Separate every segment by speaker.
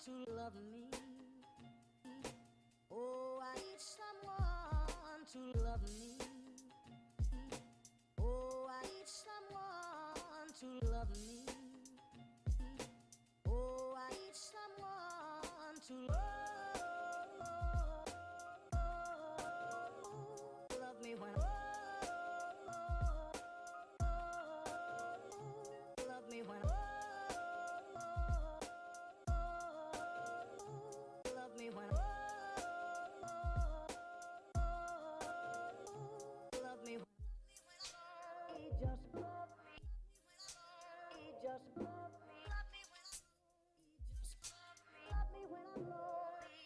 Speaker 1: to love me. Oh, I need someone to love me. Oh, I need someone to love me. Oh, I need someone to love me when love me when love me when love me when he just love me. He just love me. Love me when he just love me when I'm lonely.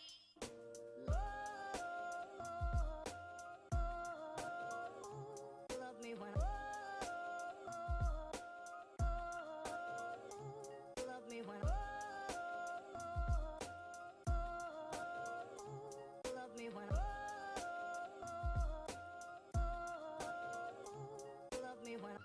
Speaker 1: Love me when love me when love me when love me when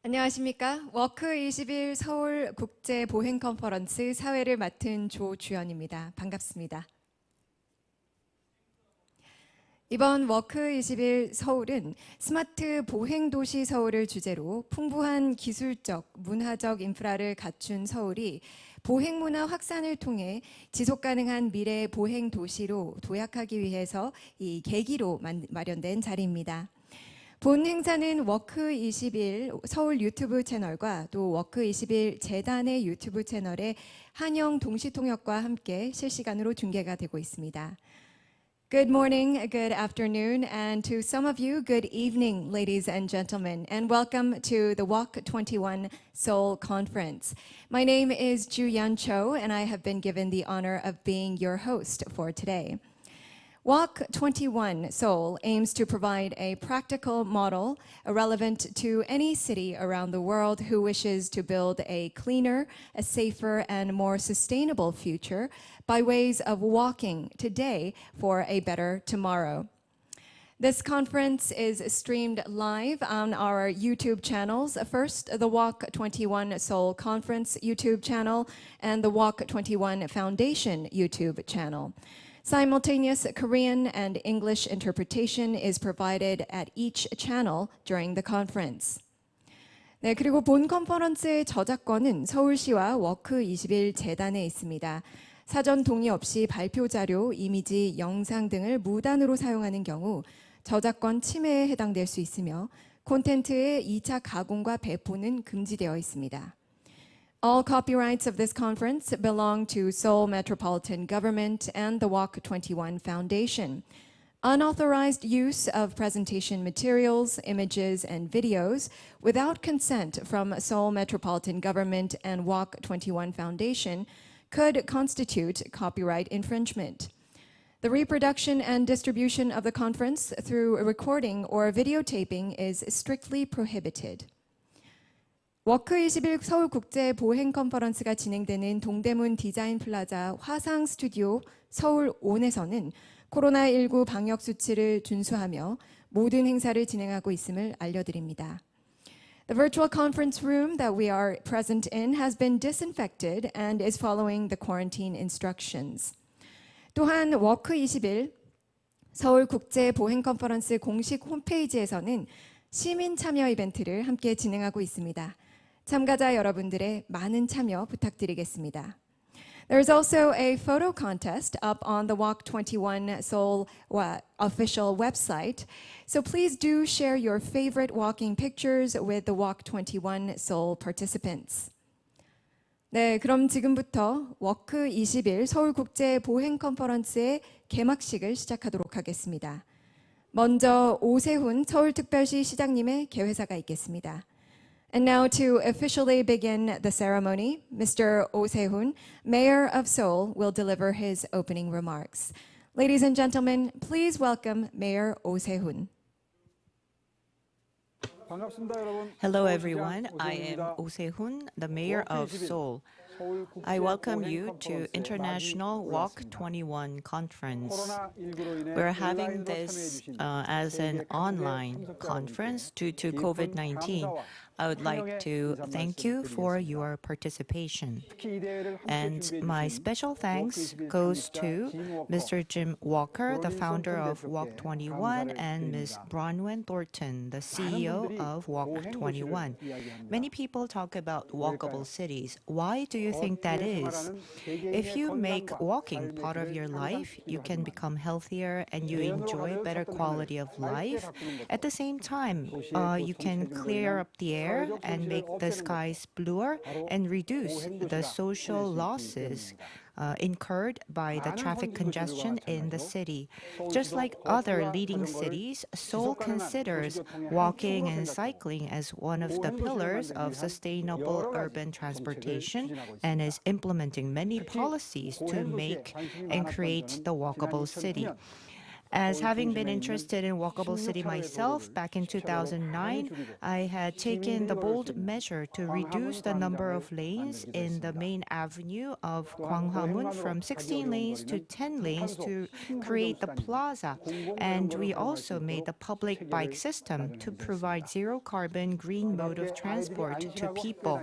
Speaker 2: 안녕하십니까. 워크21 서울 국제 보행 컨퍼런스 사회를 맡은 조주연입니다. 반갑습니다. 이번 워크21 서울은 스마트 보행 도시 서울을 주제로 풍부한 기술적, 문화적 인프라를 갖춘 서울이 보행 문화 확산을 통해 지속 가능한 미래 보행 도시로 도약하기 위해서 이 계기로 마련된 자리입니다. 본 행사는 워크21 서울 유튜브 채널과 또 워크21 재단의 유튜브 채널에 한영 동시통역과 함께 실시간으로 중계가 되고 있습니다. Good morning, good afternoon, and to some of you, good evening, ladies and gentlemen, and welcome to the Walk21 Seoul Conference. My name is Ju-Yeon Cho, and I have been given the honor of being your host for today. Walk21 Seoul aims to provide a practical model relevant to any city around the world who wishes to build a cleaner, a safer, and more sustainable future by ways of walking today for a better tomorrow. This conference is streamed live on our YouTube channels. First, the Walk21 Seoul Conference YouTube channel and the Walk21 Foundation YouTube channel. Simultaneous Korean and English interpretation is provided at each channel during the conference. 네, 그리고 본 컨퍼런스의 저작권은 서울시와 워크21 재단에 있습니다. 사전 동의 없이 발표 자료, 이미지, 영상 등을 무단으로 사용하는 경우 저작권 침해에 해당될 수 있으며 콘텐츠의 2차 가공과 배포는 금지되어 있습니다. All copyrights of this conference belong to Seoul Metropolitan Government and the Walk21 Foundation. Unauthorized use of presentation materials, images, and videos without consent from Seoul Metropolitan Government and Walk21 Foundation could constitute copyright infringement. The reproduction and distribution of the conference through recording or videotaping is strictly prohibited. 워크21 서울 국제 보행 컨퍼런스가 진행되는 동대문 디자인 플라자 화상 스튜디오 서울 온에서는 코로나19 방역 수치를 준수하며 모든 행사를 진행하고 있음을 알려드립니다. The virtual conference room that we are present in has been disinfected and is following the quarantine instructions. 또한 워크21 서울 국제 보행 컨퍼런스 공식 홈페이지에서는 시민 참여 이벤트를 함께 진행하고 있습니다. 참가자 여러분들의 많은 참여 부탁드리겠습니다. There is also a photo contest up on the Walk21 Seoul official website. So please do share your favorite walking pictures with the Walk21 Seoul participants. 네, 그럼 지금부터 워크21 서울 국제 보행 컨퍼런스의 개막식을 시작하도록 하겠습니다. 먼저 오세훈 서울특별시 시장님의 개회사가 있겠습니다. And now to officially begin the ceremony, Mr. Oh Se-hoon, Mayor of Seoul, will deliver his opening remarks. Ladies and gentlemen, please welcome Mayor Oh Se-hoon.
Speaker 3: Hello everyone, I am Oh Se-hoon, the Mayor of Seoul. I welcome you to International Walk21 Conference. We're having this as an online conference due to COVID-19. I would like to thank you for your participation. And my special thanks goes to Mr. Jim Walker, the founder of Walk21, and Ms. Bronwyn Thornton, the CEO of Walk21. Many people talk about walkable cities. Why do you think that is? If you make walking part of your life, you can become healthier and you enjoy better quality of life. At the same time, you can clear up the air and make the skies bluer and reduce the social losses incurred by the traffic congestion in the city. Just like other leading cities, Seoul considers walking and cycling as one of the pillars of sustainable urban transportation and is implementing many policies to make and create the walkable city. As having been interested in Walkable City myself back in 2009, I had taken the bold measure to reduce the number of lanes in the main avenue of Gwanghwamun from 16 lanes to 10 lanes to create the plaza. And we also made the public bike system to provide zero carbon green mode of transport to people.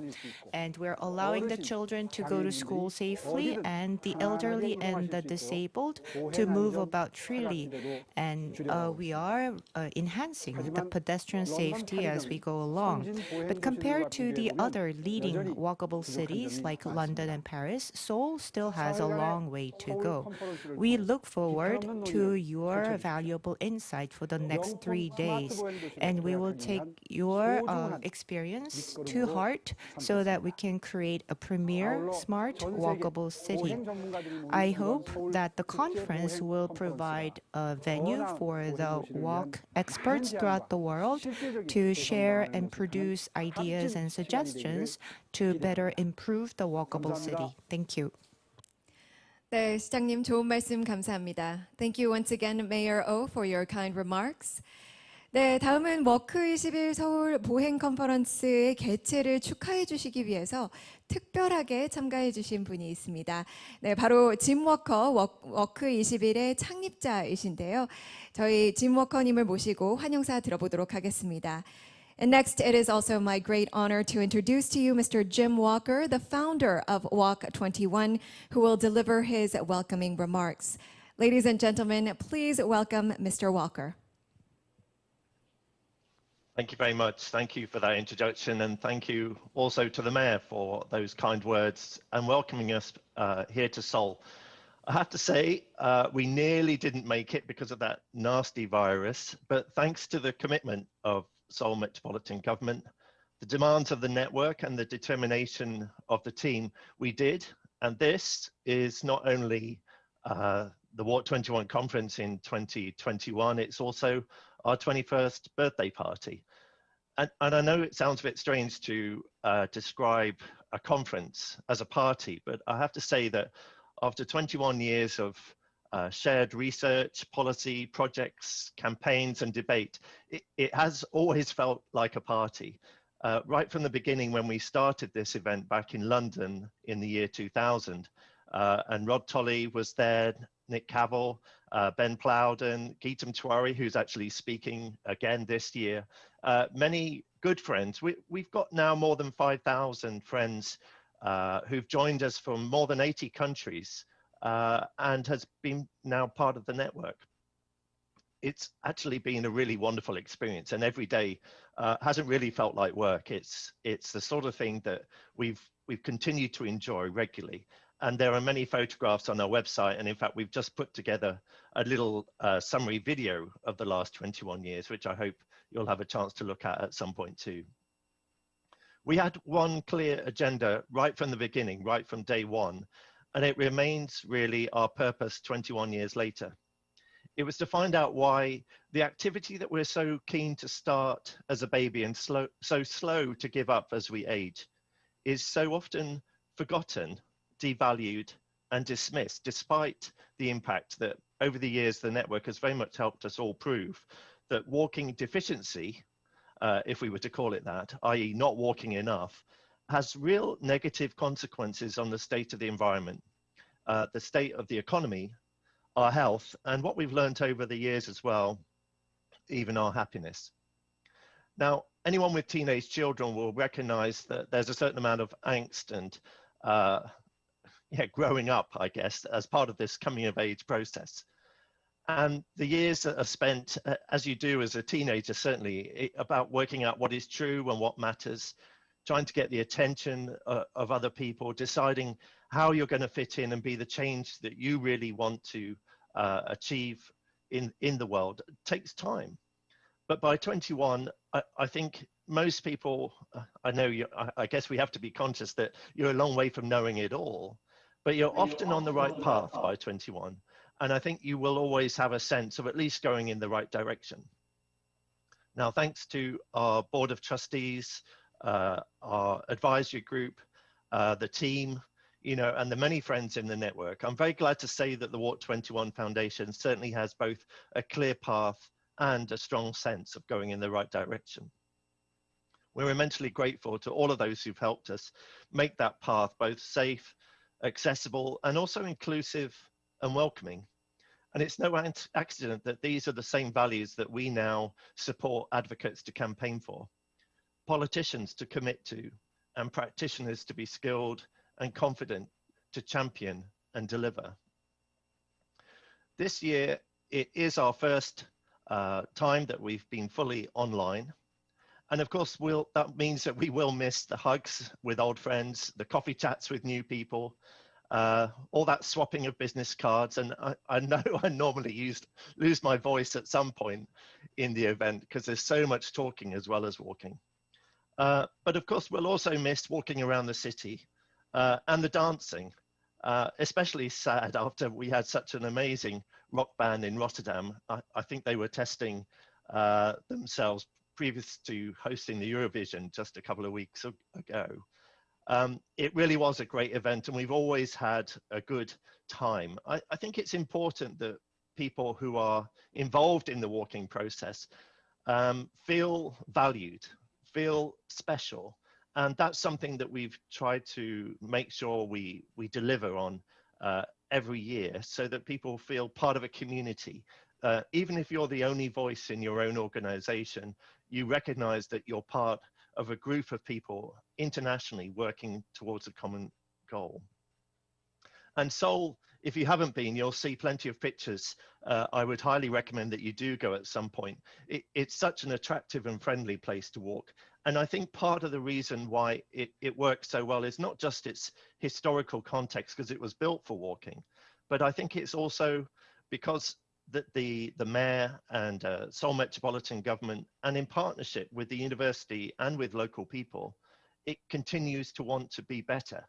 Speaker 3: And we're allowing the children to go to school safely and the elderly and the disabled to move about freely. And we are enhancing the pedestrian safety as we go along. But compared to the other leading walkable cities like London and Paris, Seoul still has a long way to go. We look forward to your valuable insight for the next 3 days, and we will take your experience to heart so that we can create a premier, smart, walkable city. I hope that the conference will provide a venue for the walk experts throughout the world to share and produce ideas and suggestions to better improve the walkable city. Thank you.
Speaker 2: 네, 시장님 좋은 말씀 감사합니다. Thank you once again, Mayor Oh, for your kind remarks. 네, 다음은 워크21 서울 보행 컨퍼런스의 개최를 축하해 주시기 위해서 특별하게 참가해 주신 분이 있습니다. 네, 바로 짐 워커 워크21의 창립자이신데요. 저희 짐 워커님을 모시고 환영사 들어보도록 하겠습니다. And next, it is also my great honor to introduce to you Mr. Jim Walker, the founder of Walk21, who will deliver his welcoming remarks. Ladies and gentlemen, please welcome Mr. Walker.
Speaker 4: Thank you very much. Thank you for that introduction, and thank you also to the Mayor for those kind words and welcoming us here to Seoul. I have to say, we nearly didn't make it because of that nasty virus, but thanks to the commitment of Seoul Metropolitan Government, the demands of the network and the determination of the team, we did. And this is not only the Walk21 conference in 2021, it's also our 21st birthday party. And I know it sounds a bit strange to describe a conference as a party, but I have to say that after 21 years of shared research, policy, projects, campaigns, and debate, it has always felt like a party. Right from the beginning when we started this event back in London in the year 2000, and Rod Tolley was there, Nick Cavell, Ben Plowden, Geetam Tiwari, who's actually speaking again this year. Many good friends. We've got now more than 5,000 friends who've joined us from more than 80 countries and has been now part of the network. It's actually been a really wonderful experience, and every day hasn't really felt like work. It's the sort of thing that we've continued to enjoy regularly. And there are many photographs on our website. And in fact, we've just put together a little summary video of the last 21 years, which I hope you'll have a chance to look at some point too. We had one clear agenda right from the beginning, right from day one, and it remains really our purpose 21 years later. It was to find out why the activity that we're so keen to start as a baby and so slow to give up as we age is so often forgotten, devalued, and dismissed, despite the impact that over the years the network has very much helped us all prove that walking deficiency, if we were to call it that, i.e. not walking enough, has real negative consequences on the state of the environment, the state of the economy, our health, and what we've learned over the years as well, even our happiness. Now, anyone with teenage children will recognize that there's a certain amount of angst and growing up, I guess, as part of this coming of age process. And the years that are spent, as you do as a teenager, certainly, about working out what is true and what matters, trying to get the attention of other people, deciding how you're going to fit in and be the change that you really want to achieve in the world, it takes time. But by 21, I think most people, I guess we have to be conscious that you're a long way from knowing it all, but you're often on the right path by 21. And I think you will always have a sense of at least going in the right direction. Now, thanks to our board of trustees, our advisory group, the team, and the many friends in the network, I'm very glad to say that the Walk21 Foundation certainly has both a clear path and a strong sense of going in the right direction. We're immensely grateful to all of those who've helped us make that path both safe, accessible, and also inclusive and welcoming. And it's no accident that these are the same values that we now support advocates to campaign for, politicians to commit to, and practitioners to be skilled and confident to champion and deliver. This year, it is our first time that we've been fully online. And of course, that means that we will miss the hugs with old friends, the coffee chats with new people, all that swapping of business cards. And I know I normally lose my voice at some point in the event because there's so much talking as well as walking. But of course, we'll also miss walking around the city and the dancing, especially sad after we had such an amazing rock band in Rotterdam. I think they were testing themselves previous to hosting the Eurovision just a couple of weeks ago. It really was a great event and we've always had a good time. I think it's important that people who are involved in the walking process feel valued, feel special. And that's something that we've tried to make sure we deliver on every year so that people feel part of a community. Even if you're the only voice in your own organization, you recognize that you're part of a group of people internationally working towards a common goal. And Seoul, if you haven't been, you'll see plenty of pictures. I would highly recommend that you do go at some point. It's such an attractive and friendly place to walk. And I think part of the reason why it works so well is not just its historical context, because it was built for walking, but I think it's also because the mayor and Seoul Metropolitan Government, and in partnership with the university and with local people, it continues to want to be better,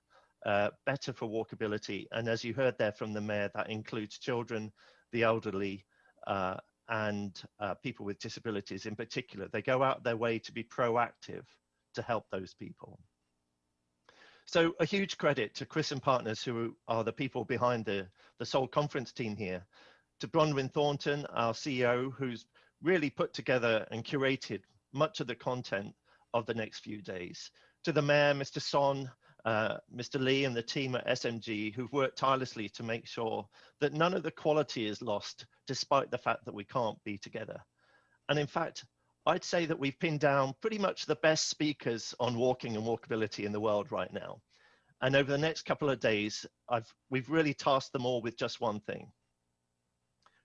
Speaker 4: better for walkability. And as you heard there from the mayor, that includes children, the elderly, and people with disabilities in particular. They go out their way to be proactive to help those people. So a huge credit to Chris and partners, who are the people behind the Seoul conference team here, to Bronwyn Thornton, our CEO, who's really put together and curated much of the content of the next few days, to the mayor, Mr. Son, Mr. Lee and the team at SMG, who've worked tirelessly to make sure that none of the quality is lost, despite the fact that we can't be together. And in fact, I'd say that we've pinned down pretty much the best speakers on walking and walkability in the world right now. And over the next couple of days, we've really tasked them all with just one thing: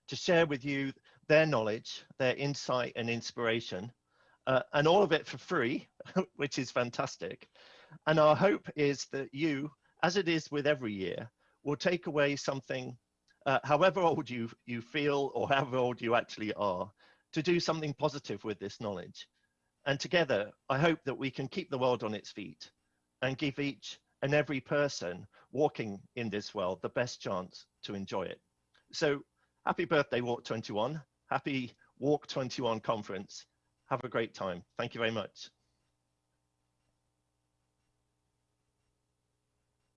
Speaker 4: to share with you their knowledge, their insight and inspiration, and all of it for free, which is fantastic. And our hope is that you, as it is with every year, will take away something, however old you feel or however old you actually are, to do something positive with this knowledge. And together, I hope that we can keep the world on its feet and give each and every person walking in this world the best chance to enjoy it. So happy birthday, Walk21. Happy Walk21 conference. Have a great time. Thank you very much.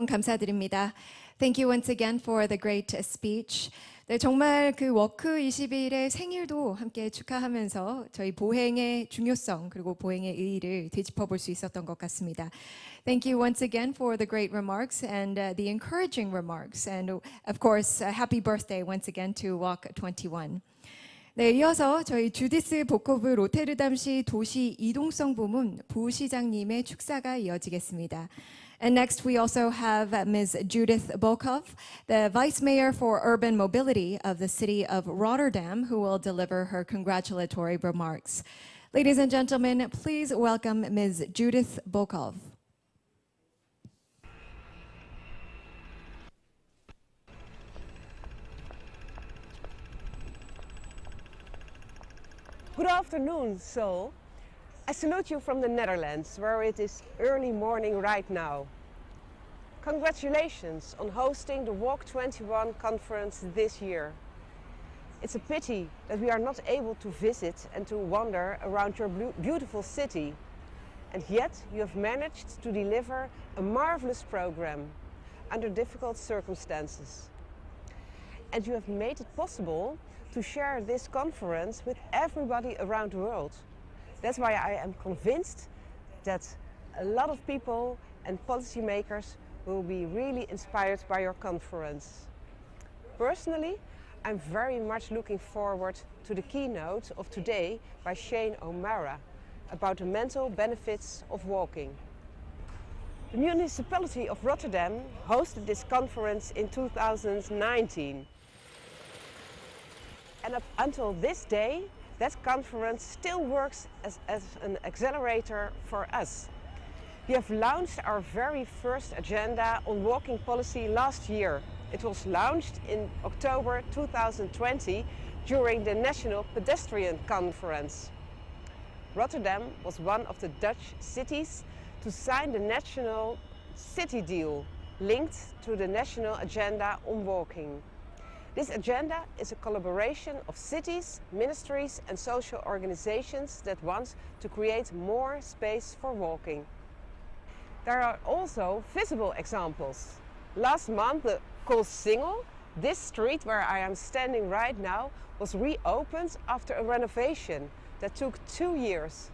Speaker 2: 감사드립니다. Thank you once again for the great speech. 네, 정말 그 워크 21의 생일도 함께 축하하면서 저희 보행의 중요성 그리고 보행의 의의를 되짚어 볼 수 있었던 것 같습니다. Thank you once again for the great remarks and the encouraging remarks. And of course, happy birthday once again to Walk21. 네, 이어서 저희 주디스 보커브 로테르담시 도시 이동성 부문 부시장님의 축사가 이어지겠습니다. And next we also have Ms. Judith Bokov, the Vice Mayor for Urban Mobility of the City of Rotterdam, who will deliver her congratulatory remarks. Ladies and gentlemen, please welcome Ms. Judith Bokov.
Speaker 5: Good afternoon, Seoul. I salute you from the Netherlands, where it is early morning right now. Congratulations on hosting the Walk21 conference this year. It's a pity that we are not able to visit and to wander around your beautiful city. And yet you have managed to deliver a marvelous program, under difficult circumstances. And you have made it possible to share this conference with everybody around the world. That's why I am convinced that a lot of people and policymakers will be really inspired by your conference. Personally, I'm very much looking forward to the keynote of today by Shane O'Mara about the mental benefits of walking. The municipality of Rotterdam hosted this conference in 2019. And up until this day, that conference still works as an accelerator for us. We have launched our very first agenda on walking policy last year. It was launched in October 2020 during the National Pedestrian Conference. Rotterdam was one of the Dutch cities to sign the National City Deal, linked to the National Agenda on Walking. This agenda is a collaboration of cities, ministries and social organizations that want to create more space for walking. There are also visible examples. Last month, the Koolsingel, this street where I am standing right now, was reopened after a renovation that took 2 years.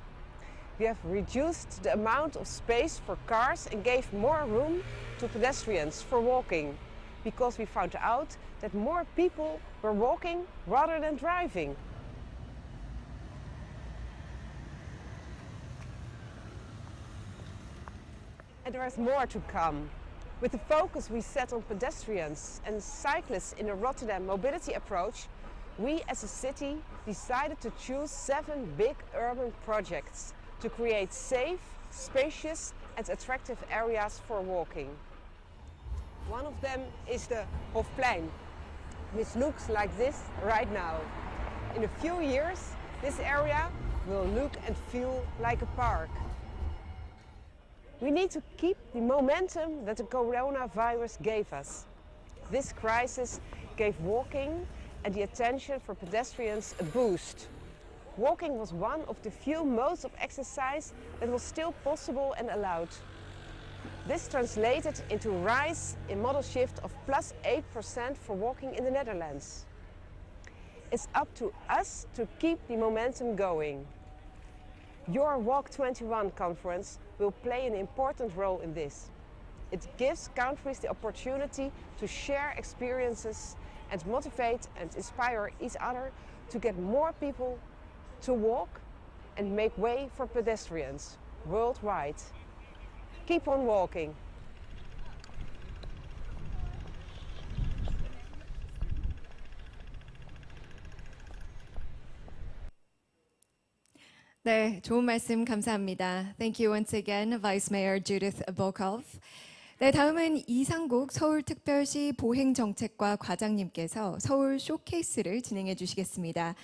Speaker 5: We have reduced the amount of space for cars and gave more room to pedestrians for walking, because we found out that more people were walking rather than driving. And there is more to come. With the focus we set on pedestrians and cyclists in the Rotterdam mobility approach, we as a city decided to choose 7 big urban projects to create safe, spacious and attractive areas for walking. One of them is the Hofplein, which looks like this right now. In a few years, this area will look and feel like a park. We need to keep the momentum that the coronavirus gave us. This crisis gave walking and the attention for pedestrians a boost. Walking was one of the few modes of exercise that was still possible and allowed. This translated into a rise in model shift of +8% for walking in the Netherlands. It's up to us to keep the momentum going. Your Walk21 conference will play an important role in this. It gives countries the opportunity to share experiences and motivate and inspire each other to get more people to walk and make way for pedestrians worldwide. Keep on walking.
Speaker 2: 네, 좋은 말씀 감사합니다. Thank you once again, Vice Mayor Judith Bokov. 네, 다음은 이상국 서울특별시 보행정책과 과장님께서 서울 쇼케이스를 진행해 주시겠습니다.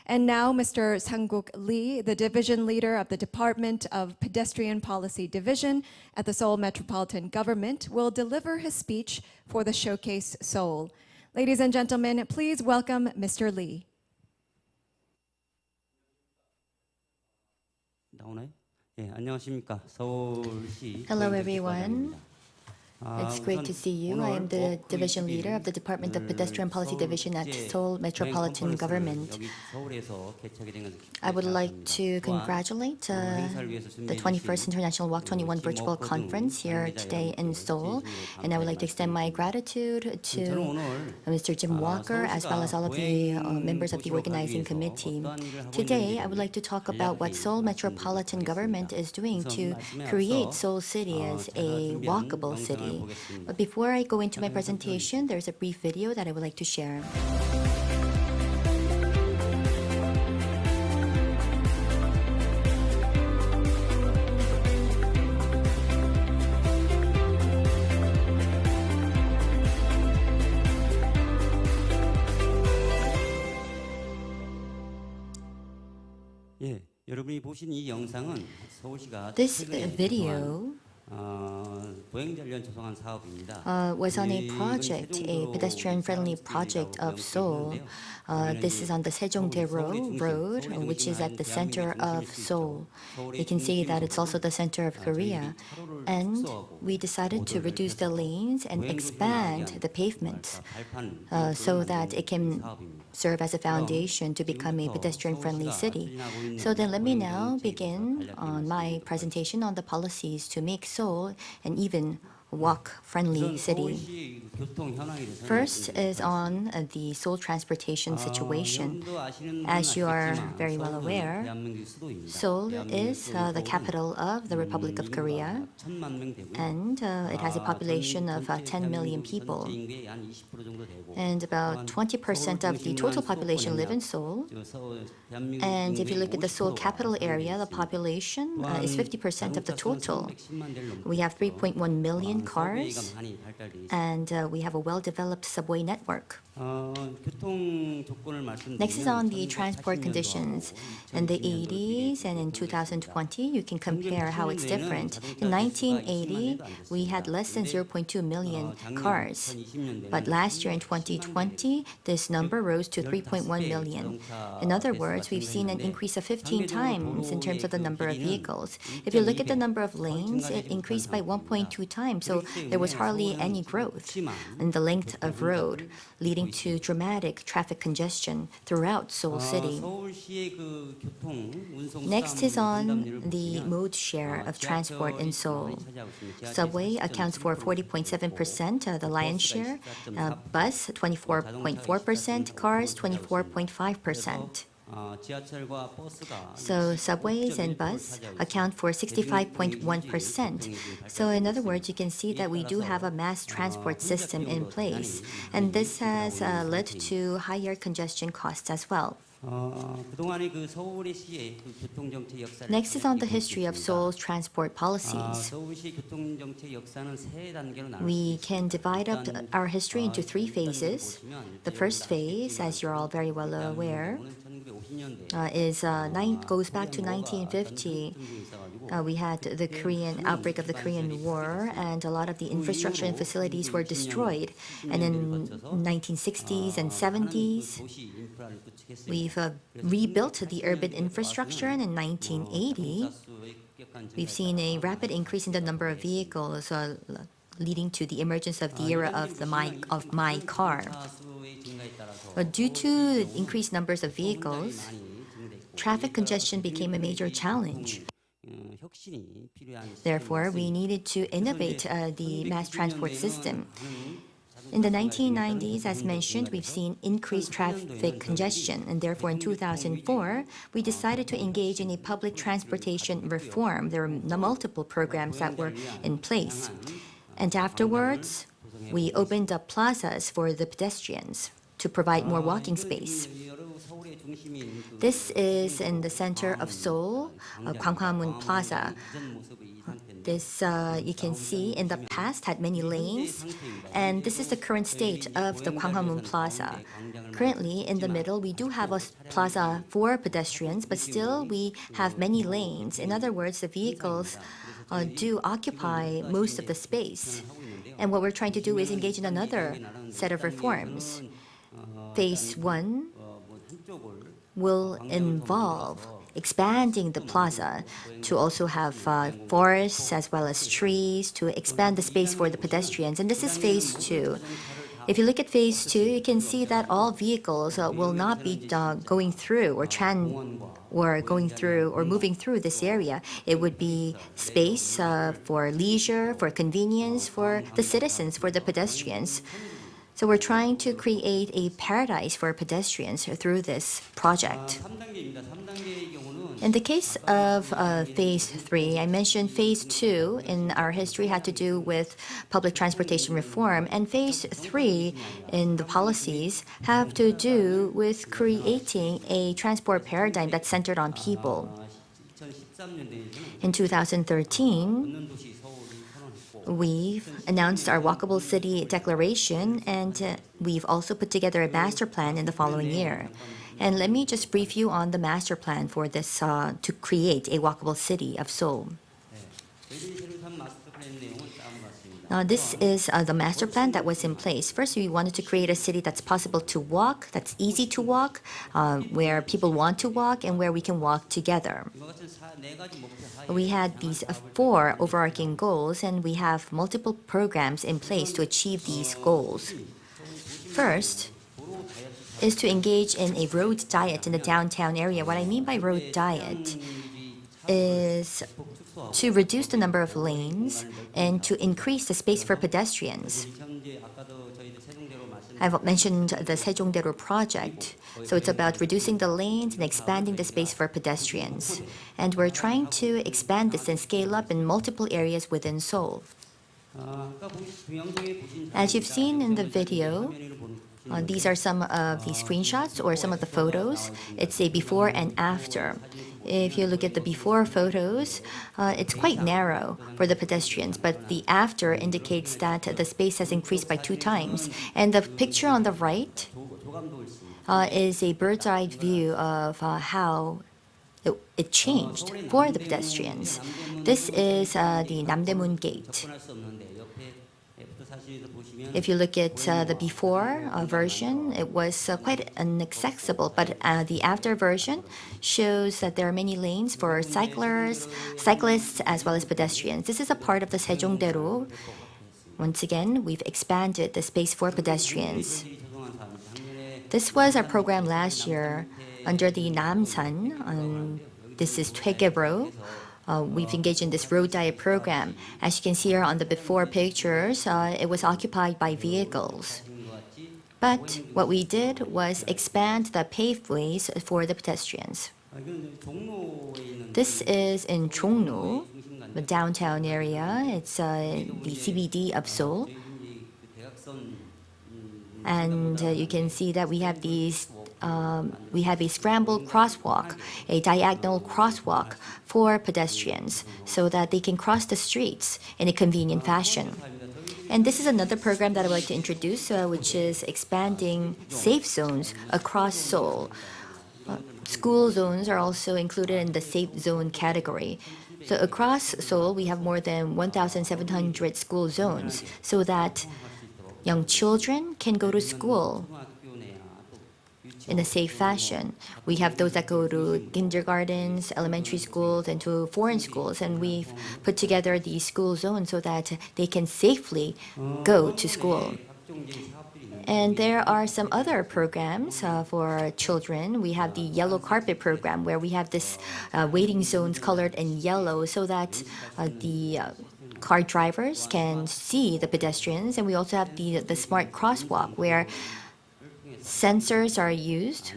Speaker 2: And now Mr. Sang-guk Lee, the Division Leader of the Department of Pedestrian Policy Division at the Seoul Metropolitan Government, will deliver his speech for the Showcase Seoul. Ladies and gentlemen, please welcome Mr. Lee.
Speaker 6: 나오나요? 예, 안녕하십니까. 서울시
Speaker 7: Hello everyone. It's great to see you. I am the Division Leader of the Department of Pedestrian Policy Division at Seoul Metropolitan Government. I would like to congratulate the 21st International Walk21 Virtual Conference here today in Seoul. And I would like to extend my gratitude to Mr. Jim Walker as well as all of the members of the organizing committee. Today, I would like to talk about what Seoul Metropolitan Government is doing to create Seoul City as a walkable city. But before I go into my presentation, there's a brief video that I would like to share.
Speaker 6: 예, 여러분이 보신 이 영상은 서울시가
Speaker 7: This video was on a project, a pedestrian-friendly project of Seoul. This is on the Sejongdae Road, which is at the center of Seoul. You can see that it's also the center of Korea. And we decided to reduce the lanes and expand the pavement so that it can serve as a foundation to become a pedestrian-friendly city. So then let me now begin on my presentation on the policies to make Seoul an even walk-friendly city. First is on the Seoul transportation situation. As you are very well aware, Seoul is the capital of the Republic of Korea, and it has a population of 10 million people. And about 20% of the total population live in Seoul. And if you look at the Seoul capital area, the population is 50% of the total. We have 3.1 million cars, and we have a well-developed subway network. Next is on the transport conditions. In the 80s and in 2020, you can compare how it's different. In 1980, we had less than 0.2 million cars. But last year in 2020, this number rose to 3.1 million. In other words, we've seen an increase of 15 times in terms of the number of vehicles. If you look at the number of lanes, it increased by 1.2 times. So there was hardly any growth in the length of road, leading to dramatic traffic congestion throughout Seoul City. Next is on the mode share of transport in Seoul. Subway accounts for 40.7%, the lion's share, bus 24.4%, cars 24.5%. So subways and bus account for 65.1%. So in other words, you can see that we do have a mass transport system in place, and this has led to higher congestion costs as well. Next is on the history of Seoul's transport policies. We can divide up our history into 3 phases. The first phase, as you're all very well aware, goes back to 1950. We had the Korean outbreak of the Korean War, and a lot of the infrastructure and facilities were destroyed. And in 1960s and 70s, we've rebuilt the urban infrastructure, and in 1980, we've seen a rapid increase in the number of vehicles, leading to the emergence of the era of my car. Due to increased numbers of vehicles, traffic congestion became a major challenge. Therefore, we needed to innovate the mass transport system. In the 1990s, as mentioned, we've seen increased traffic congestion, and therefore in 2004, we decided to engage in a public transportation reform. There were multiple programs that were in place. And afterwards, we opened up plazas for the pedestrians to provide more walking space. This is in the center of Seoul, Gwanghwamun Plaza. This, you can see, in the past had many lanes, and this is the current state of the Gwanghwamun Plaza. Currently, in the middle, we do have a plaza for pedestrians, but still we have many lanes. In other words, the vehicles do occupy most of the space. And what we're trying to do is engage in another set of reforms. Phase 1 will involve expanding the plaza to also have forests as well as trees to expand the space for the pedestrians. And this is phase 2. If you look at phase 2, you can see that all vehicles will not be going through or moving through this area. It would be space for leisure, for convenience, for the citizens, for the pedestrians. So we're trying to create a paradise for pedestrians through this project. In the case of phase 3, I mentioned phase 2 in our history had to do with public transportation reform, and phase 3 in the policies have to do with creating a transport paradigm that's centered on people. In 2013, we've announced our Walkable City Declaration, and we've also put together a master plan in the following year. And let me just brief you on the master plan for this to create a walkable city of Seoul. This is the master plan that was in place. First, we wanted to create a city that's possible to walk, that's easy to walk, where people want to walk, and where we can walk together. We had these 4 overarching goals, and we have multiple programs in place to achieve these goals. First is to engage in a road diet in the downtown area. What I mean by road diet is to reduce the number of lanes and to increase the space for pedestrians. I've mentioned the Sejongdaero project. So it's about reducing the lanes and expanding the space for pedestrians. And we're trying to expand this and scale up in multiple areas within Seoul. As you've seen in the video, these are some of the screenshots or some of the photos. It's a before and after. If you look at the before photos, it's quite narrow for the pedestrians, but the after indicates that the space has increased by 2 times. And the picture on the right is a bird's eye view of how it changed for the pedestrians. This is the Namdaemun Gate. If you look at the before version, it was quite inaccessible, but the after version shows that there are many lanes for cyclists, as well as pedestrians. This is a part of the Sejongdaero. Once again, we've expanded the space for pedestrians. This was our program last year under the Namsan. This is Twegebro. We've engaged in this road diet program. As you can see here on the before pictures, it was occupied by vehicles. But what we did was expand the paved ways for the pedestrians. This is in Jongno, the downtown area. It's the CBD of Seoul. And you can see that we have these we have a scrambled crosswalk, a diagonal crosswalk for pedestrians so that they can cross the streets in a convenient fashion. And this is another program that I would like to introduce, which is expanding safe zones across Seoul. School zones are also included in the safe zone category. So across Seoul, we have more than 1,700 school zones so that young children can go to school in a safe fashion. We have those that go to kindergartens, elementary schools, and to foreign schools, and we've put together these school zones so that they can safely go to school. And there are some other programs for children. We have the yellow carpet program, where we have this waiting zones colored in yellow so that the car drivers can see the pedestrians. And we also have the smart crosswalk, where sensors are used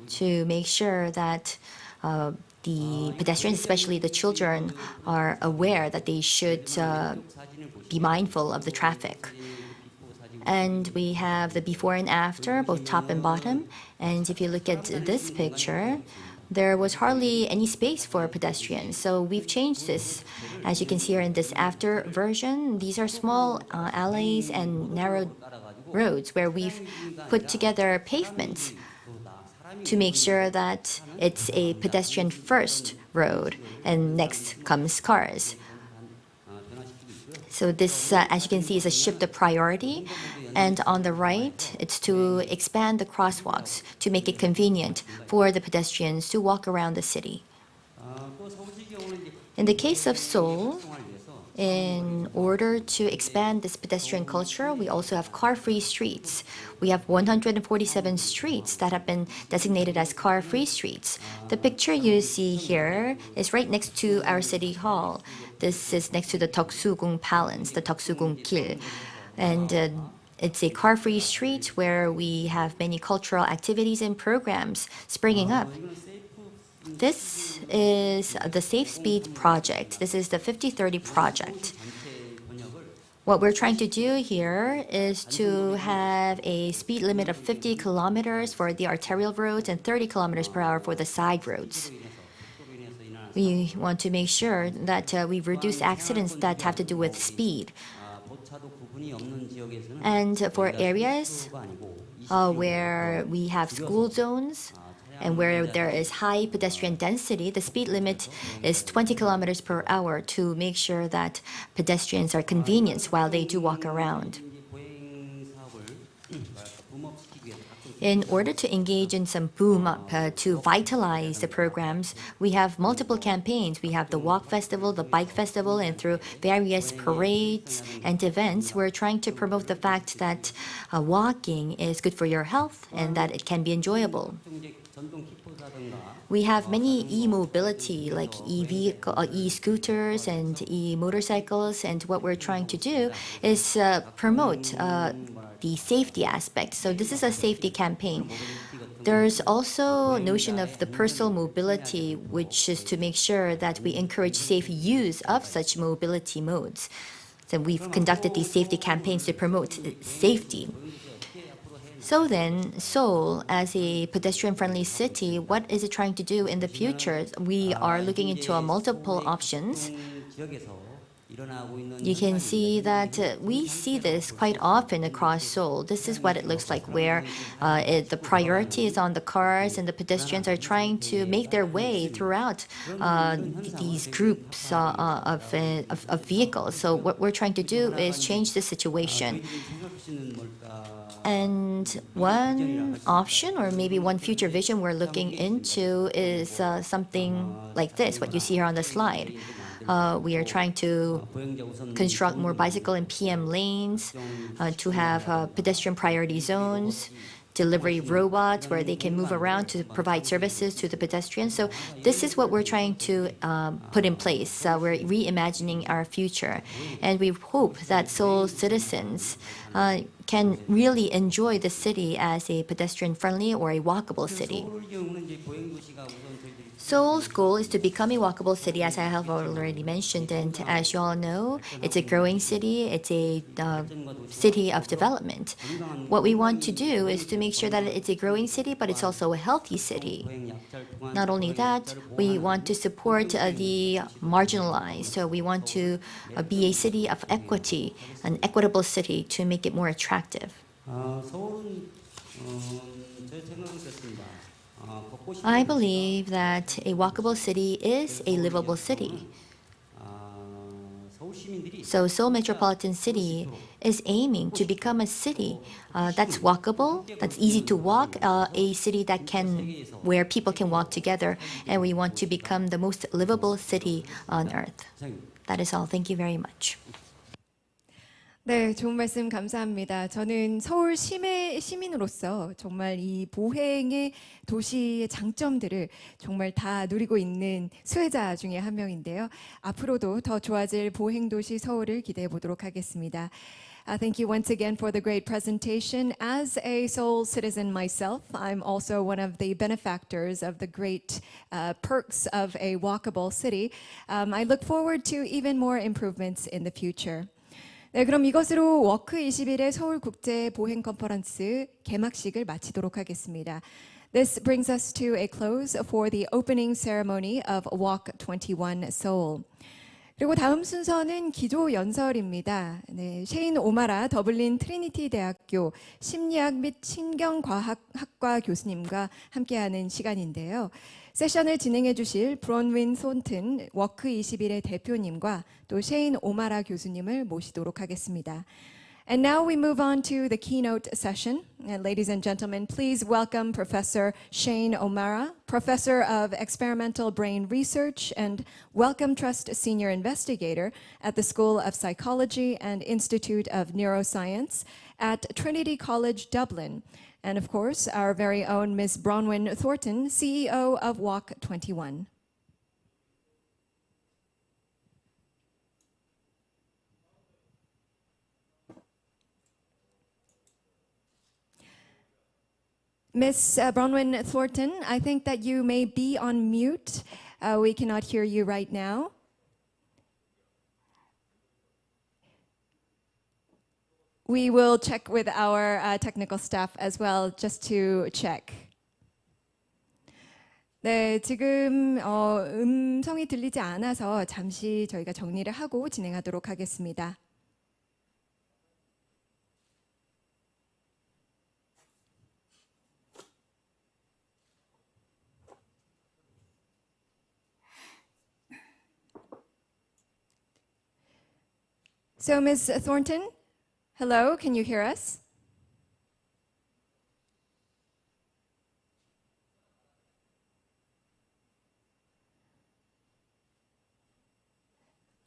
Speaker 7: to make sure that the pedestrians, especially the children, are aware that they should be mindful of the traffic. And we have the before and after, both top and bottom. And if you look at this picture, there was hardly any space for pedestrians. So we've changed this. As you can see here in this after version, these are small alleys and narrow roads where we've put together pavements to make sure that it's a pedestrian first road and next comes cars. So this, as you can see, is a shift of priority. And on the right, it's to expand the crosswalks to make it convenient for the pedestrians to walk around the city. In the case of Seoul, in order to expand this pedestrian culture, we also have car-free streets. We have 147 streets that have been designated as car-free streets. The picture you see here is right next to our city hall. This is next to the Deoksugung Palace, the Deoksugung Gil. And it's a car-free street where we have many cultural activities and programs springing up. This is the Safe Speed project. This is the 5030 project. What we're trying to do here is to have a speed limit of 50 kilometers for the arterial roads and 30 kilometers per hour for the side roads. We want to make sure that we reduce accidents that have to do with speed. And for areas where we have school zones, And where there is high pedestrian density, the speed limit is 20 kilometers per hour to make sure that pedestrians are convenienced while they do walk around. In order to engage in some boom up to vitalize the programs, we have multiple campaigns. We have the Walk Festival, the Bike Festival, and through various parades and events, we're trying to promote the fact that walking is good for your health and that it can be enjoyable. We have many e-mobility like e-scooters and e-motorcycles, and what we're trying to do is promote the safety aspect. So this is a safety campaign. There's also notion of the personal mobility, which is to make sure that we encourage safe use of such mobility modes. So we've conducted these safety campaigns to promote safety. So then, Seoul, as a pedestrian-friendly city, what is it trying to do in the future? We are looking into multiple options. You can see that we see this quite often across Seoul. This is what it looks like, where the priority is on the cars and the pedestrians are trying to make their way throughout these groups of vehicles. So what we're trying to do is change the situation. And one option, or maybe one future vision we're looking into, is something like this, what you see here on the slide. We are trying to construct more bicycle and PM lanes, to have pedestrian priority zones, delivery robots where they can move around to provide services to the pedestrians. So this is what we're trying to put in place. We're reimagining our future. And we hope that Seoul citizens can really enjoy the city as a pedestrian-friendly or a walkable city. Seoul's goal is to become a walkable city, as I have already mentioned, and as you all know, it's a growing city, it's a city of development. What we want to do is to make sure that it's a growing city, but it's also a healthy city. Not only that, we want to support the marginalized, so we want to be a city of equity, an equitable city to make it more attractive. I believe that a walkable city is a livable city. So Seoul Metropolitan City is aiming to become a city that's walkable, that's easy to walk, a city where people can walk together, and we want to become the most livable city on earth. That is all. Thank you very much.
Speaker 2: 네, 좋은 말씀 감사합니다. 저는 서울 시민으로서 정말 이 보행의 도시의 장점들을 정말 다 누리고 있는 수혜자 중에 한 명인데요. 앞으로도 더 좋아질 보행도시 서울을 기대해 보도록 하겠습니다. Thank you once again for the great presentation. As a Seoul citizen myself, I'm also one of the benefactors of the great perks of a walkable city. I look forward to even more improvements in the future. 네, 그럼 이것으로 워크21의 서울 국제 보행 컨퍼런스 개막식을 마치도록 하겠습니다. This brings us to a close for the opening ceremony of Walk21 Seoul. 그리고 다음 순서는 기조 연설입니다. 네, 셰인 오마라 더블린 트리니티 대학교 심리학 및 신경과학학과 교수님과 함께하는 시간인데요. 세션을 진행해 주실 브론윈 손튼 워크21의 대표님과 또 셰인 오마라 교수님을 모시도록 하겠습니다. And now we move on to the keynote session. And ladies and gentlemen, please welcome Professor Shane O'Mara, Professor of Experimental Brain Research and Wellcome Trust Senior Investigator at the School of Psychology and Institute of Neuroscience at Trinity College Dublin. And of course, our very own Ms. Bronwyn Thornton, CEO of Walk21. Ms. Bronwyn Thornton, I think that you may be on mute. We cannot hear you right now. We will check with our technical staff as well, just to check. 네, 지금 음성이 들리지 않아서 잠시 저희가 정리를 하고 진행하도록 하겠습니다. So, Ms. Thornton, hello, can you hear us?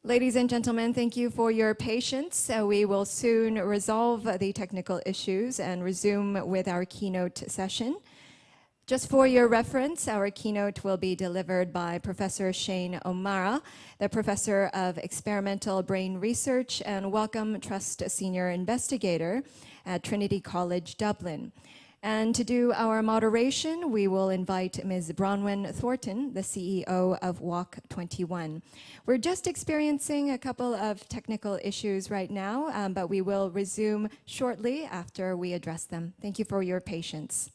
Speaker 2: Ladies and gentlemen, thank you for your patience. We will soon resolve the technical issues and resume with our keynote session. Just for your reference, our keynote will be delivered by Professor Shane O'Mara, the Professor of Experimental Brain Research and Wellcome Trust Senior Investigator at Trinity College, Dublin. And to do our moderation, we will invite Ms. Bronwyn Thornton, the CEO of Walk21. We're just experiencing a couple of technical issues right now, but we will resume shortly after we address them. Thank you for your patience.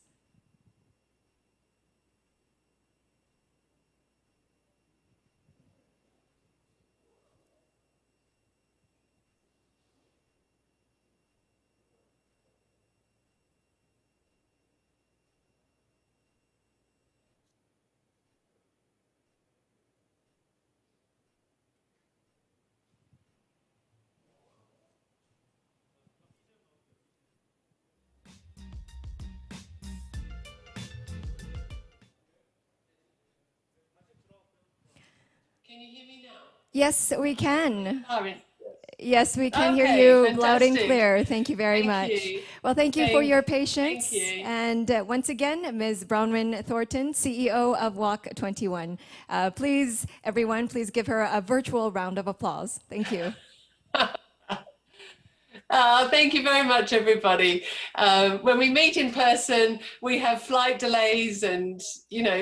Speaker 8: Can you hear me now?
Speaker 2: Yes, we can. Yes, we can hear
Speaker 8: Okay,
Speaker 2: you loud and
Speaker 8: fantastic.
Speaker 2: clear. Thank you very
Speaker 8: Thank
Speaker 2: much.
Speaker 8: you.
Speaker 2: Well, thank you for your patience.
Speaker 8: Thank you.
Speaker 2: And once again, Ms. Bronwyn Thornton, CEO of Walk21. Please, everyone, please give her a virtual round of applause. Thank you.
Speaker 8: Thank you very much, everybody. When we meet in person, we have flight delays and,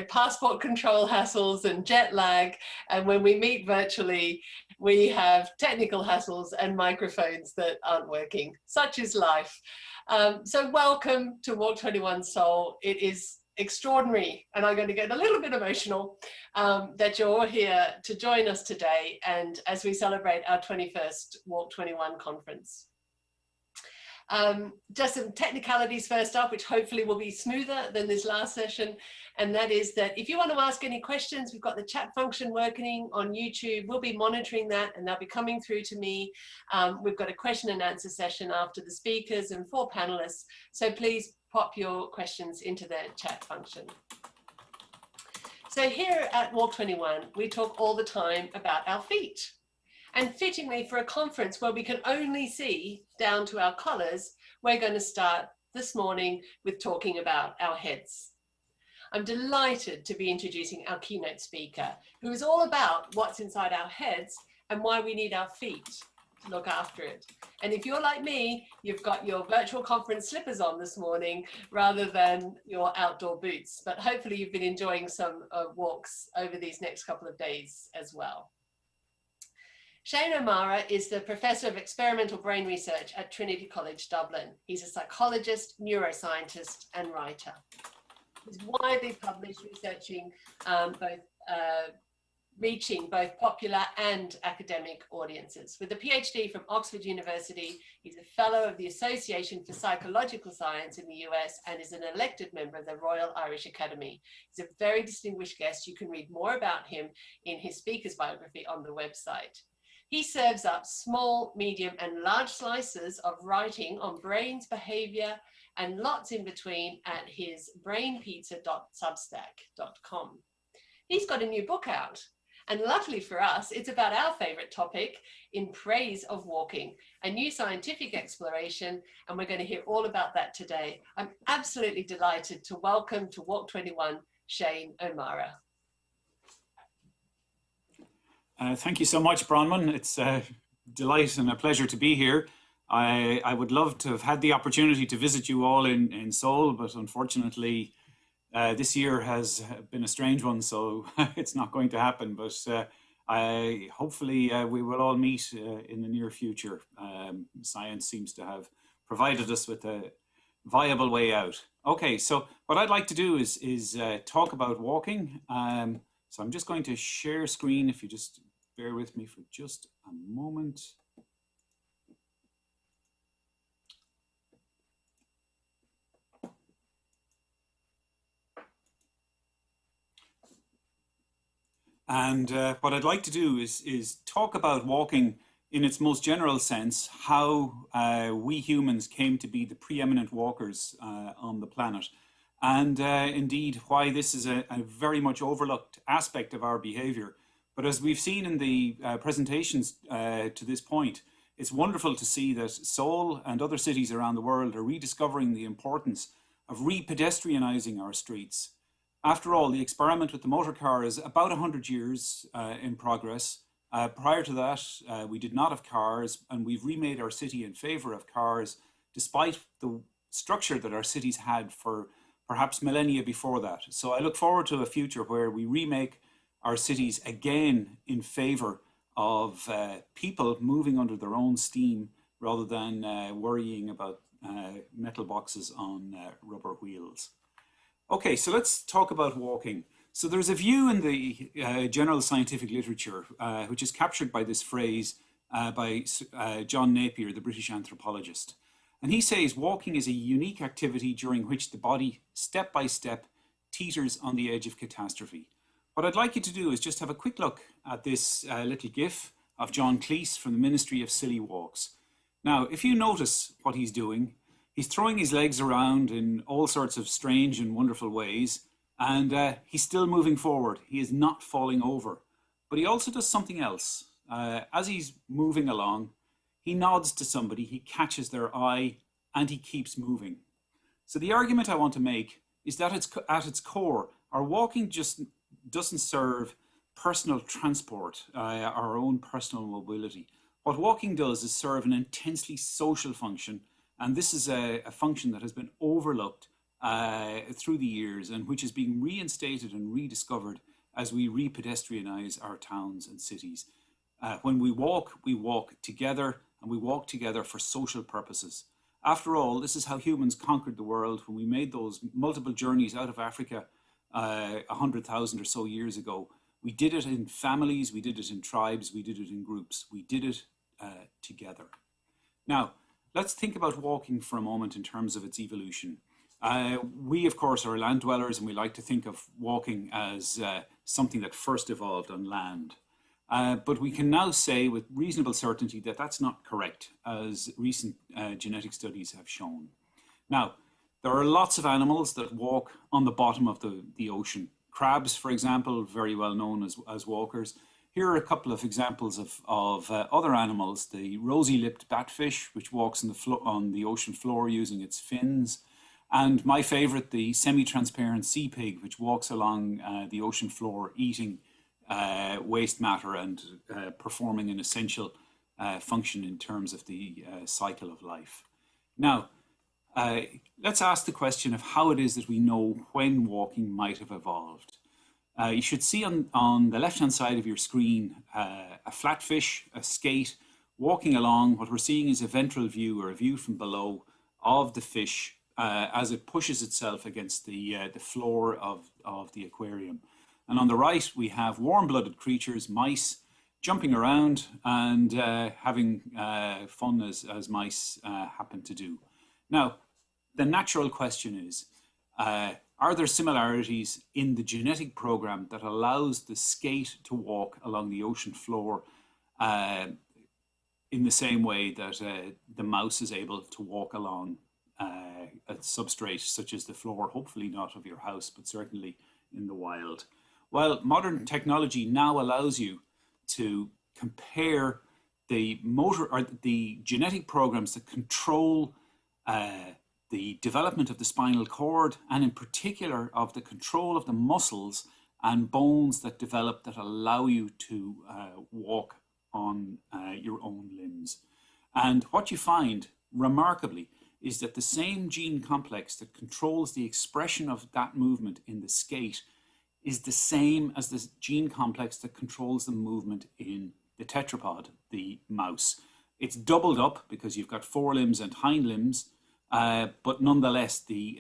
Speaker 8: passport control hassles and jet lag. And when we meet virtually, we have technical hassles and microphones that aren't working. Such is life. So welcome to Walk21 Seoul. It is extraordinary, and I'm going to get a little bit emotional, that you're all here to join us today and as we celebrate our 21st Walk21 conference. Just some technicalities first up, which hopefully will be smoother than this last session. And that is that if you want to ask any questions, we've got the chat function working on YouTube. We'll be monitoring that and they'll be coming through to me. We've got a question and answer session after the speakers and 4 panelists. So please pop your questions into the chat function. So here at Walk21, we talk all the time about our feet. And fittingly, for a conference where we can only see down to our collars, we're going to start this morning with talking about our heads. I'm delighted to be introducing our keynote speaker, who is all about what's inside our heads and why we need our feet to look after it. And if you're like me, you've got your virtual conference slippers on this morning rather than your outdoor boots. But hopefully you've been enjoying some walks over these next couple of days as well. Shane O'Mara is the Professor of Experimental Brain Research at Trinity College, Dublin. He's a psychologist, neuroscientist, and writer. He's widely published researching reaching both popular and academic audiences. With a PhD from Oxford University, he's a fellow of the Association for Psychological Science in the US and is an elected member of the Royal Irish Academy. He's a very distinguished guest. You can read more about him in his speaker's biography on the website. He serves up small, medium, and large slices of writing on brains, behavior, and lots in between at his brainpizza.substack.com. He's got a new book out, and luckily for us, it's about our favorite topic, In Praise of Walking, a new scientific exploration, and we're going to hear all about that today. I'm absolutely delighted to welcome to Walk21, Shane O'Mara.
Speaker 9: Thank you so much, Bronwyn. It's a delight and a pleasure to be here. I would love to have had the opportunity to visit you all in Seoul, but unfortunately, this year has been a strange one, so it's not going to happen. But hopefully we will all meet in the near future. Science seems to have provided us with a viable way out. Okay, so what I'd like to do is talk about walking. So I'm just going to share screen, if you just bear with me for just a moment. And what I'd like to do is talk about walking in its most general sense, how we humans came to be the preeminent walkers on the planet. And indeed, why this is a very much overlooked aspect of our behavior. But as we've seen in the presentations to this point, it's wonderful to see that Seoul and other cities around the world are rediscovering the importance of re-pedestrianizing our streets. After all, the experiment with the motor car is about 100 years in progress. Prior to that, we did not have cars, and we've remade our city in favor of cars, despite the structure that our cities had for perhaps millennia before that. So I look forward to a future where we remake our cities again in favor of people moving under their own steam rather than worrying about metal boxes on rubber wheels. Okay, so let's talk about walking. So there's a view in the general scientific literature which is captured by this phrase by John Napier, the British anthropologist. And he says walking is a unique activity during which the body, step by step, teeters on the edge of catastrophe. What I'd like you to do is just have a quick look at this little GIF of John Cleese from the Ministry of Silly Walks. Now, if you notice what he's doing, he's throwing his legs around in all sorts of strange and wonderful ways, and he's still moving forward. He is not falling over. But he also does something else. As he's moving along, he nods to somebody, he catches their eye, and he keeps moving. So the argument I want to make is that at its core, our walking just doesn't serve personal transport, our own personal mobility. What walking does is serve an intensely social function, and this is a function that has been overlooked through the years and which is being reinstated and rediscovered as we re-pedestrianize our towns and cities. When we walk together, and we walk together for social purposes. After all, this is how humans conquered the world when we made those multiple journeys out of Africa 100,000 or so years ago. We did it in families, we did it in tribes, we did it in groups, we did it together. Now, let's think about walking for a moment in terms of its evolution. We, of course, are land dwellers, and we like to think of walking as something that first evolved on land. But we can now say with reasonable certainty that that's not correct, as recent genetic studies have shown. Now, there are lots of animals that walk on the bottom of the ocean. Crabs, for example, very well known as walkers. Here are a couple of examples of other animals. The rosy-lipped batfish, which walks on the ocean floor using its fins. And my favorite, the semi-transparent sea pig, which walks along the ocean floor eating waste matter and performing an essential function in terms of the cycle of life. Now, let's ask the question of how it is that we know when walking might have evolved. You should see on the left-hand side of your screen a flatfish, a skate, walking along. What we're seeing is a ventral view, or a view from below, of the fish as it pushes itself against the floor of the aquarium. And on the right, we have warm-blooded creatures, mice, jumping around and having fun as mice happen to do. Now, the natural question is, are there similarities in the genetic program that allows the skate to walk along the ocean floor in the same way that the mouse is able to walk along a substrate such as the floor, hopefully not of your house, but certainly in the wild? Well, modern technology now allows you to compare the genetic programs that control the development of the spinal cord, and in particular of the control of the muscles and bones that develop that allow you to walk on your own limbs. And what you find, remarkably, is that the same gene complex that controls the expression of that movement in the skate is the same as the gene complex that controls the movement in the tetrapod, the mouse. It's doubled up because you've got forelimbs and hind limbs, but nonetheless, the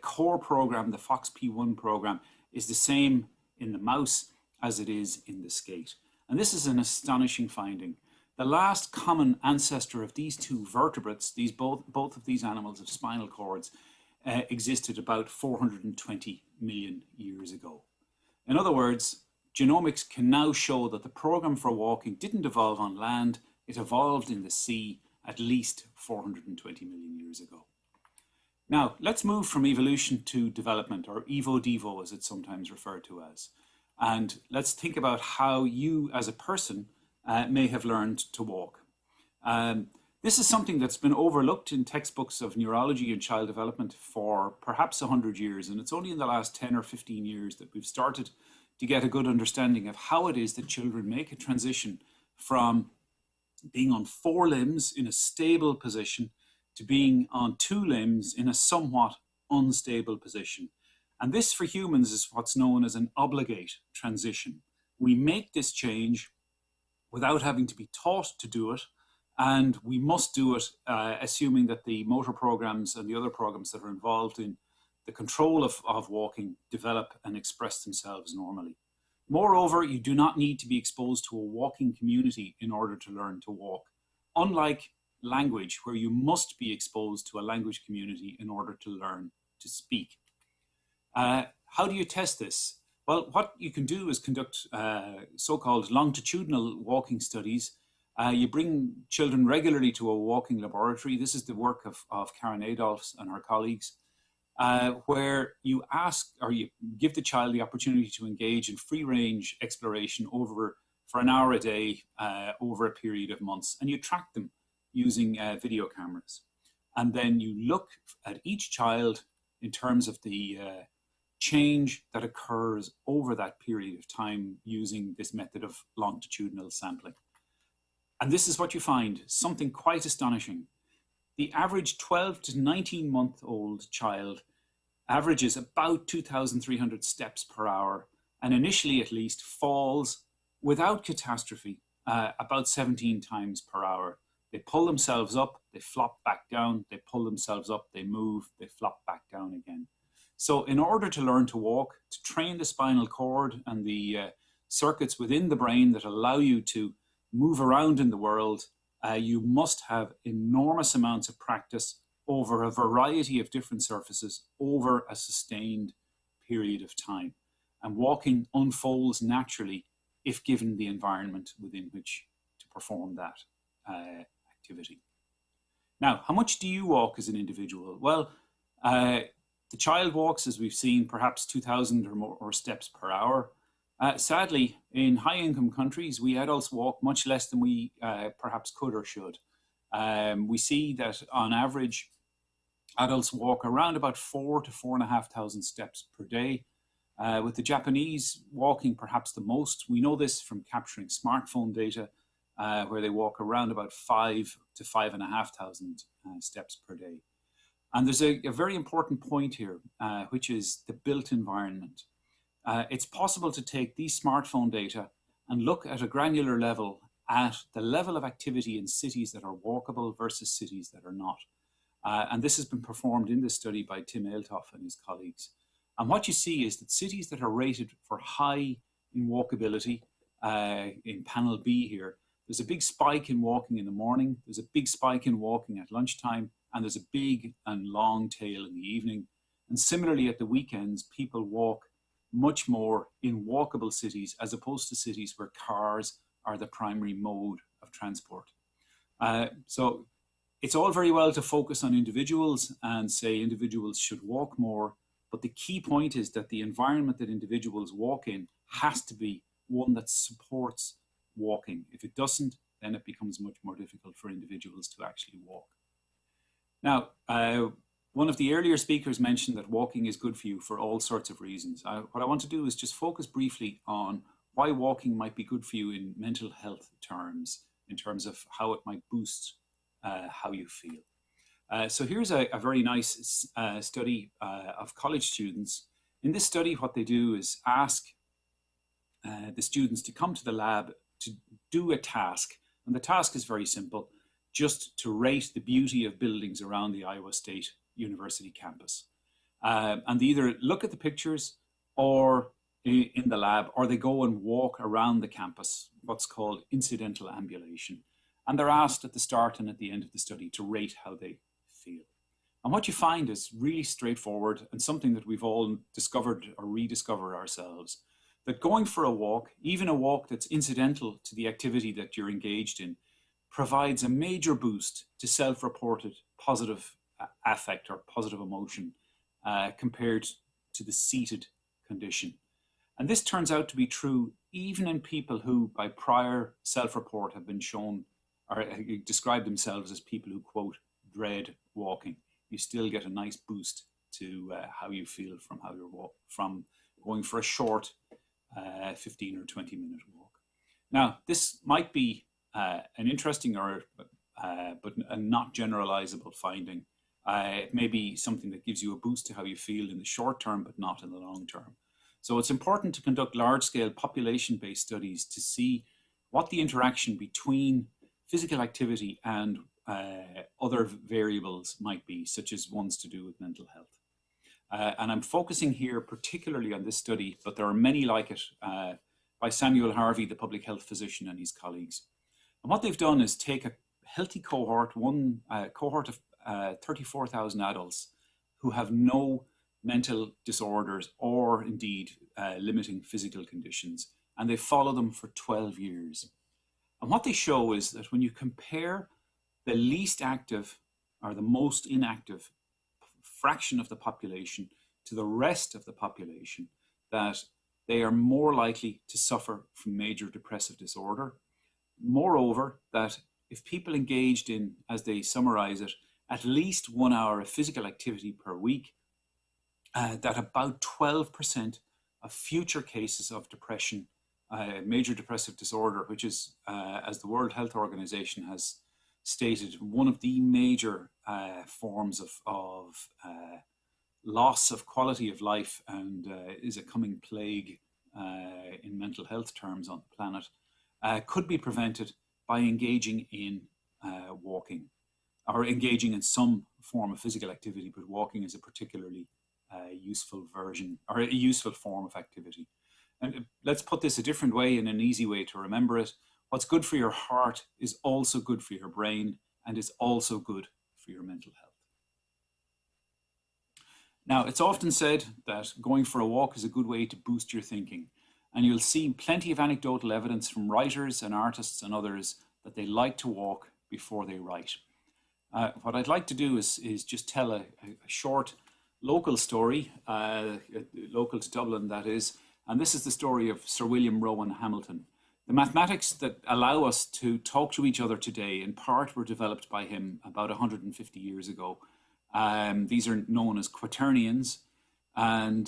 Speaker 9: core program, the FOXP1 program, is the same in the mouse as it is in the skate. And this is an astonishing finding. The last common ancestor of these two vertebrates, both of these animals of spinal cords, existed about 420 million years ago. In other words, genomics can now show that the program for walking didn't evolve on land, It evolved in the sea at least 420 million years ago. Now, let's move from evolution to development, or evo-devo as it's sometimes referred to as. And let's think about how you as a person may have learned to walk. This is something that's been overlooked in textbooks of neurology and child development for perhaps 100 years. And it's only in the last 10 or 15 years that we've started to get a good understanding of how it is that children make a transition from being on 4 limbs in a stable position to being on 2 limbs in a somewhat unstable position. And this for humans is what's known as an obligate transition. We make this change without having to be taught to do it, and we must do it assuming that the motor programs and the other programs that are involved in the control of walking develop and express themselves normally. Moreover, you do not need to be exposed to a walking community in order to learn to walk, unlike language, where you must be exposed to a language community in order to learn to speak. How do you test this? Well, what you can do is conduct so-called longitudinal walking studies. You bring children regularly to a walking laboratory. This is the work of Karen Adolphs and her colleagues, where you ask, or you give the child the opportunity to engage in free-range exploration for an hour a day over a period of months, and you track them using video cameras. And then you look at each child in terms of the change that occurs over that period of time using this method of longitudinal sampling. And this is what you find, something quite astonishing. The average 12 to 19-month-old child averages about 2,300 steps per hour, and initially at least falls without catastrophe about 17 times per hour. They pull themselves up, they flop back down, they pull themselves up, they move, they flop back down again. So in order to learn to walk, to train the spinal cord and the circuits within the brain that allow you to move around in the world, you must have enormous amounts of practice over a variety of different surfaces over a sustained period of time. And walking unfolds naturally if given the environment within which to perform that activity. Now, how much do you walk as an individual? Well, the child walks, as we've seen, perhaps 2,000 or more steps per hour. Sadly, in high-income countries, we adults walk much less than we perhaps could or should. We see that on average, adults walk around about 4,000 to 4,500 steps per day, with the Japanese walking perhaps the most. We know this from capturing smartphone data, where they walk around about 5,000 to 5,500 steps per day. And there's a very important point here, which is the built environment. It's possible to take these smartphone data and look at a granular level at the level of activity in cities that are walkable versus cities that are not. And this has been performed in this study by Tim Ailtoff and his colleagues. And what you see is that cities that are rated for high in walkability, in panel B here, there's a big spike in walking in the morning, there's a big spike in walking at lunchtime, and there's a big and long tail in the evening. And similarly at the weekends, people walk much more in walkable cities as opposed to cities where cars are the primary mode of transport. So it's all very well to focus on individuals and say individuals should walk more, but the key point is that the environment that individuals walk in has to be one that supports walking. If it doesn't, then it becomes much more difficult for individuals to actually walk. Now, one of the earlier speakers mentioned that walking is good for you for all sorts of reasons. What I want to do is just focus briefly on why walking might be good for you in mental health terms, in terms of how it might boost how you feel. So here's a very nice study of college students. In this study, what they do is ask the students to come to the lab to do a task. And the task is very simple, just to rate the beauty of buildings around the Iowa State University campus. And they either look at the pictures or in the lab, or they go and walk around the campus, what's called incidental ambulation. And they're asked at the start and at the end of the study to rate how they feel. And what you find is really straightforward and something that we've all discovered or rediscovered ourselves, that going for a walk, even a walk that's incidental to the activity that you're engaged in, provides a major boost to self-reported positive affect or positive emotion compared to the seated condition. And this turns out to be true even in people who, by prior self-report, have been shown or describe themselves as people who, quote, dread walking. You still get a nice boost to how you feel from from going for a short 15 or 20-minute walk. Now, this might be an interesting but a not generalizable finding. It may be something that gives you a boost to how you feel in the short term, but not in the long term. So it's important to conduct large-scale population-based studies to see what the interaction between physical activity and other variables might be, such as ones to do with mental health. And I'm focusing here particularly on this study, but there are many like it by Samuel Harvey, the public health physician, and his colleagues. And what they've done is take a healthy cohort, one cohort of 34,000 adults who have no mental disorders or indeed limiting physical conditions, and they follow them for 12 years. And what they show is that when you compare the least active or the most inactive fraction of the population to the rest of the population, that they are more likely to suffer from major depressive disorder. Moreover, that if people engaged in, as they summarize it, at least 1 hour of physical activity per week, that about 12% of future cases of depression, major depressive disorder, which is, as the World Health Organization has stated, one of the major forms of loss of quality of life and is a coming plague in mental health terms on the planet, could be prevented by engaging in walking or engaging in some form of physical activity, but walking is a particularly useful version or a useful form of activity. And let's put this a different way and an easy way to remember it. What's good for your heart is also good for your brain and is also good for your mental health. Now, it's often said that going for a walk is a good way to boost your thinking. And you'll see plenty of anecdotal evidence from writers and artists and others that they like to walk before they write. What I'd like to do is just tell a short local story, local to Dublin that is, and this is the story of Sir William Rowan Hamilton. The mathematics that allow us to talk to each other today in part were developed by him about 150 years ago. These are known as quaternions, and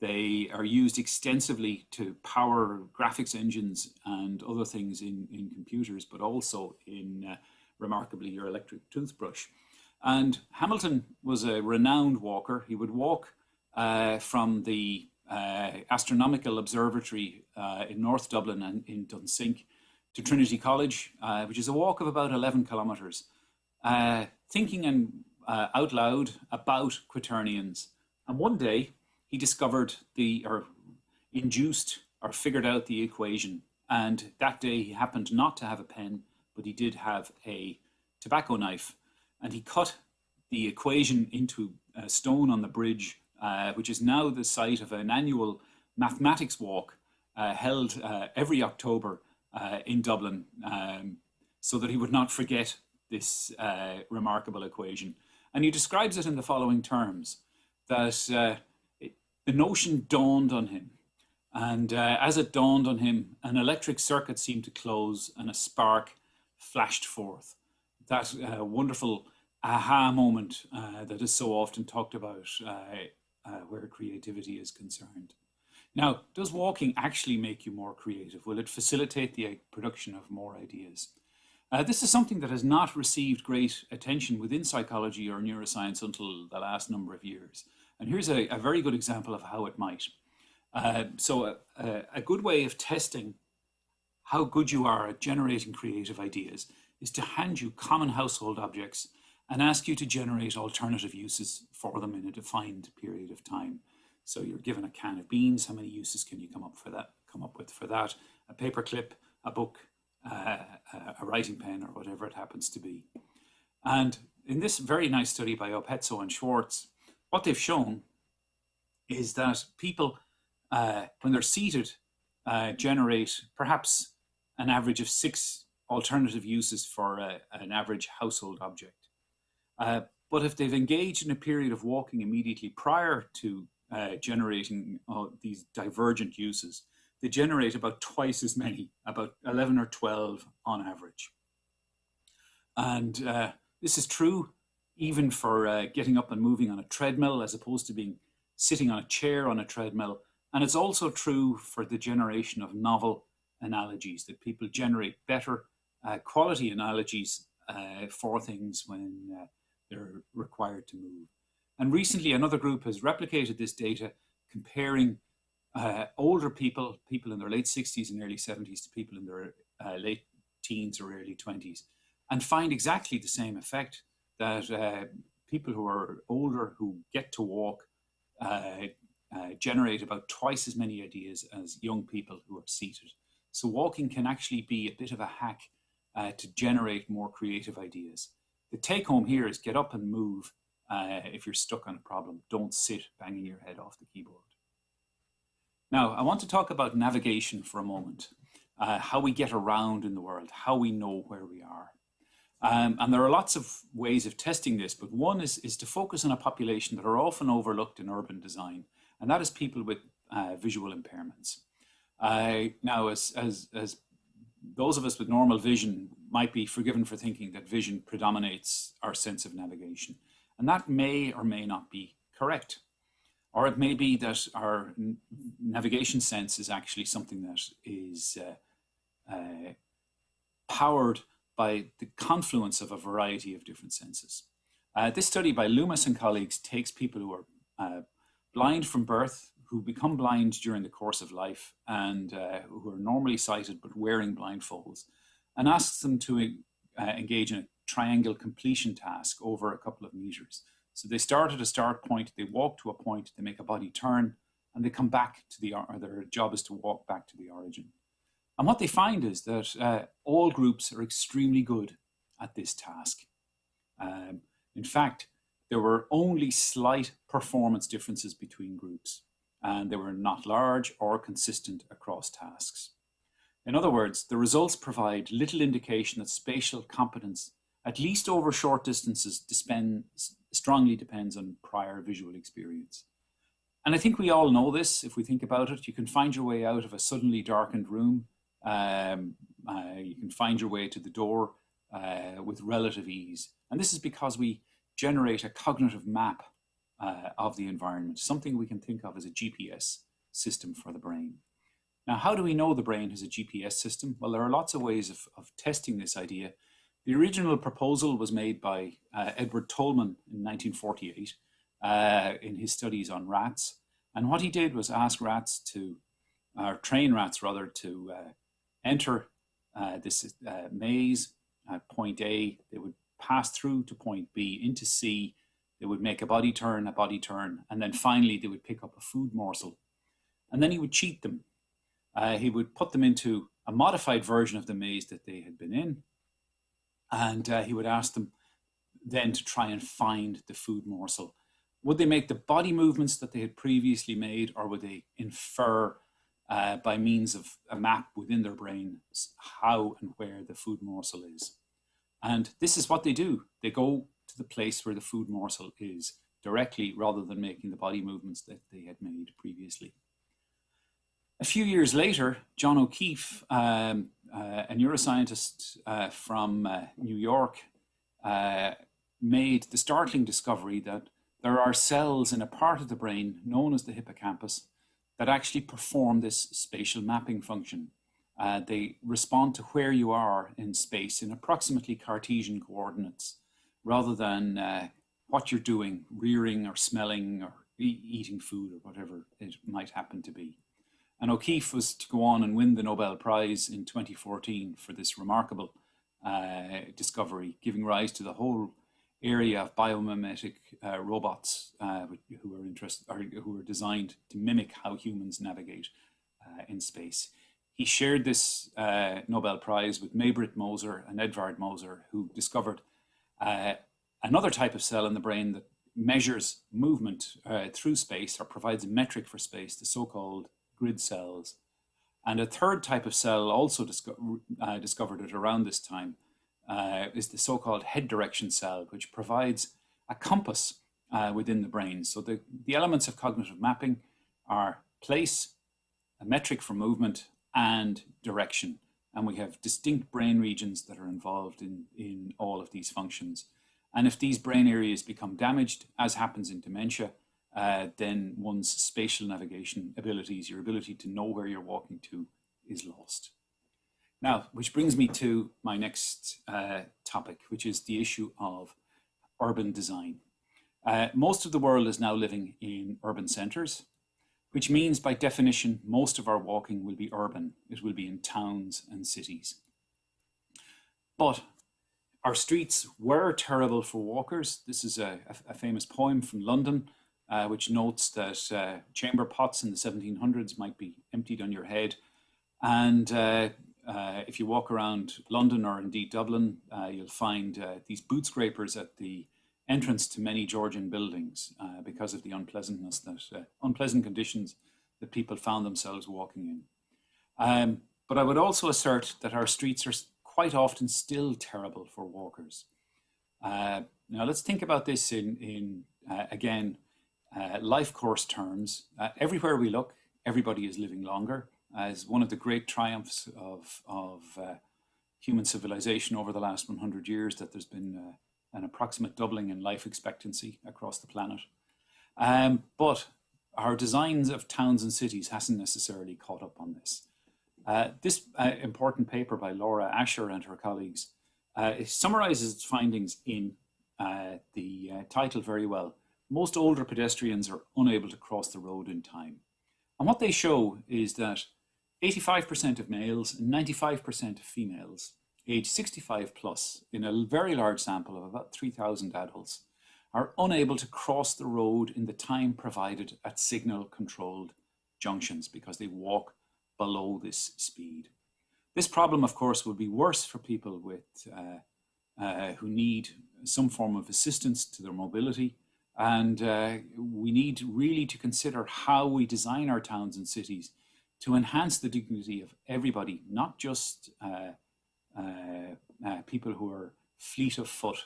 Speaker 9: they are used extensively to power graphics engines and other things in computers, but also in, remarkably, your electric toothbrush. And Hamilton was a renowned walker. He would walk from the Astronomical Observatory in North Dublin and in Dunsink to Trinity College, which is a walk of about 11 kilometres, thinking and out loud about quaternions. And one day he discovered figured out the equation. And that day he happened not to have a pen, but he did have a tobacco knife. And he cut the equation into a stone on the bridge, which is now the site of an annual mathematics walk held every October in Dublin, so that he would not forget this remarkable equation. And he describes it in the following terms, that the notion dawned on him. And as it dawned on him, an electric circuit seemed to close and a spark flashed forth. That wonderful aha moment that is so often talked about where creativity is concerned. Now, does walking actually make you more creative? Will it facilitate the production of more ideas? This is something that has not received great attention within psychology or neuroscience until the last number of years. And here's a very good example of how it might. So a good way of testing how good you are at generating creative ideas is to hand you common household objects and ask you to generate alternative uses for them in a defined period of time. So you're given a can of beans, how many uses can you come up with for that? A paper clip, a book, a writing pen, or whatever it happens to be. And in this very nice study by Opezzo and Schwartz, what they've shown is that people, when they're seated, generate perhaps an average of 6 alternative uses for an average household object. But if they've engaged in a period of walking immediately prior to generating these divergent uses, they generate about twice as many, about 11 or 12 on average. And this is true even for getting up and moving on a treadmill as opposed to being sitting on a chair on a treadmill. And it's also true for the generation of novel analogies, that people generate better quality analogies for things when they're required to move. And recently, another group has replicated this data, comparing older people, people in their late 60s and early 70s, to people in their late teens or early 20s, and find exactly the same effect, that people who are older who get to walk generate about twice as many ideas as young people who are seated. So walking can actually be a bit of a hack to generate more creative ideas. The take home here is get up and move if you're stuck on a problem. Don't sit banging your head off the keyboard. Now, I want to talk about navigation for a moment, how we get around in the world, how we know where we are. And there are lots of ways of testing this, but one is to focus on a population that are often overlooked in urban design, and that is people with visual impairments. Now, as those of us with normal vision might be forgiven for thinking that vision predominates our sense of navigation, and that may or may not be correct. Or it may be that our navigation sense is actually something that is powered by the confluence of a variety of different senses. This study by Loomis and colleagues takes people who are blind from birth, who become blind during the course of life, and who are normally sighted but wearing blindfolds, and asks them to engage in a triangle completion task over a couple of meters. So they start at a start point, they walk to a point, they make a body turn, and they come back to their job is to walk back to the origin. And what they find is that all groups are extremely good at this task. In fact, there were only slight performance differences between groups, and they were not large or consistent across tasks. In other words, the results provide little indication that spatial competence, at least over short distances, strongly depends on prior visual experience. And I think we all know this. If we think about it, you can find your way out of a suddenly darkened room. You can find your way to the door with relative ease. And this is because we generate a cognitive map of the environment, something we can think of as a GPS system for the brain. Now, how do we know the brain has a GPS system? Well, there are lots of ways of testing this idea. The original proposal was made by Edward Tolman in 1948 in his studies on rats. And what he did was ask rats to, or train rats rather, to enter this maze at point A. They would pass through to point B into C. They would make a body turn, and then finally they would pick up a food morsel. And then he would cheat them. He would put them into a modified version of the maze that they had been in. And he would ask them then to try and find the food morsel. Would they make the body movements that they had previously made, or would they infer by means of a map within their brain how and where the food morsel is? And this is what they do. They go to the place where the food morsel is directly, rather than making the body movements that they had made previously. A few years later, John O'Keefe, a neuroscientist from New York, made the startling discovery that there are cells in a part of the brain known as the hippocampus that actually perform this spatial mapping function. They respond to where you are in space in approximately Cartesian coordinates, rather than what you're doing, rearing or smelling or eating food or whatever it might happen to be. And O'Keefe was to go on and win the Nobel Prize in 2014 for this remarkable discovery, giving rise to the whole area of biomimetic robots who are designed to mimic how humans navigate in space. He shared this Nobel Prize with Maybrit Moser and Edvard Moser, who discovered another type of cell in the brain that measures movement through space, or provides a metric for space, the so-called grid cells. And a third type of cell also discovered at around this time is the so-called head direction cell, which provides a compass within the brain. So the elements of cognitive mapping are place, a metric for movement, and direction. And we have distinct brain regions that are involved in all of these functions. And if these brain areas become damaged, as happens in dementia, then one's spatial navigation abilities, your ability to know where you're walking to, is lost. Now, which brings me to my next topic, which is the issue of urban design. Most of the world is now living in urban centers, which means by definition, most of our walking will be urban. It will be in towns and cities. But our streets were terrible for walkers. This is a famous poem from London, which notes that chamber pots in the 1700s might be emptied on your head. And if you walk around London or indeed Dublin, you'll find these boot scrapers at the entrance to many Georgian buildings because of the unpleasantness that unpleasant conditions that people found themselves walking in. But I would also assert that our streets are quite often still terrible for walkers. Now let's think about this in again, life course terms. Everywhere we look, everybody is living longer. As one of the great triumphs of human civilization over the last 100 years, that there's been an approximate doubling in life expectancy across the planet. But our designs of towns and cities hasn't necessarily caught up on this. This important paper by Laura Asher and her colleagues it summarizes its findings in the title very well. Most older pedestrians are unable to cross the road in time. And what they show is that 85% of males and 95% of females age 65 plus, in a very large sample of about 3,000 adults, are unable to cross the road in the time provided at signal controlled junctions because they walk below this speed. This problem, of course, will be worse for people with who need some form of assistance to their mobility. And we need really to consider how we design our towns and cities to enhance the dignity of everybody, not just people who are fleet of foot,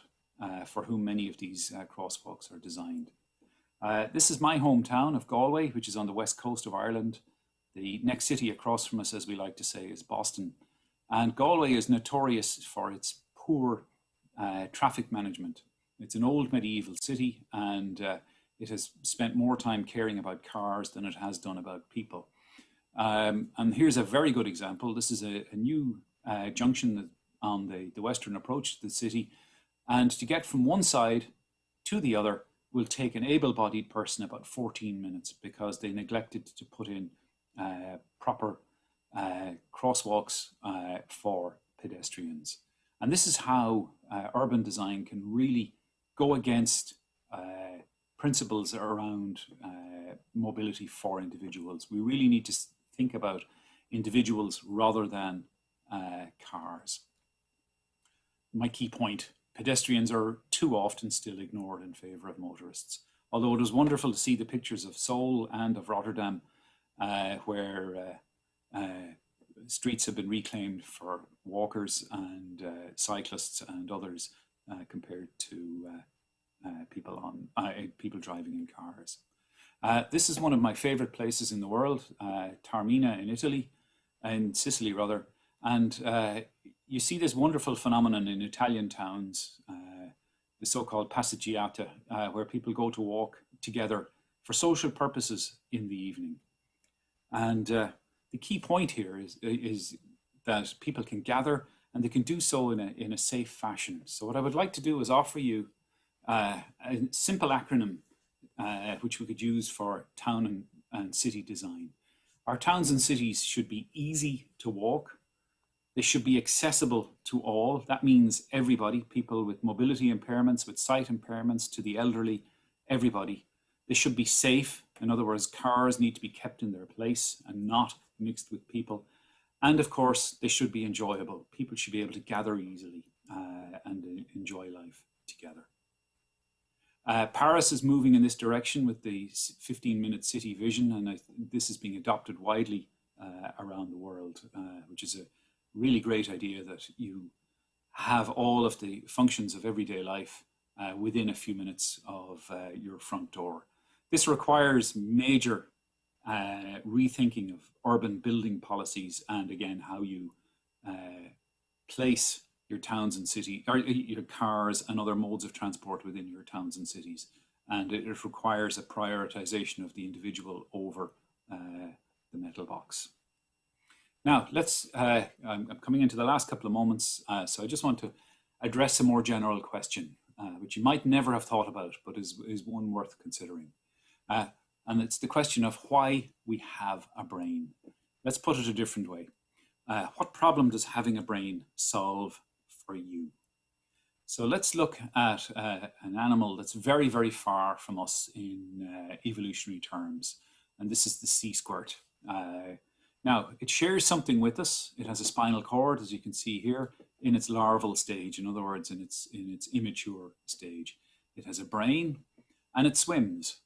Speaker 9: for whom many of these crosswalks are designed. This is my hometown of Galway, which is on the west coast of Ireland. The next city across from us, as we like to say, is Boston. And Galway is notorious for its poor traffic management. It's an old medieval city, and it has spent more time caring about cars than it has done about people. And here's a very good example. This is a new junction on the western approach to the city. And to get from one side to the other will take an able-bodied person about 14 minutes because they neglected to put in proper crosswalks for pedestrians. And this is how urban design can really go against principles around mobility for individuals. We really need to think about individuals rather than cars. My key point, pedestrians are too often still ignored in favor of motorists. Although it was wonderful to see the pictures of Seoul and of Rotterdam where streets have been reclaimed for walkers and cyclists and others compared to people driving in cars. This is one of my favorite places in the world, Taormina in Sicily rather. And you see this wonderful phenomenon in Italian towns, the so-called passeggiata, where people go to walk together for social purposes in the evening. And the key point here is that people can gather and they can do so in a safe fashion. So what I would like to do is offer you a simple acronym which we could use for town and city design. Our towns and cities should be easy to walk. They should be accessible to all. That means everybody, people with mobility impairments, with sight impairments, to the elderly, everybody. They should be safe. In other words, cars need to be kept in their place and not mixed with people. And of course, they should be enjoyable. People should be able to gather easily and enjoy life together. Paris is moving in this direction with the 15-minute city vision, and this is being adopted widely around the world, which is a really great idea that you have all of the functions of everyday life within a few minutes of your front door. This requires major rethinking of urban building policies and, again, how you place your towns and cities, or your cars and other modes of transport within your towns and cities. And it requires a prioritization of the individual over the metal box. Now, I'm coming into the last couple of moments, so I just want to address a more general question, which you might never have thought about, but is one worth considering. And it's the question of why we have a brain. Let's put it a different way. What problem does having a brain solve for you? So let's look at an animal that's very, very far from us in evolutionary terms. And this is the sea squirt. Now, it shares something with us. It has a spinal cord, as you can see here, in its larval stage. In other words, in its immature stage. It has a brain and it swims.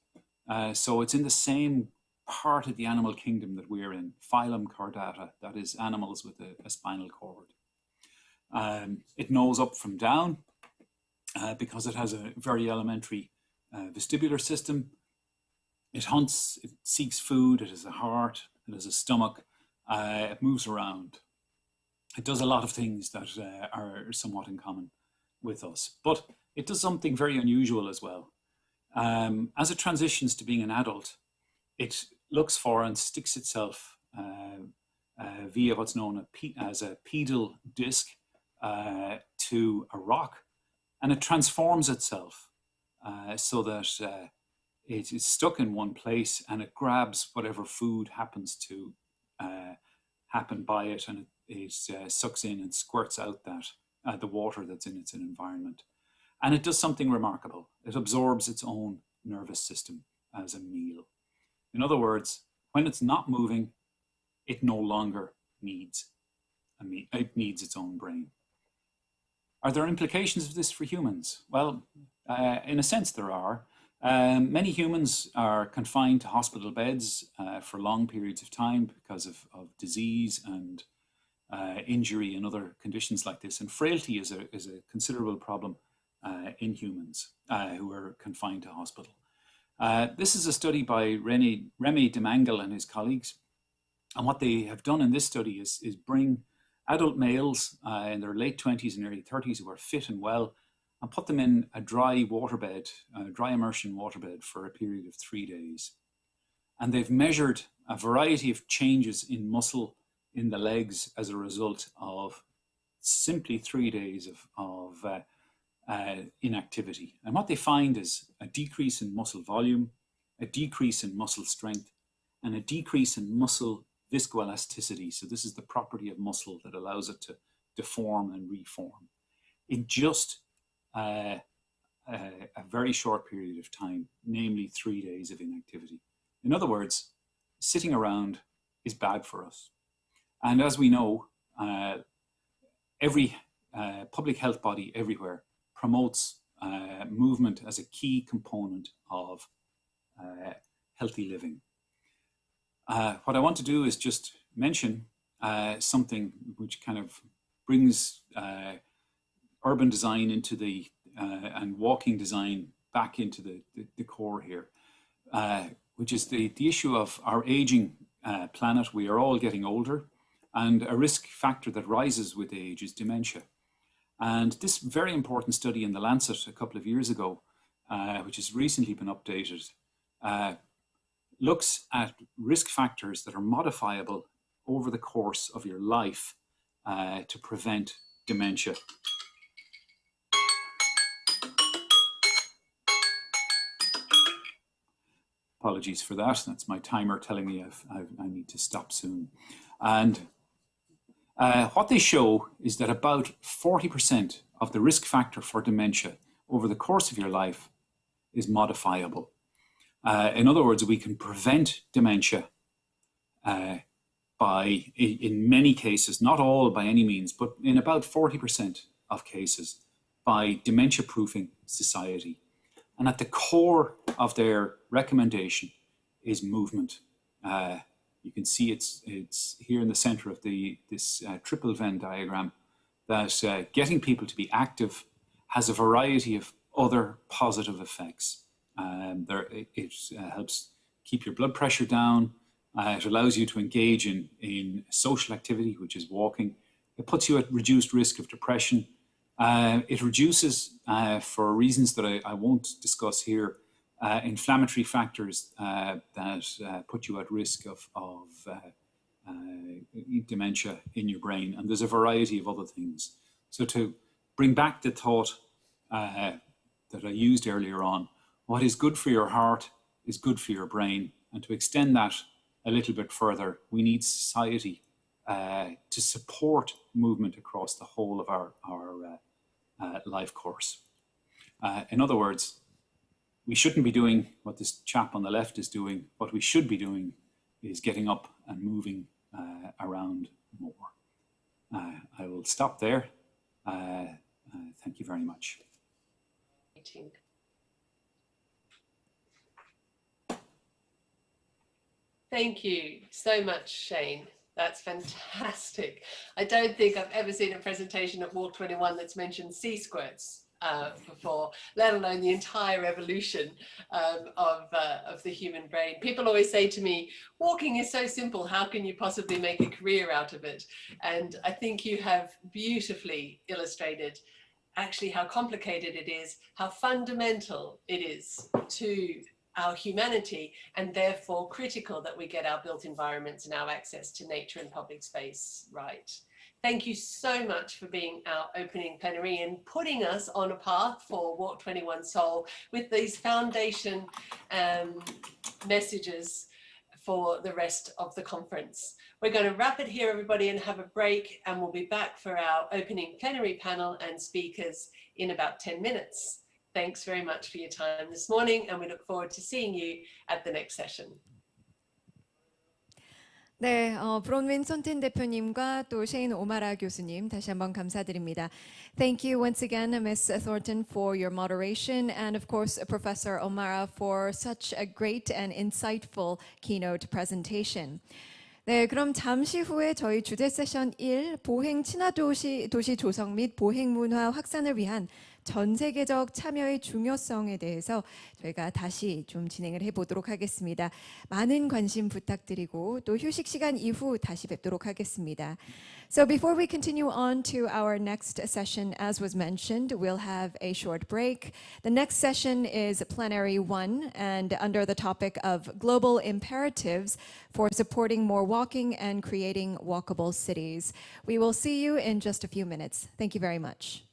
Speaker 9: So it's in the same part of the animal kingdom that we're in, phylum Chordata, that is animals with a spinal cord. It knows up from down because it has a very elementary vestibular system. It hunts, it seeks food, it has a heart, it has a stomach, it moves around. It does a lot of things that are somewhat in common with us, but it does something very unusual as well. As it transitions to being an adult, it looks for and sticks itself via what's known as a pedal disc to a rock, and it transforms itself so that it is stuck in one place and it grabs whatever food happens to happen by it, and it sucks in and squirts out the water that's in its environment. And it does something remarkable. It absorbs its own nervous system as a meal. In other words, when it's not moving, it no longer needs it needs its own brain. Are there implications of this for humans? Well, in a sense there are. Many humans are confined to hospital beds for long periods of time because of disease and injury and other conditions like this. And frailty is a considerable problem in humans who are confined to hospital. This is a study by Remy Demangel and his colleagues. And what they have done in this study is bring adult males in their late 20s and early 30s who are fit and well, and put them in a dry waterbed, dry immersion waterbed for a period of 3 days. And they've measured a variety of changes in muscle in the legs as a result of simply 3 days of inactivity. And what they find is a decrease in muscle volume, a decrease in muscle strength, and a decrease in muscle viscoelasticity. So this is the property of muscle that allows it to deform and reform in just a very short period of time, namely 3 days of inactivity. In other words, sitting around is bad for us. And as we know, every public health body everywhere promotes movement as a key component of healthy living. What I want to do is just mention something which kind of brings urban design into and walking design back into the core here, which is the issue of our aging planet. We are all getting older, and a risk factor that rises with age is dementia. And this very important study in The Lancet a couple of years ago, which has recently been updated, looks at risk factors that are modifiable over the course of your life to prevent dementia. Apologies for that. That's my timer telling me I need to stop soon. And what they show is that about 40% of the risk factor for dementia over the course of your life is modifiable. In other words, we can prevent dementia by, in many cases, not all by any means, but in about 40% of cases, by dementia-proofing society. And at the core of their recommendation is movement. You can see it's here in the center of this triple Venn diagram that getting people to be active has a variety of other positive effects. It helps keep your blood pressure down. It allows you to engage in social activity, which is walking. It puts you at reduced risk of depression. It reduces, for reasons that I won't discuss here, inflammatory factors that put you at risk of dementia in your brain. And there's a variety of other things. So to bring back the thought that I used earlier on, what is good for your heart is good for your brain. And to extend that a little bit further, we need society to support movement across the whole of our life course. In other words, we shouldn't be doing what this chap on the left is doing. What we should be doing is getting up and moving around more. I will stop there. Thank you very much.
Speaker 8: Thank you so much, Shane. That's fantastic. I don't think I've ever seen a presentation at Walk21 that's mentioned sea squirts before, let alone the entire evolution of the human brain. People always say to me, walking is so simple, how can you possibly make a career out of it? And I think you have beautifully illustrated actually how complicated it is, how fundamental it is to our humanity, and therefore critical that we get our built environments and our access to nature and public space right. Thank you so much for being our opening plenary and putting us on a path for Walk21 Seoul with these foundation messages for the rest of the conference. We're going to wrap it here, everybody, and have a break, and we'll be back for our opening plenary panel and speakers in about 10 minutes. Thanks very much for your time this morning, and we look forward to seeing you at the next session.
Speaker 2: 네, 브론윈 손틴 대표님과 또 셰인 오마라 교수님 다시 한번 감사드립니다. Thank you once again, Ms. Thornton, for your moderation, and of course, Professor O'Mara for such a great and insightful keynote presentation. 네, 그럼 잠시 후에 저희 주제 세션 1, 보행 친화 도시 조성 및 보행 문화 확산을 위한 전 세계적 참여의 중요성에 대해서 저희가 다시 좀 진행을 해보도록 하겠습니다. 많은 관심 부탁드리고 또 휴식 시간 이후 다시 뵙도록 하겠습니다. So before we continue on to our next session, as was mentioned, we'll have a short break. The next session is Plenary 1, and under the topic of global imperatives for supporting more walking and creating walkable cities. We will see you in just a few minutes. Thank you very much.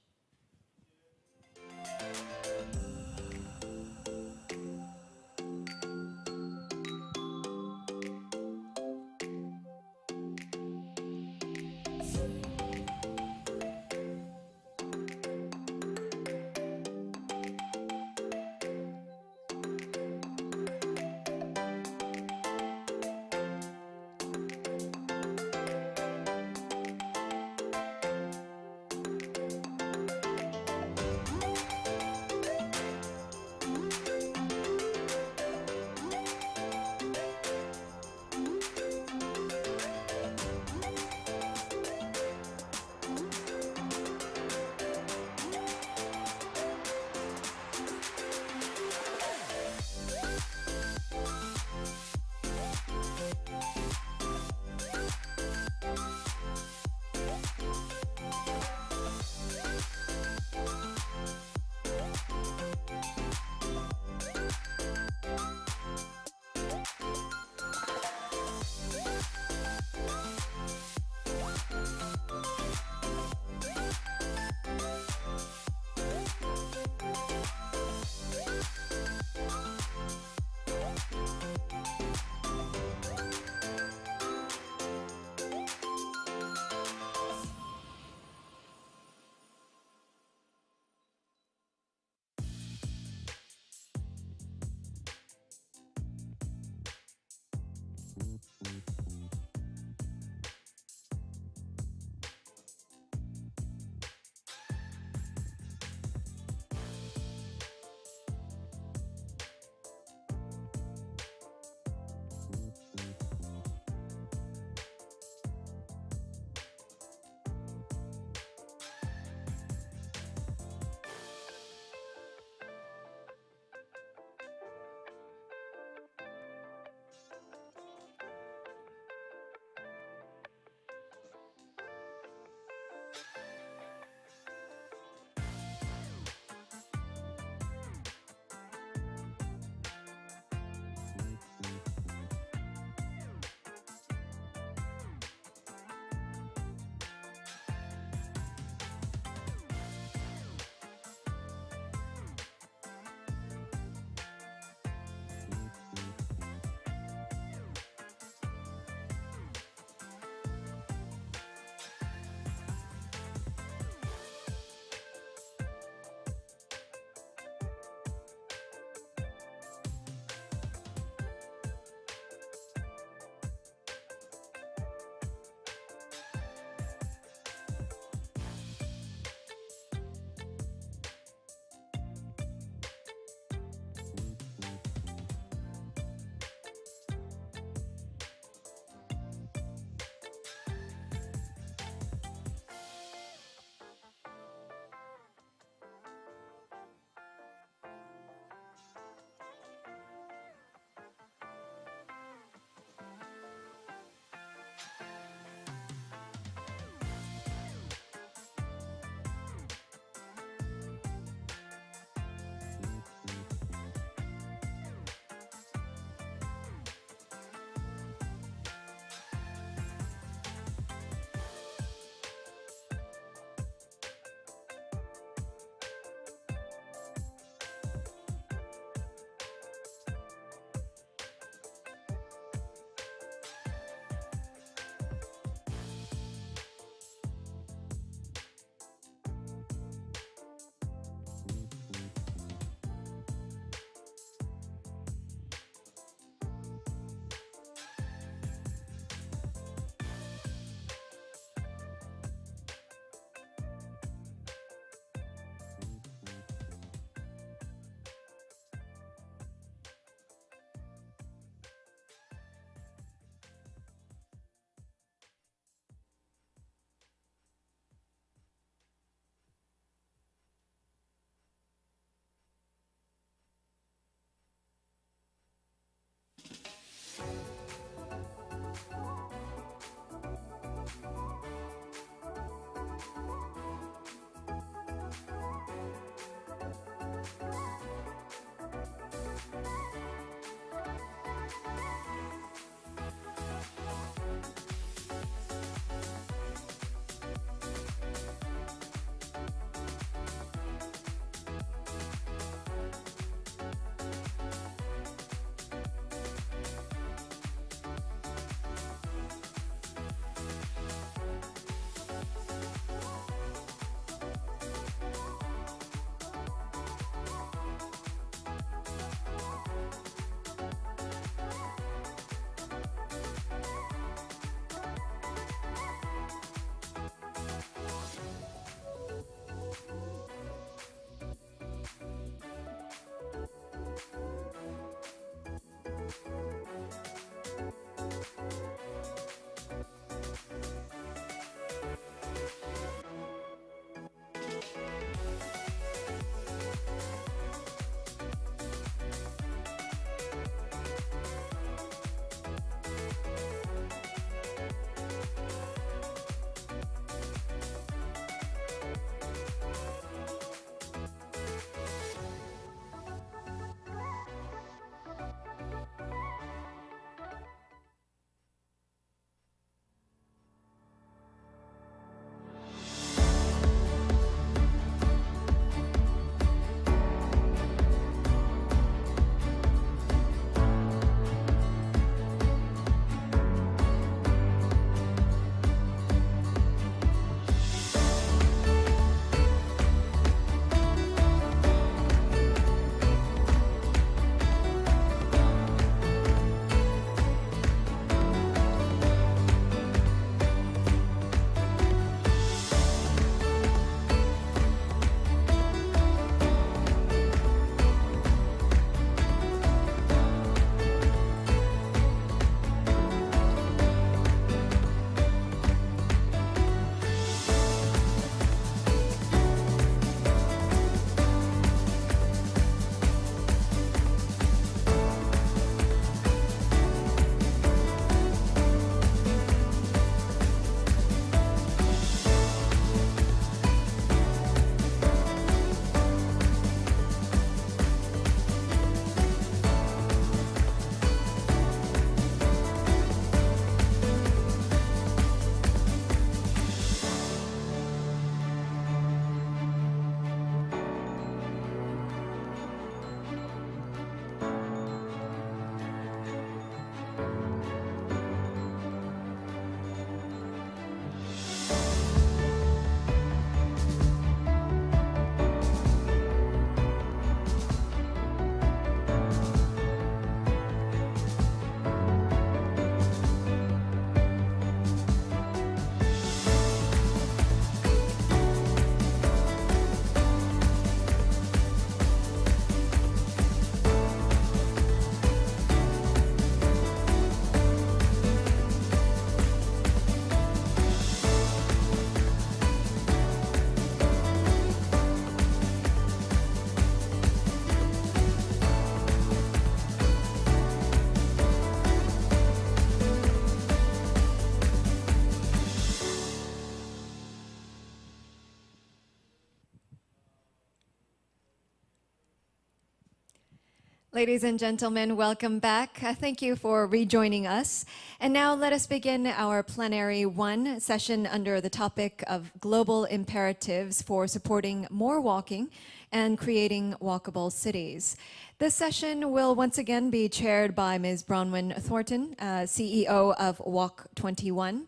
Speaker 2: Ladies and gentlemen, welcome back. Thank you for rejoining us. And now let us begin our Plenary 1 session under the topic of global imperatives for supporting more walking and creating walkable cities. This session will once again be chaired by Ms. Bronwyn Thornton, CEO of Walk21.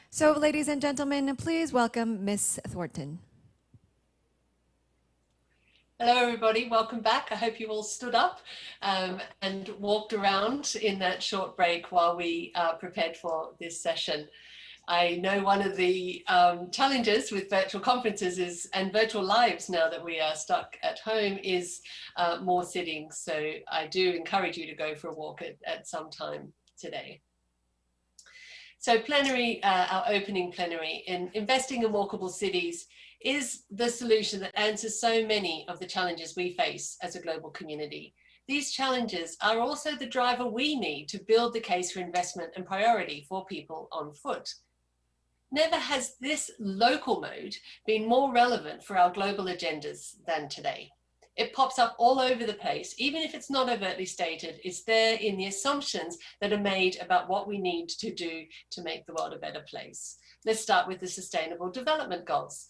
Speaker 2: So ladies and gentlemen, please welcome Ms. Thornton.
Speaker 8: Hello, everybody. Welcome back. I hope you all stood up and walked around in that short break while we prepared for this session. I know one of the challenges with virtual conferences and virtual lives now that we are stuck at home is more sitting. So I do encourage you to go for a walk at some time today. So plenary, our opening plenary in investing in walkable cities is the solution that answers so many of the challenges we face as a global community. These challenges are also the driver we need to build the case for investment and priority for people on foot. Never has this local mode been more relevant for our global agendas than today. It pops up all over the place, even if it's not overtly stated, it's there in the assumptions that are made about what we need to do to make the world a better place. Let's start with the Sustainable Development Goals.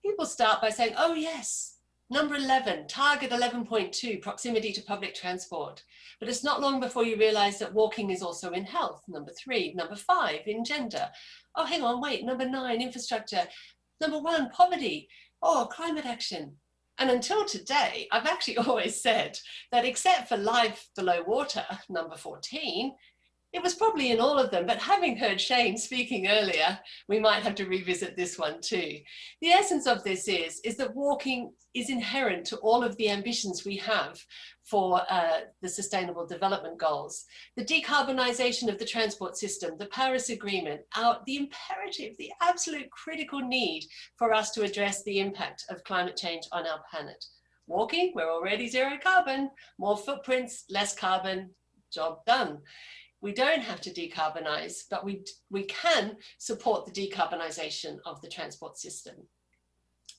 Speaker 8: People start by saying, oh yes, number 11, target 11.2, proximity to public transport. But it's not long before you realize that walking is also in health, number 3, number 5, in gender. Oh, hang on, wait, number 9, infrastructure. Number 1, poverty. Oh, climate action. And until today, I've actually always said that except for life below water, number 14, it was probably in all of them, but having heard Shane speaking earlier, we might have to revisit this one too. The essence of this is that walking is inherent to all of the ambitions we have for the Sustainable Development Goals. The decarbonisation of the transport system, the Paris Agreement, the imperative, the absolute critical need for us to address the impact of climate change on our planet. Walking, we're already zero carbon, more footprints, less carbon, job done. We don't have to decarbonize, but we can support the decarbonisation of the transport system.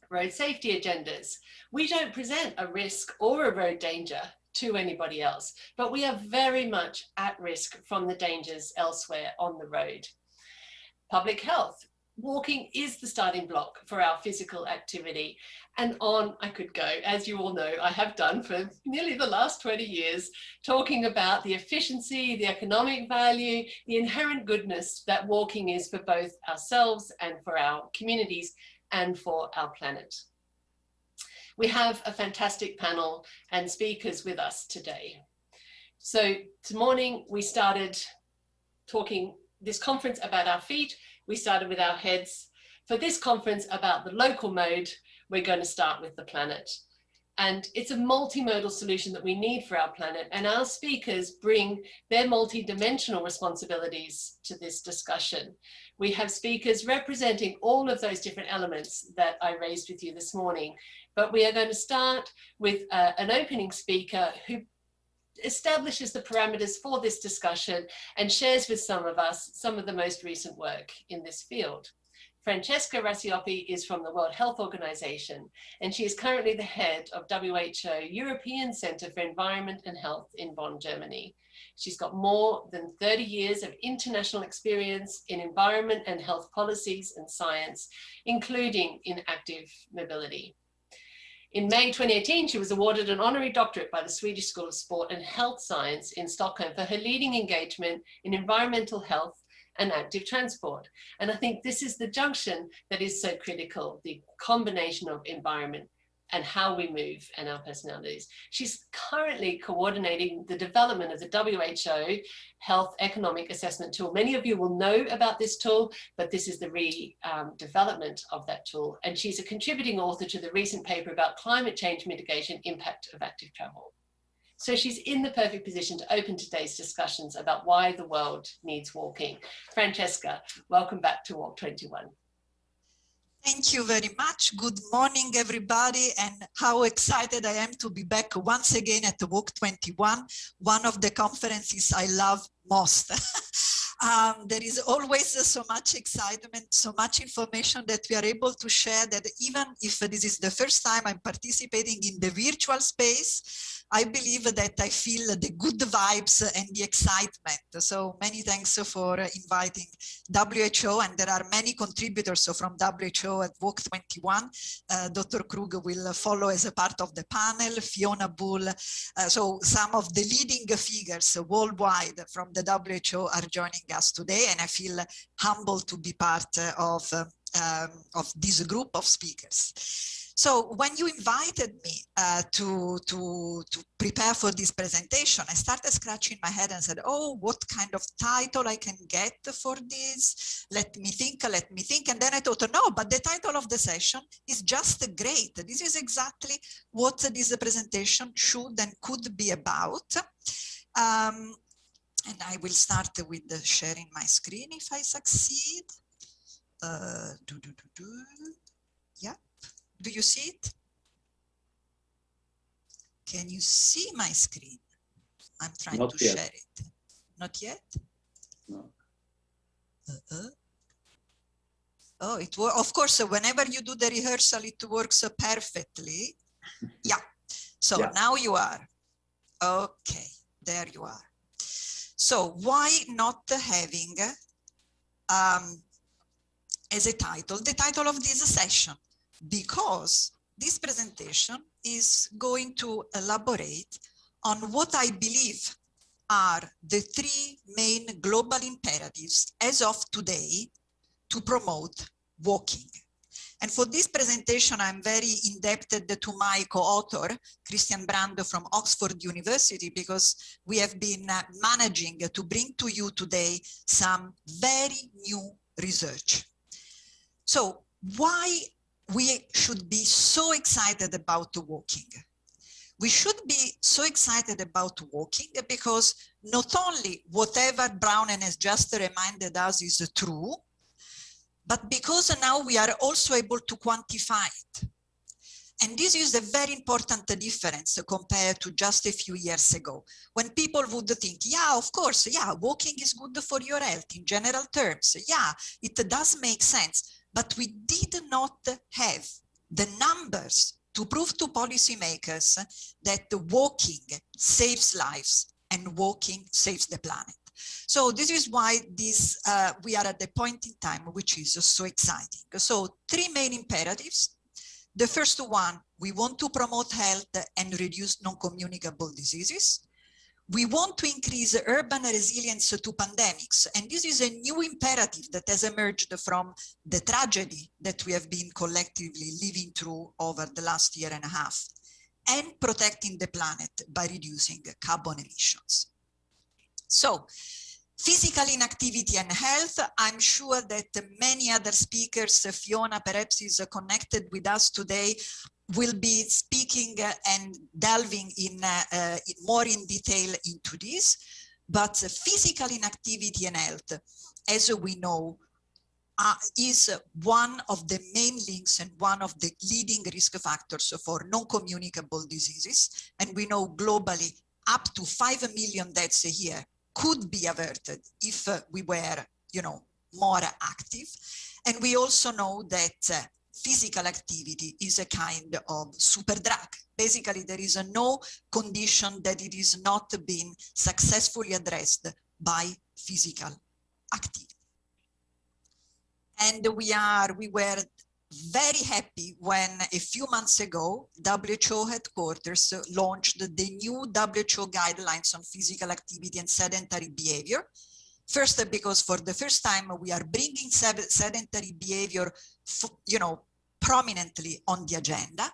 Speaker 8: Road safety agendas. We don't present a risk or a road danger to anybody else, but we are very much at risk from the dangers elsewhere on the road. Public health. Walking is the starting block for our physical activity, and on I could go, as you all know, I have done for nearly the last 20 years, talking about the efficiency, the economic value, the inherent goodness that walking is for both ourselves and for our communities and for our planet. We have a fantastic panel and speakers with us today. So this morning we started talking this conference about our feet. We started with our heads. For this conference about the local mode, we're going to start with the planet. And it's a multimodal solution that we need for our planet. And our speakers bring their multidimensional responsibilities to this discussion. We have speakers representing all of those different elements that I raised with you this morning. But we are going to start with an opening speaker who establishes the parameters for this discussion and shares with some of us some of the most recent work in this field. Francesca Racioppi is from the World Health Organization, and she is currently the head of WHO European Center for Environment and Health in Bonn, Germany. She's got more than 30 years of international experience in environment and health policies and science, including in active mobility. In May 2018, she was awarded an honorary doctorate by the Swedish School of Sport and Health Science in Stockholm for her leading engagement in environmental health and active transport. And I think this is the junction that is so critical, the combination of environment and how we move and our personalities. She's currently coordinating the development of the WHO Health Economic Assessment Tool. Many of you will know about this tool, but this is the redevelopment of that tool. And she's a contributing author to the recent paper about climate change mitigation impact of active travel. So she's in the perfect position to open today's discussions about why the world needs walking. Francesca, welcome back to Walk21.
Speaker 10: Thank you very much. Good morning, everybody, and how excited I am to be back once again at the Walk21, one of the conferences I love most. There is always so much excitement, so much information that we are able to share that even if this is the first time I'm participating in the virtual space, I believe that I feel the good vibes and the excitement. So many thanks for inviting WHO, and there are many contributors from WHO at Walk21. Dr. Krug will follow as a part of the panel, Fiona Bull. So some of the leading figures worldwide from the WHO are joining us today, and I feel humbled to be part of this group of speakers. So when you invited me to prepare for this presentation, I started scratching my head and said, oh, what kind of title I can get for this? Let me think. And then I thought, no, but the title of the session is just great. This is exactly what this presentation should and could be about. And I will start with sharing my screen if I succeed. Yeah. Do you see it? Can you see my screen? I'm trying to share it. Not yet?
Speaker 6: No.
Speaker 10: Oh, it works. Of course, whenever you do the rehearsal, it works perfectly. Yeah. So now you are. Okay, there you are. So why not having as a title, the title of this session? Because this presentation is going to elaborate on what I believe are the three main global imperatives as of today to promote walking. And for this presentation, I'm very indebted to my co-author, Christian Brando from Oxford University, because we have been managing to bring to you today some very new research. So why we should be so excited about walking? We should be so excited about walking because not only whatever Brownen has just reminded us is true, but because now we are also able to quantify it. And this is a very important difference compared to just a few years ago, when people would think, yeah, of course, yeah, walking is good for your health in general terms. Yeah, it does make sense. But we did not have the numbers to prove to policymakers that walking saves lives and walking saves the planet. So this is why this, we are at the point in time which is so exciting. So three main imperatives. The first one, we want to promote health and reduce non-communicable diseases. We want to increase urban resilience to pandemics. And this is a new imperative that has emerged from the tragedy that we have been collectively living through over the last year and a half, and protecting the planet by reducing carbon emissions. So, physical inactivity and health, I'm sure that many other speakers, Fiona perhaps is connected with us today, will be speaking and delving in more in detail into this. But physical inactivity and health, as we know, is one of the main links and one of the leading risk factors for non-communicable diseases. And we know globally up to 5 million deaths a year could be averted if we were, more active. And we also know that physical activity is a kind of super drug. Basically, there is no condition that it is not being successfully addressed by physical activity. And we were very happy when a few months ago, WHO headquarters launched the new WHO guidelines on physical activity and sedentary behavior. First, because for the first time, we are bringing sedentary behavior, prominently on the agenda,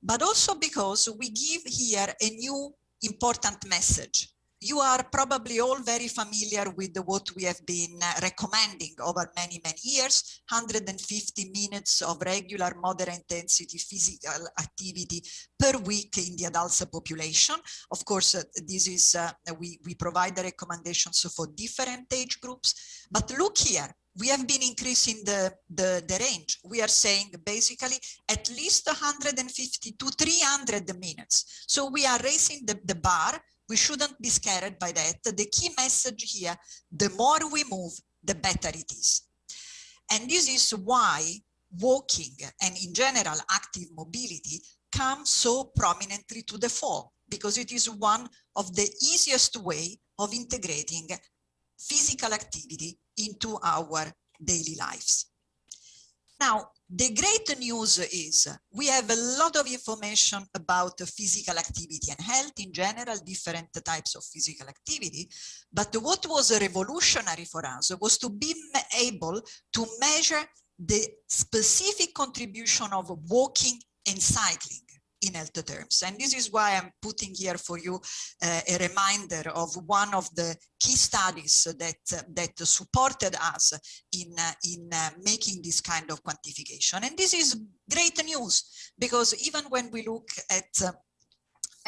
Speaker 10: but also because we give here a new important message. You are probably all very familiar with what we have been recommending over many, many years, 150 minutes of regular moderate intensity physical activity per week in the adult population. Of course, this is, we provide the recommendations for different age groups, but look here, we have been increasing the range. We are saying basically at least 150 to 300 minutes. So we are raising the bar. We shouldn't be scared by that. The key message here, the more we move, the better it is. And this is why walking and in general active mobility come so prominently to the fore. because it is one of the easiest way of integrating physical activity into our daily lives. Now, the great news is we have a lot of information about physical activity and health in general, different types of physical activity. But what was revolutionary for us was to be able to measure the specific contribution of walking and cycling in health terms. And this is why I'm putting here for you a reminder of one of the key studies that supported us in making this kind of quantification. And this is great news, because even when we look at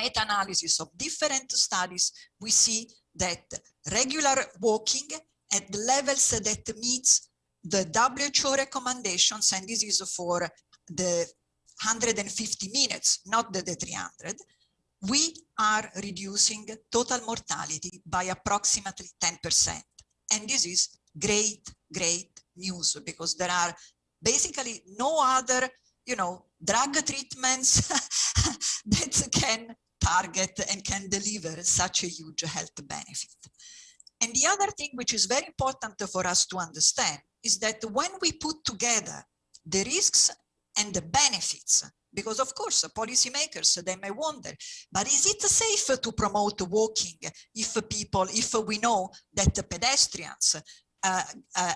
Speaker 10: meta-analysis of different studies, we see that regular walking at the levels that meets the WHO recommendations, and this is for the 150 minutes, not the 300, we are reducing total mortality by approximately 10%. And this is great, great news, because there are basically no other, drug treatments that can target and can deliver such a huge health benefit. And the other thing which is very important for us to understand is that when we put together the risks and the benefits, because of course policymakers, they may wonder, but is it safe to promote walking if we know that the pedestrians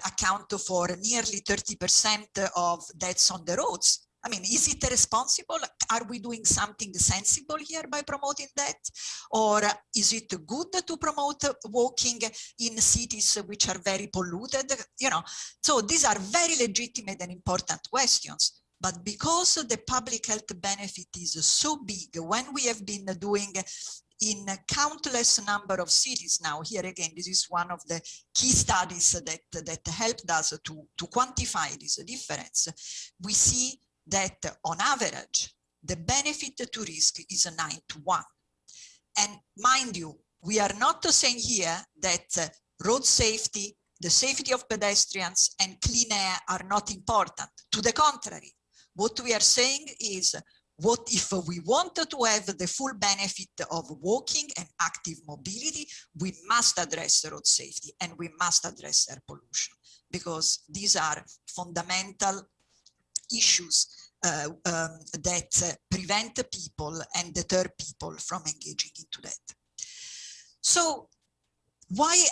Speaker 10: account for nearly 30% of deaths on the roads? I mean, is it responsible? Are we doing something sensible here by promoting that? Or is it good to promote walking in cities which are very polluted? So these are very legitimate and important questions. But because the public health benefit is so big, when we have been doing in countless number of cities now, here again, this is one of the key studies that helped us to quantify this difference, we see that on average, the benefit to risk is 9-to-1. And mind you, we are not saying here that road safety, the safety of pedestrians and clean air are not important. To the contrary, what we are saying is, what if we want to have the full benefit of walking and active mobility, we must address road safety and we must address air pollution, because these are fundamental issues that prevent people and deter people from engaging into that. So why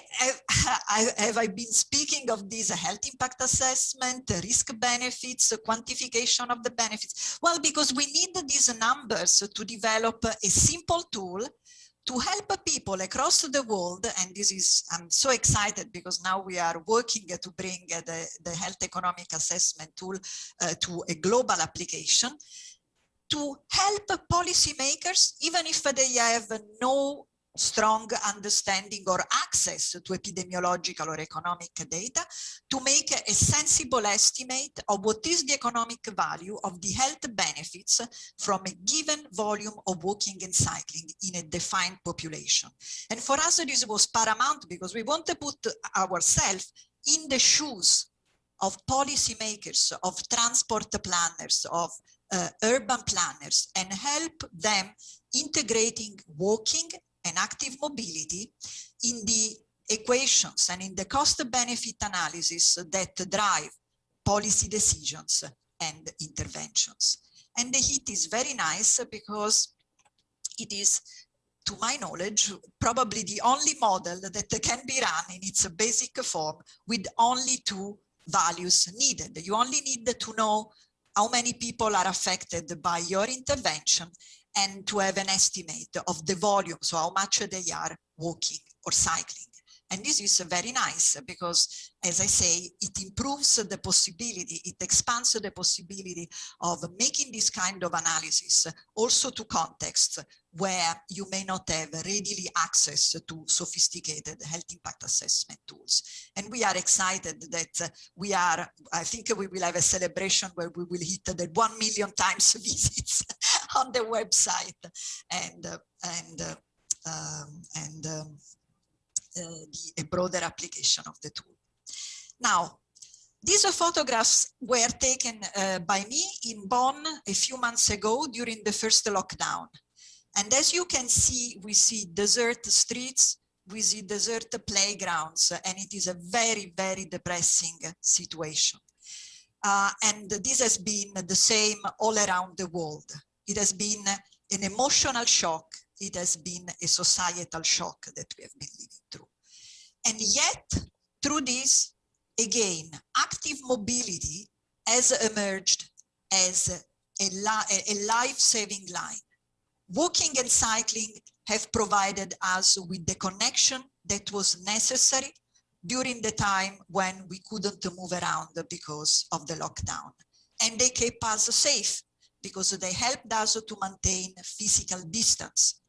Speaker 10: have I been speaking of this health impact assessment, risk benefits, quantification of the benefits? Well, because we need these numbers to develop a simple tool to help people across the world. And this is, I'm so excited because now we are working to bring the health economic assessment tool to a global application to help policymakers, even if they have no strong understanding or access to epidemiological or economic data, to make a sensible estimate of what is the economic value of the health benefits from a given volume of walking and cycling in a defined population. And for us, this was paramount because we want to put ourselves in the shoes of policymakers, of transport planners, of urban planners, and help them integrating walking and active mobility in the equations and in the cost-benefit analysis that drive policy decisions and interventions. And the HEAT is very nice because it is, to my knowledge, probably the only model that can be run in its basic form with only two values needed. You only need to know how many people are affected by your intervention and to have an estimate of the volume, so how much they are walking or cycling. And this is very nice because, as I say, it improves the possibility, it expands the possibility of making this kind of analysis also to contexts where you may not have readily access to sophisticated health impact assessment tools. And we are excited that we are, I think we will have a celebration where we will hit the 1 million times visits on the website a broader application of the tool. Now, these photographs were taken by me in Bonn a few months ago during the first lockdown. And as you can see, we see desert streets, we see desert playgrounds, and it is a very, very depressing situation. And this has been the same all around the world. It has been an emotional shock. It has been a societal shock that we have been living through. And yet, through this, again, active mobility has emerged as a life-saving line. Walking and cycling have provided us with the connection that was necessary during the time when we couldn't move around because of the lockdown. And they kept us safe because they helped us to maintain physical distance.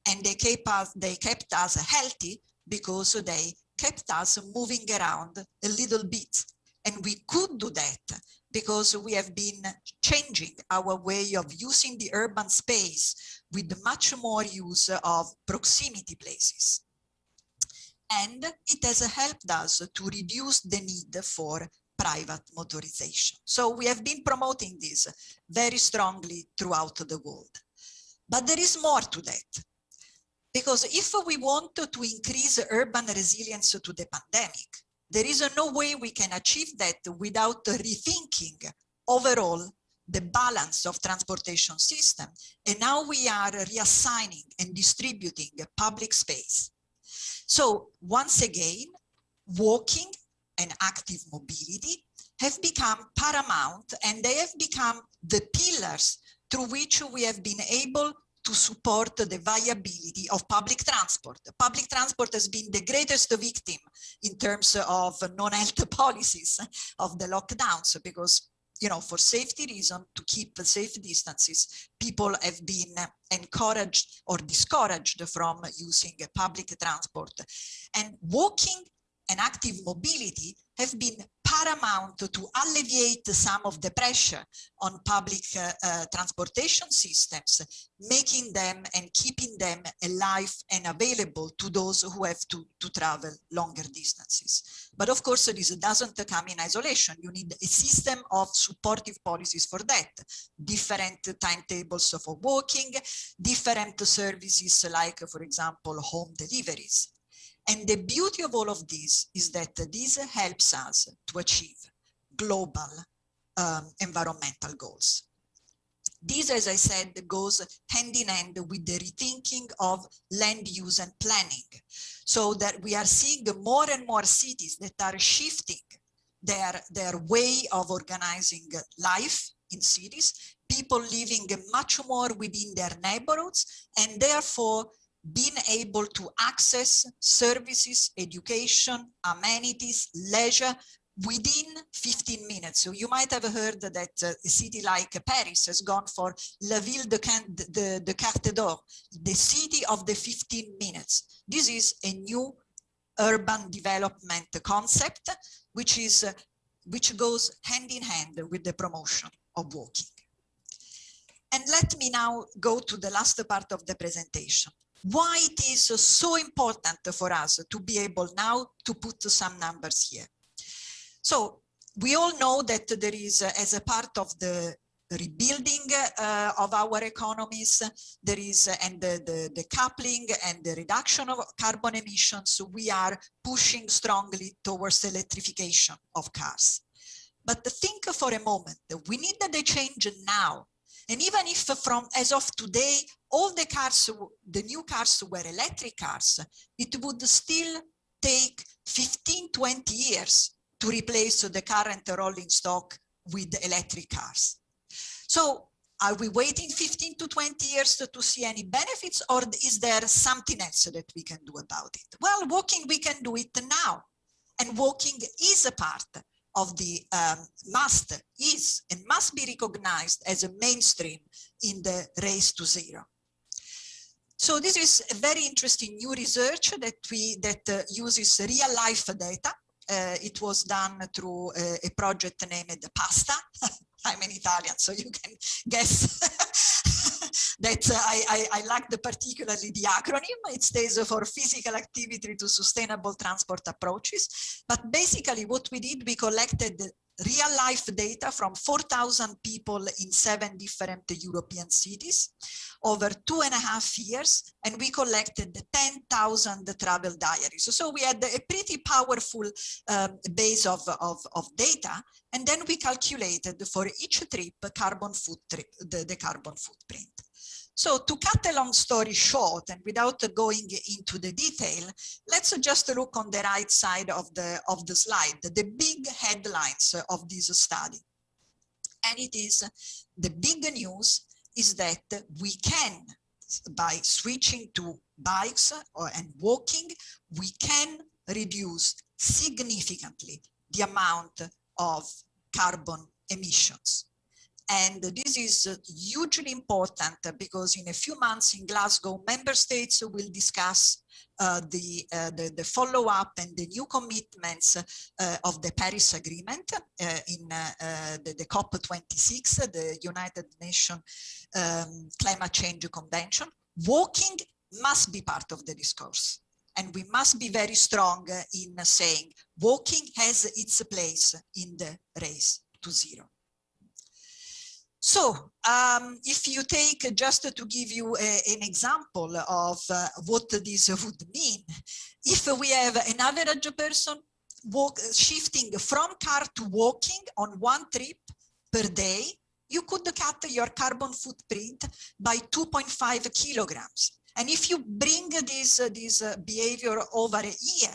Speaker 10: And they kept us healthy because they kept us moving around a little bit. And we could do that because we have been changing our way of using the urban space with much more use of proximity places. And it has helped us to reduce the need for private motorization. So we have been promoting this very strongly throughout the world. But there is more to that. Because if we want to increase urban resilience to the pandemic, there is no way we can achieve that without rethinking overall the balance of transportation system. And now we are reassigning and distributing public space. So once again, walking and active mobility have become paramount, and they have become the pillars through which we have been able to support the viability of public transport. Public transport has been the greatest victim in terms of non-health policies of the lockdowns, because, you know, for safety reasons, to keep safe distances, people have been encouraged or discouraged from using public transport. And walking and active mobility have been paramount to alleviate some of the pressure on public transportation systems, making them and keeping them alive and available to those who have to travel longer distances. But of course, this doesn't come in isolation. You need a system of supportive policies for that. Different timetables for walking, different services like, for example, home deliveries. And the beauty of all of this is that this helps us to achieve global environmental goals. This, as I said, goes hand in hand with the rethinking of land use and planning, so that we are seeing more and more cities that are shifting their way of organizing life in cities, people living much more within their neighborhoods, and therefore being able to access services, education, amenities, leisure within 15 minutes. So you might have heard that a city like Paris has gone for La Ville de Carte d'Or, the city of the 15 minutes. This is a new urban development concept, which goes hand in hand with the promotion of walking. And let me now go to the last part of the presentation. Why it is so important for us to be able now to put some numbers here. So we all know that there is, as a part of the rebuilding of our economies, there is, and the coupling and the reduction of carbon emissions, we are pushing strongly towards electrification of cars. But think for a moment, we need the change now. And even if from as of today, all the cars, the new cars were electric cars, it would still take 15, 20 years to replace the current rolling stock with electric cars. So are we waiting 15 to 20 years to see any benefits, or is there something else that we can do about it? Well, walking, we can do it now. And walking is a part of the must be recognized as a mainstream in the race to zero. So this is a very interesting new research that uses real life data. It was done through a project named PASTA. I'm an Italian, so you can guess that I like particularly the acronym. It stands for Physical Activity to Sustainable Transport Approaches. But basically what we did, we collected real life data from 4,000 people in 7 different European cities over 2.5 years, and we collected 10,000 travel diaries. So we had a pretty powerful base of data, and then we calculated for each trip the carbon footprint. So to cut a long story short, and without going into the detail, let's just look on the right side of the slide, the big headlines of this study. And it is, the big news is that we can, by switching to bikes and walking, we can reduce significantly the amount of carbon emissions. And this is hugely important because in a few months in Glasgow, member states will discuss the follow-up and the new commitments of the Paris Agreement in the COP26, the United Nations Climate Change Convention. Walking must be part of the discourse. And we must be very strong in saying walking has its place in the race to zero. So if you take, just to give you an example of what this would mean, if we have an average person shifting from car to walking on one trip per day, you could cut your carbon footprint by 2.5 kilograms. And if you bring this behavior over a year,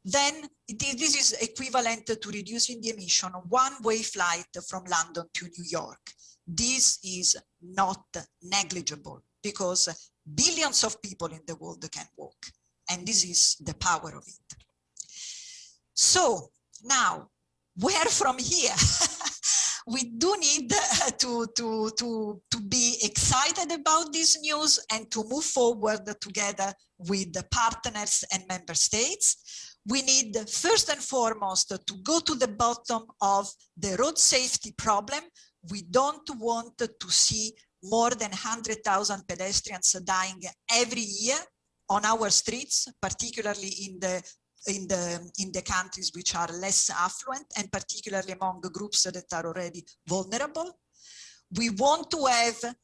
Speaker 10: then this is equivalent to reducing the emission of one-way flight from London to New York. This is not negligible because billions of people in the world can walk, and this is the power of it. So now, where from here? We do need to be excited about this news and to move forward together with the partners and member states. We need first and foremost to go to the bottom of the road safety problem. We don't want to see more than 100,000 pedestrians dying every year on our streets, particularly in the countries which are less affluent and particularly among groups that are already vulnerable. We want to have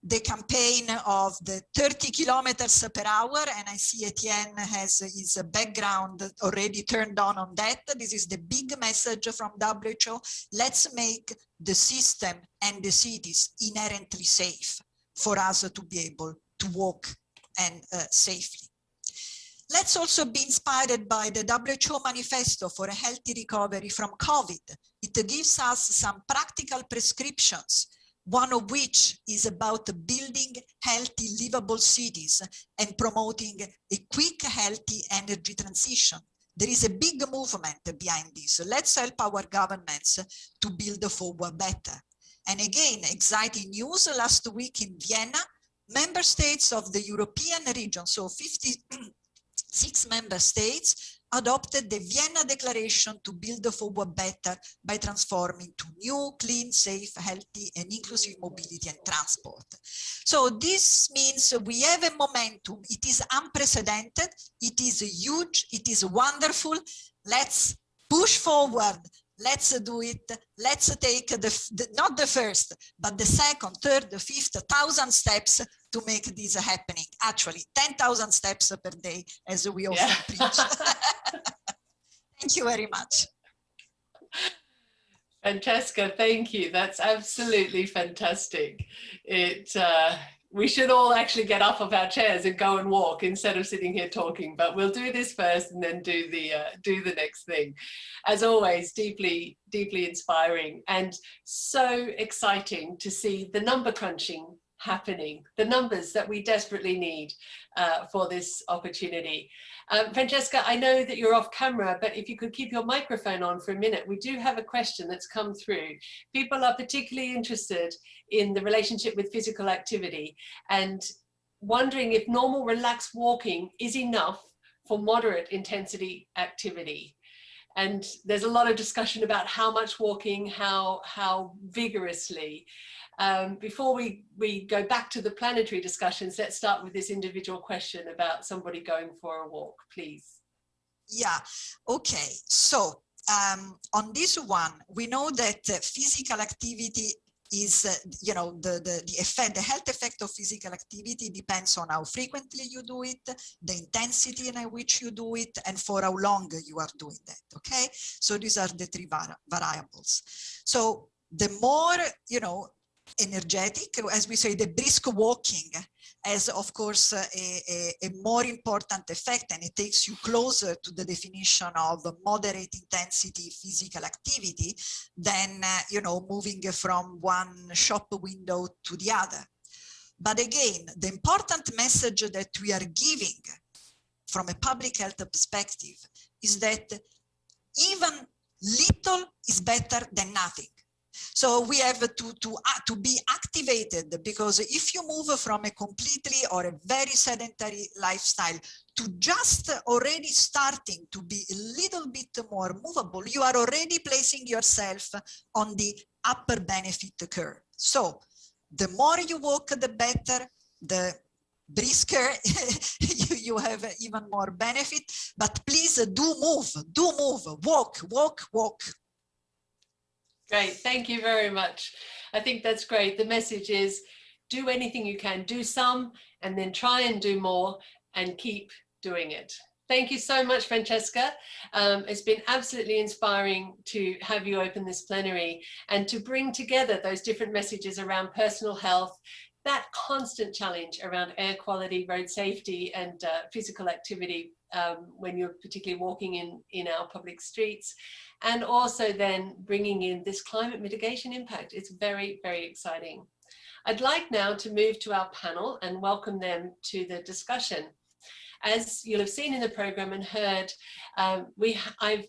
Speaker 10: the campaign of the 30 kilometers per hour, and I see Etienne has his background already turned on that. This is the big message from WHO. Let's make the system and the cities inherently safe for us to be able to walk and safely. Let's also be inspired by the WHO manifesto for a healthy recovery from COVID. It gives us some practical prescriptions, one of which is about building healthy, livable cities and promoting a quick, healthy energy transition. There is a big movement behind this. Let's help our governments to build forward better. And again, exciting news last week in Vienna, member states of the European region, so 56 member states, adopted the Vienna Declaration to build forward better by transforming to new, clean, safe, healthy, and inclusive mobility and transport. So this means we have a momentum. It is unprecedented. It is huge. It is wonderful. Let's push forward. Let's do it. Let's take not the first, but the second, third, the fifth, 1,000 steps to make this happening. Actually, 10,000 steps per day, as we often preach. Thank you very much.
Speaker 8: Francesca, thank you. That's absolutely fantastic. We should all actually get up off our chairs and go and walk instead of sitting here talking, but we'll do this first and then do the next thing. As always, deeply, deeply inspiring and so exciting to see the number crunching happening, the numbers that we desperately need for this opportunity. Francesca, I know that you're off camera, but if you could keep your microphone on for a minute, we do have a question that's come through. People are particularly interested in the relationship with physical activity and wondering if normal relaxed walking is enough for moderate intensity activity. And there's a lot of discussion about how much walking, how vigorously. Before we go back to the planetary discussions, let's start with this individual question about somebody going for a walk, please.
Speaker 10: Yeah, okay. So on this one, we know that physical activity is, the health effect of physical activity depends on how frequently you do it, the intensity in which you do it, and for how long you are doing that, okay? So these are the three variables. So the more, energetic, as we say, the brisk walking has, of course, a more important effect, and it takes you closer to the definition of moderate intensity physical activity than, moving from one shop window to the other. But again, the important message that we are giving from a public health perspective is that even little is better than nothing. So we have to be activated, because if you move from a completely or a very sedentary lifestyle to just already starting to be a little bit more movable, you are already placing yourself on the upper benefit curve. So the more you walk, the better, the brisker you have even more benefit. But please do move, walk, walk, walk.
Speaker 8: Great, thank you very much. I think that's great. The message is do anything you can, do some, and then try and do more and keep doing it. Thank you so much, Francesca. It's been absolutely inspiring to have you open this plenary and to bring together those different messages around personal health, that constant challenge around air quality, road safety, and physical activity when you're particularly walking in our public streets, and also then bringing in this climate mitigation impact. It's very, very exciting. I'd like now to move to our panel and welcome them to the discussion. As you'll have seen in the program and heard, I've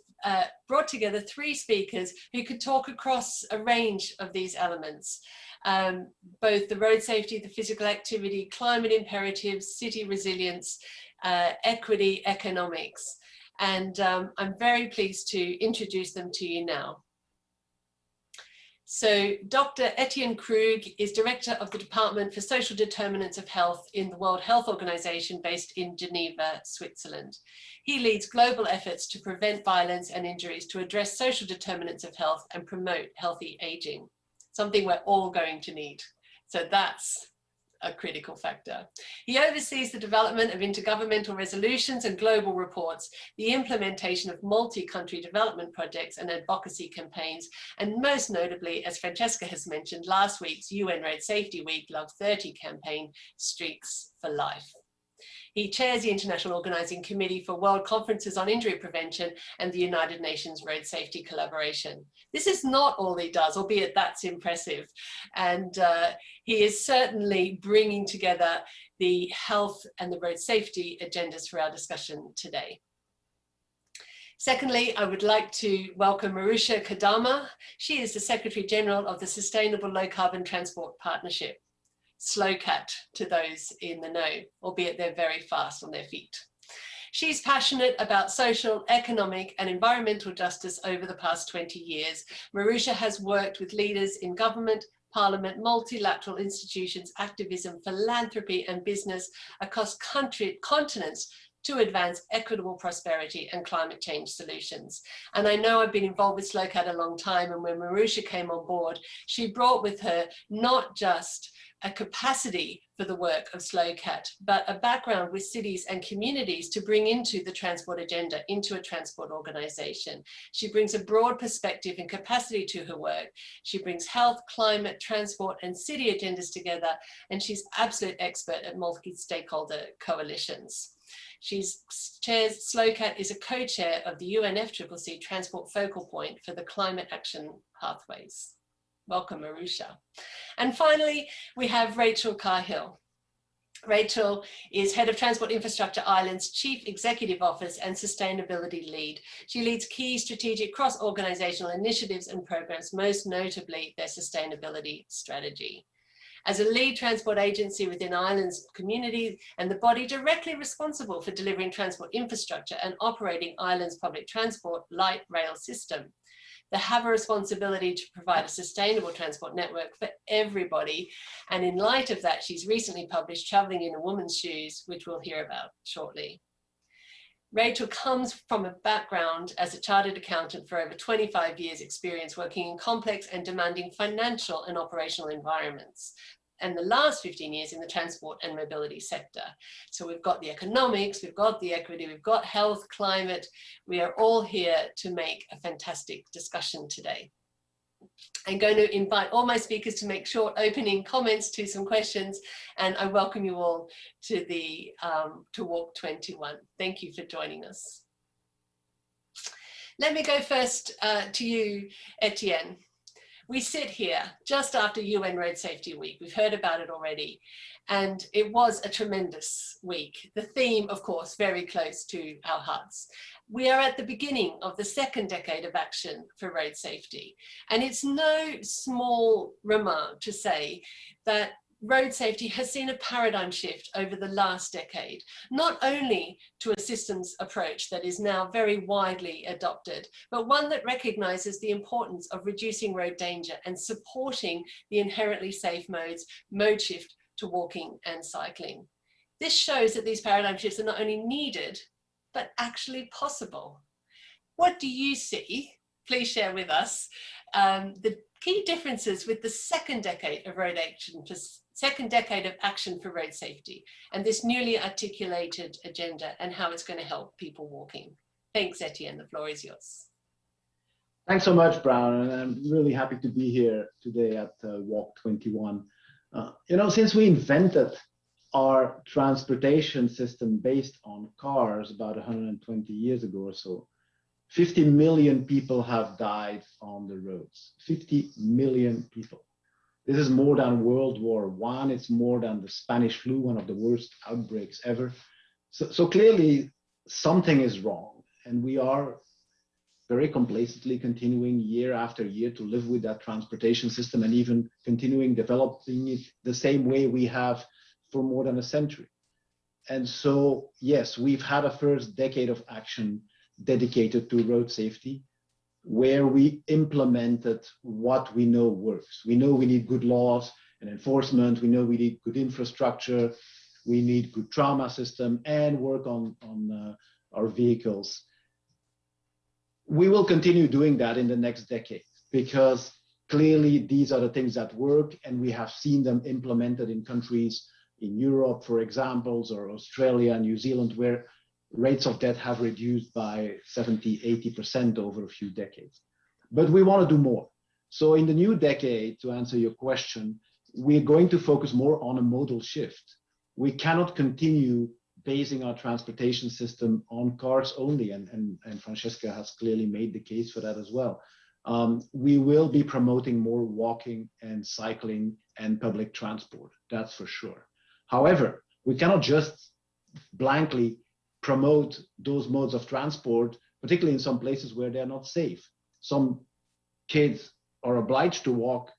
Speaker 8: brought together 3 speakers who could talk across a range of these elements, both the road safety, the physical activity, climate imperatives, city resilience, equity, economics. And I'm very pleased to introduce them to you now. So Dr. Etienne Krug is Director of the Department for Social Determinants of Health in the World Health Organization based in Geneva, Switzerland. He leads global efforts to prevent violence and injuries, to address social determinants of health and promote healthy aging, something we're all going to need. So that's a critical factor. He oversees the development of intergovernmental resolutions and global reports, the implementation of multi-country development projects and advocacy campaigns, and most notably, as Francesca has mentioned, last week's UN Road Safety Week Love 30 campaign, Streets for Life. He chairs the International Organizing Committee for World Conferences on Injury Prevention and the United Nations Road Safety Collaboration. This is not all he does, albeit that's impressive. And he is certainly bringing together the health and the road safety agendas for our discussion today. Secondly, I would like to welcome Marusha Kadama. She is the Secretary General of the Sustainable Low Carbon Transport Partnership, SLOCAT to those in the know, albeit they're very fast on their feet. She's passionate about social, economic, and environmental justice over the past 20 years. Marusha has worked with leaders in government, parliament, multilateral institutions, activism, philanthropy, and business across continents to advance equitable prosperity and climate change solutions. And I know I've been involved with SLOCAT a long time, and when Marusha came on board, she brought with her not just a capacity for the work of SLOCAT, but a background with cities and communities to bring into the transport agenda, into a transport organization. She brings a broad perspective and capacity to her work. She brings health, climate, transport, and city agendas together, and she's absolute expert at multi-stakeholder coalitions. SLOCAT is a co-chair of the UNFCCC Transport Focal Point for the Climate Action Pathways. Welcome, Marusha. And finally, we have Rachel Cahill. Rachel is Head of Transport Infrastructure Ireland's Chief Executive Office and Sustainability Lead. She leads key strategic cross-organizational initiatives and programs, most notably their sustainability strategy. As a lead transport agency within Ireland's community and the body directly responsible for delivering transport infrastructure and operating Ireland's public transport light rail system, they have a responsibility to provide a sustainable transport network for everybody. And in light of that, she's recently published Traveling in a Woman's Shoes, which we'll hear about shortly. Rachel comes from a background as a chartered accountant for over 25 years experience working in complex and demanding financial and operational environments, and the last 15 years in the transport and mobility sector. So we've got the economics, we've got the equity, we've got health, climate. We are all here to make a fantastic discussion today. I'm going to invite all my speakers to make short opening comments to some questions, and I welcome you all to the to Walk21. Thank you for joining us. Let me go first to you, Etienne. We sit here just after UN Road Safety Week. We've heard about it already, and it was a tremendous week. The theme, of course, very close to our hearts. We are at the beginning of the second decade of action for road safety, and it's no small remark to say that road safety has seen a paradigm shift over the last decade, not only to a systems approach that is now very widely adopted, but one that recognizes the importance of reducing road danger and supporting the inherently safe mode shift to walking and cycling. This shows that these paradigm shifts are not only needed, but actually possible. What do you see? Please share with us the key differences with the second decade of action for road safety and this newly articulated agenda and how it's going to help people walking. Thanks, Etienne. The floor is yours.
Speaker 11: Thanks so much, Brown, and I'm really happy to be here today at Walk21. You know, since we invented our transportation system based on cars about 120 years ago or so, 50 million people have died on the roads. 50 million people. This is more than World War I. It's more than the Spanish flu, one of the worst outbreaks ever. So clearly something is wrong, and we are very complacently continuing year after year to live with that transportation system and even continuing developing it the same way we have for more than a century. And so, yes, we've had a first decade of action dedicated to road safety, where we implemented what we know works. We know we need good laws and enforcement. We know we need good infrastructure. We need good trauma system and work on our vehicles. We will continue doing that in the next decade because clearly these are the things that work, and we have seen them implemented in countries in Europe, for examples, or Australia, New Zealand, where rates of death have reduced by 70, 80% over a few decades. But we want to do more. So in the new decade, to answer your question, we're going to focus more on a modal shift. We cannot continue basing our transportation system on cars only, and Francesca has clearly made the case for that as well. We will be promoting more walking and cycling and public transport, that's for sure. However, we cannot just blankly promote those modes of transport, particularly in some places where they're not safe. Some kids are obliged to walk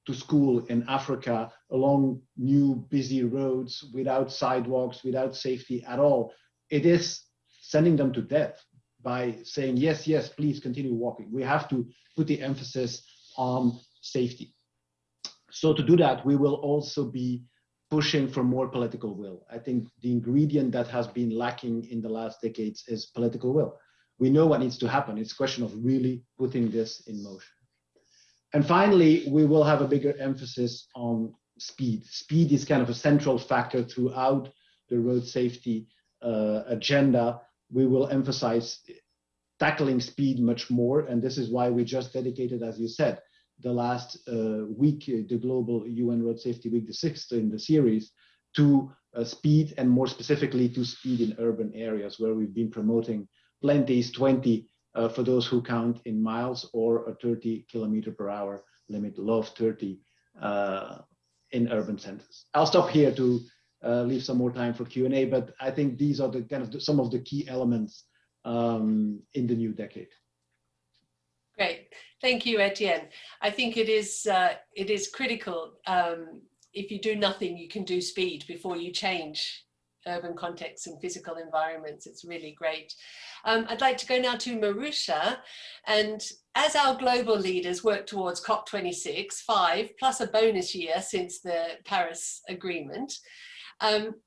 Speaker 11: to school in Africa along new busy roads without sidewalks, without safety at all. It is sending them to death by saying, yes, yes, please continue walking. We have to put the emphasis on safety. So to do that, we will also be pushing for more political will. I think the ingredient that has been lacking in the last decades is political will. We know what needs to happen. It's a question of really putting this in motion. And finally, we will have a bigger emphasis on speed. Speed is kind of a central factor throughout the road safety agenda. We will emphasize tackling speed much more. And this is why we just dedicated, as you said, the last week, the global UN Road Safety Week, the 6th in the series, to speed, and more specifically to speed in urban areas, where we've been promoting Plenty's 20 for those who count in miles, or a 30 km/h limit, love 30 in urban centers. I'll stop here to leave some more time for Q&A, but I think these are the kind of some of the key elements in the new decade.
Speaker 8: Great, thank you, Etienne. I think it is critical. If you do nothing, you can do speed before you change urban contexts and physical environments. It's really great. I'd like to go now to Marusha, and as our global leaders work towards COP26, 5 plus a bonus year since the Paris Agreement,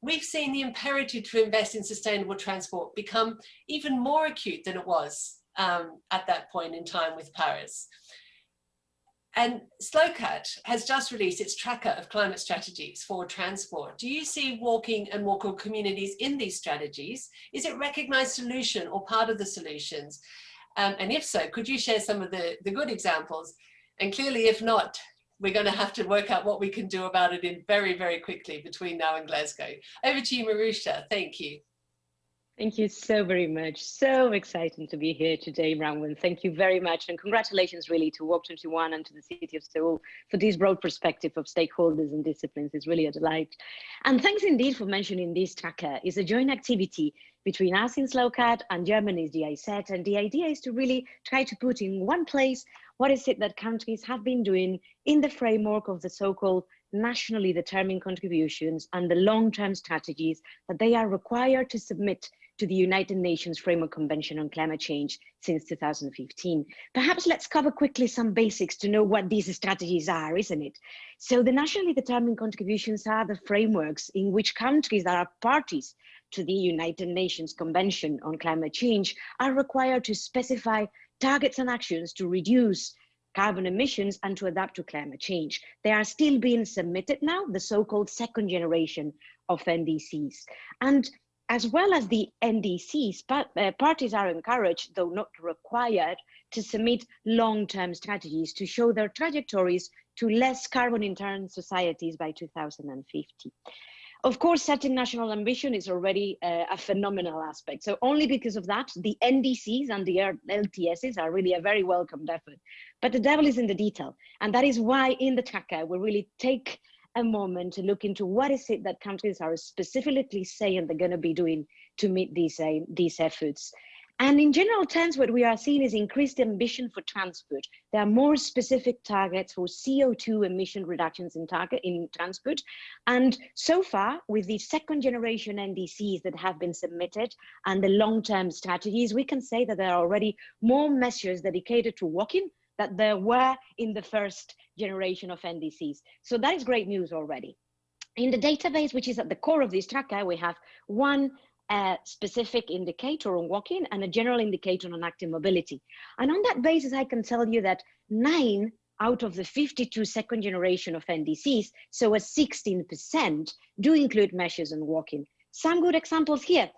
Speaker 8: we've seen the imperative to invest in sustainable transport become even more acute than it was at that point in time with Paris. And SLOCAT has just released its tracker of climate strategies for transport. Do you see walking and walkable communities in these strategies? Is it recognized solution or part of the solutions? And if so, could you share some of the good examples? And clearly, if not, we're going to have to work out what we can do about it in very, very quickly between now and Glasgow. Over to you, Marusha. Thank you.
Speaker 12: Thank you so very much. So exciting to be here today, Bronwyn. Thank you very much. And congratulations really to Walk21 and to the City of Seoul for this broad perspective of stakeholders and disciplines. It's really a delight. And thanks indeed for mentioning this tracker. It's a joint activity between us in SLOCAT and Germany's GIZ. And the idea is to really try to put in one place what is it that countries have been doing in the framework of the so-called nationally determined contributions and the long-term strategies that they are required to submit to the United Nations Framework Convention on Climate Change since 2015. Perhaps let's cover quickly some basics to know what these strategies are, isn't it? So the nationally determined contributions are the frameworks in which countries that are parties to the United Nations Convention on Climate Change are required to specify targets and actions to reduce carbon emissions and to adapt to climate change. They are still being submitted now, the so-called second generation of NDCs. And as well as the NDCs, parties are encouraged, though not required, to submit long-term strategies to show their trajectories to less carbon-intensive societies by 2050. Of course, setting national ambition is already a phenomenal aspect. So only because of that, the NDCs and the LTSs are really a very welcomed effort. But the devil is in the detail. And that is why in the tracker, we really take a moment to look into what is it that countries are specifically saying they're going to be doing to meet these efforts. And in general terms, what we are seeing is increased ambition for transport. There are more specific targets for CO2 emission reductions in transport. And so far, with the second generation NDCs that have been submitted and the long-term strategies, we can say that there are already more measures dedicated to walking that there were in the first generation of NDCs. So that is great news already. In the database, which is at the core of this tracker, we have one specific indicator on walking and a general indicator on active mobility. And on that basis, I can tell you that 9 out of the 52 second generation of NDCs, so a 16%, do include measures on walking. Some good examples here.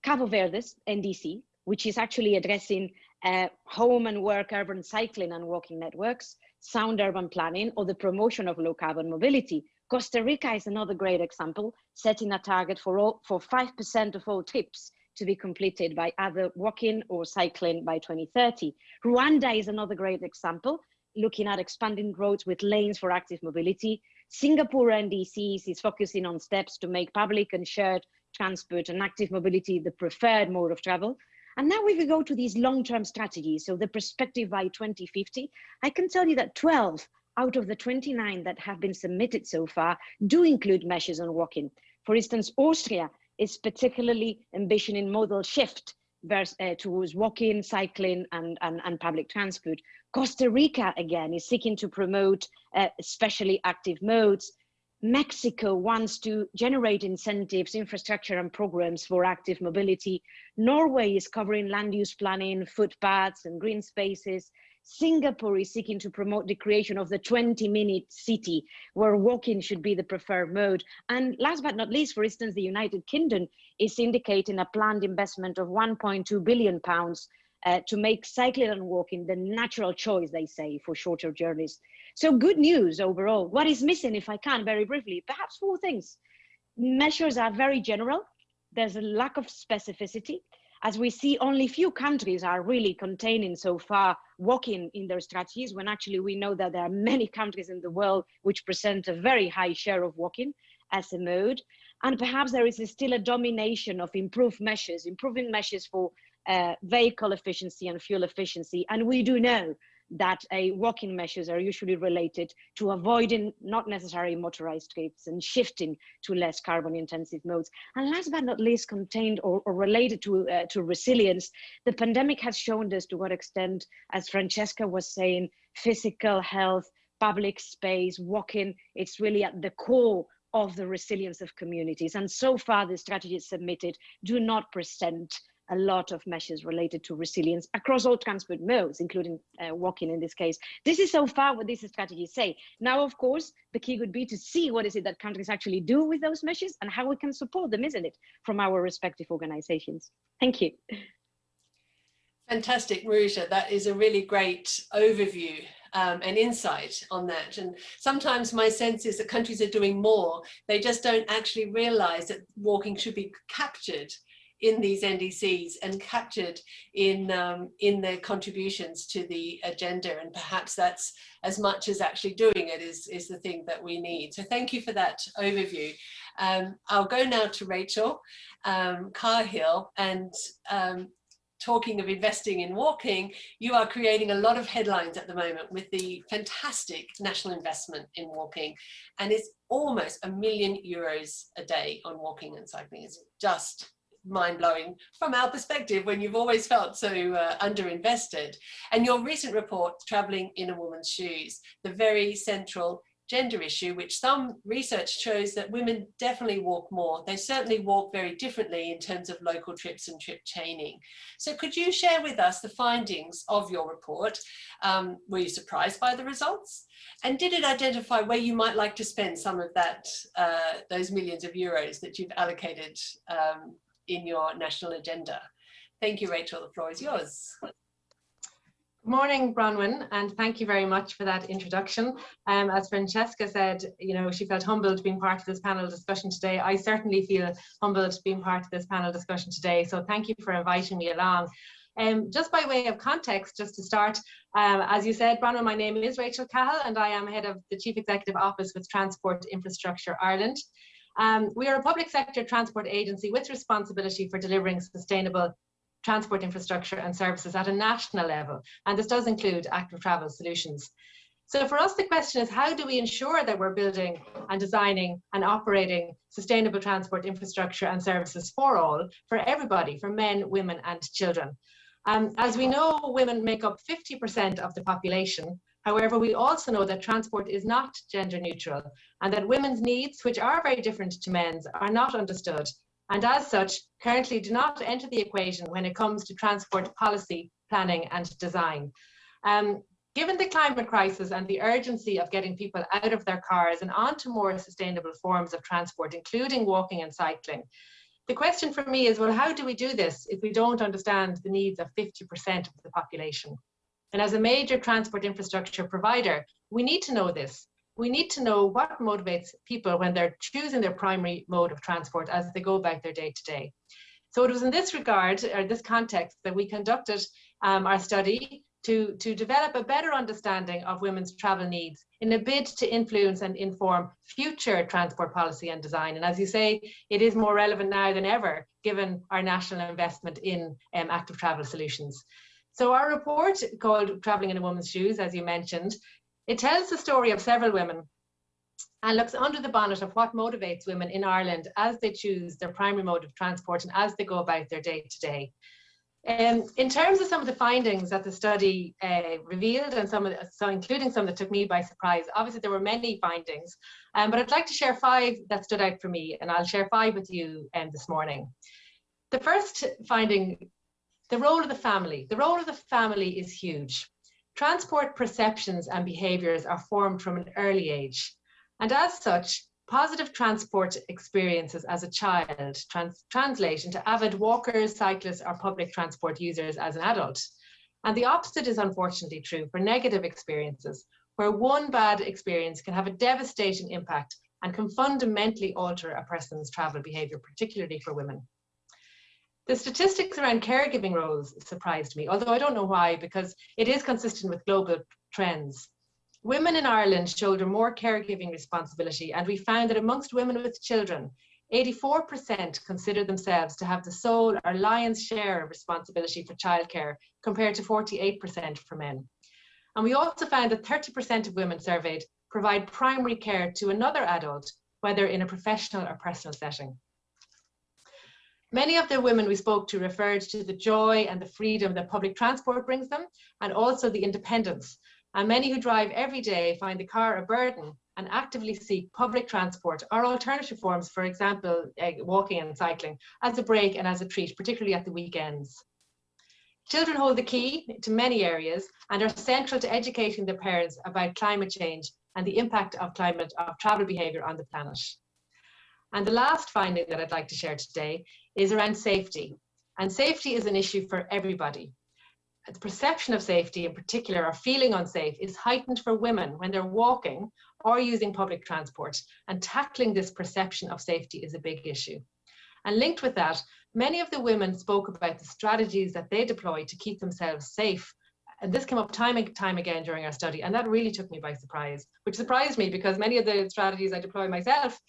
Speaker 12: Cabo Verde's NDC, which is actually addressing home and work urban cycling and walking networks, sound urban planning, or the promotion of low carbon mobility. Costa Rica is another great example, setting a target for 5% of all trips to be completed by either walking or cycling by 2030. Rwanda is another great example, looking at expanding roads with lanes for active mobility. Singapore NDCs is focusing on steps to make public and shared transport and active mobility the preferred mode of travel. And now if we go to these long-term strategies, so the perspective by 2050, I can tell you that 12 out of the 29 that have been submitted so far do include measures on walking. For instance, Austria is particularly ambitioning modal shift towards walking, cycling, and public transport. Costa Rica, again, is seeking to promote especially active modes. Mexico wants to generate incentives, infrastructure, and programs for active mobility. Norway is covering land use planning, footpaths, and green spaces. Singapore is seeking to promote the creation of the 20-minute city where walking should be the preferred mode. And last but not least, for instance, the United Kingdom is indicating a planned investment of £1.2 billion to make cycling and walking the natural choice, they say, for shorter journeys. So good news overall. What is missing, if I can, very briefly? Perhaps 4 things. Measures are very general. There's a lack of specificity. As we see, only few countries are really containing so far walking in their strategies, when actually we know that there are many countries in the world which present a very high share of walking as a mode. And perhaps there is still a domination of improving measures for vehicle efficiency and fuel efficiency. And we do know that walking measures are usually related to avoiding not necessary motorized trips and shifting to less carbon intensive modes. And last but not least, contained or related to resilience, the pandemic has shown us to what extent, as Francesca was saying, physical health, public space, walking, it's really at the core of the resilience of communities. And so far, the strategies submitted do not present a lot of measures related to resilience across all transport modes, including walking in this case. This is so far what these strategies say. Now, of course, the key would be to see what is it that countries actually do with those measures and how we can support them, isn't it, from our respective organizations. Thank you.
Speaker 8: Fantastic, Marusha. That is a really great overview and insight on that. And sometimes my sense is that countries are doing more. They just don't actually realize that walking should be captured in these NDCs and captured in their contributions to the agenda. And perhaps that's as much as actually doing it is the thing that we need. So thank you for that overview. I'll go now to Rachel Cahill, and talking of investing in walking, you are creating a lot of headlines at the moment with the fantastic national investment in walking, and it's almost €1 million a day on walking and cycling. It's just mind-blowing from our perspective when you've always felt so underinvested. And your recent report, Traveling in a Woman's Shoes, the very central gender issue, which some research shows that women definitely walk more. They certainly walk very differently in terms of local trips and trip chaining. So could you share with us the findings of your report? Were you surprised by the results? And did it identify where you might like to spend some of that, those millions of euros that you've allocated in your national agenda? Thank you, Rachel. The floor is yours.
Speaker 13: Good morning, Bronwyn, and thank you very much for that introduction. As Francesca said, you know, she felt humbled being part of this panel discussion today. I certainly feel humbled being part of this panel discussion today, so thank you for inviting me along. Just by way of context, just to start, as you said, Bronwyn, my name is Rachel Cahill, and I am head of the Chief Executive Office with Transport Infrastructure Ireland. We are a public sector transport agency with responsibility for delivering sustainable transport infrastructure and services at a national level, and this does include active travel solutions. So for us, the question is, how do we ensure that we're building and designing and operating sustainable transport infrastructure and services for all, for everybody, for men, women and children? As we know, women make up 50% of the population. However, we also know that transport is not gender neutral, and that women's needs, which are very different to men's, are not understood, and as such, currently do not enter the equation when it comes to transport policy, planning and design. Given the climate crisis and the urgency of getting people out of their cars and onto more sustainable forms of transport, including walking and cycling, the question for me is, well, how do we do this if we don't understand the needs of 50% of the population? And as a major transport infrastructure provider, we need to know this. We need to know what motivates people when they're choosing their primary mode of transport as they go about their day-to-day. So it was in this regard, or this context, that we conducted our study to develop a better understanding of women's travel needs in a bid to influence and inform future transport policy and design. And as you say, it is more relevant now than ever, given our national investment in active travel solutions. So our report, called Traveling in a Woman's Shoes, as you mentioned, it tells the story of several women and looks under the bonnet of what motivates women in Ireland as they choose their primary mode of transport and as they go about their day-to-day. In terms of some of the findings that the study revealed, and including some that took me by surprise, obviously there were many findings, but I'd like to share 5 that stood out for me, and I'll share 5 with you this morning. The first finding, the role of the family. The role of the family is huge. Transport perceptions and behaviours are formed from an early age, and as such, positive transport experiences as a child translate into avid walkers, cyclists or public transport users as an adult. And the opposite is unfortunately true for negative experiences, where one bad experience can have a devastating impact and can fundamentally alter a person's travel behaviour, particularly for women. The statistics around caregiving roles surprised me, although I don't know why, because it is consistent with global trends. Women in Ireland shoulder more caregiving responsibility, and we found that amongst women with children, 84% consider themselves to have the sole or lion's share of responsibility for childcare, compared to 48% for men. And we also found that 30% of women surveyed provide primary care to another adult, whether in a professional or personal setting. Many of the women we spoke to referred to the joy and the freedom that public transport brings them, and also the independence. And many who drive every day find the car a burden and actively seek public transport or alternative forms, for example, walking and cycling, as a break and as a treat, particularly at the weekends. Children hold the key to many areas and are central to educating their parents about climate change and the impact of travel behaviour on the planet. And the last finding that I'd like to share today is around safety. And safety is an issue for everybody. The perception of safety in particular, or feeling unsafe, is heightened for women when they're walking or using public transport. And tackling this perception of safety is a big issue. And linked with that, many of the women spoke about the strategies that they deploy to keep themselves safe. And this came up time and time again during our study, and that really took me by surprise, which surprised me because many of the strategies I deploy myself,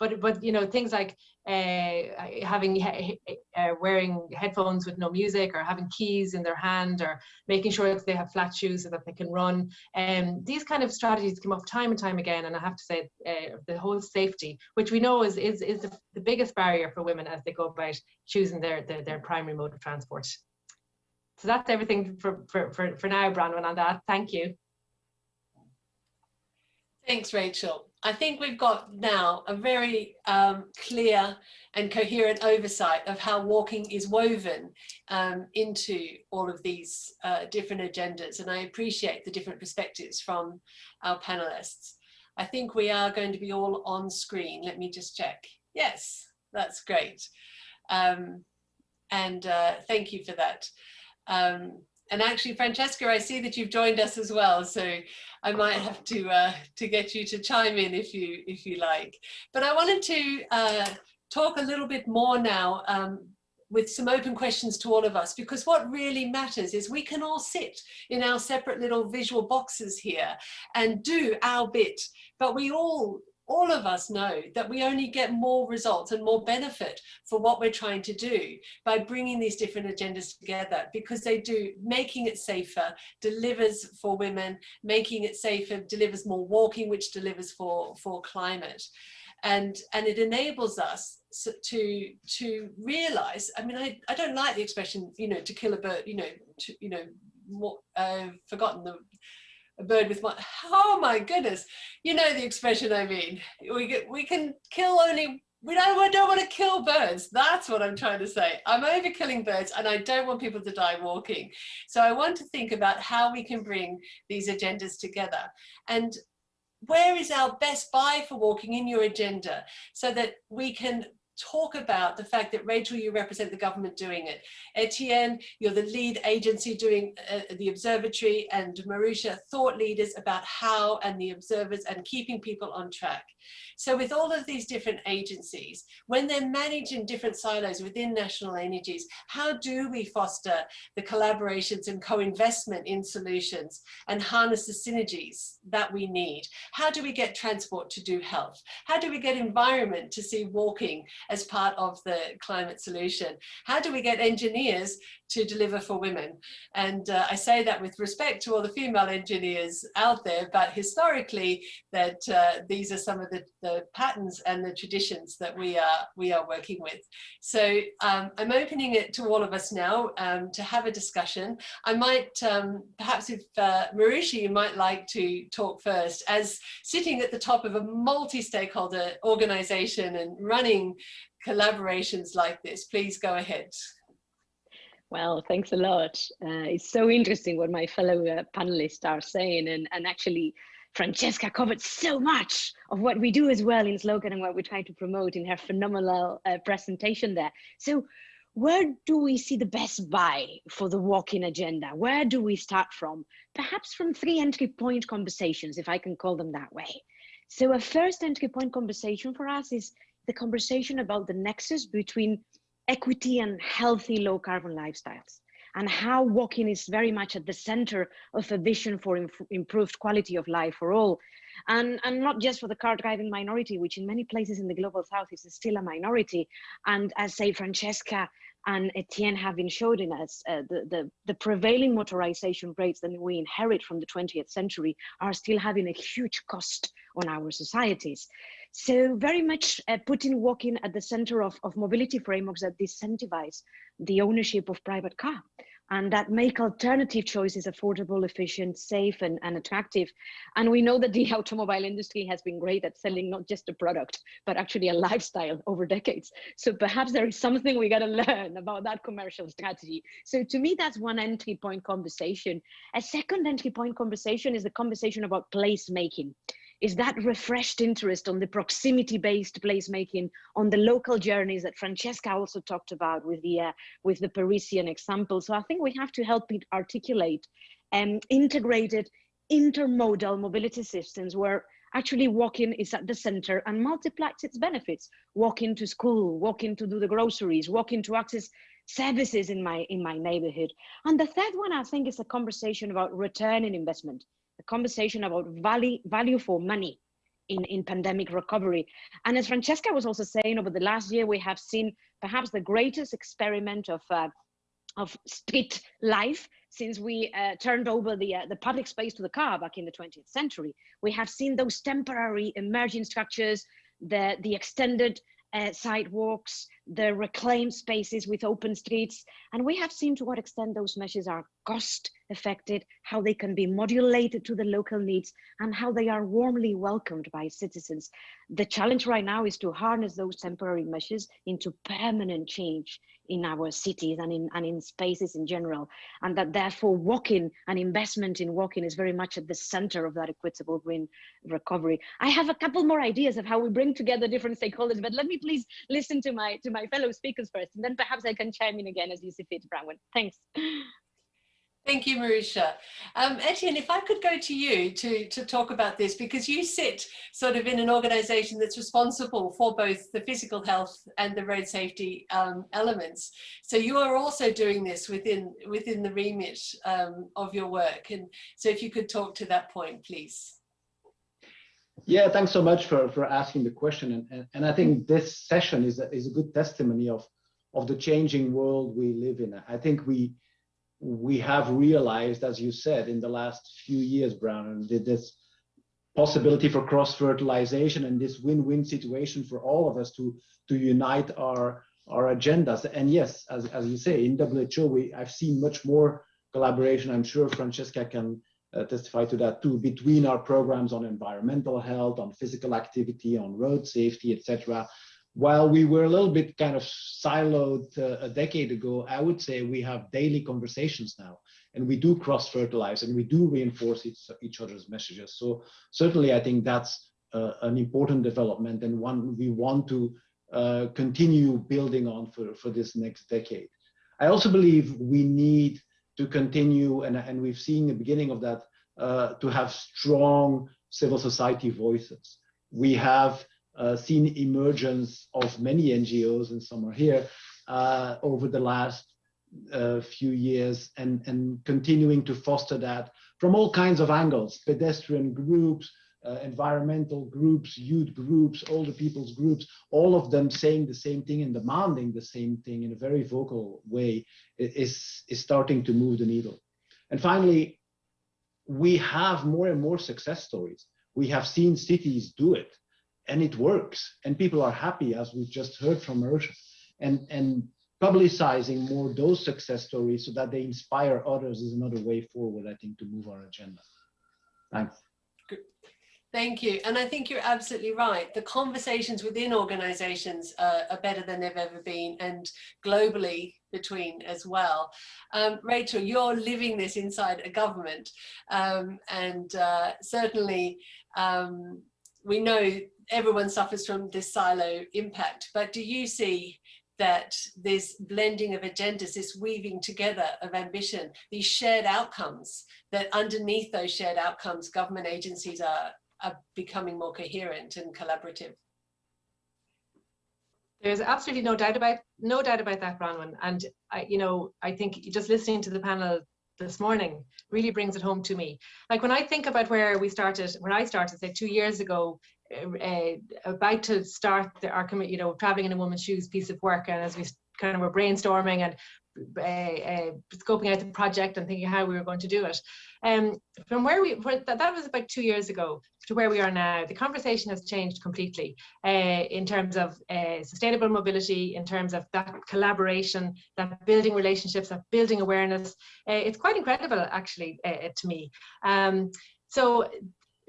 Speaker 13: but you know, things like wearing headphones with no music, or having keys in their hand, or making sure that they have flat shoes so that they can run. These kind of strategies come up time and time again, and I have to say the whole safety, which we know is the biggest barrier for women as they go about choosing their primary mode of transport. So that's everything for now, Bronwyn, on that. Thank you.
Speaker 8: Thanks, Rachel. I think we've got now a very clear and coherent oversight of how walking is woven into all of these different agendas. And I appreciate the different perspectives from our panelists. I think we are going to be all on screen. Let me just check. Yes, that's great. And thank you for that. And actually, Francesca, I see that you've joined us as well, so I might have to get you to chime in if you like. But I wanted to talk a little bit more now with some open questions to all of us, because what really matters is we can all sit in our separate little visual boxes here and do our bit, but we all of us know that we only get more results and more benefit for what we're trying to do by bringing these different agendas together, because they do. Making it safer delivers for women, making it safer delivers more walking, which delivers for climate. And it enables us to realize, I mean, I don't like the expression, you know, to kill a bird, forgotten a bird with one. Oh my goodness, you know the expression I mean. We can kill only, we don't want to kill birds. That's what I'm trying to say. I'm over killing birds and I don't want people to die walking. So I want to think about how we can bring these agendas together. And where is our best buy for walking in your agenda, so that we can talk about the fact that, Rachel, you represent the government doing it. Etienne, you're the lead agency doing the observatory, and Marusha, thought leaders about how, and the observers, and keeping people on track. So with all of these different agencies, when they're managed in different silos within national energies, how do we foster the collaborations and co-investment in solutions and harness the synergies that we need? How do we get transport to do health? How do we get environment to see walking as part of the climate solution? How do we get engineers to deliver for women? And I say that with respect to all the female engineers out there, but historically that these are some of the patterns and the traditions that we are working with. So I'm opening it to all of us now to have a discussion. I might, perhaps if Marusha, you might like to talk first, as sitting at the top of a multi-stakeholder organization and running collaborations like this. Please go ahead.
Speaker 12: Well, thanks a lot. It's so interesting what my fellow panelists are saying, and actually Francesca covered so much of what we do as well in Slogan and what we're trying to promote in her phenomenal presentation there. So where do we see the best buy for the walking agenda? Where do we start from? Perhaps from 3 entry point conversations, if I can call them that way. So a first entry point conversation for us is the conversation about the nexus between equity and healthy low carbon lifestyles, and how walking is very much at the center of a vision for improved quality of life for all. And not just for the car driving minority, which in many places in the global south is still a minority. And as say Francesca and Etienne have been showing us, the prevailing motorization rates that we inherit from the 20th century are still having a huge cost on our societies. So very much putting walking at the center of mobility frameworks that disincentivize the ownership of private car, and that make alternative choices affordable, efficient, safe, and attractive. And we know that the automobile industry has been great at selling not just a product, but actually a lifestyle over decades. So perhaps there is something we got to learn about that commercial strategy. So to me, that's one entry point conversation. A second entry point conversation is the conversation about placemaking. Is that refreshed interest on the proximity-based placemaking, on the local journeys that Francesca also talked about with the Parisian example. So I think we have to help it articulate integrated intermodal mobility systems where actually walking is at the center and multiplies its benefits. Walking to school, walking to do the groceries, walking to access services in my neighborhood. And the third one, I think, is a conversation about return on investment. A conversation about value for money in pandemic recovery. And as Francesca was also saying, over the last year, we have seen perhaps the greatest experiment of street life since we turned over the public space to the car back in the 20th century. We have seen those temporary emerging structures, the extended sidewalks, the reclaimed spaces with open streets. And we have seen to what extent those measures are cost effective, how they can be modulated to the local needs, and how they are warmly welcomed by citizens. The challenge right now is to harness those temporary measures into permanent change in our cities and in spaces in general. And that therefore walking and investment in walking is very much at the center of that equitable green recovery. I have a couple more ideas of how we bring together different stakeholders, but let me please listen to my fellow speakers first, and then perhaps I can chime in again as you see fit, Bronwyn. Thanks.
Speaker 8: Thank you, Marusha. Etienne, if I could go to you to talk about this, because you sit sort of in an organization that's responsible for both the physical health and the road safety elements. So you are also doing this within the remit of your work. And so if you could talk to that point, please.
Speaker 11: Yeah, thanks so much for asking the question. And I think this session is a good testimony of the changing world we live in. I think we have realized, as you said, in the last few years, Brown, this possibility for cross-fertilization and this win-win situation for all of us to unite our agendas. And yes, as you say, in WHO, I've seen much more collaboration. I'm sure Francesca can testify to that too, between our programs on environmental health, on physical activity, on road safety, etc. While we were a little bit kind of siloed a decade ago, I would say we have daily conversations now, and we do cross-fertilize and we do reinforce each other's messages. So certainly I think that's an important development and one we want to continue building on for this next decade. I also believe we need to continue, and we've seen the beginning of that, to have strong civil society voices. We have seen emergence of many NGOs, and some are here, over the last few years, and continuing to foster that from all kinds of angles: pedestrian groups, environmental groups, youth groups, older people's groups, all of them saying the same thing and demanding the same thing in a very vocal way is starting to move the needle. And finally, we have more and more success stories. We have seen cities do it, and it works, and people are happy, as we've just heard from Marusha, and publicizing more those success stories so that they inspire others is another way forward, I think, to move our agenda. Thanks.
Speaker 8: Thank you. And I think you're absolutely right. The conversations within organizations are better than they've ever been, and globally between as well. Rachel, you're living this inside a government, and certainly we know everyone suffers from this silo impact, but do you see that this blending of agendas, this weaving together of ambition, these shared outcomes, that underneath those shared outcomes, government agencies are becoming more coherent and collaborative?
Speaker 13: There's absolutely no doubt about that, Bronwyn. And I think just listening to the panel this morning really brings it home to me. Like when I think about where I started, say 2 years ago, about to start our traveling in a woman's shoes piece of work, and as we kind of were brainstorming and scoping out the project and thinking how we were going to do it, From where that was about 2 years ago to where we are now, the conversation has changed completely in terms of sustainable mobility, in terms of that collaboration, that building relationships, that building awareness. It's quite incredible, actually, to me. So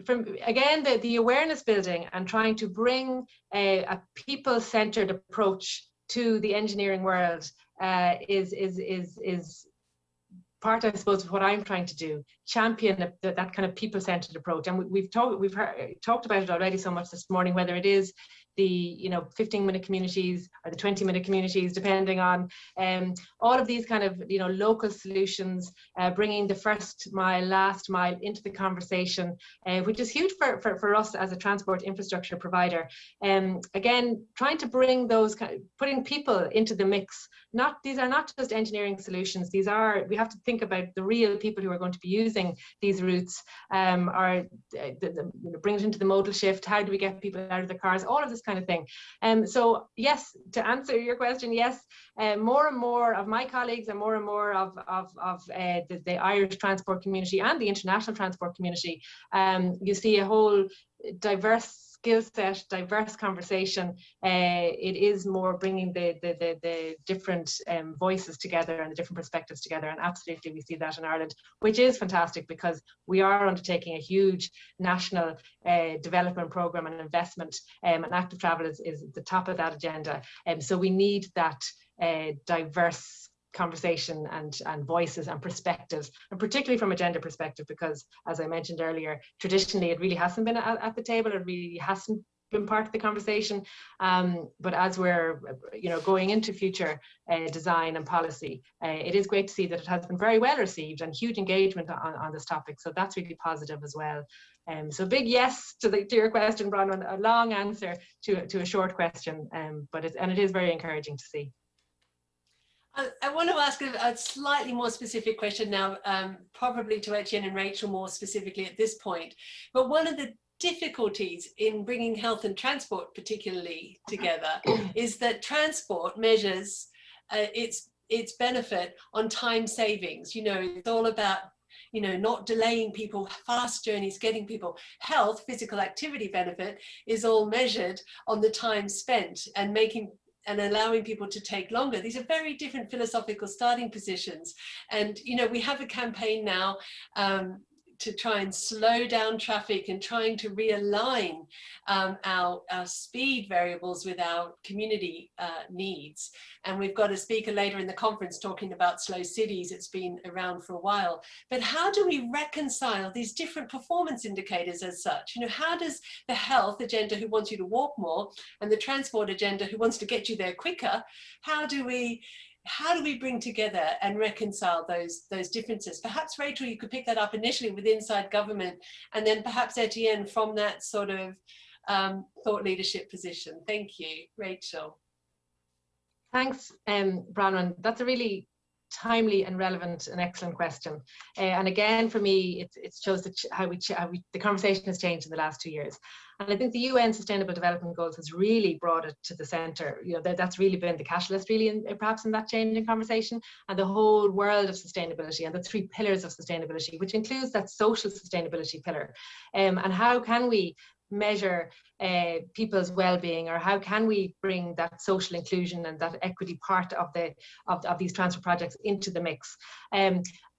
Speaker 13: from, again, the awareness building and trying to bring a people-centered approach to the engineering world is part, I suppose, of what I'm trying to do, champion that kind of people-centered approach. And we've talked about it already so much this morning, whether it is the 15-minute communities or the 20-minute communities, depending on all of these kind of local solutions, bringing the first mile, last mile into the conversation, which is huge for us as a transport infrastructure provider. Again, trying to bring those, putting people into the mix. These are not just engineering solutions. We have to think about the real people who are going to be using these routes, bring it into the modal shift. How do we get people out of their cars? All of this kind of thing. So yes, to answer your question, yes, more and more of my colleagues and more of the Irish transport community and the international transport community, you see a whole diverse skill set, diverse conversation. It is more bringing the different voices together and the different perspectives together, and absolutely we see that in Ireland, which is fantastic because we are undertaking a huge national development programme and investment, and active travel is the top of that agenda. So we need that diverse conversation and voices and perspectives, and particularly from a gender perspective, because as I mentioned earlier, traditionally it really hasn't been at the table, it really hasn't been part of the conversation, but as we're going into future design and policy, it is great to see that it has been very well received and huge engagement on this topic, so that's really positive as well. So big yes to your question, Bronwyn, a long answer to a short question, but it is very encouraging to see.
Speaker 8: I want to ask a slightly more specific question now, probably to Etienne and Rachel more specifically at this point. But one of the difficulties in bringing health and transport particularly together is that transport measures its benefit on time savings. It's all about not delaying people, fast journeys, getting people. Health, physical activity benefit is all measured on the time spent and allowing people to take longer. These are very different philosophical starting positions. And, we have a campaign now to try and slow down traffic and trying to realign our speed variables with our community needs. And we've got a speaker later in the conference talking about slow cities. It's been around for a while. But how do we reconcile these different performance indicators as such? How does the health agenda, who wants you to walk more, and the transport agenda, who wants to get you there quicker, how do we bring together and reconcile those differences? Perhaps, Rachel, you could pick that up initially with inside government, and then perhaps Etienne from that sort of thought leadership position. Thank you, Rachel.
Speaker 13: Thanks, Bronwyn. That's a really timely and relevant and excellent question. And again, for me, it shows that how the conversation has changed in the last 2 years. And I think the UN Sustainable Development Goals has really brought it to the centre. That's really been the catalyst, really, perhaps in that change in conversation, and the whole world of sustainability and the 3 pillars of sustainability, which includes that social sustainability pillar. And how can we measure people's well-being, or how can we bring that social inclusion and that equity part of these transport projects into the mix?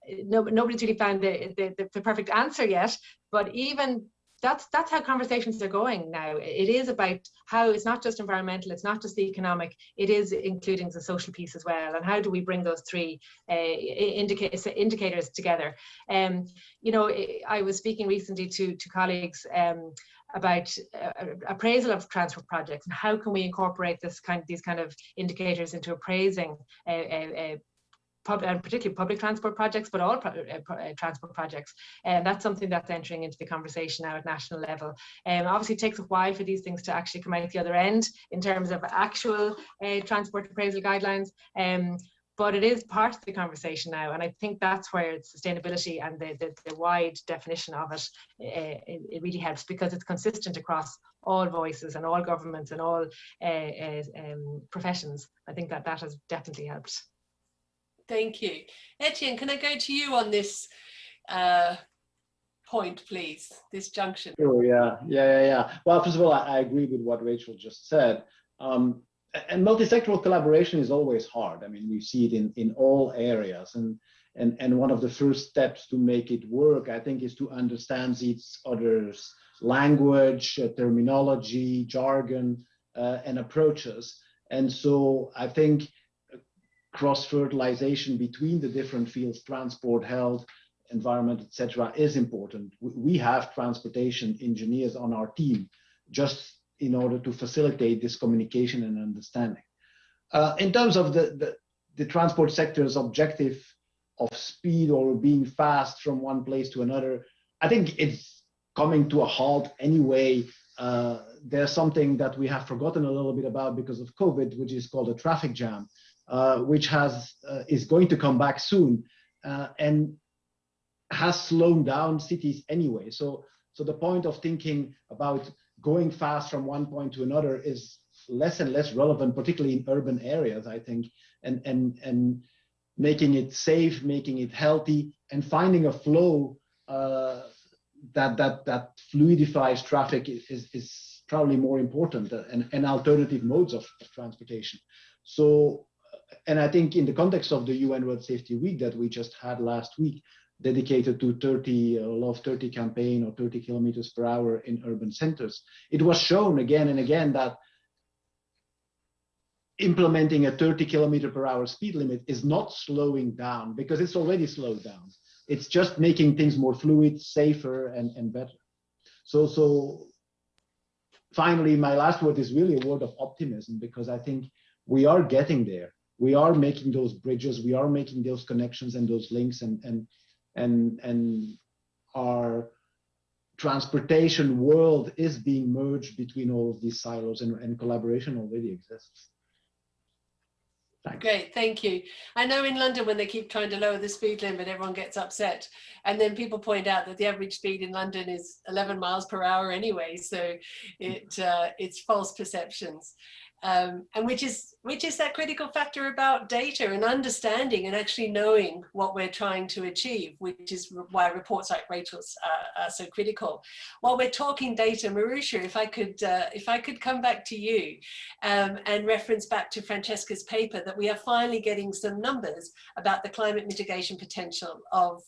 Speaker 13: Nobody's really found the perfect answer yet, but even that's how conversations are going now. It is about how it's not just environmental, it's not just the economic, it is including the social piece as well. And how do we bring those 3 indicators together? I was speaking recently to colleagues about appraisal of transport projects, and how can we incorporate these kind of indicators into appraising and particularly public transport projects, but all transport projects. And that's something that's entering into the conversation now at national level. Obviously, it takes a while for these things to actually come out the other end in terms of actual transport appraisal guidelines. But it is part of the conversation now, and I think that's where sustainability and the wide definition of it, it really helps, because it's consistent across all voices and all governments and all professions. I think that has definitely helped.
Speaker 8: Thank you. Etienne, can I go to you on this point, please, this junction.
Speaker 11: Sure, yeah. Well, first of all, I agree with what Rachel just said. And multi-sectoral collaboration is always hard. I mean, we see it in all areas. And one of the first steps to make it work, I think, is to understand each other's language, terminology, jargon, and approaches. And so I think cross-fertilization between the different fields, transport, health, environment, etc., is important. We have transportation engineers on our team just in order to facilitate this communication and understanding. In terms of the transport sector's objective of speed or being fast from one place to another, I think it's coming to a halt anyway. There's something that we have forgotten a little bit about because of COVID, which is called a traffic jam, which is going to come back soon and has slowed down cities anyway. So the point of thinking about going fast from one point to another is less and less relevant, particularly in urban areas, I think, and making it safe, making it healthy, and finding a flow that fluidifies traffic is probably more important, and alternative modes of transportation. So, and I think in the context of the UN Road Safety Week that we just had last week, dedicated to 30 campaign or 30 kilometers per hour in urban centers, it was shown again and again that implementing a 30 kilometer per hour speed limit is not slowing down, because it's already slowed down. It's just making things more fluid, safer, and better. So finally, my last word is really a word of optimism, because I think we are getting there. We are making those bridges, we are making those connections and those links, and our transportation world is being merged between all of these silos, and collaboration already exists. Thanks.
Speaker 8: Great, thank you. I know in London, when they keep trying to lower the speed limit, everyone gets upset. And then people point out that the average speed in London is 11 miles per hour anyway. So it's false perceptions. And which is that critical factor about data and understanding and actually knowing what we're trying to achieve, which is why reports like Rachel's are so critical. While we're talking data, Marusha, if I could come back to you and reference back to Francesca's paper, that we are finally getting some numbers about the climate mitigation potential of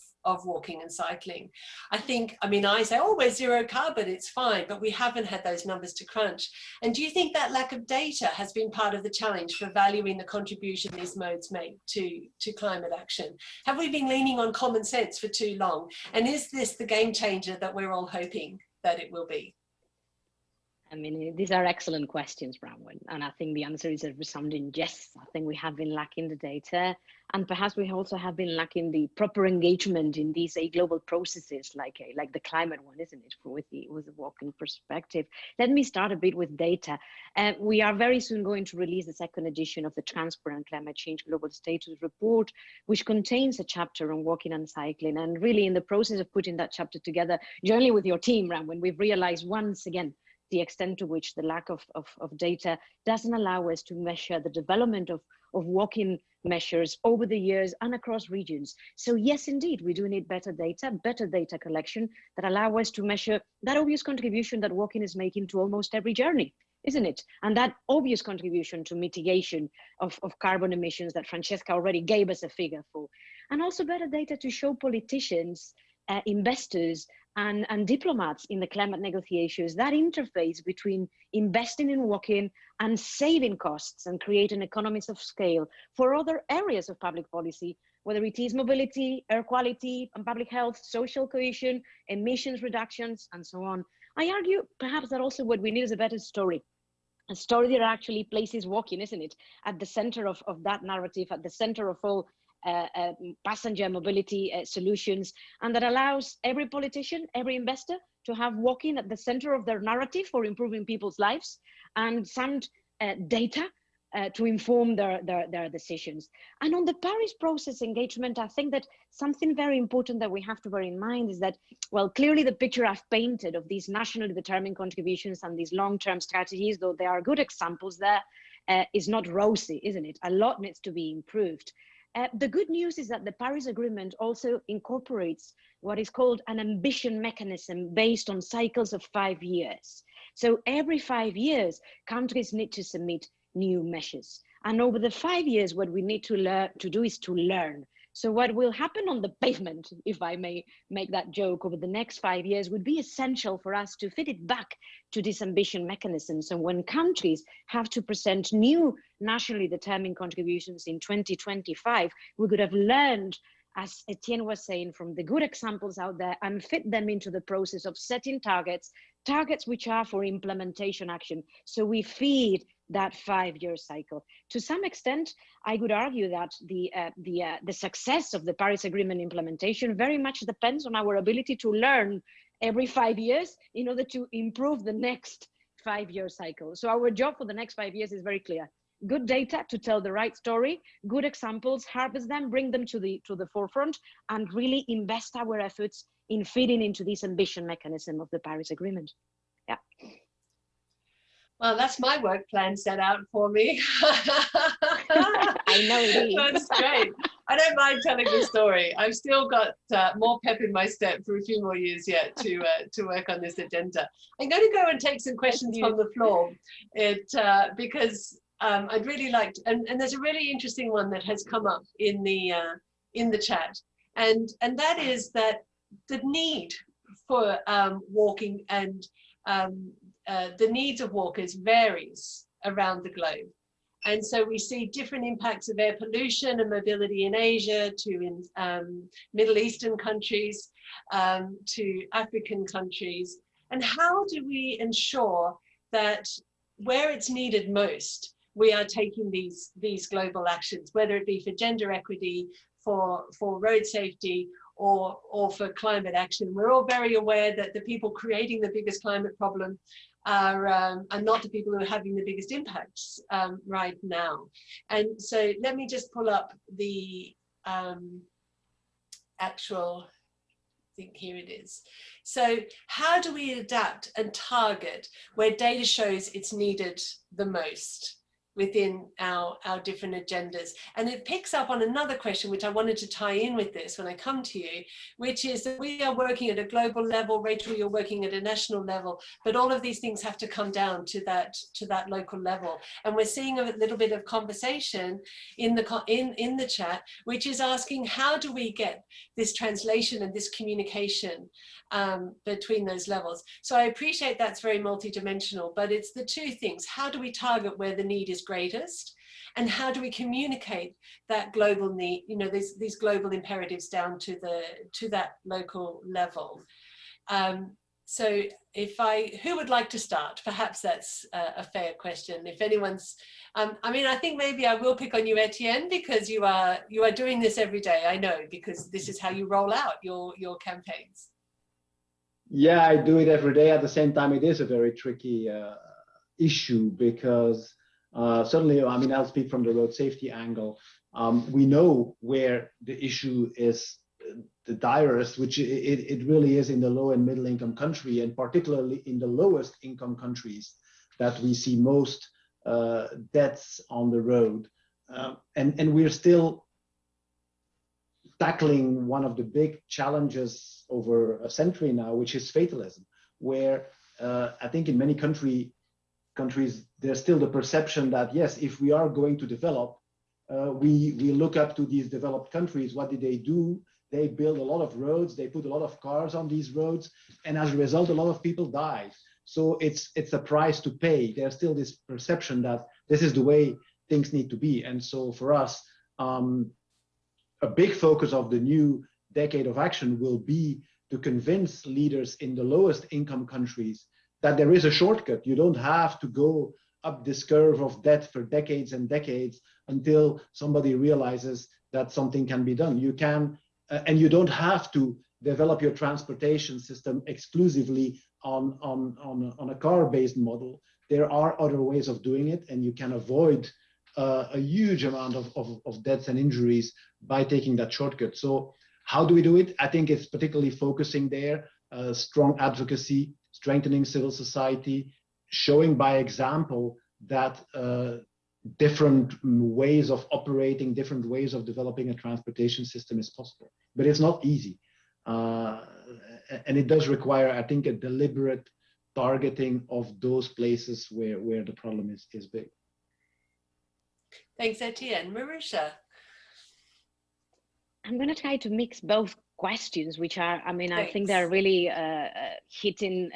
Speaker 8: walking and cycling. I think, I mean, I say, oh, we're zero carbon, it's fine, but we haven't had those numbers to crunch. And do you think that lack of data has been part of the challenge for valuing the contribution these modes make to climate action? Have we been leaning on common sense for too long? And is this the game changer that we're all hoping that it will be?
Speaker 12: I mean, these are excellent questions, Bronwyn, and I think the answer is a resounding yes. I think we have been lacking the data, and perhaps we also have been lacking the proper engagement in these global processes, like the climate one, isn't it, with the walking perspective. Let me start a bit with data. We are very soon going to release the second edition of the Transparent Climate Change Global Status Report, which contains a chapter on walking and cycling. And really, in the process of putting that chapter together, jointly with your team, Bronwyn, we've realized once again the extent to which the lack of data doesn't allow us to measure the development of walking measures over the years and across regions. So yes, indeed, we do need better data collection that allow us to measure that obvious contribution that walking is making to almost every journey, isn't it? And that obvious contribution to mitigation of carbon emissions that Francesca already gave us a figure for. And also better data to show politicians, investors, and diplomats in the climate negotiations that interface between investing in walking and saving costs and creating economies of scale for other areas of public policy, whether it is mobility, air quality, and public health, social cohesion, emissions reductions, and so on. I argue perhaps that also what we need is a better story. A story that actually places walking, isn't it, at the center of that narrative, at the center of all passenger mobility solutions, and that allows every politician, every investor to have walking at the center of their narrative for improving people's lives, and sound data to inform their decisions. And on the Paris process engagement, I think that something very important that we have to bear in mind is that, well, clearly the picture I've painted of these nationally determined contributions and these long-term strategies, though there are good examples there, is not rosy, isn't it? A lot needs to be improved. The good news is that the Paris Agreement also incorporates what is called an ambition mechanism based on cycles of 5 years. So every 5 years, countries need to submit new measures. And over the 5 years, what we need to do is to learn. So what will happen on the pavement, if I may make that joke, over the next 5 years would be essential for us to fit it back to this ambition mechanism. So when countries have to present new nationally determined contributions in 2025, we could have learned, as Etienne was saying, from the good examples out there and fit them into the process of setting targets which are for implementation action. So we feed that 5-year cycle. To some extent, I would argue that the success of the Paris Agreement implementation very much depends on our ability to learn every 5 years in order to improve the next 5-year cycle. So our job for the next 5 years is very clear. Good data to tell the right story, good examples, harvest them, bring them to the forefront, and really invest our efforts in feeding into this ambition mechanism of the Paris Agreement. Yeah.
Speaker 8: Well, that's my work plan set out for me.
Speaker 12: I know it is.
Speaker 8: That's great. I don't mind telling the story. I've still got more pep in my step for a few more years yet to work on this agenda. I'm going to go and take some questions from the floor, because I'd really like to, and there's a really interesting one that has come up in the chat, and that is that the need for walking and the needs of walkers varies around the globe. And so we see different impacts of air pollution and mobility in Asia to in Middle Eastern countries, to African countries. And how do we ensure that where it's needed most, we are taking these global actions, whether it be for gender equity, for road safety, or for climate action? We're all very aware that the people creating the biggest climate problem are not the people who are having the biggest impacts right now. And so let me just pull up the actual, I think here it is. So how do we adapt and target where data shows it's needed the most within our different agendas? And it picks up on another question which I wanted to tie in with this when I come to you, which is that we are working at a global level. Rachel, you're working at a national level, but all of these things have to come down to that local level. And we're seeing a little bit of conversation in the chat, which is asking, how do we get this translation and this communication between those levels? So I appreciate that's very multidimensional, but it's the two things. How do we target where the need is greatest, and how do we communicate that global need, these global imperatives down to that local level? So who would like to start? Perhaps that's a fair question. If anyone's, I think maybe I will pick on you, Etienne, because you are doing this every day. I know, because this is how you roll out your campaigns.
Speaker 11: Yeah, I do it every day. At the same time, it is a very tricky issue because certainly, I'll speak from the road safety angle. We know where the issue is the direst, which it really is in the low and middle income country, and particularly in the lowest income countries that we see most deaths on the road. And we're still tackling one of the big challenges over a century now, which is fatalism, where I think in many countries, there's still the perception that, yes, if we are going to develop, we look up to these developed countries. What did they do? They build a lot of roads, they put a lot of cars on these roads, and as a result, a lot of people died. So it's a price to pay. There's still this perception that this is the way things need to be. And so for us, a big focus of the new decade of action will be to convince leaders in the lowest income countries that there is a shortcut. You don't have to go up this curve of debt for decades and decades until somebody realizes that something can be done. You can, and you don't have to develop your transportation system exclusively on a car-based model. There are other ways of doing it, and you can avoid a huge amount of deaths and injuries by taking that shortcut. So how do we do it? I think it's particularly focusing there, strong advocacy, strengthening civil society, showing by example that different ways of operating, different ways of developing a transportation system is possible. But it's not easy. And it does require, I think, a deliberate targeting of those places where the problem is big.
Speaker 8: Thanks, Etienne. Marusha.
Speaker 12: I'm going to try to mix both questions, which are, I mean,
Speaker 8: Thanks.
Speaker 12: I think they're really hitting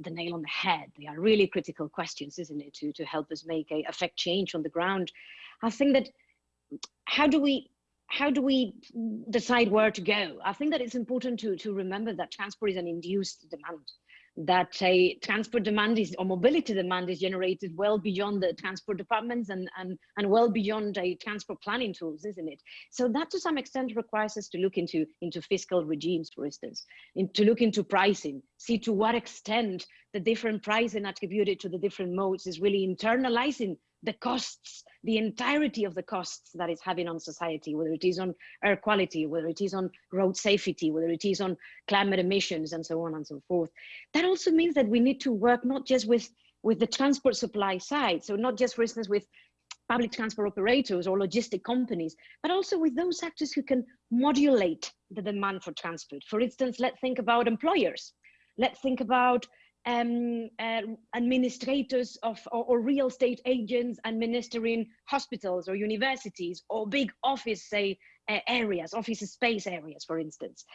Speaker 12: the nail on the head. They are really critical questions, isn't it, to help us affect change on the ground. I think that how do we decide where to go? I think that it's important to remember that transport is an induced demand, that a transport demand or mobility demand is generated well beyond the transport departments and well beyond a transport planning tools, isn't it? So that to some extent requires us to look into fiscal regimes, for instance, to look into pricing, see to what extent the different pricing attributed to the different modes is really internalizing the costs, the entirety of the costs that it's having on society, whether it is on air quality, whether it is on road safety, whether it is on climate emissions, and so on and so forth. That also means that we need to work not just with the transport supply side, so not just, for instance, with public transport operators or logistic companies, but also with those actors who can modulate the demand for transport. For instance, let's think about employers. Let's think about administrators or real estate agents administering hospitals or universities or big office areas, office space areas, for instance.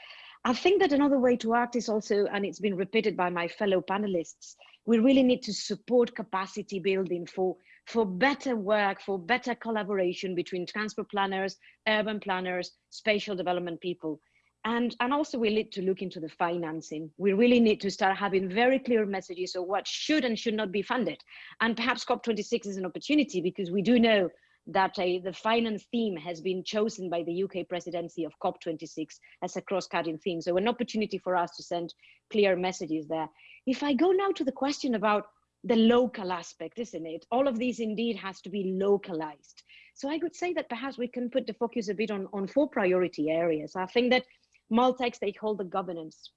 Speaker 12: I think that another way to act is also, and it's been repeated by my fellow panelists, we really need to support capacity building for better work, for better collaboration between transport planners, urban planners, spatial development people. And also we need to look into the financing. We really need to start having very clear messages of what should and should not be funded. And perhaps COP26 is an opportunity, because we do know that the finance theme has been chosen by the UK presidency of COP26 as a cross-cutting theme. So an opportunity for us to send clear messages there. If I go now to the question about the local aspect, isn't it? All of these indeed has to be localized. So I would say that perhaps we can put the focus a bit on 4 priority areas. I think that multi-stakeholder governance,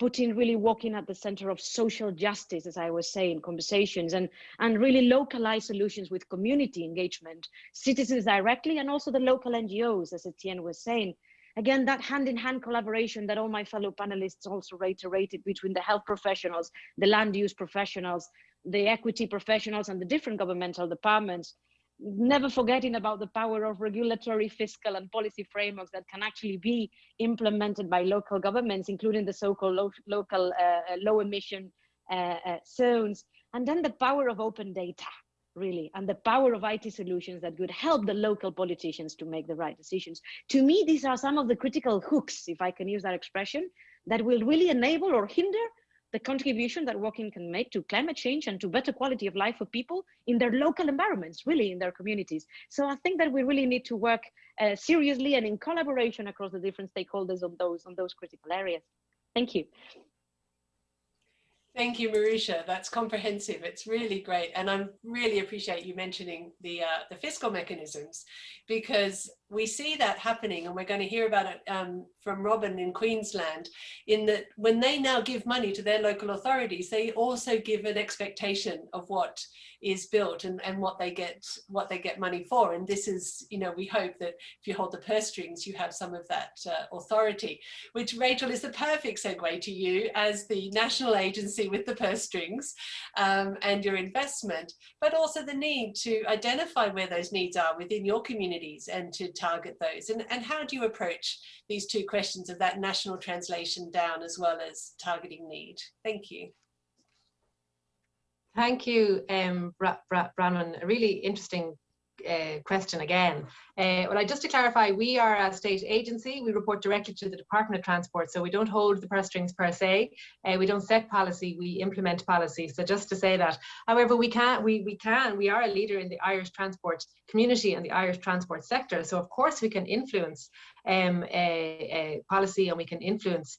Speaker 12: Putin really walking at the center of social justice, as I was saying, conversations, and really localized solutions with community engagement, citizens directly, and also the local NGOs, as Etienne was saying. Again, that hand-in-hand collaboration that all my fellow panelists also reiterated between the health professionals, the land use professionals, the equity professionals, and the different governmental departments. Never forgetting about the power of regulatory, fiscal, and policy frameworks that can actually be implemented by local governments, including the so-called local low emission zones. And then the power of open data, really, and the power of IT solutions that could help the local politicians to make the right decisions. To me, these are some of the critical hooks, if I can use that expression, that will really enable or hinder the contribution that walking can make to climate change and to better quality of life for people in their local environments, really in their communities. So I think that we really need to work seriously and in collaboration across the different stakeholders on those critical areas. Thank you.
Speaker 8: Thank you, Marusha. That's comprehensive. It's really great. And I really appreciate you mentioning the fiscal mechanisms, because we see that happening, and we're going to hear about it from Robin in Queensland, in that when they now give money to their local authorities, they also give an expectation of what is built and what they get money for. And this is, you know, we hope that if you hold the purse strings, you have some of that authority, which, Rachel, is the perfect segue to you as the national agency with the purse strings and your investment, but also the need to identify where those needs are within your communities and to target those. And how do you approach these 2 questions of that national translation down as well as targeting need? Thank you.
Speaker 13: Thank you, Branwen. A really interesting question again. Well, just to clarify, we are a state agency. We report directly to the Department of Transport, so we don't hold the purse strings per se. We don't set policy, we implement policy. So just to say that. However, we are a leader in the Irish transport community and the Irish transport sector. So of course we can influence policy, and we can influence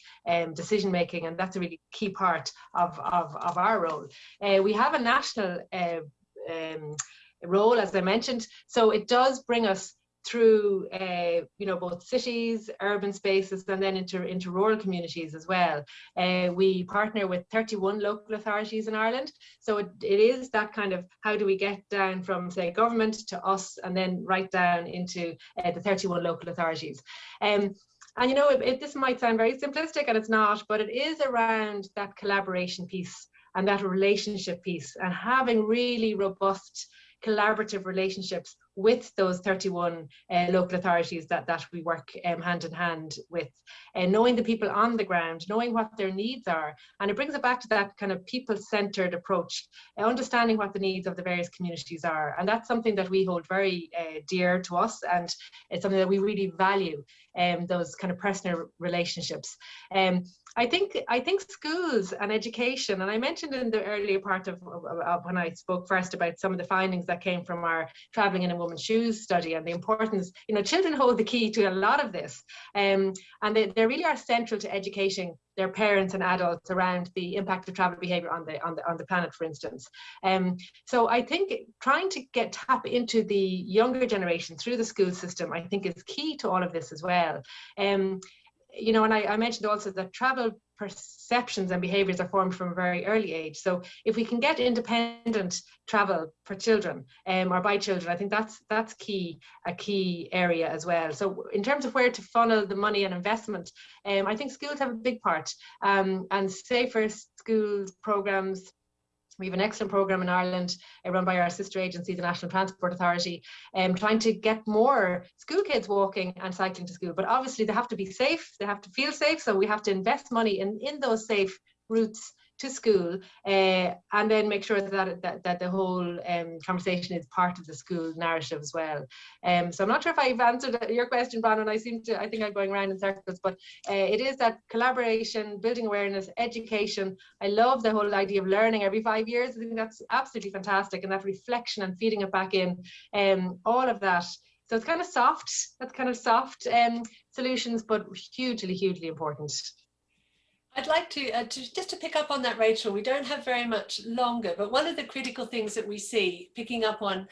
Speaker 13: decision making, and that's a really key part of our role. We have a national role, as I mentioned, so it does bring us through both cities, urban spaces, and then into rural communities as well. We partner with 31 local authorities in Ireland. So it is that kind of, how do we get down from, say, government to us, and then right down into the 31 local authorities. And this might sound very simplistic, and it's not, but it is around that collaboration piece and that relationship piece, and having really robust collaborative relationships with those 31 local authorities that we work hand in hand with, knowing the people on the ground, knowing what their needs are. And it brings it back to that kind of people-centered approach, understanding what the needs of the various communities are. And that's something that we hold very dear to us, and it's something that we really value, those kind of personal relationships. I think schools and education, and I mentioned in the earlier part of when I spoke first about some of the findings that came from our Traveling in a Woman's Shoes study, and the importance, children hold the key to a lot of this, and they really are central to educating their parents and adults around the impact of travel behavior on the planet, for instance. So I think trying to tap into the younger generation through the school system, I think, is key to all of this as well. And I mentioned also that travel perceptions and behaviors are formed from a very early age. So if we can get independent travel for children, or by children, I think that's a key area as well. So in terms of where to funnel the money and investment, I think schools have a big part, and safer school programs. We have an excellent program in Ireland run by our sister agency, the National Transport Authority, trying to get more school kids walking and cycling to school. But obviously they have to be safe, they have to feel safe. So we have to invest money in those safe routes to school, and then make sure that the whole conversation is part of the school narrative as well. So I'm not sure if I've answered your question, Brandon. I think I'm going around in circles, but it is that collaboration, building awareness, education. I love the whole idea of learning every 5 years. I think that's absolutely fantastic, and that reflection and feeding it back in, all of that. So it's kind of soft, solutions, but hugely important.
Speaker 8: I'd like to just to pick up on that, Rachel. We don't have very much longer, but one of the critical things that we see, picking up on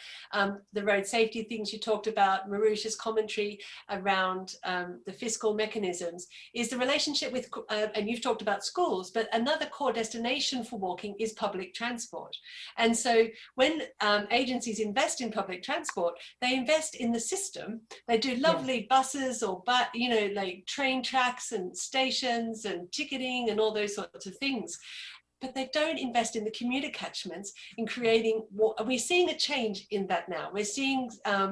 Speaker 8: the road safety things you talked about, Marusha's commentary around the fiscal mechanisms, is the relationship with, and you've talked about schools, but another core destination for walking is public transport. And so when agencies invest in public transport, they invest in the system. They do lovely buses or, like train tracks and stations and ticketing and all those sorts of things, but they don't invest in the commuter catchments, in creating what we're seeing a change in that now. We're seeing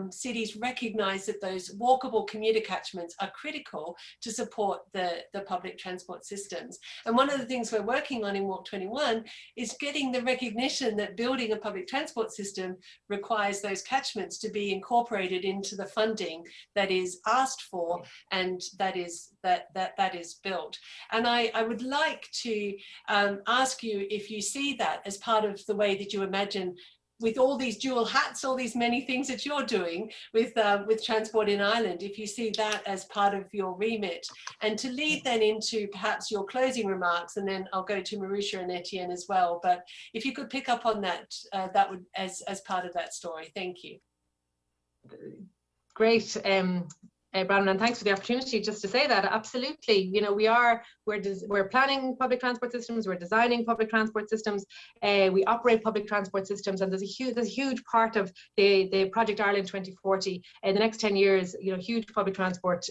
Speaker 8: cities recognize that those walkable commuter catchments are critical to support the public transport systems. And one of the things we're working on in Walk21 is getting the recognition that building a public transport system requires those catchments to be incorporated into the funding that is asked for, and that is built. And I would like to ask you if you see that as part of the way that you imagine, with all these dual hats, all these many things that you're doing with Transport in Ireland, if you see that as part of your remit. And to lead then into perhaps your closing remarks, and then I'll go to Marusha and Etienne as well. But if you could pick up on that, that would as part of that story. Thank you.
Speaker 13: Great. Brandon, and thanks for the opportunity just to say that. Absolutely, we're planning public transport systems, we're designing public transport systems, we operate public transport systems, and there's a huge part of the Project Ireland 2040. In the next 10 years, huge public transport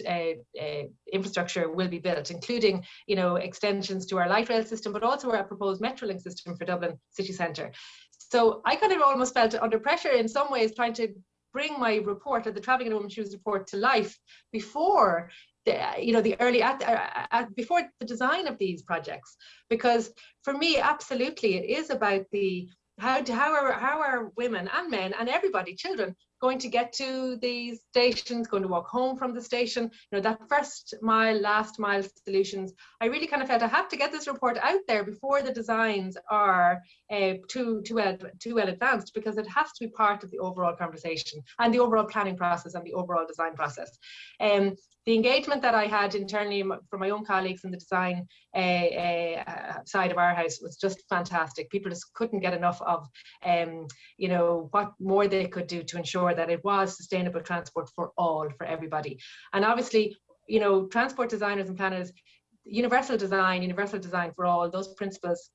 Speaker 13: infrastructure will be built, including extensions to our light rail system, but also our proposed Metrolink system for Dublin city centre. So I kind of almost felt under pressure in some ways, trying to bring my report, or the Traveling in a Woman's Shoes report, to life before before the design of these projects, because for me, absolutely, it is about how are women and men and everybody, children, going to get to these stations, going to walk home from the station, that first mile, last mile solutions. I really kind of felt I have to get this report out there before the designs are too well advanced, because it has to be part of the overall conversation and the overall planning process and the overall design process. The engagement that I had internally from my own colleagues in the design side of our house was just fantastic. People just couldn't get enough of, what more they could do to ensure sure that it was sustainable transport for all, for everybody. And obviously, you know, transport designers and planners, universal design for all, those principles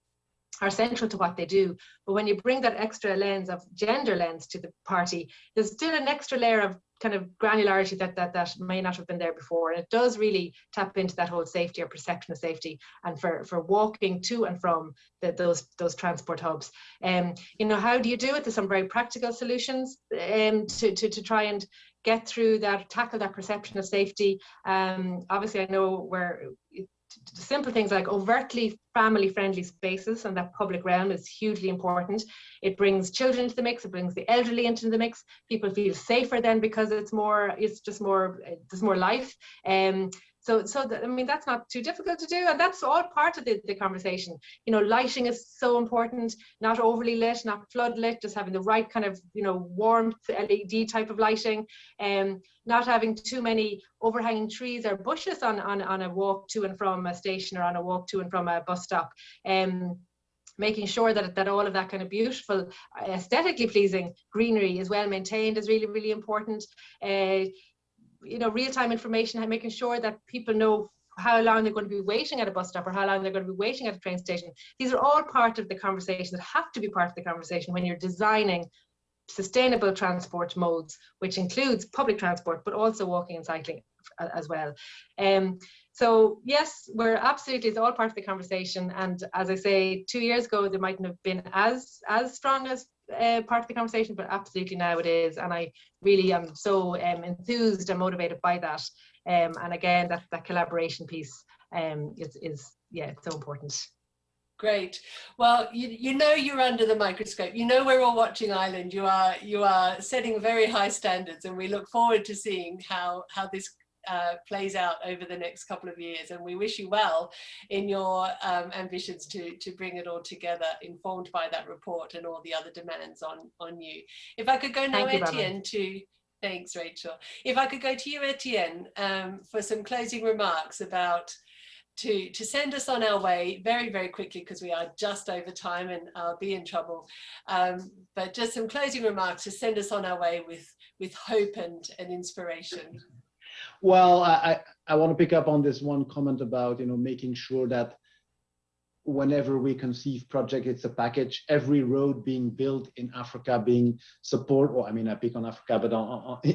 Speaker 13: are central to what they do. But when you bring that extra lens of gender lens to the party, there's still an extra layer of kind of granularity that may not have been there before. And it does really tap into that whole safety or perception of safety, and for walking to and from those transport hubs. You know, how do you do it? There's some very practical solutions to try and get through that, tackle that perception of safety. Obviously, I know where simple things like overtly family-friendly spaces and that public realm is hugely important. It brings children into the mix, it brings the elderly into the mix. People feel safer then because there's more life. So I mean, that's not too difficult to do, and that's all part of the conversation. You know, lighting is so important, not overly lit, not flood lit, just having the right kind of, you know, warmth LED type of lighting, not having too many overhanging trees or bushes on a walk to and from a station or on a walk to and from a bus stop. Making sure that all of that kind of beautiful, aesthetically pleasing greenery is well maintained is really, really important. You know, real-time information and making sure that people know how long they're going to be waiting at a bus stop or how long they're going to be waiting at a train station. These are all part of the conversation, that have to be part of the conversation when you're designing sustainable transport modes, which includes public transport, but also walking and cycling as well. So yes, we're absolutely, it's all part of the conversation. And as I say, 2 years ago, there mightn't have been as strong as part of the conversation, but absolutely now it is. And I really am so enthused and motivated by that. And again, that collaboration piece is it's so important.
Speaker 8: Great. Well, you know you're under the microscope. You know we're all watching Ireland. You are setting very high standards, and we look forward to seeing how this plays out over the next couple of years. And we wish you well in your ambitions to bring it all together, informed by that report and all the other demands on you. If I could go now, Etienne, thanks, Rachel. If I could go to you, Etienne, for some closing remarks about to send us on our way very, very quickly, because we are just over time and I'll be in trouble. But just some closing remarks to send us on our way with hope and inspiration.
Speaker 11: Well, I want to pick up on this one comment about, you know, making sure that whenever we conceive project, it's a package. Every road being built in Africa being support, or I mean, I pick on Africa, but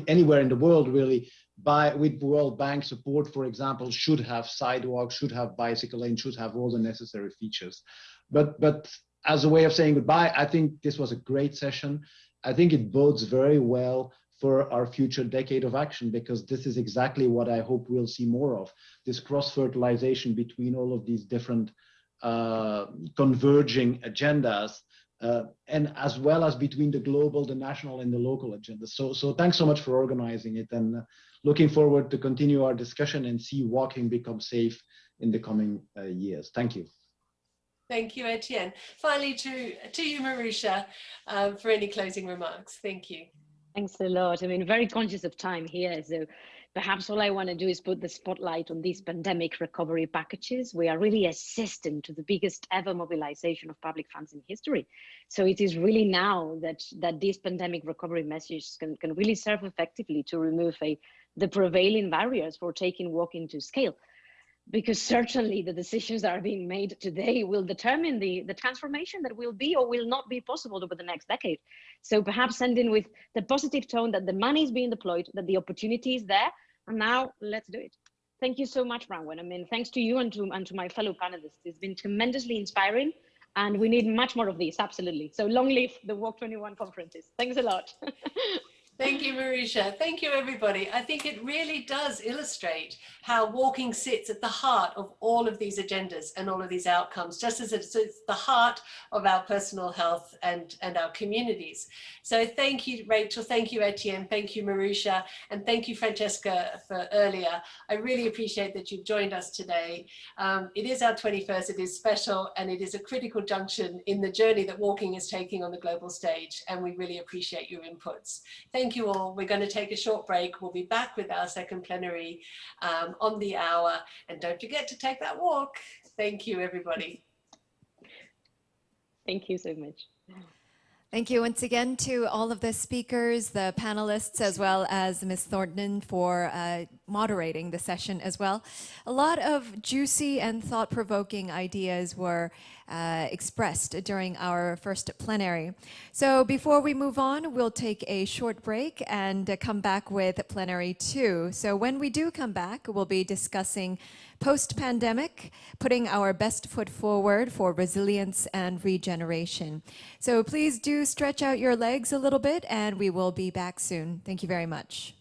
Speaker 11: anywhere in the world really, with World Bank support, for example, should have sidewalks, should have bicycle lanes, should have all the necessary features. But as a way of saying goodbye, I think this was a great session. I think it bodes very well for our future decade of action, because this is exactly what I hope we'll see more of, this cross-fertilization between all of these different converging agendas, and as well as between the global, the national, and the local agendas. So thanks so much for organizing it, and looking forward to continue our discussion and see walking become safe in the coming years. Thank you.
Speaker 8: Thank you, Etienne. Finally, to you, Marusha, for any closing remarks. Thank you.
Speaker 12: Thanks a lot. I mean, very conscious of time here. So perhaps all I want to do is put the spotlight on these pandemic recovery packages. We are really assisting to the biggest ever mobilization of public funds in history. So it is really now that these pandemic recovery measures can really serve effectively to remove the prevailing barriers for taking walking to scale. Because certainly the decisions that are being made today will determine the transformation that will be or will not be possible over the next decade. So perhaps ending with the positive tone that the money is being deployed, that the opportunity is there, and now let's do it. Thank you so much, Branwen. I mean, thanks to you and to my fellow panelists. It's been tremendously inspiring, and we need much more of these, absolutely. So long live the Walk21 conferences. Thanks a lot.
Speaker 8: Thank you, Marusha. Thank you, everybody. I think it really does illustrate how walking sits at the heart of all of these agendas and all of these outcomes, just as it's the heart of our personal health and our communities. So thank you, Rachel. Thank you, Etienne. Thank you, Marusha. And thank you, Francesca, for earlier. I really appreciate that you've joined us today. It is our 21st. It is special, and it is a critical junction in the journey that walking is taking on the global stage. And we really appreciate your inputs. Thank you all. We're going to take a short break. We'll be back with our second plenary on the hour. And don't forget to take that walk. Thank you, everybody.
Speaker 12: Thank you so much.
Speaker 2: Thank you once again to all of the speakers, the panelists, as well as Ms. Thornton for moderating the session as well. A lot of juicy and thought-provoking ideas were expressed during our first plenary. So before we move on, we'll take a short break and come back with plenary 2. So when we do come back, we'll be discussing post-pandemic, putting our best foot forward for resilience and regeneration. So please do stretch out your legs a little bit, and we will be back soon. Thank you very much.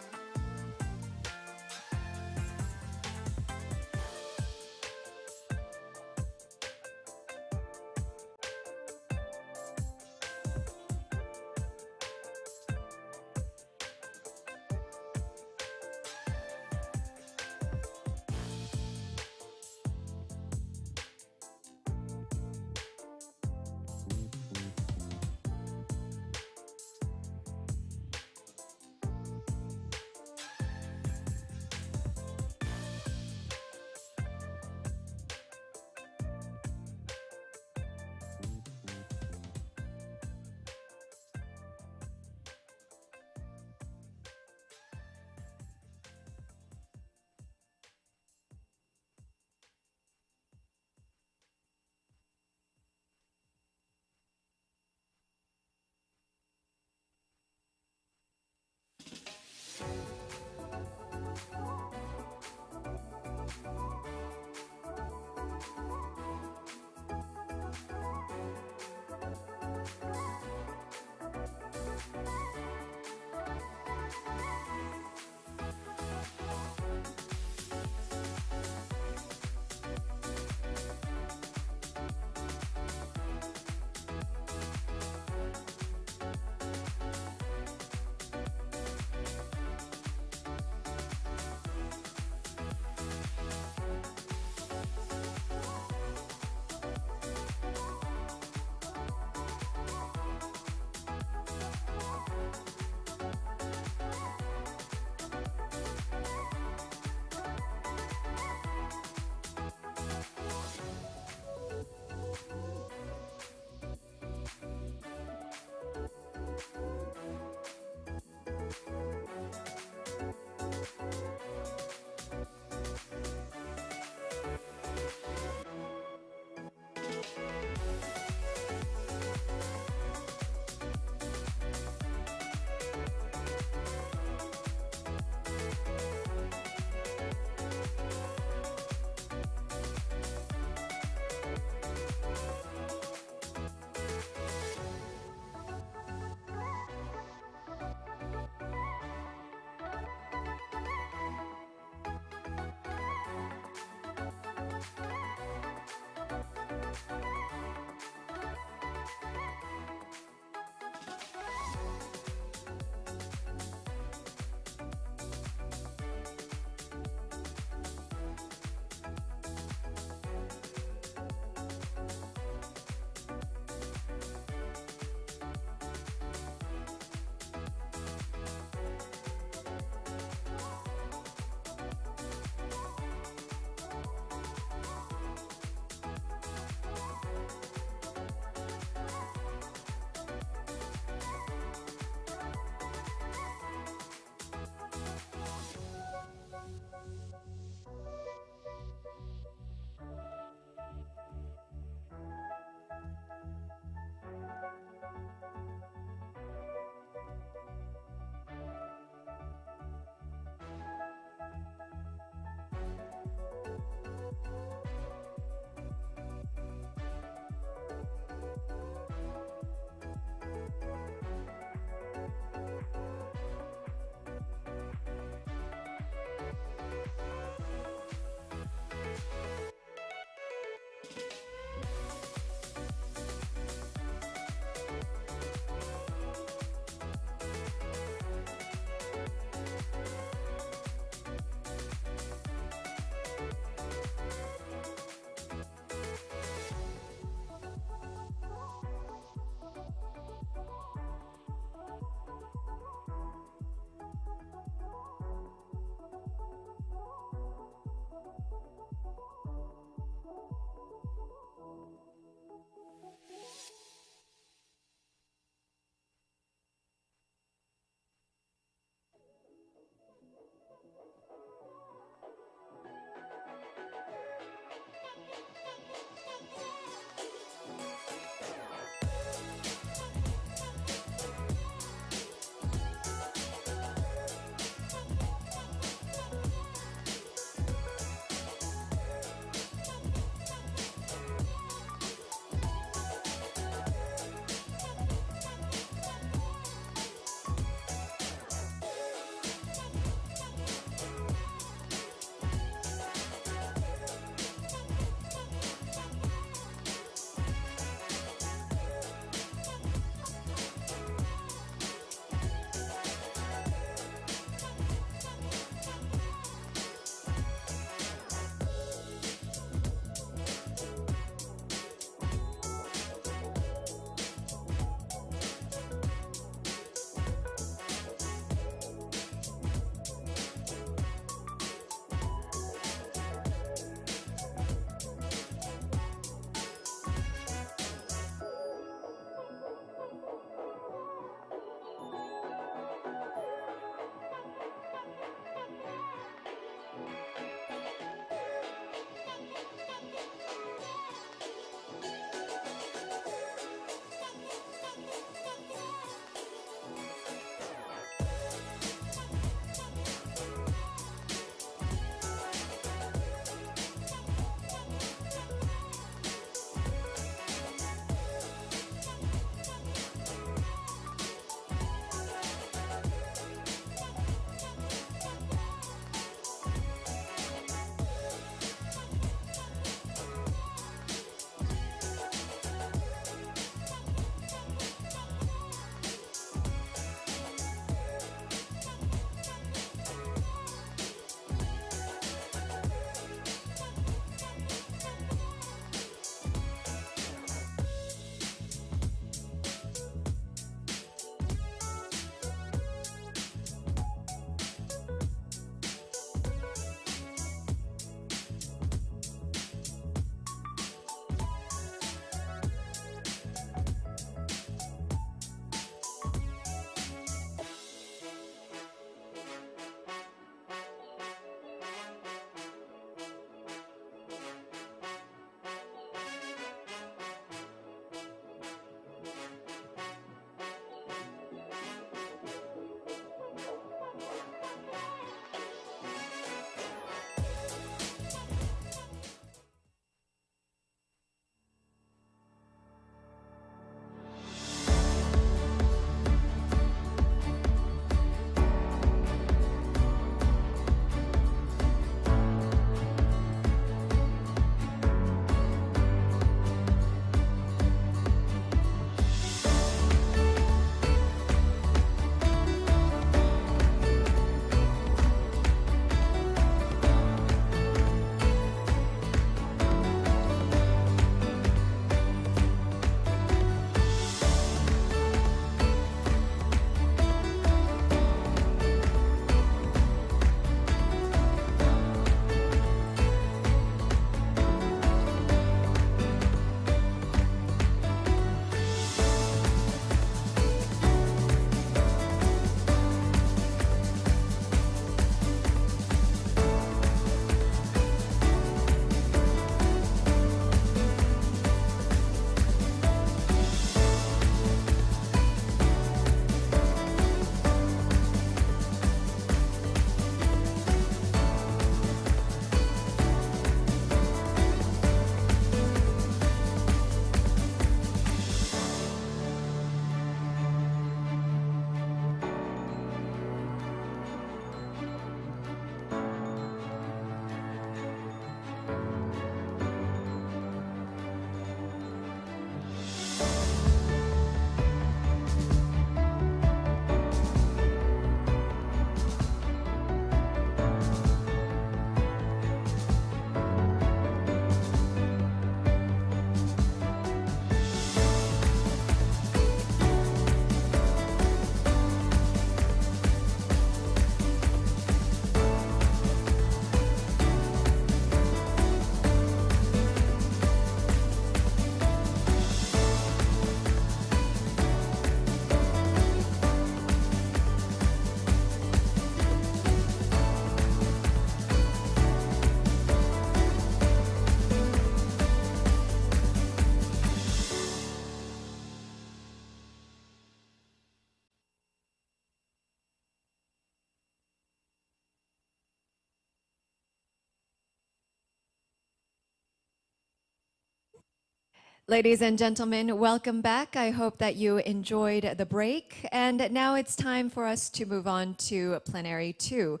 Speaker 2: Ladies and gentlemen, welcome back. I hope that you enjoyed the break. And now it's time for us to move on to Plenary 2.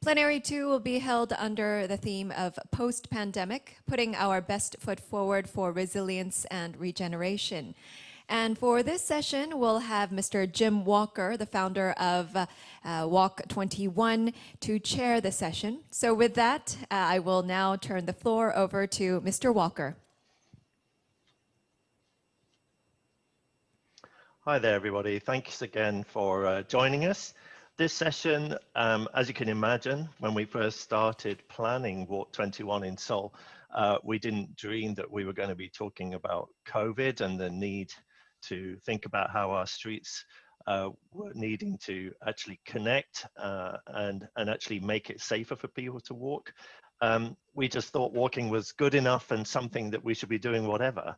Speaker 2: Plenary 2 will be held under the theme of post-pandemic, putting our best foot forward for resilience and regeneration. And for this session, we'll have Mr. Jim Walker, the founder of Walk21, to chair the session. So with that, I will now turn the floor over to Mr. Walker.
Speaker 4: Hi there, everybody. Thanks again for joining us. This session, as you can imagine, when we first started planning Walk21 in Seoul, we didn't dream that we were going to be talking about COVID and the need to think about how our streets were needing to actually connect and actually make it safer for people to walk. We just thought walking was good enough and something that we should be doing whatever.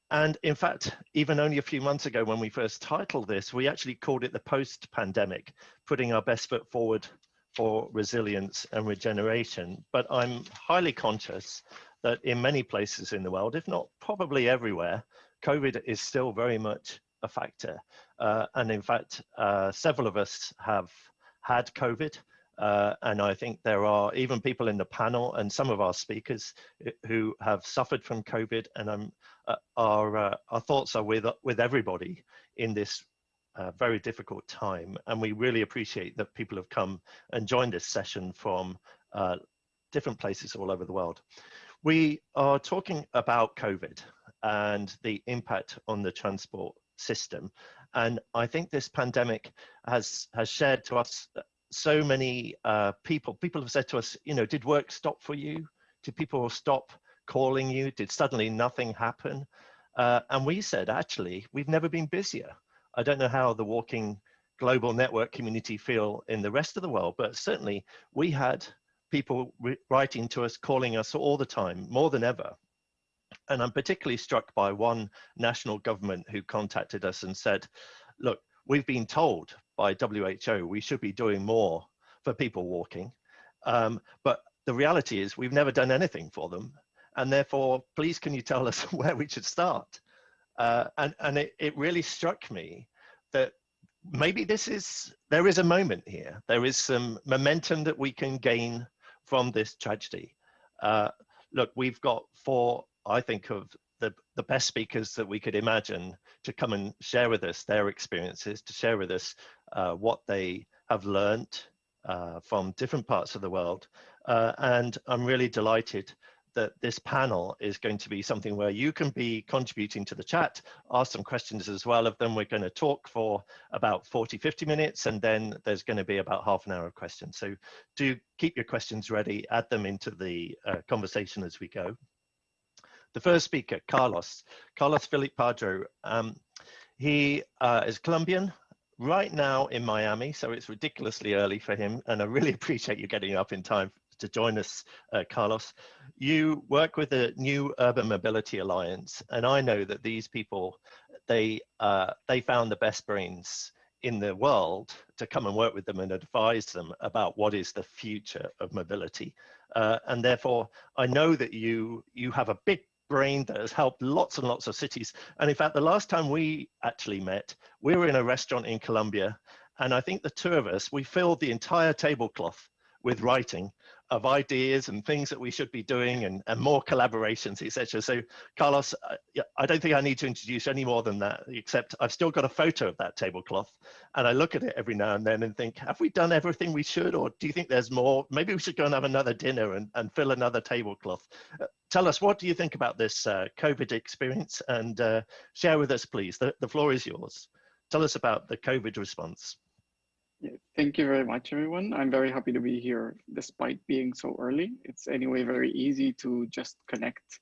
Speaker 4: And in fact, even only a few months ago when we first titled this, we actually called it the post-pandemic, putting our best foot forward for resilience and regeneration. But I'm highly conscious that in many places in the world, if not probably everywhere, COVID is still very much a factor. And in fact, several of us have had COVID. And I think there are even people in the panel and some of our speakers who have suffered from COVID, and our thoughts are with everybody in this very difficult time. And we really appreciate that people have come and joined this session from different places all over the world. We are talking about COVID and the impact on the transport system. And I think this pandemic has shared to us so many people have said to us, you know, did work stop for you? Did people stop calling you? Did suddenly nothing happen? And we said, actually, we've never been busier. I don't know how the walking global network community feel in the rest of the world, but certainly we had people writing to us, calling us all the time, more than ever. And I'm particularly struck by one national government who contacted us and said, look, we've been told by WHO we should be doing more for people walking, but the reality is we've never done anything for them, and therefore please can you tell us where we should start? And it really struck me that maybe there is a moment here, there is some momentum that we can gain from this tragedy. Look, we've got four, I think, of the best speakers that we could imagine to come and share with us their experiences, to share with us what they have learned from different parts of the world. And I'm really delighted that this panel is going to be something where you can be contributing to the chat, ask some questions as well of them. We're going to talk for about 40-50 minutes, and then there's going to be about half an hour of questions. So do keep your questions ready, add them into the conversation as we go. The first speaker, Carlos Philip Padro. He is Colombian, right now in Miami, so it's ridiculously early for him, and I really appreciate you getting up in time to join us, Carlos. You work with the New Urban Mobility Alliance, and I know that these people, they found the best brains in the world to come and work with them and advise them about what is the future of mobility. And therefore, I know that you have a big brain that has helped lots and lots of cities. And in fact, the last time we actually met, we were in a restaurant in Colombia, and I think the two of us, we filled the entire tablecloth with writing of ideas and things that we should be doing, and more collaborations, etc. So Carlos, I don't think I need to introduce any more than that, except I've still got a photo of that tablecloth, and I look at it every now and then and think, have we done everything we should, or do you think there's more? Maybe we should go and have another dinner and fill another tablecloth. Tell us, what do you think about this COVID experience, and share with us, please. The floor is yours. Tell us about the COVID response.
Speaker 14: Yeah, thank you very much, everyone. I'm very happy to be here despite being so early. It's anyway very easy to just connect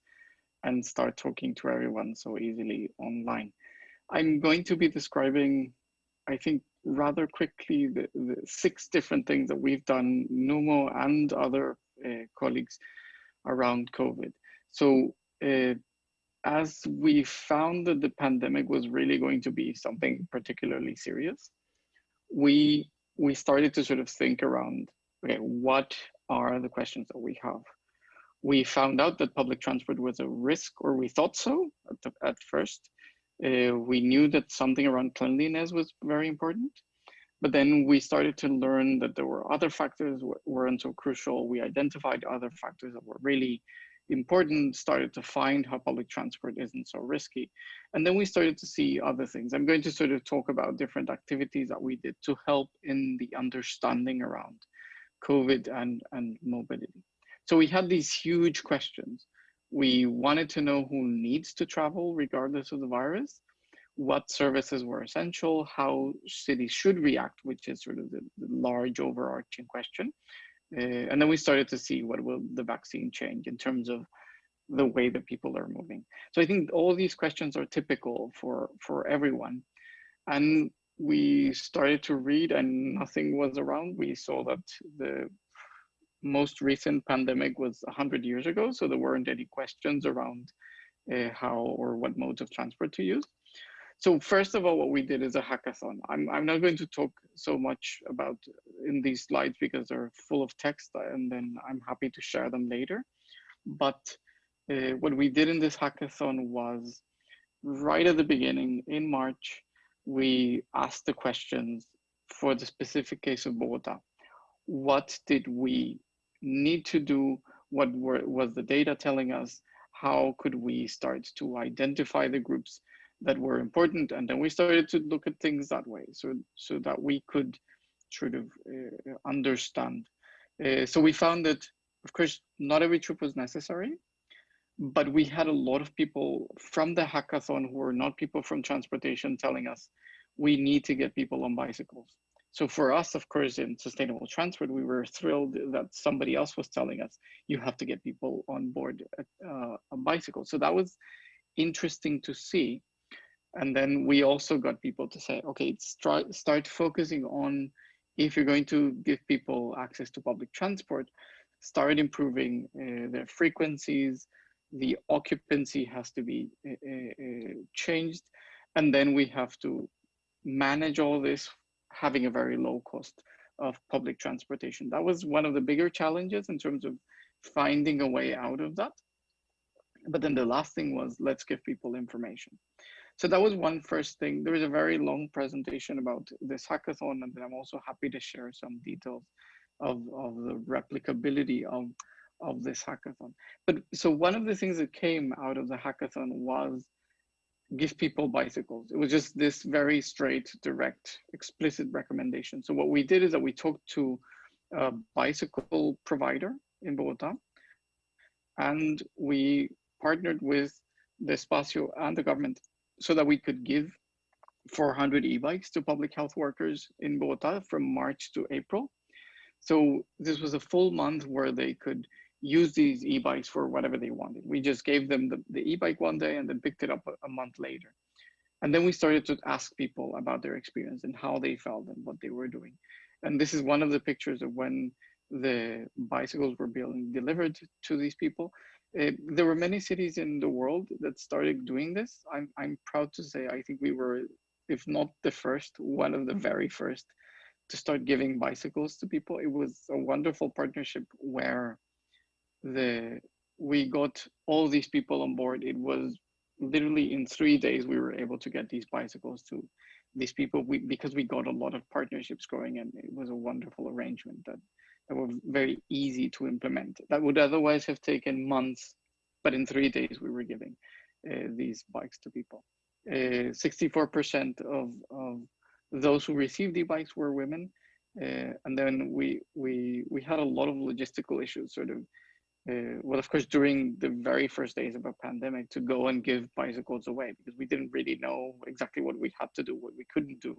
Speaker 14: and start talking to everyone so easily online. I'm going to be describing, I think, rather quickly the 6 different things that we've done, Numo and other colleagues, around COVID. So as we found that the pandemic was really going to be something particularly serious, we started to sort of think around, okay, what are the questions that we have? we found out that public transport was a risk, or we thought so at first. We knew that something around cleanliness was very important, but then we started to learn that there were other factors weren't so crucial. We identified other factors that were really important, started to find how public transport isn't so risky. And then we started to see other things. I'm going to sort of talk about different activities that we did to help in the understanding around COVID and mobility. So we had these huge questions. We wanted to know who needs to travel regardless of the virus, what services were essential, how cities should react, which is sort of the large overarching question. And then we started to see what will the vaccine change in terms of the way that people are moving. So I think all these questions are typical for everyone. And we started to read and nothing was around. We saw that the most recent pandemic was 100 years ago, so there weren't any questions around how or what modes of transport to use. So first of all, what we did is a hackathon. I'm not going to talk so much about in these slides because they're full of text, and then I'm happy to share them later. But what we did in this hackathon was right at the beginning in March, we asked the questions for the specific case of Bogota. What did we need to do? What was the data telling us? How could we start to identify the groups that were important? And then we started to look at things that way, so that we could sort of understand. So we found that, of course, not every trip was necessary, but we had a lot of people from the hackathon who were not people from transportation telling us we need to get people on bicycles. So for us, of course, in sustainable transport, we were thrilled that somebody else was telling us you have to get people on board a bicycle. So that was interesting to see. And then we also got people to say, okay, start focusing on, if you're going to give people access to public transport, start improving their frequencies, the occupancy has to be changed, and then we have to manage all this having a very low cost of public transportation. That was one of the bigger challenges in terms of finding a way out of that. But then the last thing was, let's give people information. So that was one first thing. There is a very long presentation about this hackathon, and I'm also happy to share some details of the replicability of this hackathon. But so one of the things that came out of the hackathon was give people bicycles. It was just this very straight, direct, explicit recommendation. So what we did is that we talked to a bicycle provider in Bogota, and we partnered with the Espacio and the government so that we could give 400 e-bikes to public health workers in Bogota from March to April. So this was a full month where they could use these e-bikes for whatever they wanted. We just gave them the e-bike one day and then picked it up a month later. And then we started to ask people about their experience and how they felt and what they were doing. And this is one of the pictures of when the bicycles were being delivered to these people. There were many cities in the world that started doing this. I'm proud to say, I think we were, if not the first, one of the very first to start giving bicycles to people. It was a wonderful partnership where we got all these people on board. It was literally in 3 days we were able to get these bicycles to these people because we got a lot of partnerships going, and it was a wonderful arrangement that were very easy to implement. That would otherwise have taken months, but in 3 days we were giving these bikes to people. 64% of those who received e-bikes were women, and then we had a lot of logistical issues, sort of. Well, of course, during the very first days of a pandemic, to go and give bicycles away because we didn't really know exactly what we had to do, what we couldn't do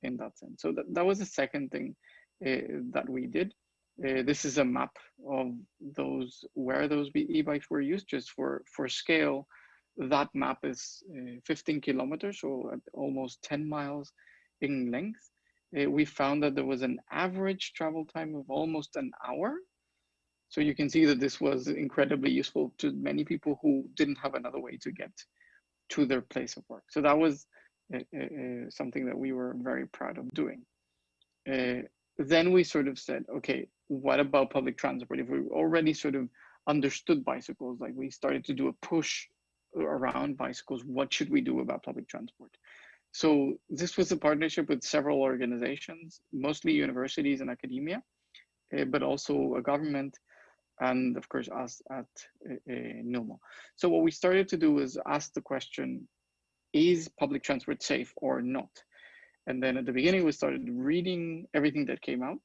Speaker 14: in that sense. So that was the second thing that we did. This is a map of where those e-bikes were used, just for scale. That map is 15 kilometers, so almost 10 miles in length. We found that there was an average travel time of almost an hour. So you can see that this was incredibly useful to many people who didn't have another way to get to their place of work. So that was something that we were very proud of doing. Then we sort of said, okay, what about public transport? If we already sort of understood bicycles. Like we started to do a push around bicycles. What should we do about public transport? So this was a partnership with several organizations, mostly universities and academia, but also a government, and of course us at NUMO. So what we started to do is ask the question, is public transport safe or not? And then at the beginning, we started reading everything that came out.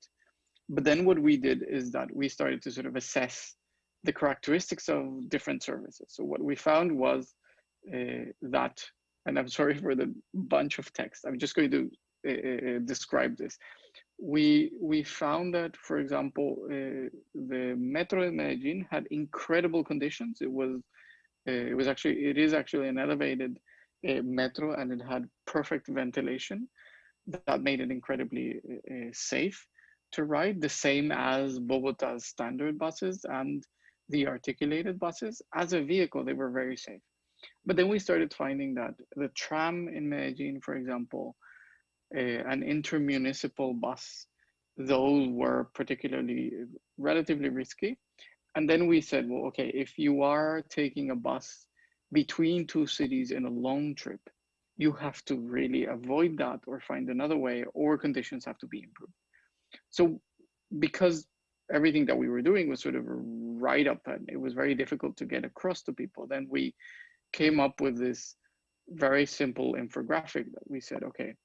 Speaker 14: But then what we did is that we started to sort of assess the characteristics of different services. So what we found was that, and I'm sorry for the bunch of text, I'm just going to describe this. We found that, for example, the Metro in Medellin had incredible conditions. It is actually an elevated metro, and it had perfect ventilation that made it incredibly safe to ride, the same as Bogota's standard buses and the articulated buses. As a vehicle, they were very safe. But then we started finding that the tram in Medellin, for example, an intermunicipal bus, those were particularly relatively risky. And then we said, well, okay, if you are taking a bus between two cities in a long trip, you have to really avoid that or find another way, or conditions have to be improved. So because everything that we were doing was sort of right up, and it was very difficult to get across to people, then we came up with this very simple infographic that we said, okay,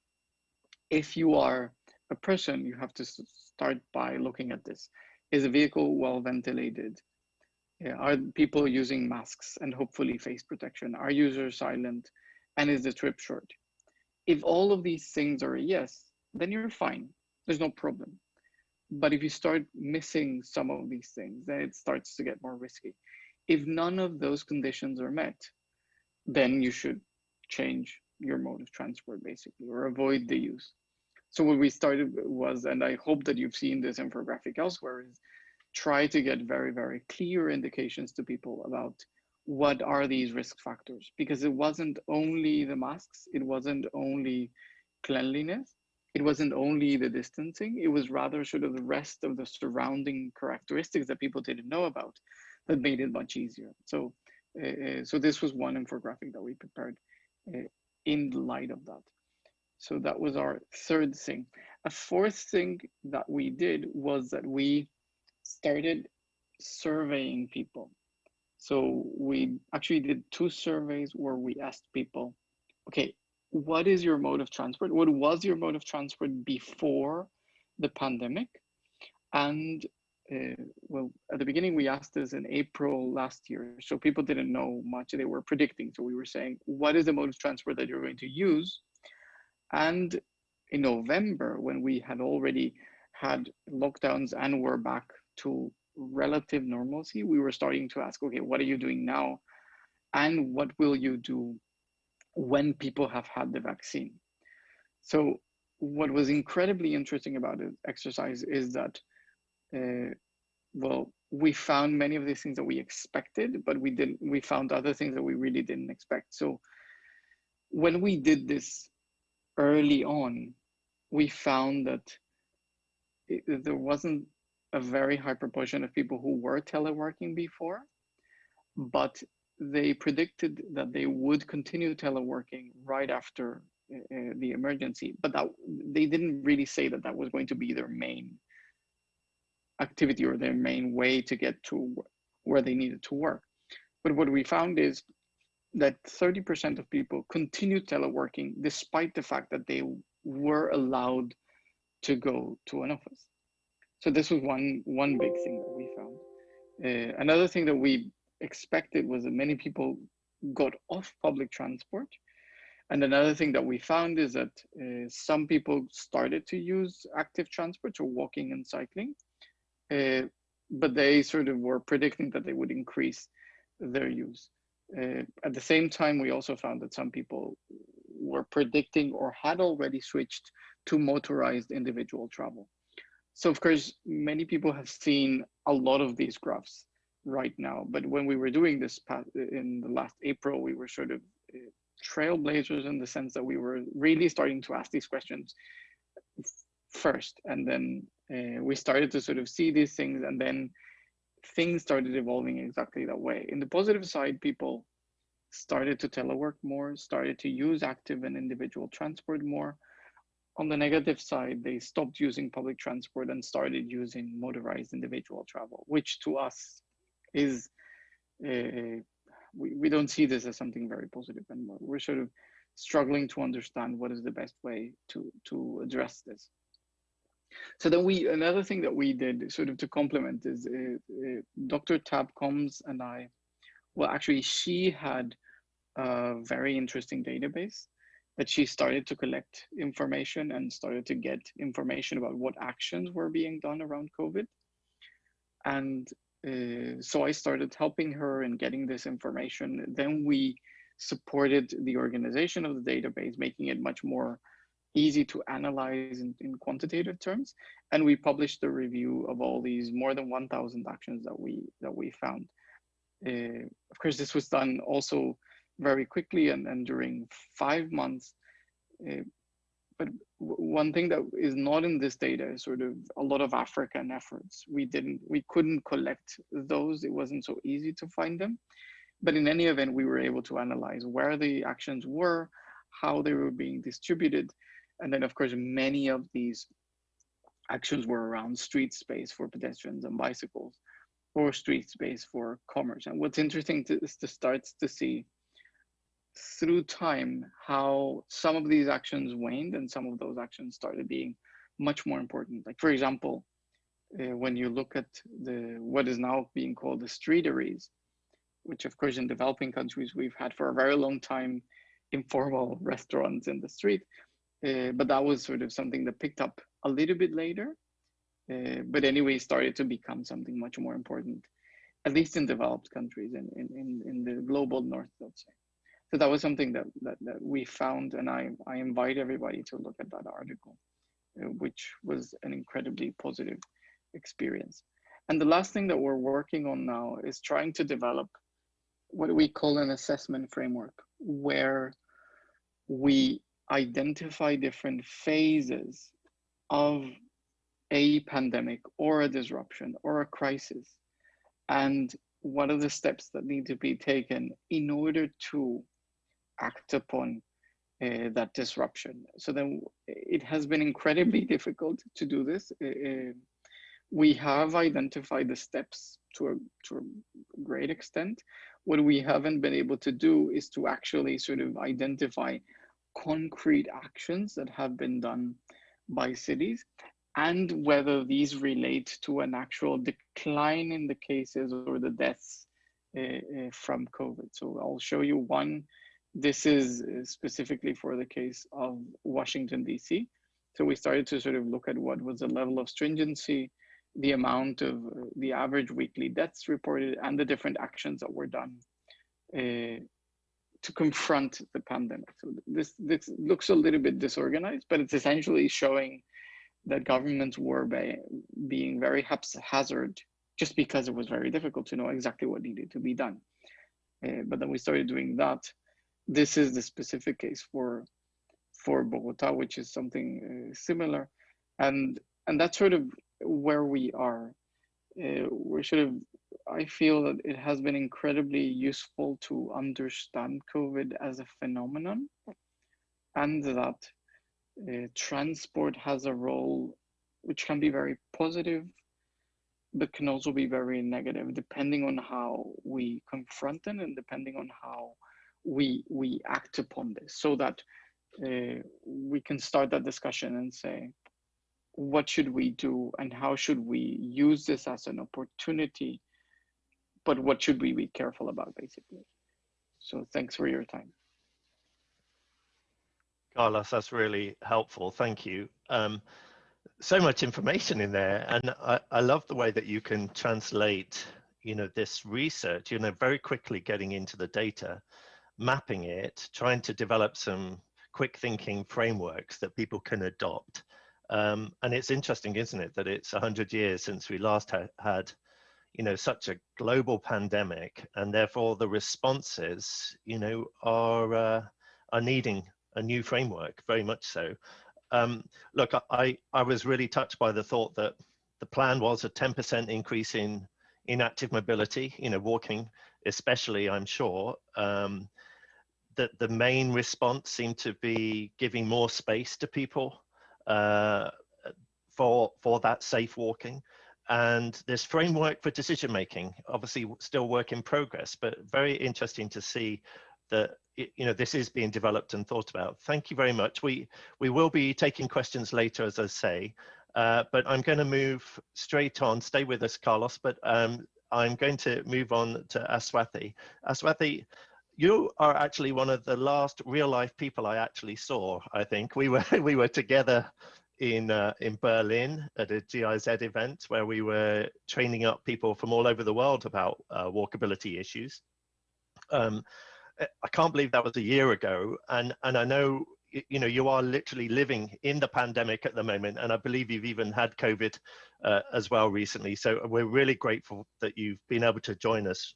Speaker 14: if you are a person, you have to start by looking at this. Is a vehicle well ventilated? Are people using masks and hopefully face protection? Are users silent? And is the trip short? If all of these things are a yes, then you're fine. There's no problem. But if you start missing some of these things, then it starts to get more risky. If none of those conditions are met, then you should change your mode of transport, basically, or avoid the use. So what we started was, and I hope that you've seen this infographic elsewhere, is try to get very, very clear indications to people about what are these risk factors, because it wasn't only the masks, it wasn't only cleanliness, it wasn't only the distancing, it was rather sort of the rest of the surrounding characteristics that people didn't know about that made it much easier. So, so this was one infographic that we prepared in light of that. So that was our third thing. A fourth thing that we did was that we started surveying people. So we actually did 2 surveys where we asked people, okay, what is your mode of transport? What was your mode of transport before the pandemic? And well, at the beginning, we asked this in April last year. So people didn't know much, they were predicting. So we were saying, what is the mode of transport that you're going to use? And in November, when we had already had lockdowns and were back to relative normalcy, we were starting to ask, okay, what are you doing now? And what will you do when people have had the vaccine? So what was incredibly interesting about this exercise is that, well, we found many of these things that we expected, but we found other things that we really didn't expect. So when we did this early on, we found that there wasn't a very high proportion of people who were teleworking before, but they predicted that they would continue teleworking right after the emergency, but that they didn't really say that that was going to be their main activity or their main way to get to where they needed to work. But what we found is that 30% of people continued teleworking despite the fact that they were allowed to go to an office. So this was one big thing that we found. Another thing that we expected was that many people got off public transport. And another thing that we found is that some people started to use active transport, or walking and cycling, but they sort of were predicting that they would increase their use. At the same time, we also found that some people were predicting or had already switched to motorized individual travel. So of course, many people have seen a lot of these graphs right now, but when we were doing this in the last April, we were sort of trailblazers in the sense that we were really starting to ask these questions first, and then we started to sort of see these things, and then things started evolving exactly that way. In the positive side, people started to telework more, started to use active and individual transport more. On the negative side, they stopped using public transport and started using motorized individual travel, which to us is, we don't see this as something very positive anymore. We're sort of struggling to understand what is the best way to address this. So then another thing that we did sort of to complement is Dr. Tab Combs and I, well, actually she had a very interesting database that she started to collect information and started to get information about what actions were being done around COVID. And so I started helping her in getting this information. Then we supported the organization of the database, making it much more easy to analyze in quantitative terms. And we published a review of all these more than 1,000 actions that we found. Of course, this was done also very quickly and during 5 months. But one thing that is not in this data is sort of a lot of African efforts. We couldn't collect those. It wasn't so easy to find them. But in any event, we were able to analyze where the actions were, how they were being distributed. And then, of course, many of these actions were around street space for pedestrians and bicycles, or street space for commerce. And what's interesting is to start to see through time how some of these actions waned and some of those actions started being much more important. Like, for example, when you look at what is now being called the streeteries, which of course in developing countries we've had for a very long time informal restaurants in the street, but that was sort of something that picked up a little bit later, but anyway started to become something much more important, at least in developed countries in the global north, let's say. So that was something that we found, and I invite everybody to look at that article, which was an incredibly positive experience. And the last thing that we're working on now is trying to develop what we call an assessment framework, where we identify different phases of a pandemic or a disruption or a crisis, and what are the steps that need to be taken in order to act upon that disruption. So then it has been incredibly difficult to do this. We have identified the steps to a great extent. What we haven't been able to do is to actually sort of identify concrete actions that have been done by cities and whether these relate to an actual decline in the cases or the deaths from COVID. So I'll show you one. This is specifically for the case of Washington, D.C. So we started to sort of look at what was the level of stringency, the amount of the average weekly deaths reported, and the different actions that were done to confront the pandemic. So this looks a little bit disorganized, but it's essentially showing that governments were being very haphazard just because it was very difficult to know exactly what needed to be done. But then we started doing that. This is the specific case for Bogota, which is something similar, and that's sort of where we are. We're sort of, I feel that it has been incredibly useful to understand COVID as a phenomenon, and that transport has a role which can be very positive, but can also be very negative, depending on how we confront it and depending on how we act upon this, so that we can start that discussion and say, what should we do and how should we use this as an opportunity, but what should we be careful about, basically. So thanks for your time.
Speaker 4: Carlos, that's really helpful. Thank you. So much information in there, and I love the way that you can translate, this research, very quickly getting into the data, mapping it, trying to develop some quick thinking frameworks that people can adopt. And it's interesting, isn't it, that it's 100 years since we last had, such a global pandemic, and therefore the responses, are needing a new framework, very much so. Look, I was really touched by the thought that the plan was a 10% increase in in active mobility, walking especially, I'm sure, that the main response seemed to be giving more space to people for that safe walking. And this framework for decision making, obviously still work in progress, but very interesting to see that this is being developed and thought about. Thank you very much. We will be taking questions later, as I say, but I'm going to move straight on. Stay with us, Carlos, but I'm going to move on to Aswathi. Aswathi, you are actually one of the last real life people I actually saw. I think we were together in Berlin at a GIZ event where we were training up people from all over the world about walkability issues. I can't believe that was a year ago, and I know you are literally living in the pandemic at the moment, and I believe you've even had COVID as well recently. So we're really grateful that you've been able to join us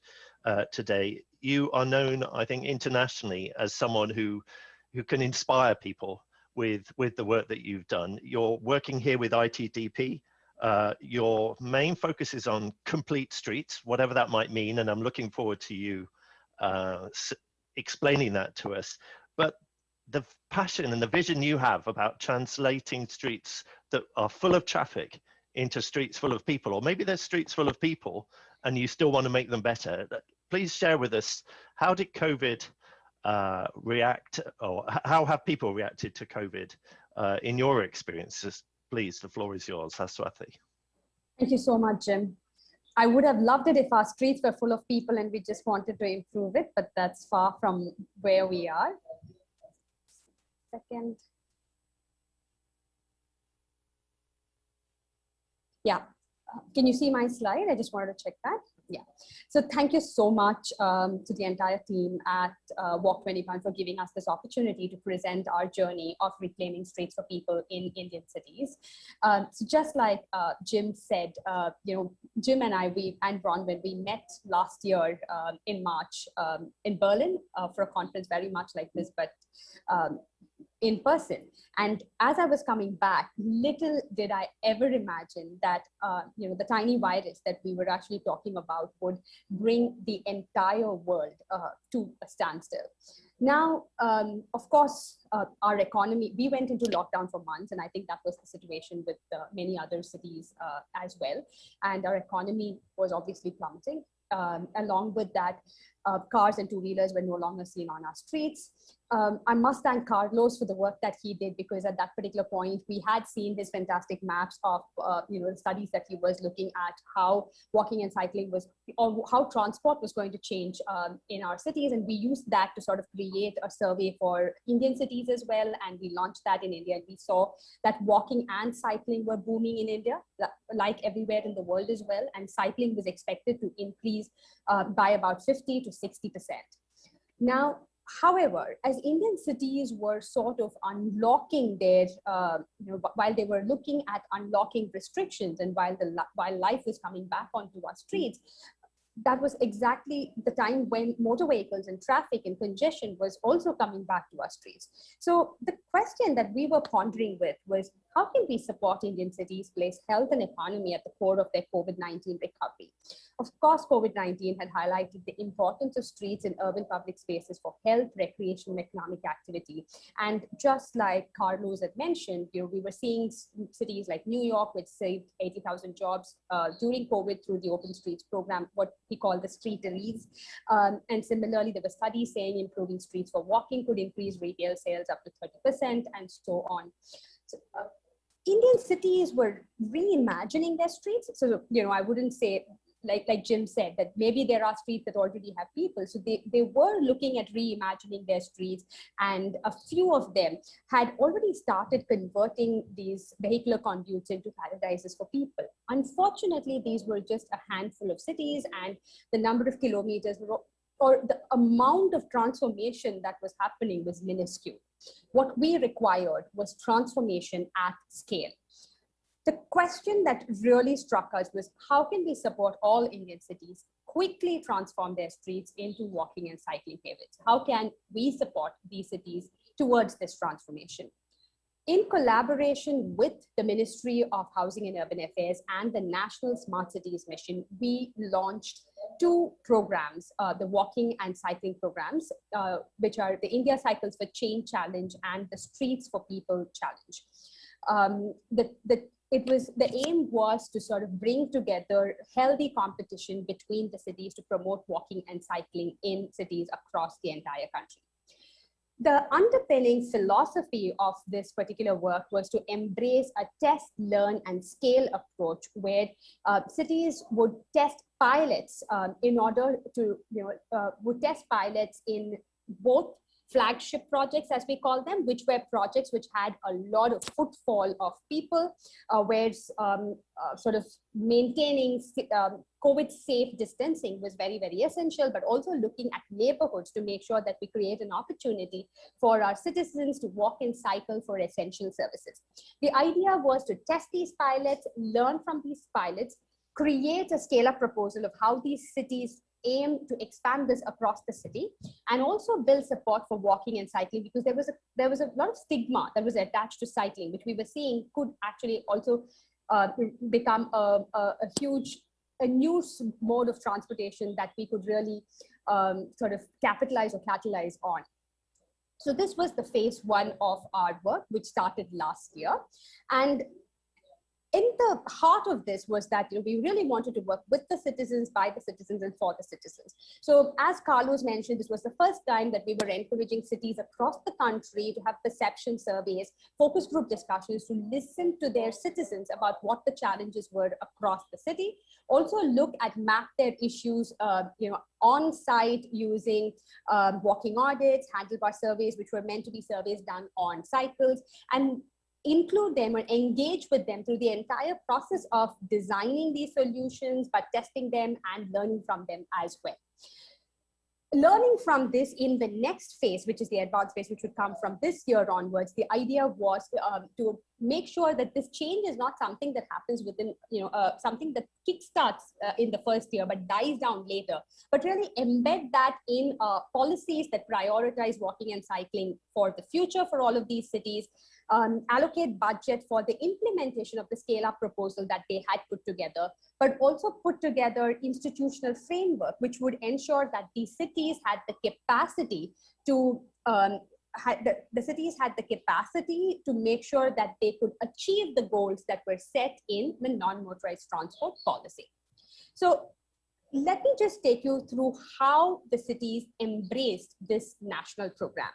Speaker 4: today. You are known, I think, internationally as someone who can inspire people with the work that you've done. You're working here with ITDP. Your main focus is on complete streets, whatever that might mean, and I'm looking forward to you explaining that to us. But the passion and the vision you have about translating streets that are full of traffic into streets full of people, or maybe there's streets full of people and you still want to make them better. Please share with us, how did COVID react, or how have people reacted to COVID in your experiences? Please, the floor is yours, Aswathi.
Speaker 15: Thank you so much, Jim. I would have loved it if our streets were full of people and we just wanted to improve it, but that's far from where we are. Second. Yeah. Can you see my slide? I just wanted to check that. Yeah. So thank you so much to the entire team at Walk21 for giving us this opportunity to present our journey of reclaiming streets for people in Indian cities. So just like Jim said, Jim and I, and Bronwyn, we met last year in March in Berlin for a conference very much like this, but in person. And as I was coming back, little did I ever imagine that the tiny virus that we were actually talking about would bring the entire world to a standstill. Now, of course, our economy, we went into lockdown for months, and I think that was the situation with many other cities as well. And our economy was obviously plummeting. Along with that, cars and two-wheelers were no longer seen on our streets. I must thank Carlos for the work that he did, because at that particular point, we had seen his fantastic maps of the studies that he was looking at, how walking and cycling was, or how transport was going to change in our cities. And we used that to sort of create a survey for Indian cities as well. And we launched that in India. And we saw that walking and cycling were booming in India, like everywhere in the world as well. And cycling was expected to increase by about 50 to 60%. Now, however, as Indian cities were sort of unlocking their, while they were looking at unlocking restrictions, and while life was coming back onto our streets, that was exactly the time when motor vehicles and traffic and congestion was also coming back to our streets. So the question that we were pondering with was, how can we support Indian cities place health and economy at the core of their COVID-19 recovery? Of course, COVID-19 had highlighted the importance of streets and urban public spaces for health, recreation, and economic activity. And just like Carlos had mentioned, we were seeing cities like New York, which saved 80,000 jobs during COVID through the Open Streets program, what we call the streeteries. And similarly, there were studies saying improving streets for walking could increase retail sales up to 30%, and so on. So, Indian cities were reimagining their streets. So, I wouldn't say, like Jim said, that maybe there are streets that already have people. So they were looking at reimagining their streets, and a few of them had already started converting these vehicular conduits into paradises for people. Unfortunately, these were just a handful of cities, and the number of kilometers or the amount of transformation that was happening was minuscule. What we required was transformation at scale. The question that really struck us was, how can we support all Indian cities quickly transform their streets into walking and cycling havens? How can we support these cities towards this transformation? In collaboration with the Ministry of Housing and Urban Affairs and the National Smart Cities Mission, we launched two programs, the walking and cycling programs, which are the India Cycles for Change Challenge and the Streets for People Challenge. The aim was to sort of bring together healthy competition between the cities to promote walking and cycling in cities across the entire country. The underpinning philosophy of this particular work was to embrace a test, learn, and scale approach where cities would test pilots in order to, would test pilots in both flagship projects, as we call them, which were projects which had a lot of footfall of people, where sort of maintaining COVID-safe distancing was very, very essential, but also looking at neighborhoods to make sure that we create an opportunity for our citizens to walk and cycle for essential services. The idea was to test these pilots, learn from these pilots, create a scale-up proposal of how these cities aim to expand this across the city, and also build support for walking and cycling, because there was a lot of stigma that was attached to cycling, which we were seeing could actually also become a new mode of transportation that we could really sort of capitalize or catalyze on. So this was the phase one of our work, which started last year. And in the heart of this was that we really wanted to work with the citizens, by the citizens, and for the citizens. So as Carlos mentioned, this was the first time that we were encouraging cities across the country to have perception surveys, focus group discussions, to listen to their citizens about what the challenges were across the city. Also map their issues on site using walking audits, handlebar surveys, which were meant to be surveys done on cycles, and include them or engage with them through the entire process of designing these solutions, but testing them and learning from them as well. Learning from this in the next phase, which is the advanced phase, which would come from this year onwards, the idea was to make sure that this change is not something that happens within, something that kickstarts in the first year but dies down later, but really embed that in policies that prioritize walking and cycling for the future for all of these cities, allocate budget for the implementation of the scale-up proposal that they had put together, but also put together institutional framework, which would ensure that these cities had the capacity to make sure that they could achieve the goals that were set in the non-motorized transport policy. So let me just take you through how the cities embraced this national program.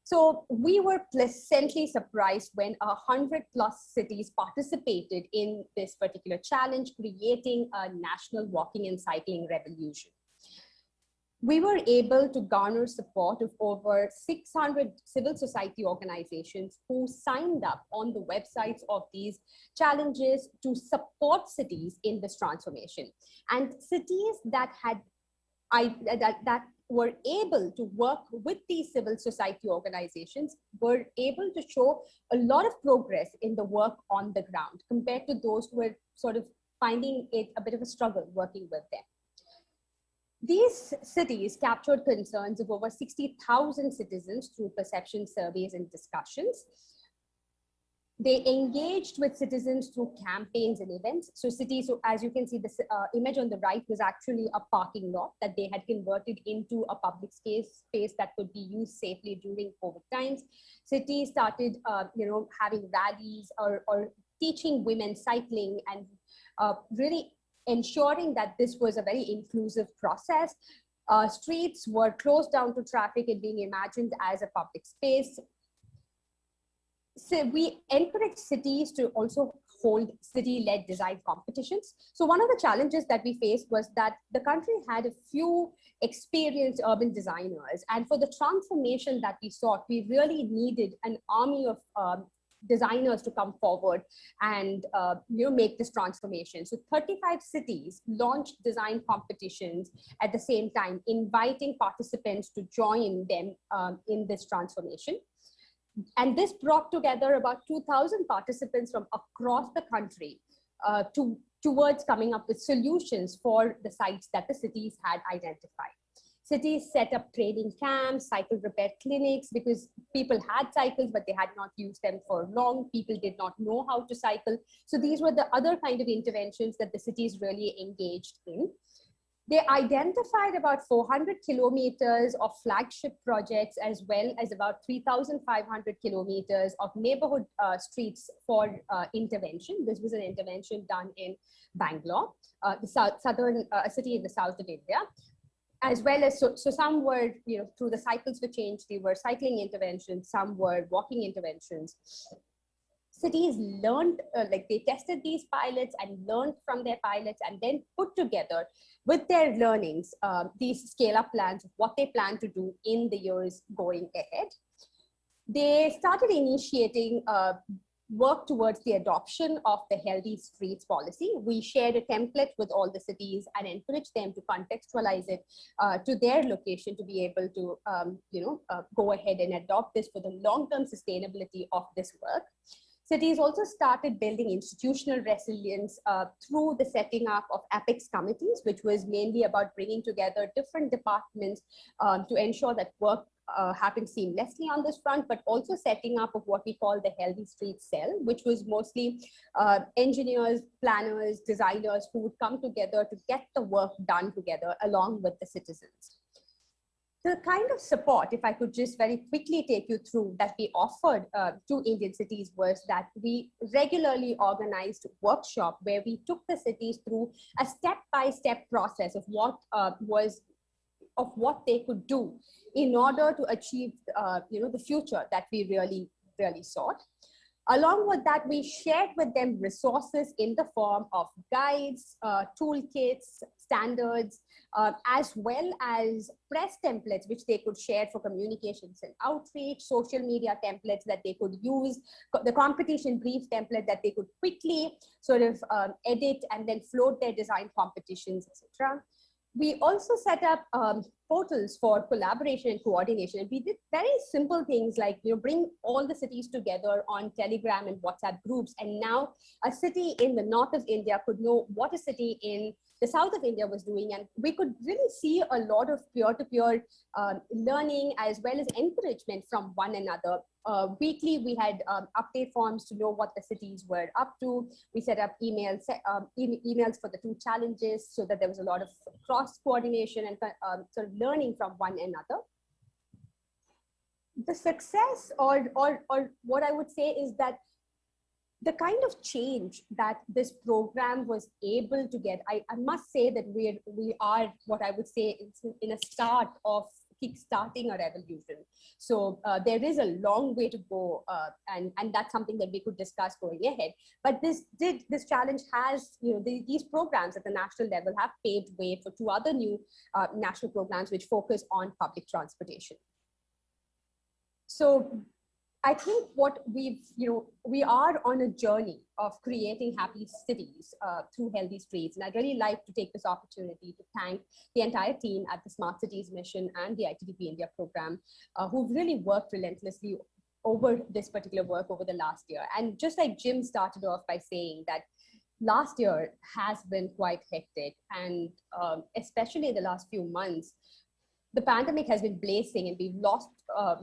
Speaker 15: So we were pleasantly surprised when 100+ cities participated in this particular challenge, creating a national walking and cycling revolution. We were able to garner support of over 600 civil society organizations who signed up on the websites of these challenges to support cities in this transformation. And cities that were able to work with these civil society organizations were able to show a lot of progress in the work on the ground compared to those who were sort of finding it a bit of a struggle working with them. These cities captured concerns of over 60,000 citizens through perception surveys and discussions. They engaged with citizens through campaigns and events. So cities, so as you can see, this image on the right was actually a parking lot that they had converted into a public space that could be used safely during COVID times. Cities started, having rallies or teaching women cycling and really ensuring that this was a very inclusive process. Streets were closed down to traffic and being imagined as a public space. So we encourage cities to also hold city-led design competitions. So one of the challenges that we faced was that the country had a few experienced urban designers. And for the transformation that we sought, we really needed an army of designers to come forward and make this transformation. So 35 cities launched design competitions at the same time, inviting participants to join them in this transformation. And this brought together about 2,000 participants from across the country towards coming up with solutions for the sites that the cities had identified. Cities set up training camps, cycle repair clinics, because people had cycles, but they had not used them for long. People did not know how to cycle. So these were the other kind of interventions that the cities really engaged in. They identified about 400 kilometers of flagship projects, as well as about 3,500 kilometers of neighborhood streets for intervention. This was an intervention done in Bangalore, the southern city in the south of India. As well as, so some were, through the cycles for change, they were cycling interventions, some were walking interventions. Cities learned, they tested these pilots and learned from their pilots, and then put together with their learnings, these scale-up plans of what they plan to do in the years going ahead. They started initiating work towards the adoption of the healthy streets policy. We shared a template with all the cities and encouraged them to contextualize it to their location to be able to go ahead and adopt this for the long-term sustainability of this work. Cities also started building institutional resilience through the setting up of apex committees, which was mainly about bringing together different departments to ensure that work happened seamlessly on this front, but also setting up of what we call the Healthy Streets Cell, which was mostly engineers, planners, designers who would come together to get the work done together along with the citizens. The kind of support, if I could just very quickly take you through, that we offered to Indian cities was that we regularly organized workshop where we took the cities through a step-by-step process of what they could do in order to achieve the future that we really sought. Along with that, we shared with them resources in the form of guides, toolkits, standards, as well as press templates, which they could share for communications and outreach, social media templates that they could use, the competition brief template that they could quickly sort of edit and then float their design competitions, etc. We also set up portals for collaboration and coordination. We did very simple things like bring all the cities together on Telegram and WhatsApp groups. And now a city in the north of India could know what a city in the south of India was doing. And we could really see a lot of peer-to-peer learning as well as encouragement from one another. Weekly, we had update forms to know what the cities were up to. We set up emails for the two challenges so that there was a lot of cross-coordination and sort of learning from one another. The success or what I would say is that the kind of change that this program was able to get, I must say that we are what I would say in a start of kickstarting a revolution. So there is a long way to go, and that's something that we could discuss going ahead. But this challenge has, these programs at the national level have paved way for two other new national programs which focus on public transportation. So I think what we are on a journey of creating happy cities through healthy streets. And I'd really like to take this opportunity to thank the entire team at the Smart Cities Mission and the ITDP India program, who've really worked relentlessly over this particular work over the last year. And just like Jim started off by saying that last year has been quite hectic, and especially in the last few months, the pandemic has been blazing and we've lost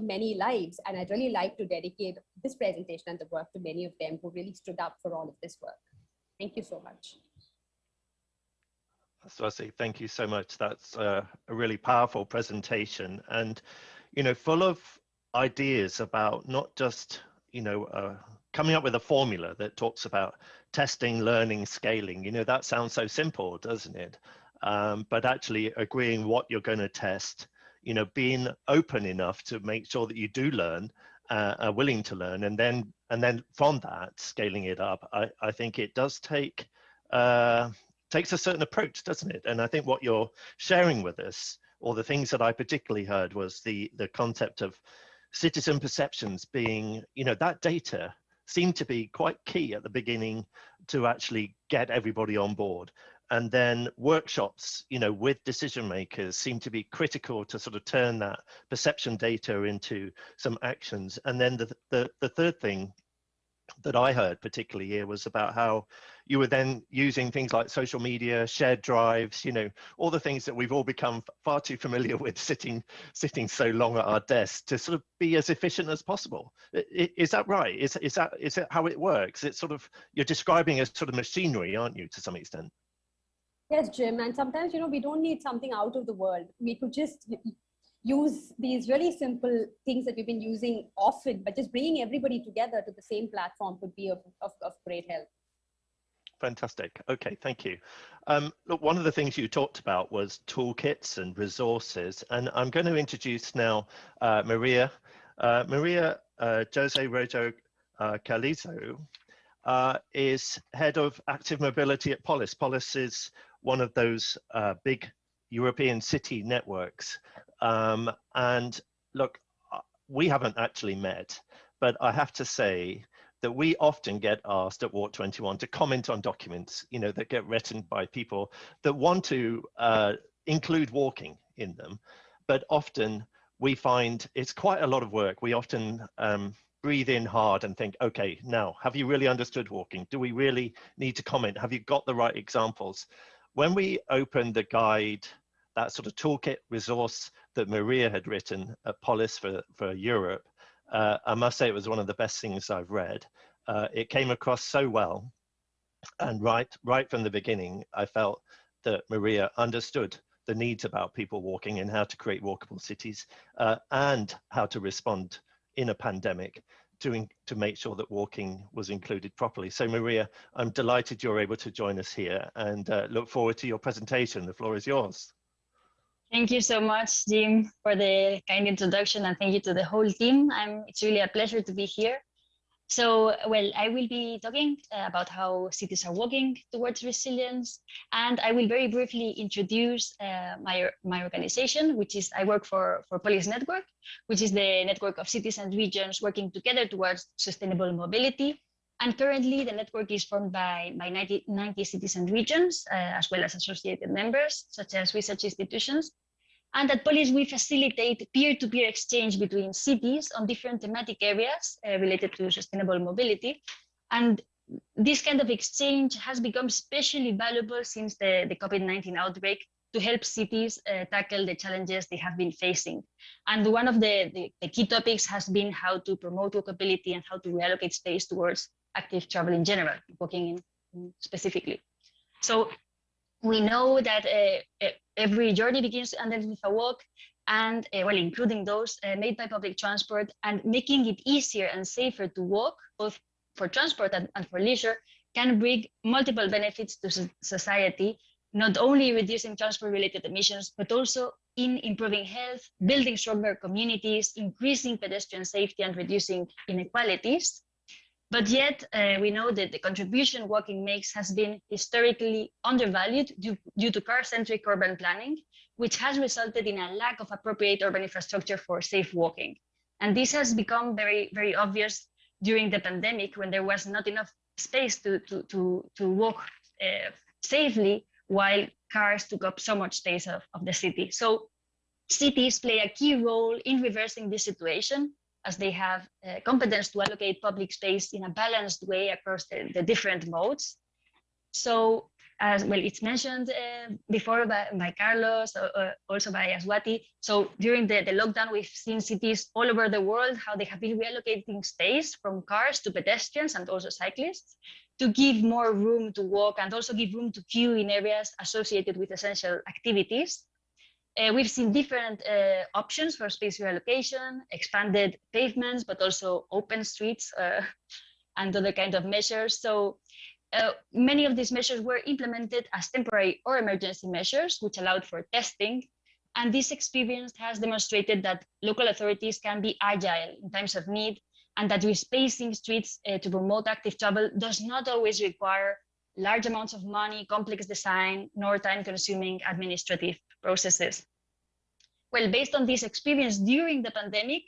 Speaker 15: many lives. And I'd really like to dedicate this presentation and the work to many of them who really stood up for all of this work. Thank you so much.
Speaker 4: Swati, thank you so much. That's a really powerful presentation, and full of ideas about not just coming up with a formula that talks about testing, learning, scaling. That sounds so simple, doesn't it? But actually agreeing what you're going to test, being open enough to make sure that you do learn, are willing to learn, and then from that scaling it up. I think it does takes a certain approach, doesn't it? And I think what you're sharing with us, or the things that I particularly heard, was the concept of citizen perceptions being, that data seemed to be quite key at the beginning to actually get everybody on board. And then workshops, with decision makers seem to be critical to sort of turn that perception data into some actions. And then the third thing that I heard particularly here was about how you were then using things like social media, shared drives, you know, all the things that we've all become far too familiar with sitting so long at our desks to sort of be as efficient as possible. Is that right? Is it how it works? It's sort of, you're describing as sort of machinery, aren't you, to some extent?
Speaker 15: Yes, Jim. And sometimes, you know, we don't need something out of the world. We could just use these really simple things that we've been using often, but just bringing everybody together to the same platform could be of great help.
Speaker 4: Fantastic. Okay, thank you. Look, one of the things you talked about was toolkits and resources, and I'm going to introduce now Maria. Maria Jose Rojo Calizo is head of active mobility at Polis. Polis is one of those big European city networks. And look, we haven't actually met, but I have to say that we often get asked at Walk21 to comment on documents, you know, that get written by people that want to include walking in them. But often we find it's quite a lot of work. We often breathe in hard and think, okay, now, have you really understood walking? Do we really need to comment? Have you got the right examples? When we opened the guide, that sort of toolkit resource that Maria had written at Polis for Europe, I must say it was one of the best things I've read. It came across so well. And right from the beginning, I felt that Maria understood the needs about people walking and how to create walkable cities and how to respond in a pandemic to make sure that walking was included properly. So Maria, I'm delighted you're able to join us here and look forward to your presentation. The floor is yours.
Speaker 16: Thank you so much, Jim, for the kind introduction, and thank you to the whole team. It's really a pleasure to be here. So, well, I will be talking about how cities are walking towards resilience, and I will very briefly introduce my organization, which is I work for Polis Network, which is the network of cities and regions working together towards sustainable mobility. And currently, the network is formed by 90 cities and regions, as well as associated members, such as research institutions. And at Polis, we facilitate peer-to-peer exchange between cities on different thematic areas related to sustainable mobility. And this kind of exchange has become especially valuable since the COVID-19 outbreak to help cities tackle the challenges they have been facing. And one of the key topics has been how to promote walkability and how to reallocate space towards active travel in general, walking in specifically. So we know that every journey begins and ends with a walk, and well, including those made by public transport, and making it easier and safer to walk, both for transport and for leisure, can bring multiple benefits to society, not only reducing transport-related emissions, but also in improving health, building stronger communities, increasing pedestrian safety, and reducing inequalities. But yet, we know that the contribution walking makes has been historically undervalued due to car-centric urban planning, which has resulted in a lack of appropriate urban infrastructure for safe walking. And this has become very, very obvious during the pandemic, when there was not enough space to walk safely, while cars took up so much space of the city. So cities play a key role in reversing this situation, as they have competence to allocate public space in a balanced way across the different modes. So, as well, it's mentioned before by Carlos, also by Aswati. So during the lockdown, we've seen cities all over the world, how they have been reallocating space from cars to pedestrians and also cyclists to give more room to walk and also give room to queue in areas associated with essential activities. We've seen different options for space reallocation, expanded pavements, but also open streets and other kinds of measures. So many of these measures were implemented as temporary or emergency measures, which allowed for testing. And this experience has demonstrated that local authorities can be agile in times of need, and that respacing streets to promote active travel does not always require large amounts of money, complex design, nor time-consuming administrative processes. Well, based on this experience during the pandemic,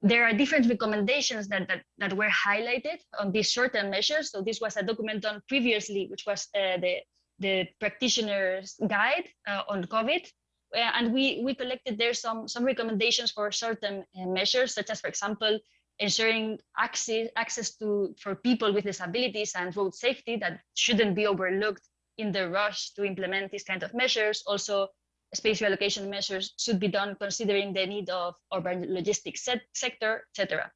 Speaker 16: there are different recommendations that were highlighted on these short-term measures. So this was a document done previously, which was the practitioner's guide on COVID. And we collected there some recommendations for short-term measures, such as, for example, ensuring access for people with disabilities and road safety that shouldn't be overlooked in the rush to implement these kind of measures. Also, space reallocation measures should be done considering the need of urban logistics sector, etc.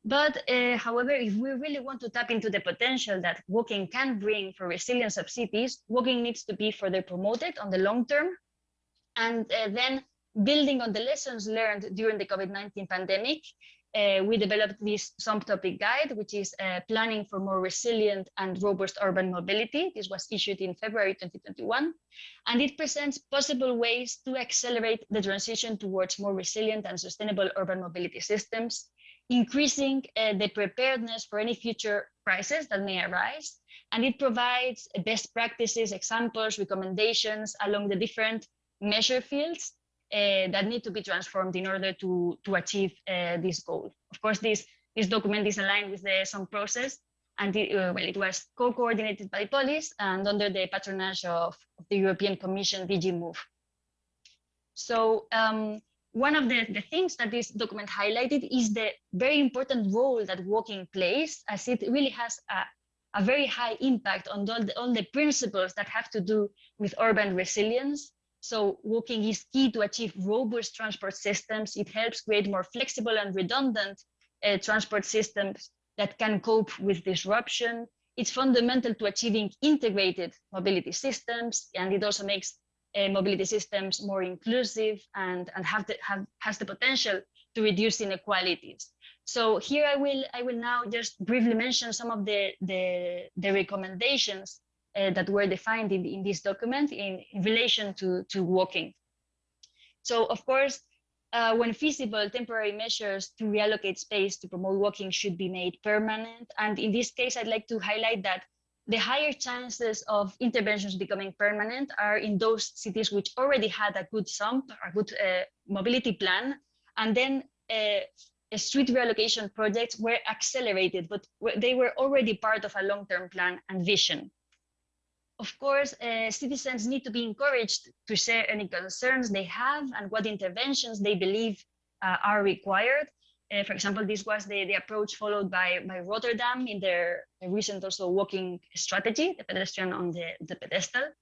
Speaker 16: But however, if we really want to tap into the potential that walking can bring for resilience of cities, walking needs to be further promoted on the long term. And then building on the lessons learned during the COVID-19 pandemic, we developed this subtopic guide, which is planning for more resilient and robust urban mobility. This was issued in February 2021, and it presents possible ways to accelerate the transition towards more resilient and sustainable urban mobility systems, increasing the preparedness for any future crisis that may arise. And it provides best practices, examples, recommendations along the different measure fields that need to be transformed in order to achieve this goal. Of course, this document is aligned with the SOM process, and it was co-coordinated by Polis and under the patronage of the European Commission DG Move. So one of the things that this document highlighted is the very important role that walking plays, as it really has a very high impact on all the principles that have to do with urban resilience. So walking is key to achieve robust transport systems. It helps create more flexible and redundant transport systems that can cope with disruption. It's fundamental to achieving integrated mobility systems, and it also makes mobility systems more inclusive and has the potential to reduce inequalities. So here I will now just briefly mention some of the recommendations that were defined in this document in relation to walking. So of course, when feasible, temporary measures to reallocate space to promote walking should be made permanent. And in this case, I'd like to highlight that the higher chances of interventions becoming permanent are in those cities which already had a good SUMP, a good mobility plan, and then street reallocation projects were accelerated, but they were already part of a long-term plan and vision. Of course, citizens need to be encouraged to share any concerns they have and what interventions they believe are required. For example, this was the approach followed by Rotterdam in their recent also walking strategy, the pedestrian on the pedestal.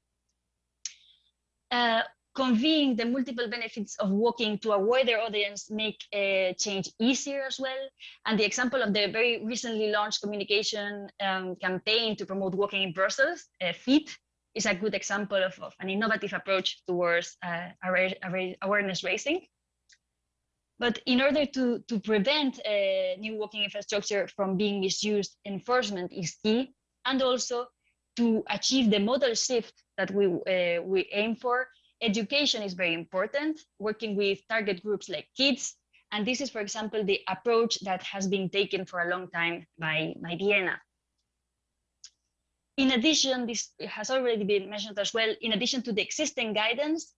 Speaker 16: Conveying the multiple benefits of walking to a wider audience make change easier as well. And the example of the very recently launched communication campaign to promote walking in Brussels, FIT, is a good example of an innovative approach towards awareness raising. But in order to prevent new walking infrastructure from being misused, enforcement is key, and also to achieve the model shift that we aim for. Education is very important, working with target groups like kids. And this is, for example, the approach that has been taken for a long time by Vienna. In addition, this has already been mentioned as well, in addition to the existing guidance,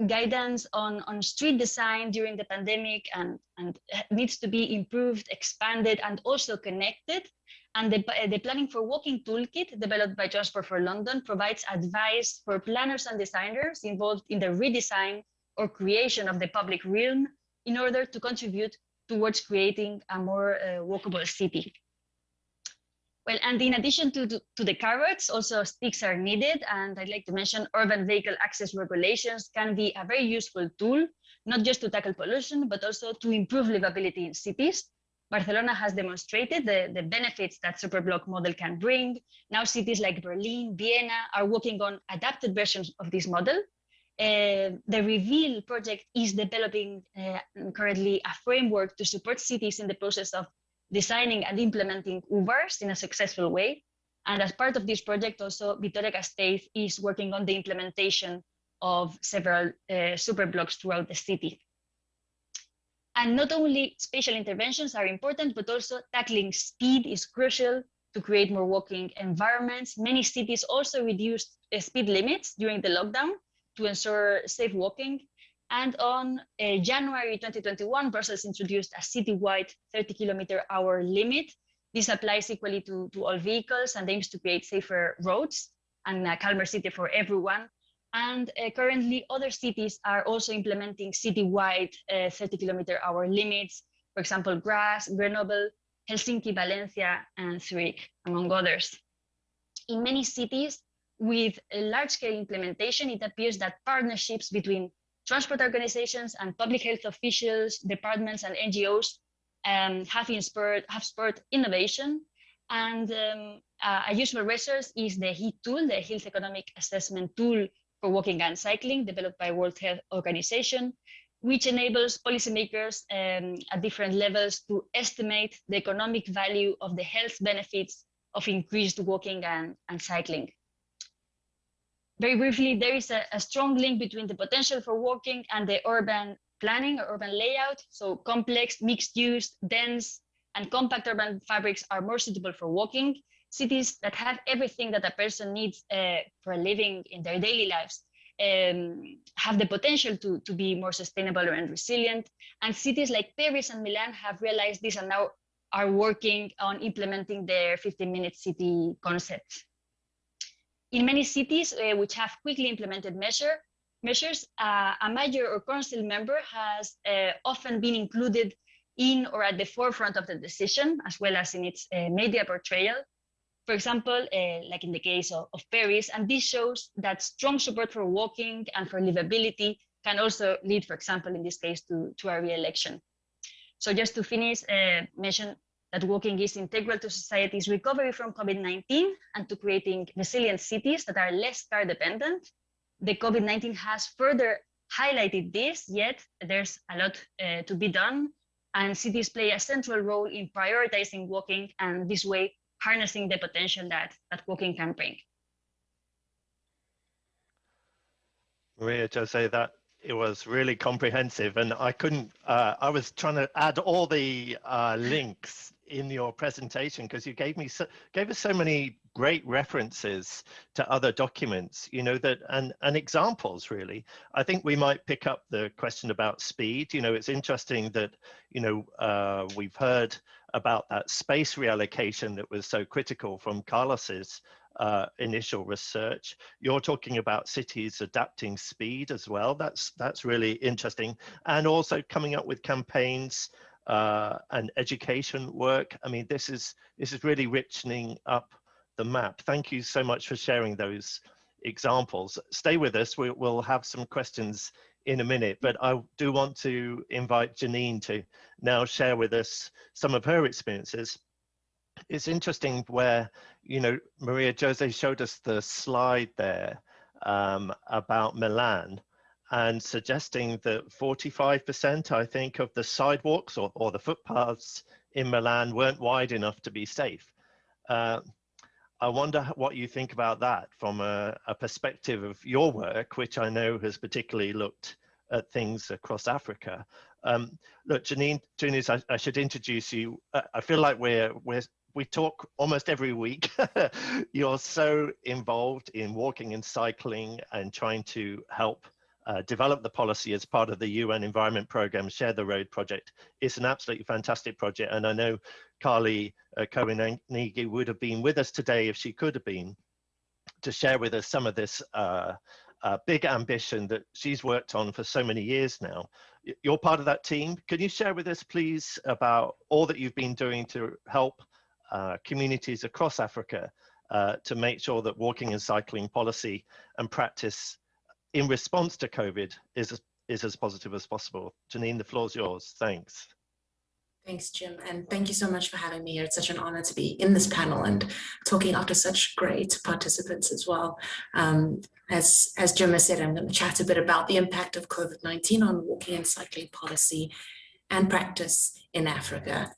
Speaker 16: guidance on street design during the pandemic and needs to be improved, expanded, and also connected. And the Planning for Walking Toolkit developed by Transport for London provides advice for planners and designers involved in the redesign or creation of the public realm in order to contribute towards creating a more walkable city. Well, and in addition to the carrots, also sticks are needed. And I'd like to mention urban vehicle access regulations can be a very useful tool, not just to tackle pollution, but also to improve livability in cities. Barcelona has demonstrated the benefits that Superblock model can bring. Now cities like Berlin, Vienna are working on adapted versions of this model. The Reveal project is developing currently a framework to support cities in the process of designing and implementing UBARs in a successful way. And as part of this project, also Vitoria-Gasteiz is working on the implementation of several superblocks throughout the city. And not only spatial interventions are important, but also tackling speed is crucial to create more walking environments. Many cities also reduced speed limits during the lockdown to ensure safe walking. And on January 2021, Brussels introduced a citywide 30-kilometer-hour limit. This applies equally to all vehicles and aims to create safer roads and a calmer city for everyone. And currently, other cities are also implementing citywide 30-kilometer-hour limits for example, Graz, Grenoble, Helsinki, Valencia, and Zurich, among others. In many cities with a large-scale implementation, it appears that partnerships between transport organizations and public health officials, departments, and NGOs have spurred innovation. And a useful resource is the HEAT tool, the Health Economic Assessment Tool for Walking and Cycling, developed by World Health Organization, which enables policymakers at different levels to estimate the economic value of the health benefits of increased walking and cycling. Very briefly, there is a strong link between the potential for walking and the urban planning or urban layout. So complex, mixed use, dense, and compact urban fabrics are more suitable for walking. Cities that have everything that a person needs for living in their daily lives have the potential to be more sustainable and resilient. And cities like Paris and Milan have realized this and now are working on implementing their 15-minute city concept. In many cities which have quickly implemented measures, a mayor or council member has often been included in or at the forefront of the decision, as well as in its media portrayal. For example, like in the case of Paris, and this shows that strong support for walking and for livability can also lead, for example, in this case, to a re-election. So just to finish, mention that walking is integral to society's recovery from COVID-19 and to creating resilient cities that are less car dependent. The COVID-19 has further highlighted this, yet there's a lot to be done, and cities play a central role in prioritizing walking and this way harnessing the potential that walking can bring.
Speaker 4: Maria Jose, that it was really comprehensive, and I couldn't. I was trying to add all the links in your presentation because you gave us so many great references to other documents, you know, that and examples. Really, I think we might pick up the question about speed. You know, it's interesting that we've heard about that space reallocation that was so critical from Carlos's initial research. You're talking about cities adapting speed as well. That's really interesting, and also coming up with campaigns and education work. I mean, this is really richening up the map. Thank you so much for sharing those examples. Stay with us. We'll have some questions in a minute, but I do want to invite Janine to now share with us some of her experiences. It's interesting where, Maria Jose showed us the slide there about Milan and suggesting that 45%, I think, of the sidewalks or the footpaths in Milan weren't wide enough to be safe. I wonder what you think about that from a perspective of your work, which I know has particularly looked at things across Africa. Look, Janine Tunis, I should introduce you. I feel like we talk almost every week. You're so involved in walking and cycling and trying to help develop the policy as part of the UN Environment Programme Share the Road project. It's an absolutely fantastic project, and I know Carly Koenig would have been with us today if she could have been, to share with us some of this big ambition that she's worked on for so many years now. You're part of that team. Can you share with us, please, about all that you've been doing to help communities across Africa to make sure that walking and cycling policy and practice in response to COVID is as positive as possible? Janine, the floor is yours. Thanks.
Speaker 17: Thanks, Jim, and thank you so much for having me here. It's such an honor to be in this panel and talking after such great participants as well. As Jim has said, I'm going to chat a bit about the impact of COVID-19 on walking and cycling policy and practice in Africa.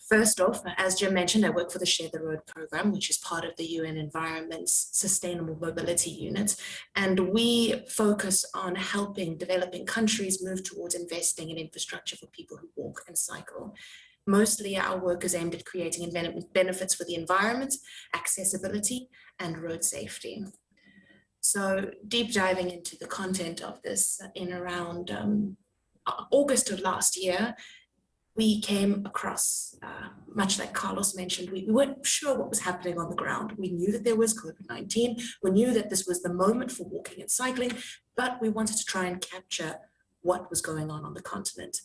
Speaker 17: First off, as Jim mentioned, I work for the Share the Road program, which is part of the UN Environment's Sustainable Mobility Unit. And we focus on helping developing countries move towards investing in infrastructure for people who walk and cycle. Mostly our work is aimed at creating benefits for the environment, accessibility, and road safety. So deep diving into the content of this, in around August of last year, we came across, much like Carlos mentioned, we weren't sure what was happening on the ground. We knew that there was COVID-19. We knew that this was the moment for walking and cycling, but we wanted to try and capture what was going on the continent.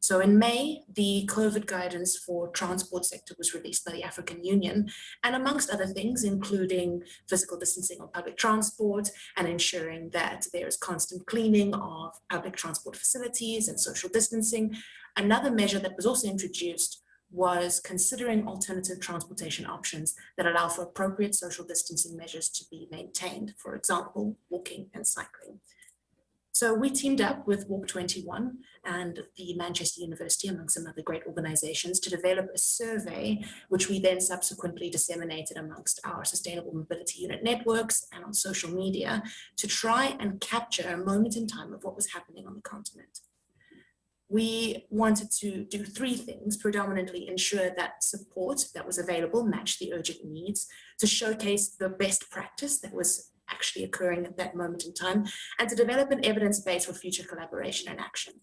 Speaker 17: So in May, the COVID guidance for transport sector was released by the African Union, and amongst other things, including physical distancing on public transport and ensuring that there is constant cleaning of public transport facilities and social distancing. Another measure that was also introduced was considering alternative transportation options that allow for appropriate social distancing measures to be maintained, for example, walking and cycling. So we teamed up with Walk21 and the Manchester University, among some other great organizations, to develop a survey, which we then subsequently disseminated amongst our Sustainable Mobility Unit networks and on social media to try and capture a moment in time of what was happening on the continent. We wanted to do three things: predominantly ensure that support that was available matched the urgent needs, to showcase the best practice that was actually occurring at that moment in time, and to develop an evidence base for future collaboration and action.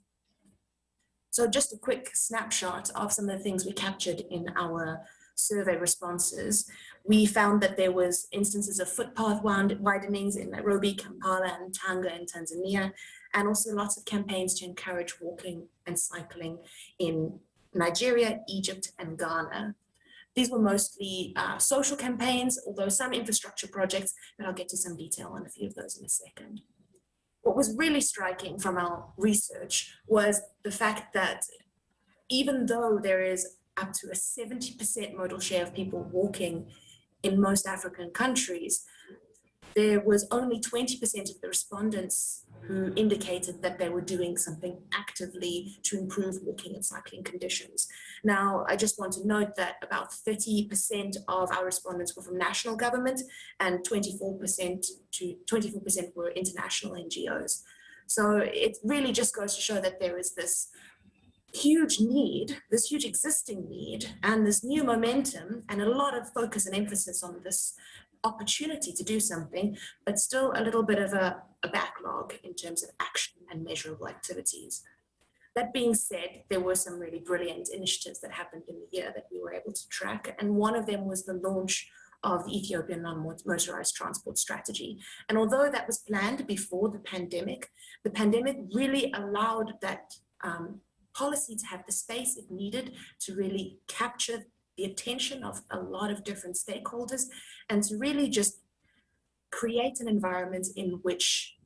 Speaker 17: So just a quick snapshot of some of the things we captured in our survey responses. We found that there was instances of footpath widenings in Nairobi, Kampala, and Tanga in Tanzania, and also lots of campaigns to encourage walking and cycling in Nigeria, Egypt, and Ghana. These were mostly social campaigns, although some infrastructure projects, and I'll get to some detail on a few of those in a second. What was really striking from our research was the fact that even though there is up to a 70% modal share of people walking in most African countries, there was only 20% of the respondents who indicated that they were doing something actively to improve walking and cycling conditions. Now, I just want to note that about 30% of our respondents were from national government and 24% were international NGOs. So it really just goes to show that there is this huge need, this huge existing need, and this new momentum, and a lot of focus and emphasis on this opportunity to do something, but still a little bit of a backlog in terms of action and measurable activities. That being said, there were some really brilliant initiatives that happened in the year that we were able to track, and one of them was the launch of the Ethiopian non-motorized transport strategy. And although that was planned before the pandemic really allowed that policy to have the space it needed to really capture the attention of a lot of different stakeholders and to really just create an environment in which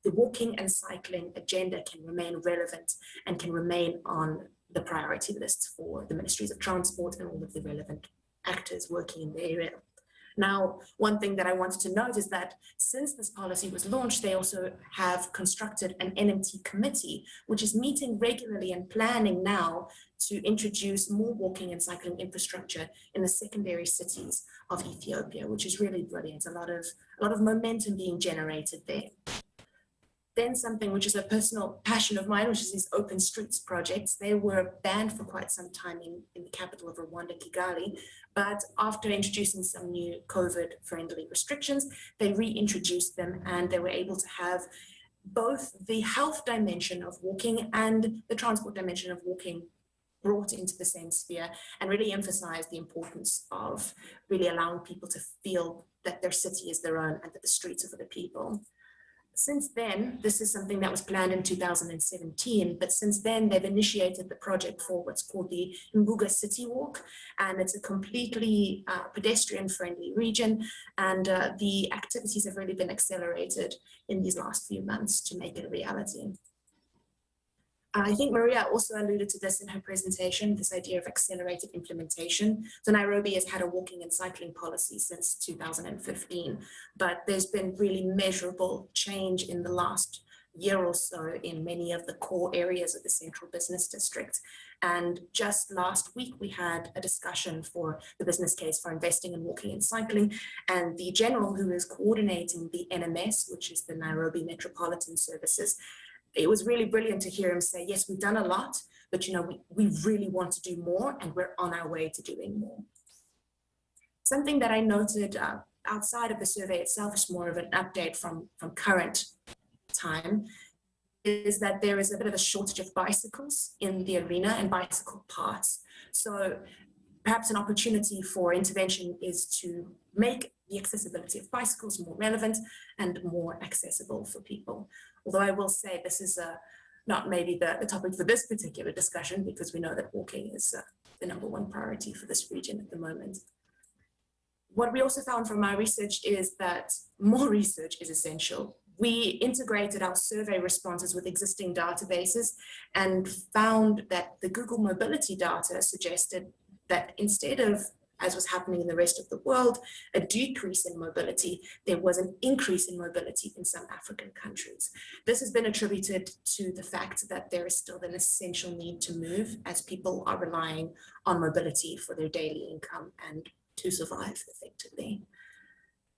Speaker 17: the walking and cycling agenda can remain relevant and can remain on the priority lists for the ministries of transport and all of the relevant actors working in the area. Now, one thing that I wanted to note is that since this policy was launched, they also have constructed an NMT committee, which is meeting regularly and planning now to introduce more walking and cycling infrastructure in the secondary cities of Ethiopia, which is really brilliant. A lot of momentum being generated there. Then something which is a personal passion of mine, which is these open streets projects. They were banned for quite some time in the capital of Rwanda, Kigali, but after introducing some new COVID-friendly restrictions, they reintroduced them and they were able to have both the health dimension of walking and the transport dimension of walking brought into the same sphere and really emphasize the importance of really allowing people to feel that their city is their own and that the streets are for the people. Since then, this is something that was planned in 2017, but since then they've initiated the project for what's called the Mbuga City Walk, and it's a completely pedestrian-friendly region, and the activities have really been accelerated in these last few months to make it a reality. I think Maria also alluded to this in her presentation, this idea of accelerated implementation. So Nairobi has had a walking and cycling policy since 2015, but there's been really measurable change in the last year or so in many of the core areas of the central business district. And just last week, we had a discussion for the business case for investing in walking and cycling. And the general who is coordinating the NMS, which is the Nairobi Metropolitan Services, it was really brilliant to hear him say, yes, we've done a lot, but we really want to do more and we're on our way to doing more. Something that I noted outside of the survey itself is more of an update from current time is that there is a bit of a shortage of bicycles in the arena and bicycle paths. So perhaps an opportunity for intervention is to make the accessibility of bicycles more relevant and more accessible for people. Although I will say this is not maybe the topic for this particular discussion, because we know that walking is the #1 priority for this region at the moment. What we also found from our research is that more research is essential. We integrated our survey responses with existing databases and found that the Google mobility data suggested that instead of, as was happening in the rest of the world, a decrease in mobility, there was an increase in mobility in some African countries. This has been attributed to the fact that there is still an essential need to move, as people are relying on mobility for their daily income and to survive effectively.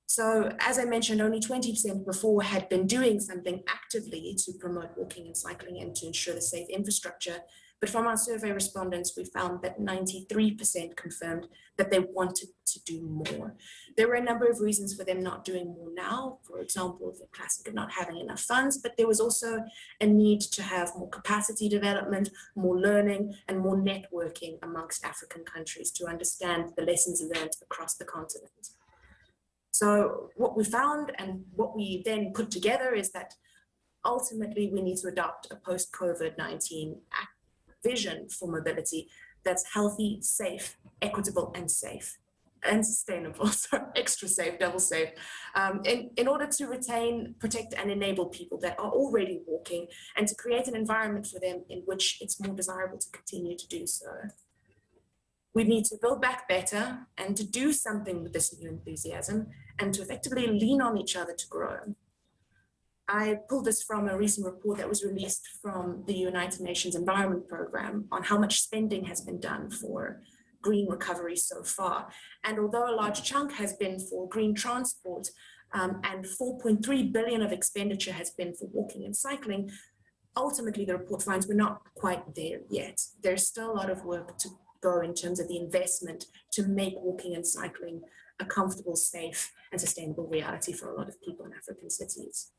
Speaker 17: So as I mentioned, only 20% before had been doing something actively to promote walking and cycling and to ensure the safe infrastructure. But from our survey respondents, we found that 93% confirmed that they wanted to do more. There were a number of reasons for them not doing more now. For example, the classic of not having enough funds, but there was also a need to have more capacity development, more learning, and more networking amongst African countries to understand the lessons learned across the continent. So what we found and what we then put together is that ultimately we need to adopt a post-COVID-19 vision for mobility that's healthy, safe, equitable, and safe, and sustainable, so extra safe, double safe, in order to retain, protect, and enable people that are already walking and to create an environment for them in which it's more desirable to continue to do so. We need to build back better and to do something with this new enthusiasm and to effectively lean on each other to grow. I pulled this from a recent report that was released from the United Nations Environment Programme on how much spending has been done for green recovery so far. And although a large chunk has been for green transport and 4.3 billion of expenditure has been for walking and cycling, ultimately the report finds we're not quite there yet. There's still a lot of work to go in terms of the investment to make walking and cycling a comfortable, safe, and sustainable reality for a lot of people in African cities.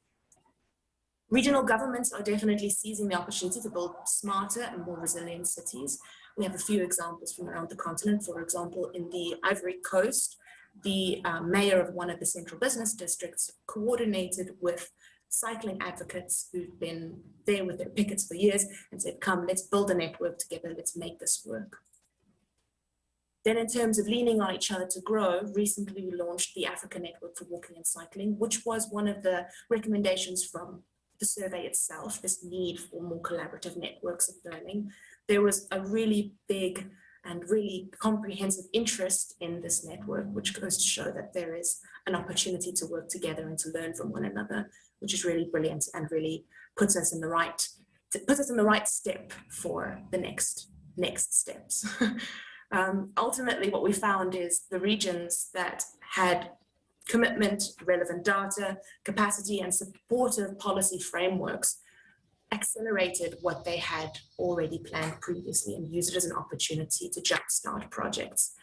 Speaker 17: Regional governments are definitely seizing the opportunity to build smarter and more resilient cities. We have a few examples from around the continent. For example, in the Ivory Coast, the mayor of one of the central business districts coordinated with cycling advocates who've been there with their pickets for years and said, come, let's build a network together, let's make this work. Then in terms of leaning on each other to grow, recently we launched the Africa Network for Walking and Cycling, which was one of the recommendations from the survey itself, this need for more collaborative networks of learning. There was a really big and really comprehensive interest in this network, which goes to show that there is an opportunity to work together and to learn from one another, which is really brilliant and really puts us in the right step for the next steps. Ultimately, what we found is the regions that had commitment, relevant data, capacity, and supportive policy frameworks accelerated what they had already planned previously and used it as an opportunity to jumpstart projects.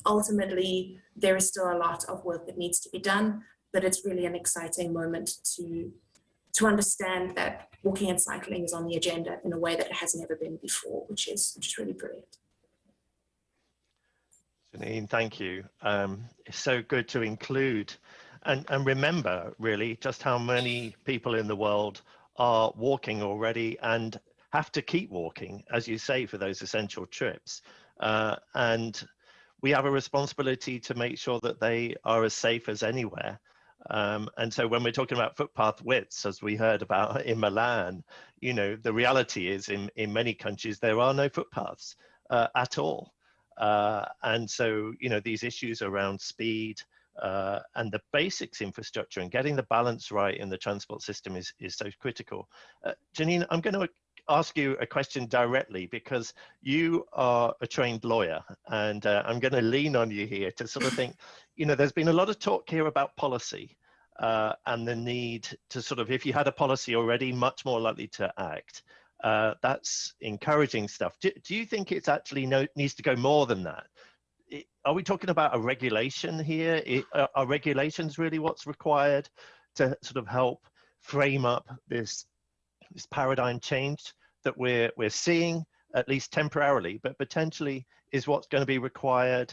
Speaker 17: Ultimately, there is still a lot of work that needs to be done, but it's really an exciting moment to understand that walking and cycling is on the agenda in a way that it has never been before, which is really brilliant.
Speaker 4: Janine, thank you. It's so good to include and remember really just how many people in the world are walking already and have to keep walking, as you say, for those essential trips. And we have a responsibility to make sure that they are as safe as anywhere. And so when we're talking about footpath widths, as we heard about in Milan, you know, the reality is in many countries, there are no footpaths at all. And so, you know, these issues around speed and the basics infrastructure and getting the balance right in the transport system is so critical. Janine, I'm going to ask you a question directly because you are a trained lawyer, and I'm going to lean on you here to sort of think, you know, there's been a lot of talk here about policy and the need to sort of, if you had a policy already, much more likely to act. That's encouraging stuff. Do you think it's actually needs to go more than that? Are we talking about a regulation here? Are regulations really what's required to sort of help frame up this paradigm change that we're seeing, at least temporarily, but potentially is what's going to be required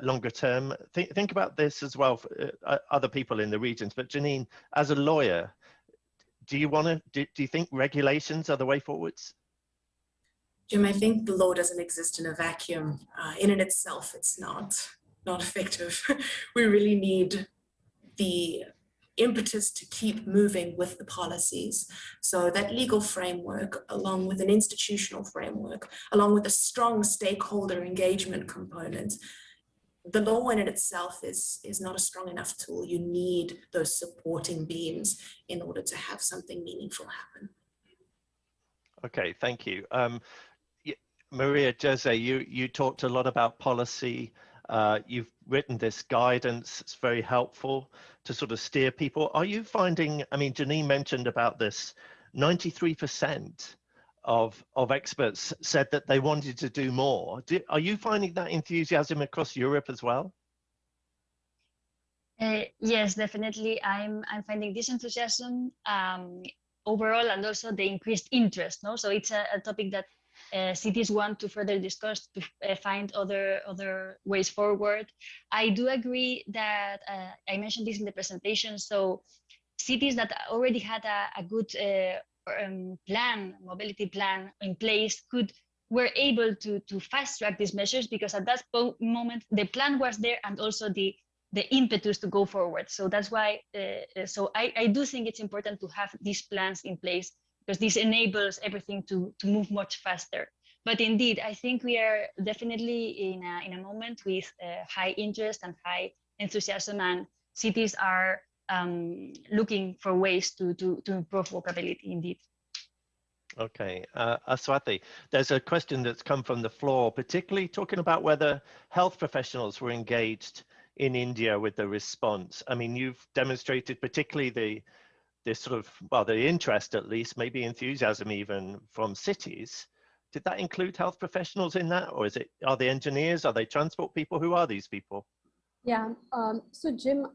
Speaker 4: longer term? Think about this as well for other people in the regions. But Janine, as a lawyer, do you think regulations are the way forwards?
Speaker 17: Jim, I think the law doesn't exist in a vacuum. In and itself, it's not effective. We really need the impetus to keep moving with the policies. So that legal framework, along with an institutional framework, along with a strong stakeholder engagement component, the law in itself is not a strong enough tool. You need those supporting beams in order to have something meaningful happen.
Speaker 4: Okay, thank you. Maria Jose, you talked a lot about policy. You've written this guidance. It's very helpful to sort of steer people. Are you finding, I mean, Janine mentioned about this, 93% of experts said that they wanted to do more. Are you finding that enthusiasm across Europe as well?
Speaker 16: Yes, definitely. I'm finding this enthusiasm overall, and also the increased interest. No, so it's a topic that cities want to further discuss to find other ways forward. I do agree that I mentioned this in the presentation. So cities that already had a good mobility plan in place were able to fast track these measures, because at that moment the plan was there and also the impetus to go forward. So that's why, so I do think it's important to have these plans in place, because this enables everything to move much faster. But indeed, I think we are definitely in a moment with high interest and high enthusiasm, and cities are looking for ways to improve walkability indeed.
Speaker 4: Okay, Aswati, there's a question that's come from the floor, particularly talking about whether health professionals were engaged in India with the response. I mean, you've demonstrated particularly the sort of, well, the interest, at least, maybe enthusiasm even from cities. Did that include health professionals in that? Or are they engineers? Are they transport people? Who are these people?
Speaker 15: Yeah, so Jim,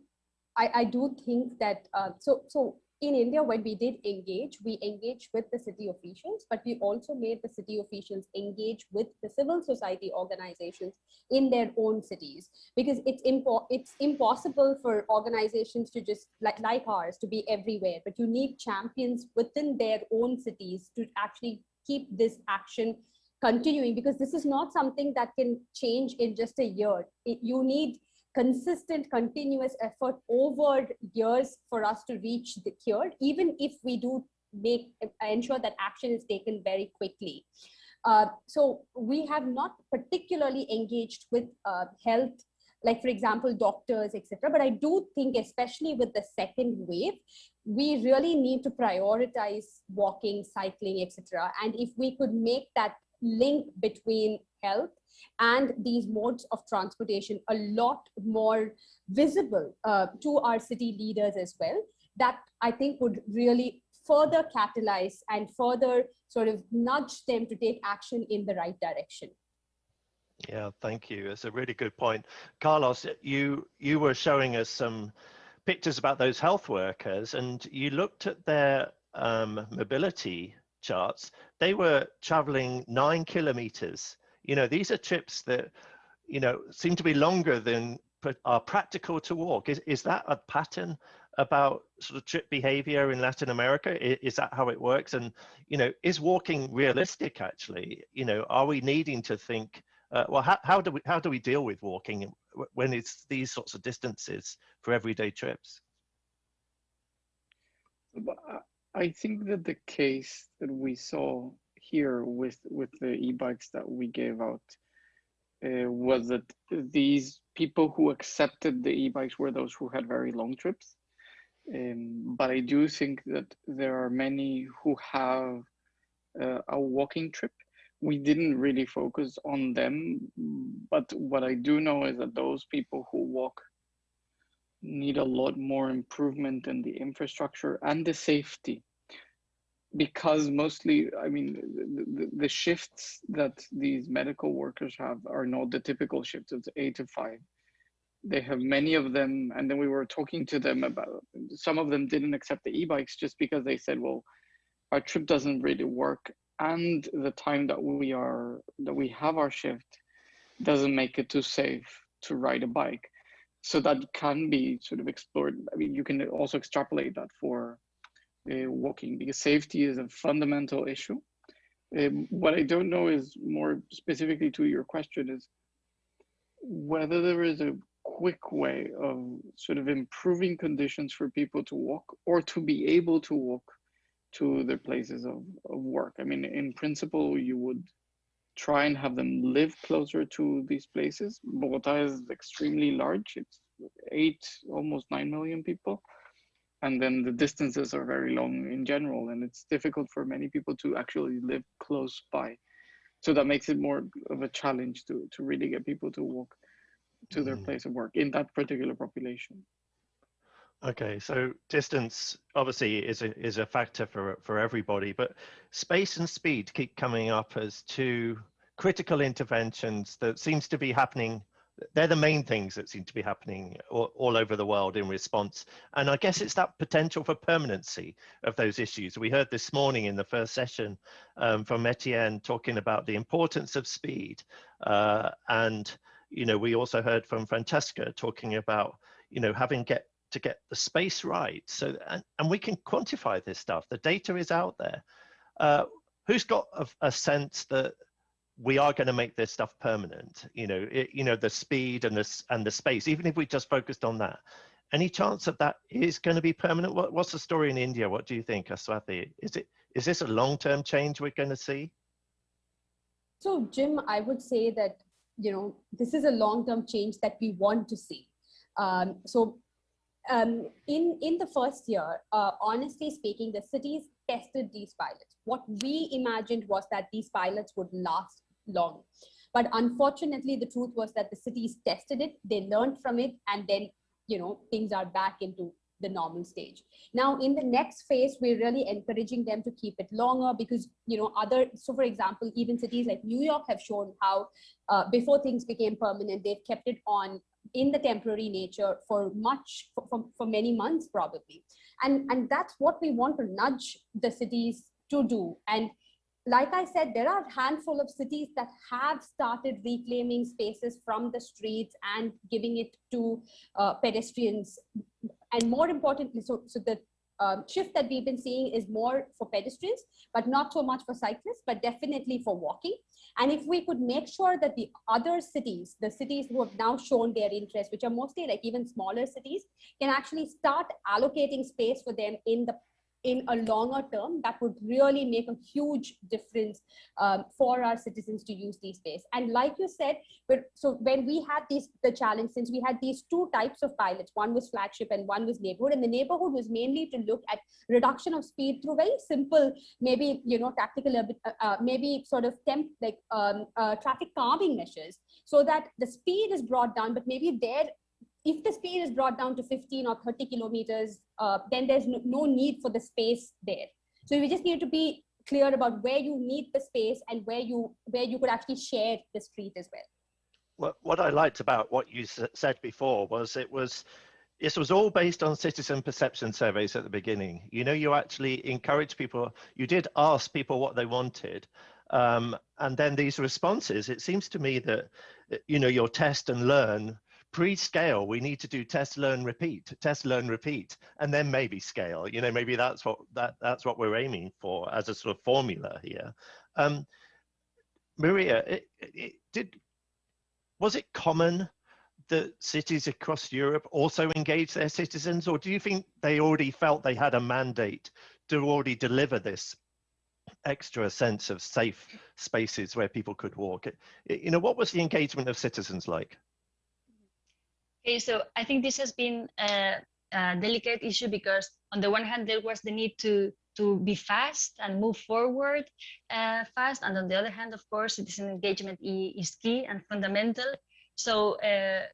Speaker 15: I do think that, so in India, when we did engage, we engaged with the city officials, but we also made the city officials engage with the civil society organizations in their own cities, because it's impossible for organizations to just like ours to be everywhere, but you need champions within their own cities to actually keep this action continuing, because this is not something that can change in just a year. You need consistent, continuous effort over years for us to reach the cure, even if we do ensure that action is taken very quickly. So we have not particularly engaged with health, like for example, doctors, etc. But I do think, especially with the second wave, we really need to prioritize walking, cycling, etc. And if we could make that link between health and these modes of transportation a lot more visible to our city leaders as well, that I think would really further catalyze and further sort of nudge them to take action in the right direction.
Speaker 4: Yeah, thank you. It's a really good point. Carlos, you were showing us some pictures about those health workers, and you looked at their mobility charts. They were traveling 9 kilometers. You know, these are trips that, you know, seem to be longer than are practical to walk. Is that a pattern about sort of trip behavior in Latin America? Is that how it works? And, you know, is walking realistic actually? You know, are we needing to think, well, how do we deal with walking when it's these sorts of distances for everyday trips?
Speaker 14: I think that the case that we saw here with the e-bikes that we gave out was that these people who accepted the e-bikes were those who had very long trips. But I do think that there are many who have a walking trip. We didn't really focus on them, but what I do know is that those people who walk need a lot more improvement in the infrastructure and the safety, because mostly, I mean, the shifts that these medical workers have are not the typical shifts. It's 8 to 5. They have many of them, and then we were talking to them about, some of them didn't accept the e-bikes just because they said, well, our trip doesn't really work, and the time that we have our shift doesn't make it too safe to ride a bike. So that can be sort of explored. I mean, you can also extrapolate that for walking, because safety is a fundamental issue. What I don't know is, more specifically to your question, is whether there is a quick way of sort of improving conditions for people to walk or to be able to walk to their places of work. I mean, in principle, you would try and have them live closer to these places. Bogota is extremely large. It's almost 9 million people. And then the distances are very long in general, and it's difficult for many people to actually live close by. So that makes it more of a challenge to really get people to walk to their place of work in that particular population.
Speaker 4: Okay, so distance obviously is a factor for everybody, but space and speed keep coming up as two critical interventions that seems to be happening. They're the main things that seem to be happening all over the world in response. And I guess it's that potential for permanency of those issues. We heard this morning in the first session from Etienne talking about the importance of speed. And, we also heard from Francesca talking about, having to get the space right. So, and we can quantify this stuff. The data is out there. Who's got a sense that we are going to make this stuff permanent? The speed and the space, even if we just focused on that. Any chance that that is going to be permanent? What's the story in India? What do you think, Aswathi? Is this a long-term change we're going to see?
Speaker 15: So, Jim, I would say that, this is a long-term change that we want to see. In the first year, honestly speaking, the cities tested these pilots. What we imagined was that these pilots would last long. But unfortunately, the truth was that the cities tested it, they learned from it, and then, things are back into the normal stage. Now, in the next phase, we're really encouraging them to keep it longer because, so for example, even cities like New York have shown how before things became permanent, they've kept it on in the temporary nature for many months probably. And that's what we want to nudge the cities to do. And like I said, there are a handful of cities that have started reclaiming spaces from the streets and giving it to pedestrians. And more importantly, so the shift that we've been seeing is more for pedestrians, but not so much for cyclists, but definitely for walking. And if we could make sure that the other cities, the cities who have now shown their interest, which are mostly like even smaller cities, can actually start allocating space for them in a longer term, that would really make a huge difference for our citizens to use these space. And like you said, so when we had the challenge, since we had these two types of pilots, one was flagship and one was neighborhood, and the neighborhood was mainly to look at reduction of speed through very simple, maybe, tactical, maybe sort of traffic calming measures, so that the speed is brought down, but maybe if the speed is brought down to 15 or 30 kilometers, then there's no need for the space there. So we just need to be clear about where you need the space and where you could actually share the street as well.
Speaker 4: What I liked about what you said before was this was all based on citizen perception surveys at the beginning. You actually encourage people, you did ask people what they wanted. And then these responses, it seems to me that, your test and learn, pre-scale, we need to do test, learn, repeat, and then maybe scale. Maybe that's what we're aiming for as a sort of formula here. Maria, was it common that cities across Europe also engage their citizens, or do you think they already felt they had a mandate to already deliver this extra sense of safe spaces where people could walk? What was the engagement of citizens like?
Speaker 16: Okay, so I think this has been a delicate issue because on the one hand, there was the need to be fast and move forward fast. And on the other hand, of course, citizen engagement is key and fundamental. So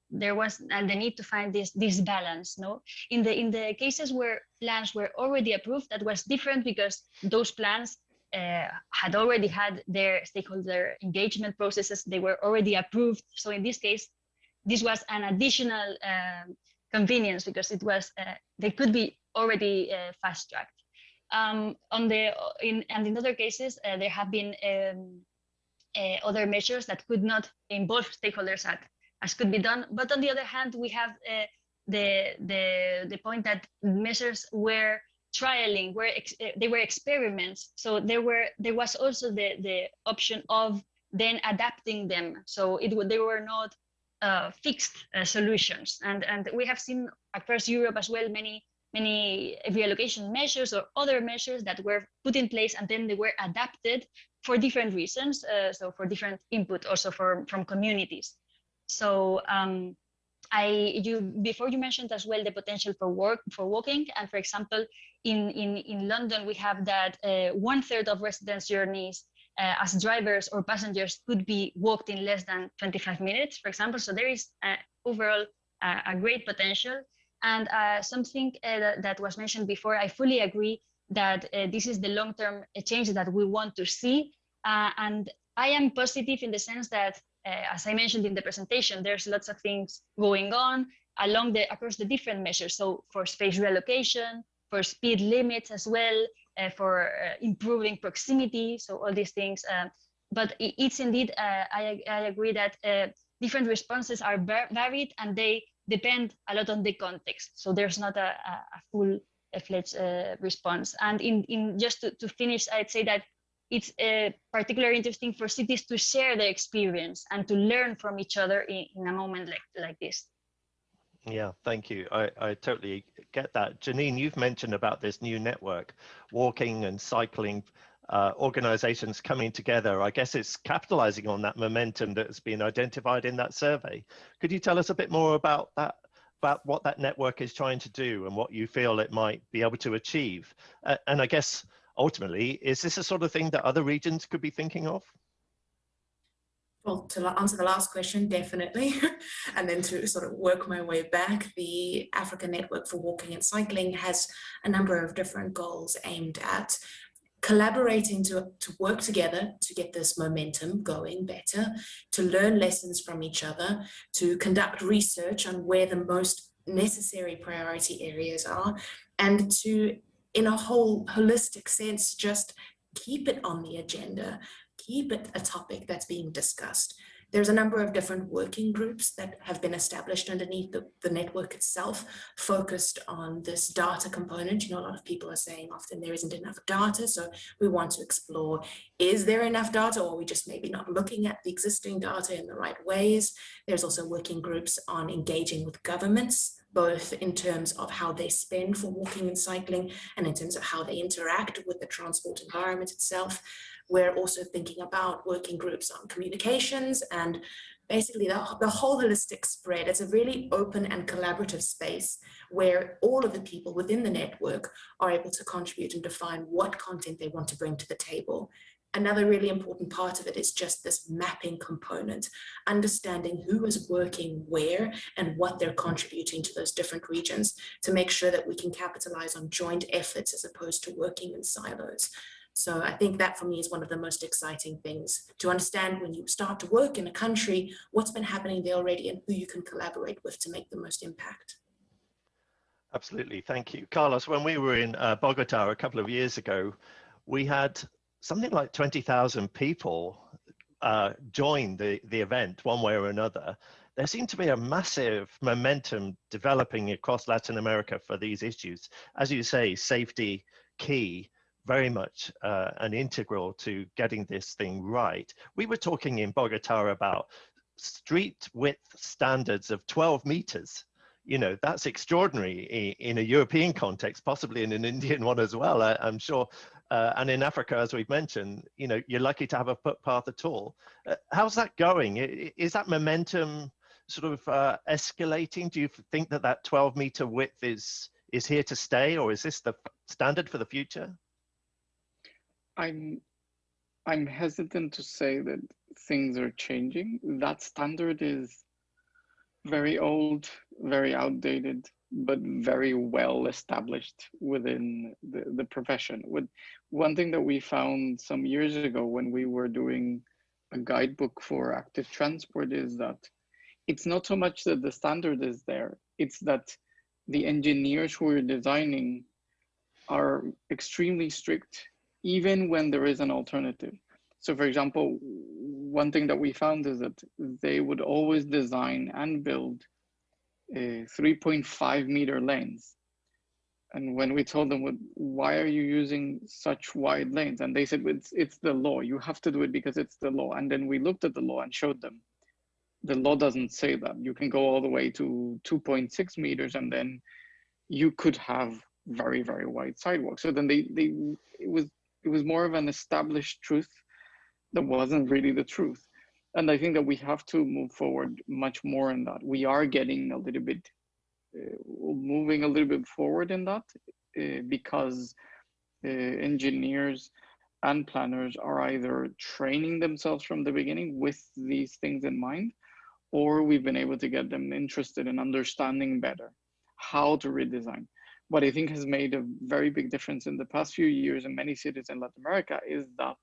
Speaker 16: there was the need to find this balance. No, in the cases where plans were already approved, that was different because those plans had already had their stakeholder engagement processes. They were already approved. So in this case, this was an additional convenience because it was they could be already fast-tracked. In other cases, there have been other measures that could not involve stakeholders as could be done. But on the other hand, we have the point that measures were trialing, they were experiments. So there was also the option of then adapting them. So they were not fixed solutions. And we have seen across Europe as well many reallocation measures or other measures that were put in place and then they were adapted for different reasons. So for different input also from communities. So before you mentioned as well the potential for walking, and for example, in London we have that 1/3 of residents' journeys as drivers or passengers could be walked in less than 25 minutes, for example. So there is overall a great potential. And something that was mentioned before, I fully agree that this is the long-term change that we want to see. And I am positive in the sense that, as I mentioned in the presentation, there's lots of things going on across the different measures. So for space reallocation, for speed limits as well, for improving proximity, so all these things. But it's indeed, I agree that different responses are varied and they depend a lot on the context. So there's not a full-fledged response. And in just to finish, I'd say that it's particularly interesting for cities to share their experience and to learn from each other in a moment like this.
Speaker 4: Yeah, thank you. I totally get that. Janine, you've mentioned about this new network, walking and cycling organizations coming together. I guess it's capitalizing on that momentum that has been identified in that survey. Could you tell us a bit more about that, about what that network is trying to do and what you feel it might be able to achieve? And I guess ultimately, is this a sort of thing that other regions could be thinking of?
Speaker 17: Well, to answer the last question, definitely. And then to sort of work my way back, the Africa Network for Walking and Cycling has a number of different goals aimed at collaborating to work together to get this momentum going better, to learn lessons from each other, to conduct research on where the most necessary priority areas are, and to, in a whole holistic sense, just keep it on the agenda, keep it a topic that's being discussed. There's a number of different working groups that have been established underneath the network itself, focused on this data component. You know, a lot of people are saying often there isn't enough data, so we want to explore, is there enough data, or are we just maybe not looking at the existing data in the right ways? There's also working groups on engaging with governments, both in terms of how they spend for walking and cycling and in terms of how they interact with the transport environment itself. We're also thinking about working groups on communications and basically the whole holistic spread. It's a really open and collaborative space where all of the people within the network are able to contribute and define what content they want to bring to the table. Another really important part of it is just this mapping component, understanding who is working where and what they're contributing to those different regions to make sure that we can capitalize on joint efforts as opposed to working in silos. So I think that for me is one of the most exciting things, to understand when you start to work in a country, what's been happening there already and who you can collaborate with to make the most impact.
Speaker 4: Absolutely, thank you. Carlos, when we were in Bogota a couple of years ago, we had something like 20,000 people join the event one way or another. There seemed to be a massive momentum developing across Latin America for these issues. As you say, safety key, very much an integral to getting this thing right. We were talking in Bogota about street width standards of 12 meters. You know, that's extraordinary in a European context, possibly in an Indian one as well, I'm sure. And in Africa, as we've mentioned, you know, you're lucky to have a footpath at all. How's that going? Is that momentum sort of escalating? Do you think that that 12-meter width is here to stay, or is this the standard for the future?
Speaker 14: I'm hesitant to say that things are changing. That standard is very old, very outdated, but very well established within the profession. One thing that we found some years ago when we were doing a guidebook for active transport is that it's not so much that the standard is there, it's that the engineers who are designing are extremely strict, even when there is an alternative. So for example, one thing that we found is that they would always design and build 3.5 meter lanes And when we told them, why are you using such wide lanes? And they said, it's the law. You have to do it because it's the law. And then we looked at the law and showed them. The law doesn't say that. You can go all the way to 2.6 meters, and then you could have very, very wide sidewalks. So then it was more of an established truth that wasn't really the truth. And I think that we have to move forward much more in that. We are getting a little bit, moving a little bit forward in that because engineers and planners are either training themselves from the beginning with these things in mind, or we've been able to get them interested in understanding better how to redesign. What I think has made a very big difference in the past few years in many cities in Latin America is that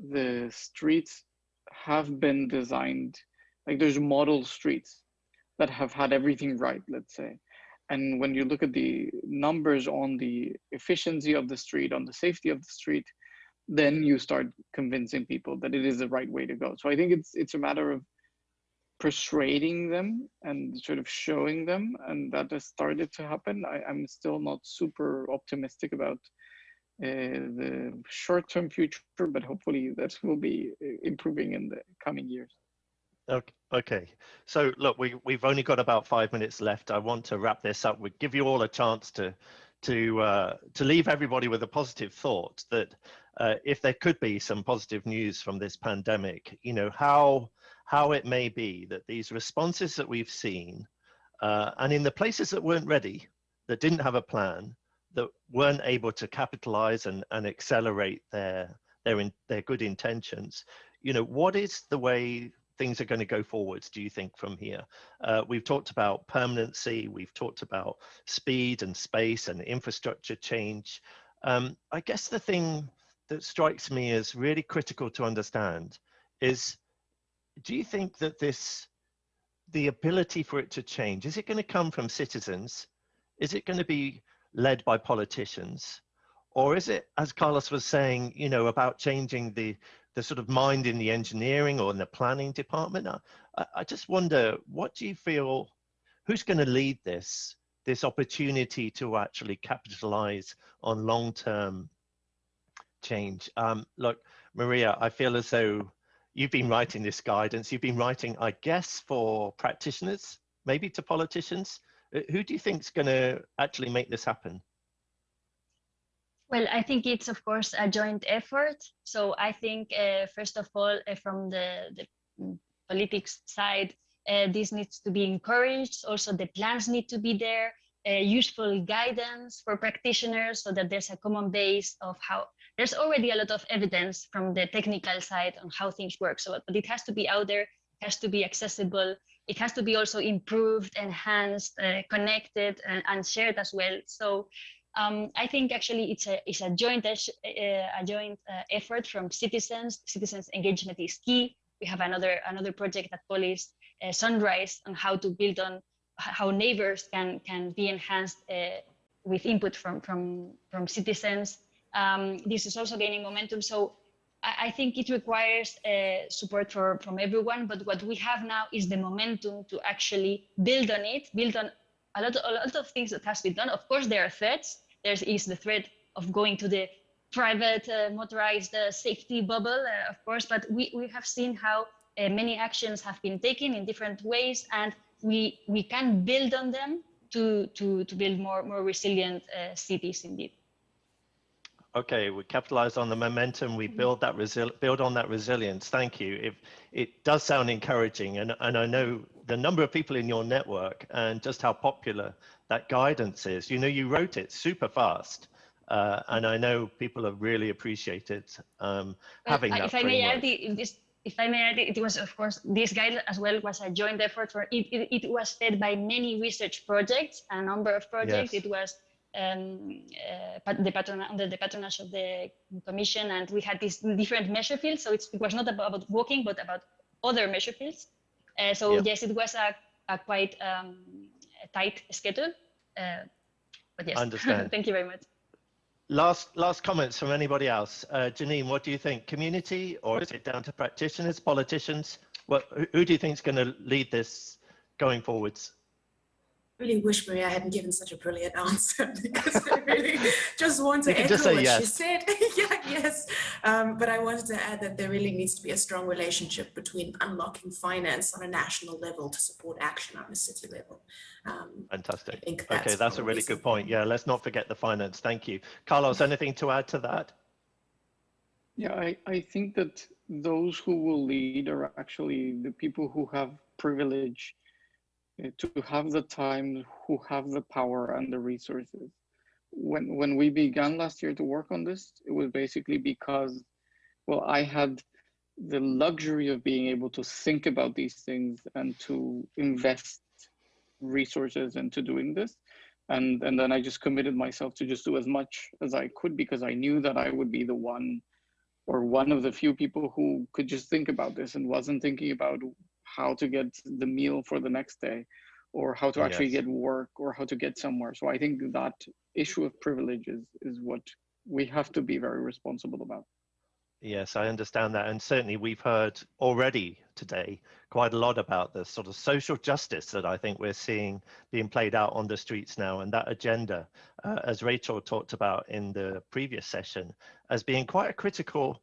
Speaker 14: the streets have been designed, like there's model streets that have had everything right, let's say. And when you look at the numbers on the efficiency of the street, on the safety of the street, then you start convincing people that it is the right way to go. So I think it's a matter of persuading them and sort of showing them, and that has started to happen. I'm still not super optimistic about the short-term future, but hopefully that will be improving in the coming years.
Speaker 4: Okay. So look, we've only got about 5 minutes left. I want to wrap this up. We'll give you all a chance to leave everybody with a positive thought that if there could be some positive news from this pandemic, you know, how it may be that these responses that we've seen, and in the places that weren't ready, that didn't have a plan, that weren't able to capitalize and accelerate their good intentions, you know, what is the way things are going to go forwards, do you think, from here? We've talked about permanency, we've talked about speed and space and infrastructure change. I guess the thing that strikes me as really critical to understand is, do you think that the ability for it to change, is it going to come from citizens? Is it going to be led by politicians? Or is it, as Carlos was saying, you know, about changing the sort of mind in the engineering or in the planning department? I just wonder, what do you feel, who's going to lead this opportunity to actually capitalize on long-term change? Look, Maria, I feel as though you've been writing this guidance. You've been writing, I guess, for practitioners, maybe to politicians. Who do you think is going to actually make this happen?
Speaker 16: Well, I think it's, of course, a joint effort. So I think, first of all, from the politics side, this needs to be encouraged. Also, the plans need to be there, useful guidance for practitioners so that there's a common base of how, there's already a lot of evidence from the technical side on how things work. So, but it has to be out there, it has to be accessible. It has to be also improved, enhanced, connected, and shared as well. So I think actually it's a joint effort from citizens. Citizens engagement is key. We have another project at Polis, Sunrise, on how to build on how neighbors can be enhanced with input from citizens. This is also gaining momentum. So I think it requires support from everyone. But what we have now is the momentum to actually build on it, build on a lot of things that has to be done. Of course, there are threats. There is the threat of going to the private motorized safety bubble, of course, but we have seen how many actions have been taken in different ways, and we can build on them to build more resilient cities indeed.
Speaker 4: Okay, we capitalize on the momentum, we build on that resilience. Thank you. It does sound encouraging, and I know the number of people in your network and just how popular that guidance is. You know, you wrote it super fast, and I know people have really appreciated having that framework.
Speaker 16: If I may add, it was, of course, this guide as well was a joint effort. It was fed by many research projects, a number of projects. Yes. It was under the patronage of the commission, and we had these different measure fields. So it was not about walking, but about other measure fields. Yes, it was a quite tight schedule. But yes,
Speaker 4: understand.
Speaker 16: Thank you very much.
Speaker 4: Last comments from anybody else? Janine, what do you think? Community, or is it down to practitioners, politicians? Who do you think is going to lead this going forwards?
Speaker 17: really wish Maria hadn't given such a brilliant answer because I really just want to
Speaker 4: You can
Speaker 17: echo
Speaker 4: just say
Speaker 17: what
Speaker 4: yes.
Speaker 17: she said. Yeah, yes. But I wanted to add that there really needs to be a strong relationship between unlocking finance on a national level to support action on a city level.
Speaker 4: Fantastic.
Speaker 17: I think
Speaker 4: Okay, that's a really good point. Yeah, let's not forget the finance. Thank you. Carlos, anything to add to that?
Speaker 14: Yeah, I think that those who will lead are actually the people who have privilege to have the time, who have the power and the resources. When we began last year to work on this, it was basically because, well, I had the luxury of being able to think about these things and to invest resources into doing this. And then I just committed myself to just do as much as I could because I knew that I would be the one or one of the few people who could just think about this and wasn't thinking about how to get the meal for the next day or how to actually get work or how to get somewhere. So I think that issue of privilege is what we have to be very responsible about.
Speaker 4: Yes, I understand that. And certainly we've heard already today quite a lot about the sort of social justice that I think we're seeing being played out on the streets now. And that agenda, as Rachel talked about in the previous session, as being quite a critical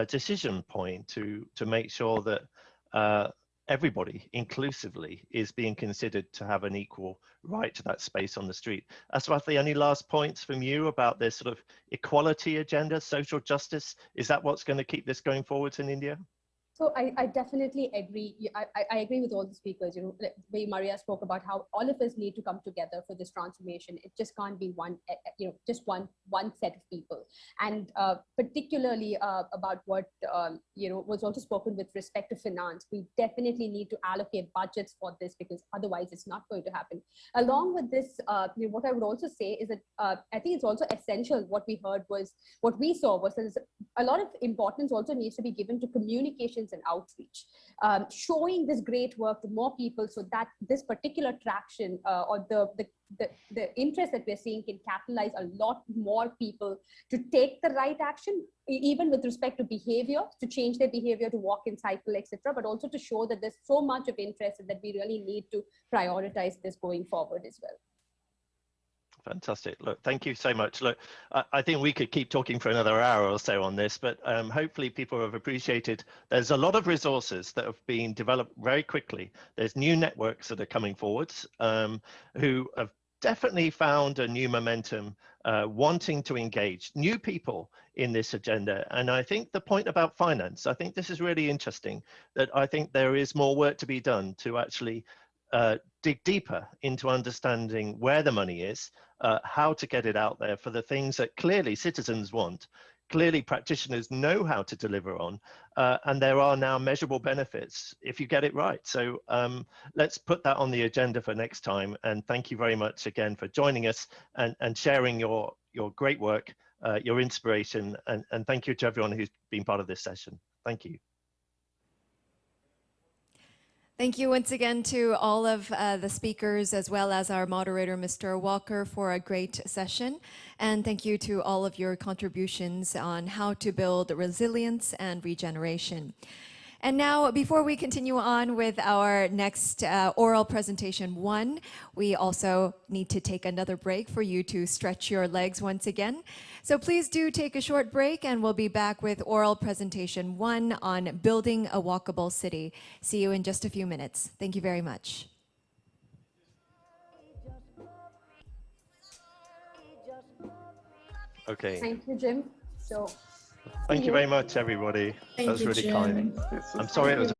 Speaker 4: decision point to make sure that everybody inclusively is being considered to have an equal right to that space on the street. Aswathi, any last points from you about this sort of equality agenda, social justice? Is that what's going to keep this going forwards in India?
Speaker 15: So I definitely agree. I agree with all the speakers. You know, the way Maria spoke about how all of us need to come together for this transformation. It just can't be one, just one set of people. And particularly about what was also spoken with respect to finance, we definitely need to allocate budgets for this because otherwise it's not going to happen. Along with this, what I would also say is that I think it's also essential. What we saw was a lot of importance also needs to be given to communications and outreach, showing this great work to more people so that this particular traction or the interest that we're seeing can catalyze a lot more people to take the right action, even with respect to behavior, to change their behavior, to walk and cycle, etc., but also to show that there's so much of interest that we really need to prioritize this going forward as well.
Speaker 4: Fantastic. Look, thank you so much. Look, I think we could keep talking for another hour or so on this, but hopefully people have appreciated there's a lot of resources that have been developed very quickly. There's new networks that are coming forwards who have definitely found a new momentum, wanting to engage new people in this agenda. And I think the point about finance, I think this is really interesting, that I think there is more work to be done to actually dig deeper into understanding where the money is, how to get it out there for the things that clearly citizens want, clearly practitioners know how to deliver on, and there are now measurable benefits if you get it right. So let's put that on the agenda for next time. And thank you very much again for joining us and sharing your great work, your inspiration, and thank you to everyone who's been part of this session. Thank you.
Speaker 2: Thank you once again to all of the speakers, as well as our moderator, Mr. Walker, for a great session. And thank you to all of your contributions on how to build resilience and regeneration. And now, before we continue on with our next oral presentation 1, we also need to take another break for you to stretch your legs once again. So please do take a short break, and we'll be back with oral presentation 1 on building a walkable city. See you in just a few minutes. Thank you very much.
Speaker 4: Okay.
Speaker 15: Thank you, Jim.
Speaker 4: Thank you very much, everybody. That was really kind. I'm sorry it was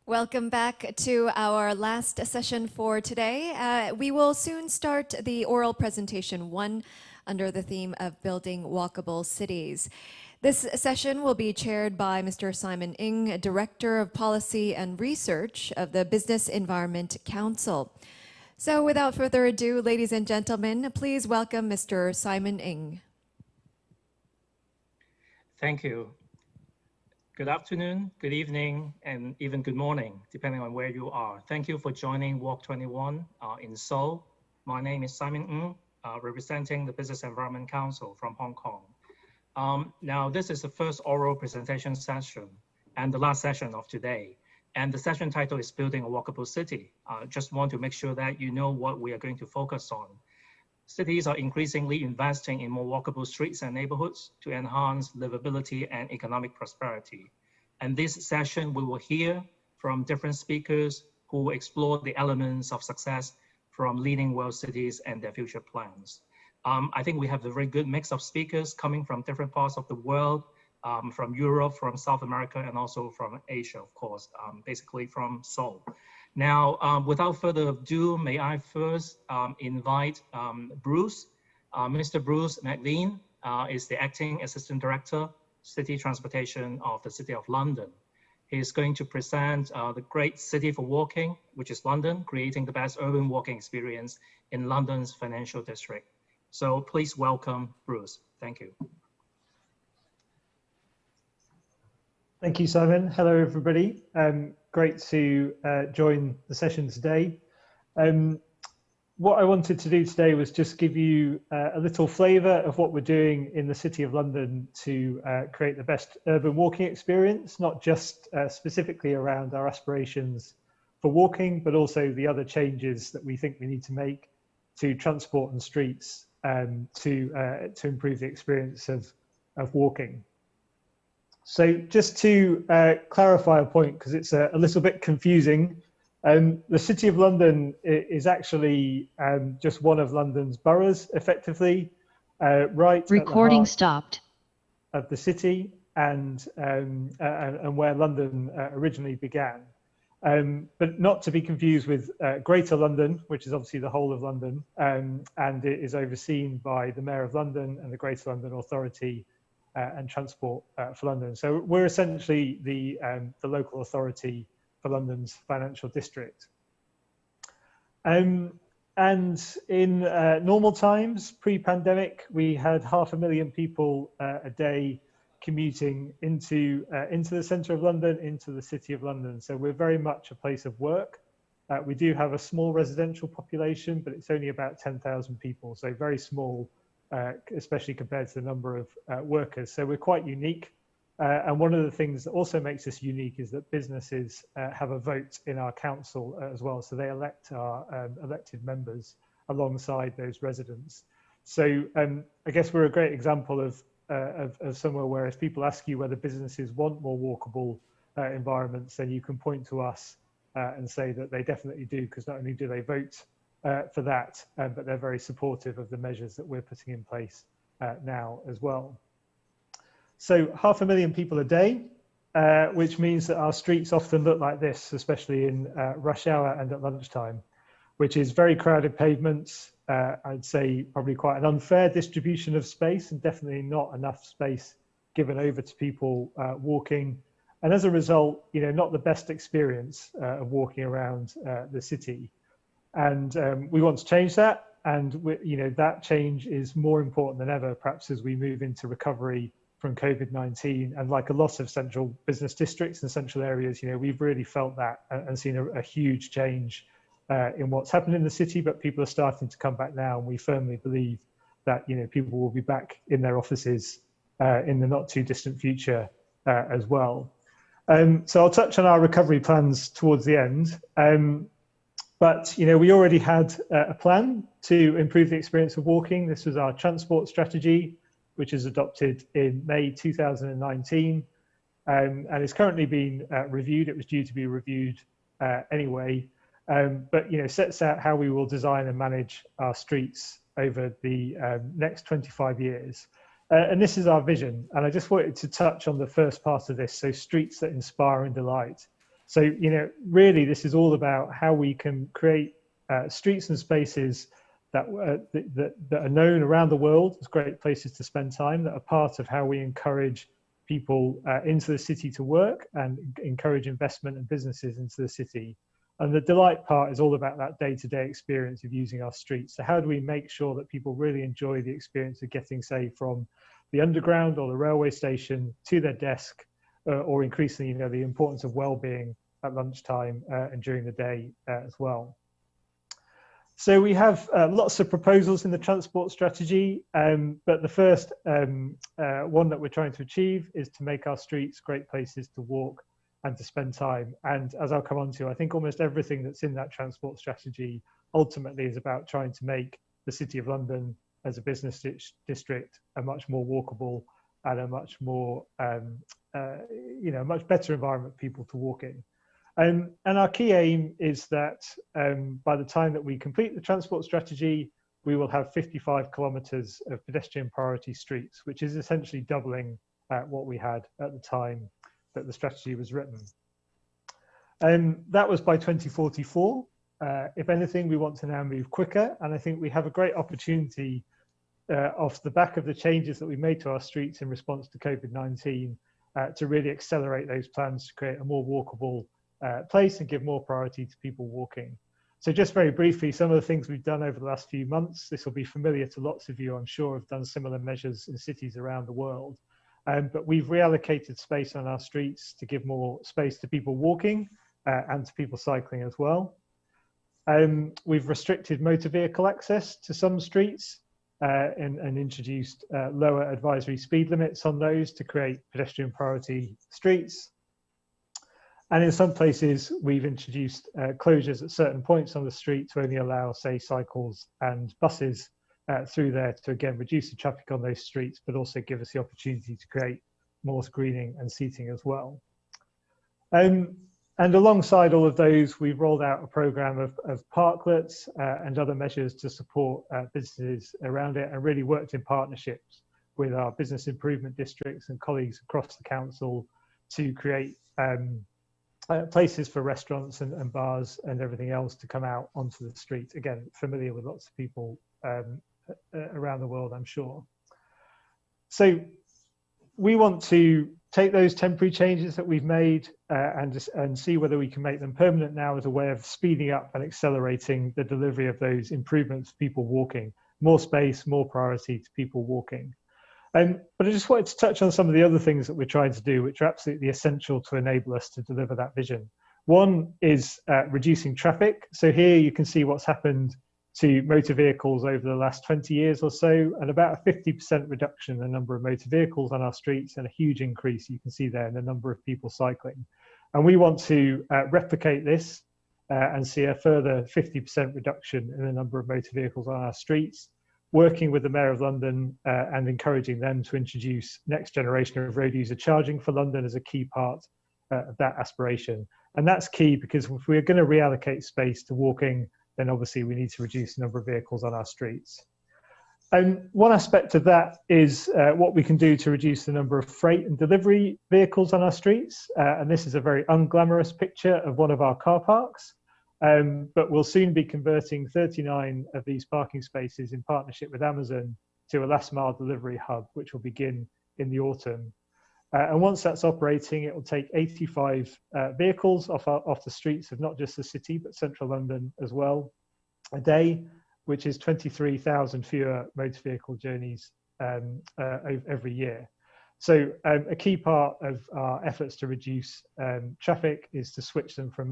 Speaker 2: Welcome back to our last session for today. We will soon start the oral presentation 1 under the theme of building walkable cities. This session will be chaired by Mr. Simon Ng, Director of Policy and Research of the Business Environment Council. So without further ado, ladies and gentlemen, please welcome Mr. Simon Ng.
Speaker 18: Thank you. Good afternoon, good evening, and even good morning, depending on where you are. Thank you for joining Walk21 in Seoul. My name is Simon Ng, representing the Business Environment Council from Hong Kong. Now, this is the first oral presentation session and the last session of today. And the session title is Building a Walkable City. Just want to make sure that you know what we are going to focus on. Cities are increasingly investing in more walkable streets and neighborhoods to enhance livability and economic prosperity. And this session, we will hear from different speakers who will explore the elements of success from leading world cities and their future plans. I think we have a very good mix of speakers coming from different parts of the world, from Europe, from South America, and also from Asia, of course, basically from Seoul. Now, without further ado, may I first invite Bruce. Mr. Bruce McLean is the Acting Assistant Director, City Transportation of the City of London. He is going to present the Great City for Walking, which is London, creating the best urban walking experience in London's financial district. So please welcome Bruce. Thank you.
Speaker 19: Thank you, Simon. Hello, everybody. Great to join the session today. What I wanted to do today was just give you a little flavour of what we're doing in the City of London to create the best urban walking experience, not just specifically around our aspirations for walking, but also the other changes that we think we need to make to transport and streets to improve the experience of walking. So just to clarify a point, because it's a little bit confusing, the City of London is actually just one of London's boroughs, effectively, right
Speaker 20: Recording
Speaker 19: at the
Speaker 20: stopped.
Speaker 19: heart of the city and where London originally began. But not to be confused with Greater London, which is obviously the whole of London, and it is overseen by the Mayor of London and the Greater London Authority and Transport for London. So we're essentially the local authority for London's financial district. And in normal times, pre-pandemic, we had 500,000 people a day commuting into the centre of London, into the City of London. So we're very much a place of work. We do have a small residential population, but it's only about 10,000 people, so very small, especially compared to the number of workers. So we're quite unique. And one of the things that also makes us unique is that businesses have a vote in our council as well. So they elect our elected members alongside those residents. So I guess we're a great example of somewhere where if people ask you whether businesses want more walkable environments, then you can point to us and say that they definitely do, because not only do they vote for that, but they're very supportive of the measures that we're putting in place now as well. So 500,000 people a day, which means that our streets often look like this, especially in rush hour and at lunchtime, which is very crowded pavements. I'd say probably quite an unfair distribution of space and definitely not enough space given over to people walking. And as a result, not the best experience of walking around the city. And we want to change that. And that change is more important than ever, perhaps as we move into recovery from COVID-19. And like a lot of central business districts and central areas, we've really felt that and seen a huge change in what's happened in the city, but people are starting to come back now. And we firmly believe that, people will be back in their offices in the not too distant future as well. So I'll touch on our recovery plans towards the end. But we already had a plan to improve the experience of walking. This was our transport strategy, which is adopted in May 2019, and is currently being reviewed. It was due to be reviewed anyway, but sets out how we will design and manage our streets over the next 25 years. And this is our vision. And I just wanted to touch on the first part of this, so streets that inspire and delight. So, you know, really this is all about how we can create streets and spaces that are known around the world as great places to spend time, that are part of how we encourage people into the city to work and encourage investment and businesses into the city. And the delight part is all about that day-to-day experience of using our streets. So how do we make sure that people really enjoy the experience of getting, say, from the underground or the railway station to their desk, or increasingly, you know, the importance of well-being at lunchtime and during the day as well. So we have lots of proposals in the transport strategy, but the first one that we're trying to achieve is to make our streets great places to walk and to spend time. And as I'll come on to, I think almost everything that's in that transport strategy ultimately is about trying to make the City of London as a business district a much more walkable and a much more, you know, much better environment for people to walk in. And our key aim is that by the time that we complete the transport strategy, we will have 55 kilometers of pedestrian priority streets, which is essentially doubling what we had at the time that the strategy was written. That was by 2044. If anything, we want to now move quicker. And I think we have a great opportunity off the back of the changes that we made to our streets in response to COVID-19 to really accelerate those plans to create a more walkable place and give more priority to people walking. So just very briefly, some of the things we've done over the last few months, this will be familiar to lots of you, I'm sure, have done similar measures in cities around the world. But we've reallocated space on our streets to give more space to people walking and to people cycling as well. We've restricted motor vehicle access to some streets and introduced lower advisory speed limits on those to create pedestrian priority streets. And in some places, we've introduced closures at certain points on the street to only allow, say, cycles and buses through there to, again, reduce the traffic on those streets, but also give us the opportunity to create more screening and seating as well. And alongside all of those, we've rolled out a program of parklets and other measures to support businesses around it, and really worked in partnerships with our business improvement districts and colleagues across the council to create places for restaurants and bars and everything else to come out onto the street. Again, familiar with lots of people around the world, I'm sure. So we want to take those temporary changes that we've made and see whether we can make them permanent now as a way of speeding up and accelerating the delivery of those improvements for people walking. More space, more priority to people walking. But I just wanted to touch on some of the other things that we're trying to do, which are absolutely essential to enable us to deliver that vision. One is reducing traffic. So here you can see what's happened to motor vehicles over the last 20 years or so, and about a 50% reduction in the number of motor vehicles on our streets, and a huge increase, you can see there, in the number of people cycling. And we want to replicate this and see a further 50% reduction in the number of motor vehicles on our streets, working with the Mayor of London and encouraging them to introduce next generation of road user charging for London as a key part of that aspiration. And that's key because if we're going to reallocate space to walking, then obviously we need to reduce the number of vehicles on our streets. And one aspect of that is what we can do to reduce the number of freight and delivery vehicles on our streets. And this is a very unglamorous picture of one of our car parks. But we'll soon be converting 39 of these parking spaces in partnership with Amazon to a last mile delivery hub, which will begin in the autumn. And once that's operating, it will take 85 vehicles off the streets of not just the city, but central London as well, a day, which is 23,000 fewer motor vehicle journeys every year. So a key part of our efforts to reduce traffic is to switch them from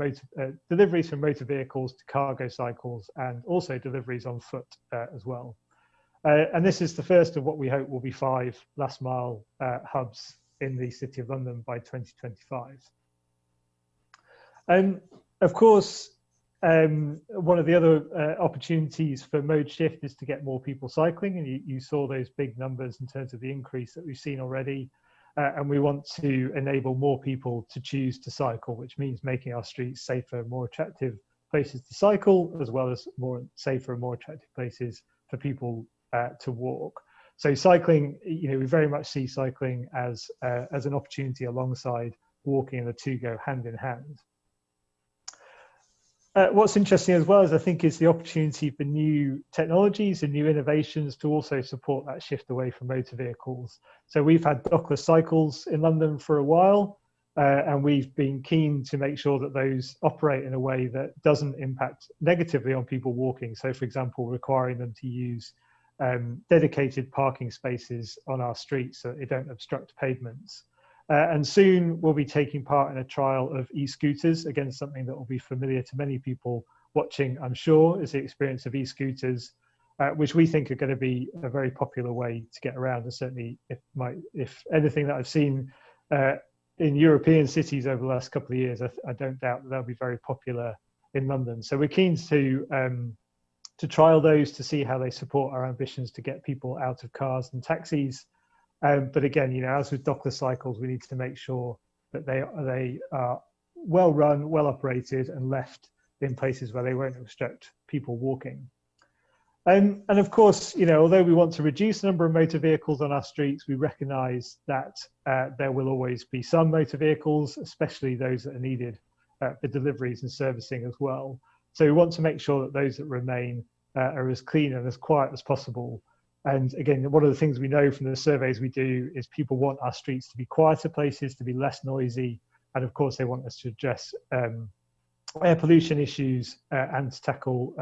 Speaker 19: deliveries from motor vehicles to cargo cycles, and also deliveries on foot as well. And this is the first of what we hope will be 5 last mile hubs in the City of London by 2025. Of course, one of the other opportunities for mode shift is to get more people cycling, and you saw those big numbers in terms of the increase that we've seen already, and we want to enable more people to choose to cycle, which means making our streets safer, more attractive places to cycle, as well as more safer and more attractive places for people to walk. So cycling, we very much see cycling as an opportunity alongside walking, and the two go hand in hand. what's interesting as well is I think is the opportunity for new technologies and new innovations to also support that shift away from motor vehicles. So we've had dockless cycles in London for a while, and we've been keen to make sure that those operate in a way that doesn't impact negatively on people walking. So for example, requiring them to use dedicated parking spaces on our streets so that they don't obstruct pavements. And soon we'll be taking part in a trial of e-scooters, again, something that will be familiar to many people watching, I'm sure, is the experience of e-scooters, which we think are going to be a very popular way to get around. And certainly, if anything that I've seen in European cities over the last couple of years, I don't doubt that they'll be very popular in London. So we're keen to trial those to see how they support our ambitions to get people out of cars and taxis. But again, as with dockless cycles, we need to make sure that they are well run, well operated, and left in places where they won't obstruct people walking. And of course, although we want to reduce the number of motor vehicles on our streets, we recognise that there will always be some motor vehicles, especially those that are needed for deliveries and servicing as well. So we want to make sure that those that remain are as clean and as quiet as possible. And again, one of the things we know from the surveys we do is people want our streets to be quieter places, to be less noisy. And of course, they want us to address air pollution issues and to tackle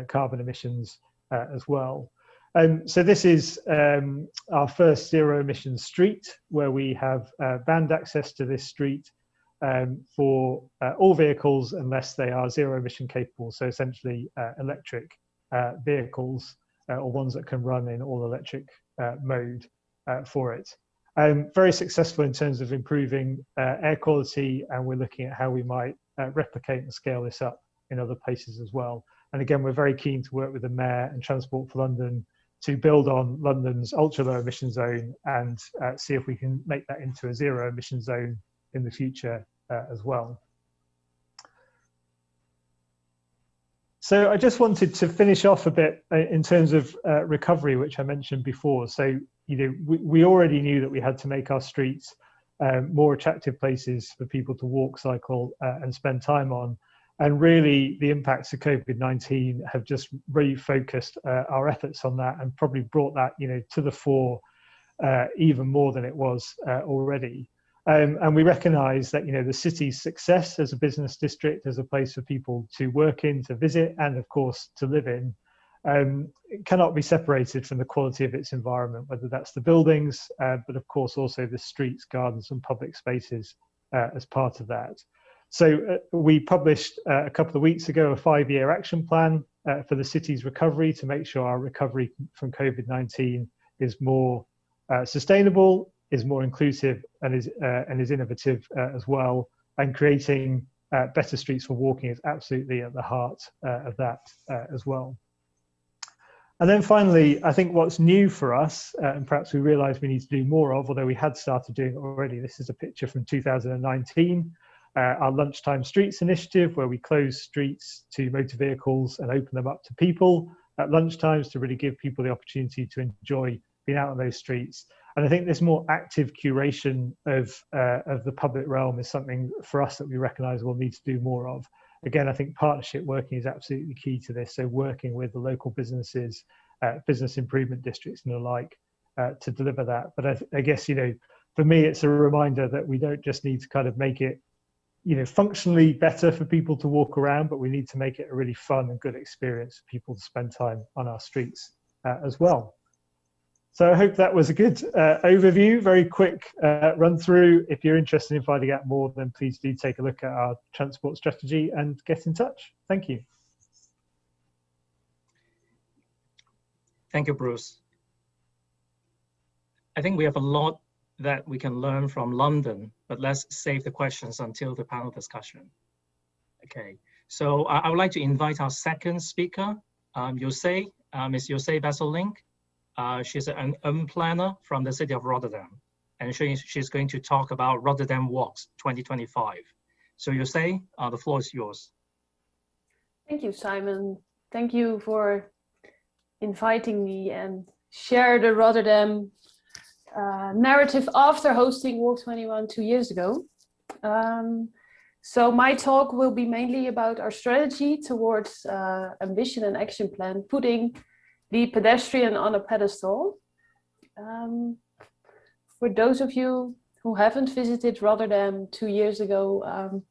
Speaker 19: carbon emissions as well. So this is our first zero emission street, where we have banned access to this street for all vehicles unless they are zero emission capable. So essentially electric vehicles, or ones that can run in all electric mode for it. Very successful in terms of improving air quality, and we're looking at how we might replicate and scale this up in other places as well. And again, we're very keen to work with the Mayor and Transport for London to build on London's ultra low emission zone and see if we can make that into a zero emission zone in the future as well. So I just wanted to finish off a bit in terms of recovery, which I mentioned before. So, we already knew that we had to make our streets more attractive places for people to walk, cycle, and spend time on. And really, the impacts of COVID-19 have just refocused our efforts on that and probably brought that, to the fore even more than it was already. And we recognise that the city's success as a business district, as a place for people to work in, to visit, and of course to live in, cannot be separated from the quality of its environment, whether that's the buildings, but of course also the streets, gardens, and public spaces as part of that. So we published a couple of weeks ago a 5-year action plan for the city's recovery to make sure our recovery from COVID-19 is more sustainable, is more inclusive, and is innovative as well. And creating better streets for walking is absolutely at the heart of that as well. And then finally, I think what's new for us, and perhaps we realise we need to do more of, although we had started doing it already. This is a picture from 2019, our Lunchtime Streets initiative, where we close streets to motor vehicles and open them up to people at lunchtimes to really give people the opportunity to enjoy being out on those streets. And I think this more active curation of the public realm is something for us that we recognise we'll need to do more of. Again, I think partnership working is absolutely key to this. So working with the local businesses, business improvement districts and the like to deliver that. But I guess, for me, it's a reminder that we don't just need to kind of make it, functionally better for people to walk around, but we need to make it a really fun and good experience for people to spend time on our streets as well. So I hope that was a good overview, very quick run through. If you're interested in finding out more, then please do take a look at our transport strategy and get in touch. Thank you.
Speaker 18: Thank you, Bruce. I think we have a lot that we can learn from London, but let's save the questions until the panel discussion. Okay, so I would like to invite our second speaker, Ms. Jose Besselink. She's an planner from the city of Rotterdam, and she's going to talk about Rotterdam Walks 2025. So Jose, the floor is yours.
Speaker 20: Thank you, Simon. Thank you for inviting me and share the Rotterdam narrative after hosting Walk21 2 years ago. So my talk will be mainly about our strategy towards ambition and action plan, putting the pedestrian on a pedestal. For those of you who haven't visited Rotterdam 2 years ago,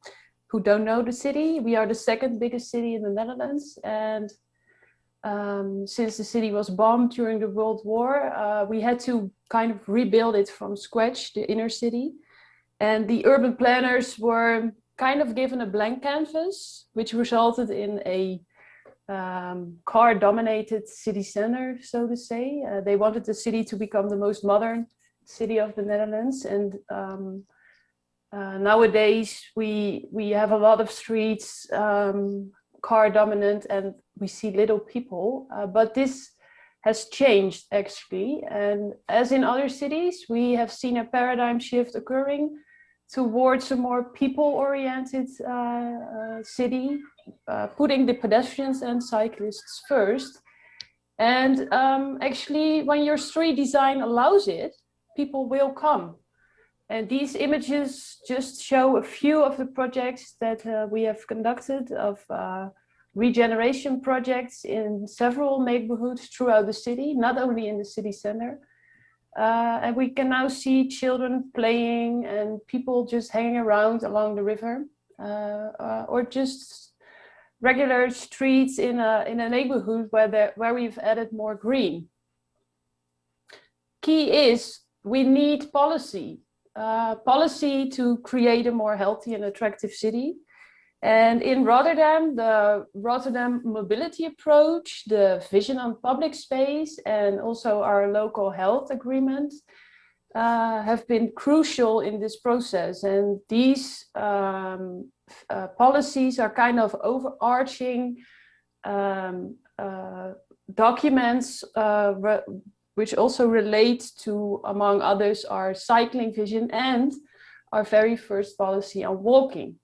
Speaker 20: who don't know the city, we are the second biggest city in the Netherlands. And since the city was bombed during the World War, we had to kind of rebuild it from scratch, the inner city. And the urban planners were kind of given a blank canvas, which resulted in a car-dominated city center, so to say. They wanted the city to become the most modern city of the Netherlands. And nowadays, we have a lot of streets, car-dominant, and we see little people. But this has changed, actually. And as in other cities, we have seen a paradigm shift occurring towards a more people-oriented city, putting the pedestrians and cyclists first. And actually, when your street design allows it, people will come. And these images just show a few of the projects that we have conducted of regeneration projects in several neighborhoods throughout the city, not only in the city center. And we can now see children playing and people just hanging around along the river, or just regular streets in a neighborhood where we've added more green. Key is we need policy to create a more healthy and attractive city. And in Rotterdam, the Rotterdam mobility approach, the vision on public space, and also our local health agreement have been crucial in this process. And these policies are kind of overarching documents which also relate to, among others, our cycling vision and our very first policy on walking.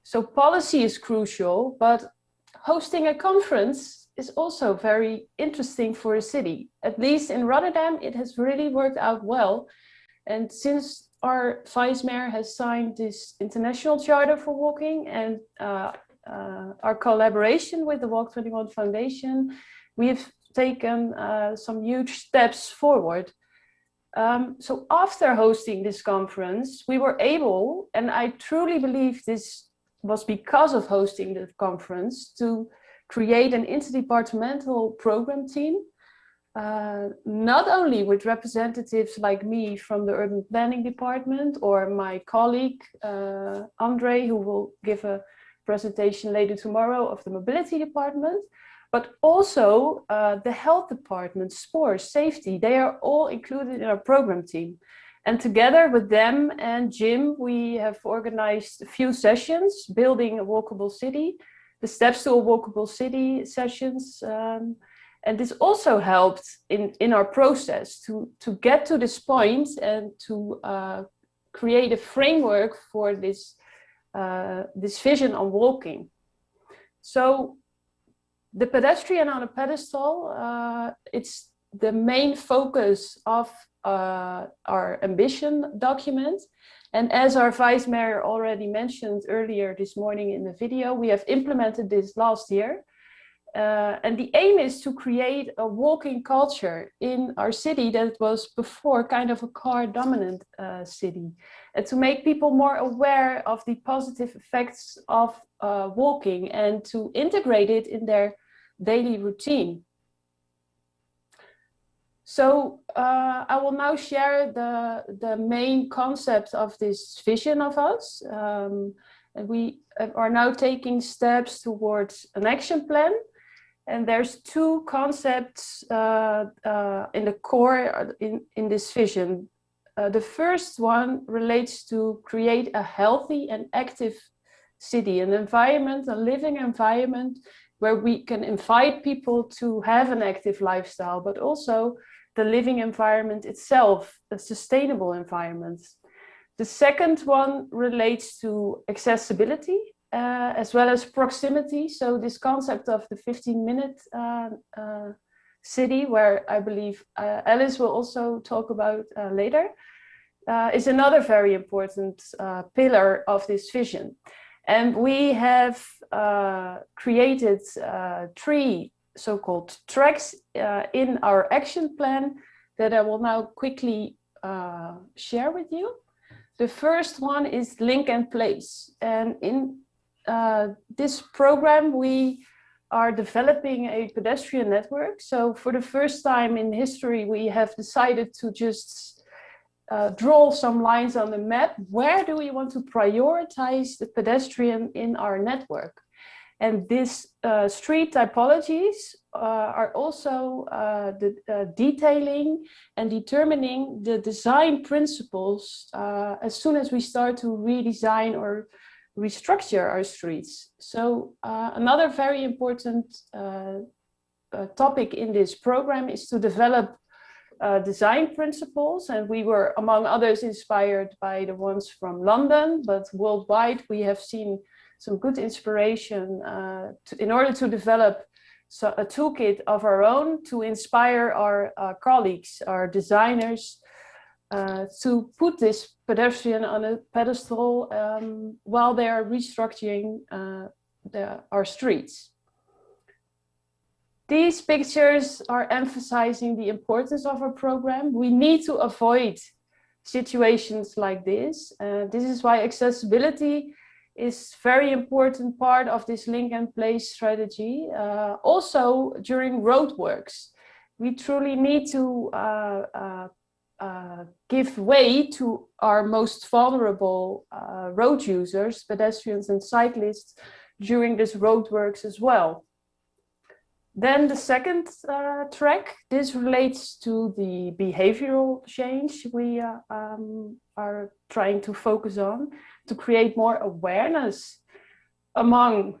Speaker 20: So policy is crucial, but hosting a conference is also very interesting for a city. At least in Rotterdam, it has really worked out well. And since our vice mayor has signed this international charter for walking and our collaboration with the Walk21 Foundation, we've taken some huge steps forward. So after hosting this conference, we were able, and I truly believe this was because of hosting the conference, to create an interdepartmental program team, not only with representatives like me from the urban planning department or my colleague, Andre, who will give a presentation later tomorrow of the mobility department, but also the health department, sports, safety, they are all included in our program team. And together with them and Jim, we have organized a few sessions, building a walkable city, the steps to a walkable city sessions. And this also helped in our process to get to this point and to create a framework for this vision on walking. So the pedestrian on a pedestal, it's the main focus of our ambition document. And as our vice mayor already mentioned earlier this morning in the video, we have implemented this last year. And the aim is to create a walking culture in our city that was before kind of a car-dominant city, and to make people more aware of the positive effects of walking and to integrate it in their daily routine. So I will now share the main concept of this vision of us. And we are now taking steps towards an action plan. And there's two concepts in the core in this vision. The first one relates to create a healthy and active city, an environment, a living environment where we can invite people to have an active lifestyle, but also the living environment itself, a sustainable environment. The second one relates to accessibility as well as proximity. So this concept of the 15-minute city, where I believe Alice will also talk about later, is another very important pillar of this vision. And we have created 3 so-called tracks in our action plan that I will now quickly share with you. The first one is link and place. And in this program, we are developing a pedestrian network. So for the first time in history, we have decided to just draw some lines on the map. Where do we want to prioritize the pedestrian in our network? And these street typologies are also detailing and determining the design principles as soon as we start to redesign or restructure our streets. So another very important topic in this program is to develop design principles. And we were, among others, inspired by the ones from London, but worldwide we have seen some good inspiration in order to develop a toolkit of our own to inspire our colleagues, our designers, to put this pedestrian on a pedestal while they are restructuring our streets. These pictures are emphasizing the importance of our program. We need to avoid situations like this. This is why accessibility is a very important part of this link and place strategy. Also during roadworks, we truly need to give way to our most vulnerable road users, pedestrians and cyclists, during this roadworks as well. Then the second track, this relates to the behavioral change we are trying to focus on to create more awareness among,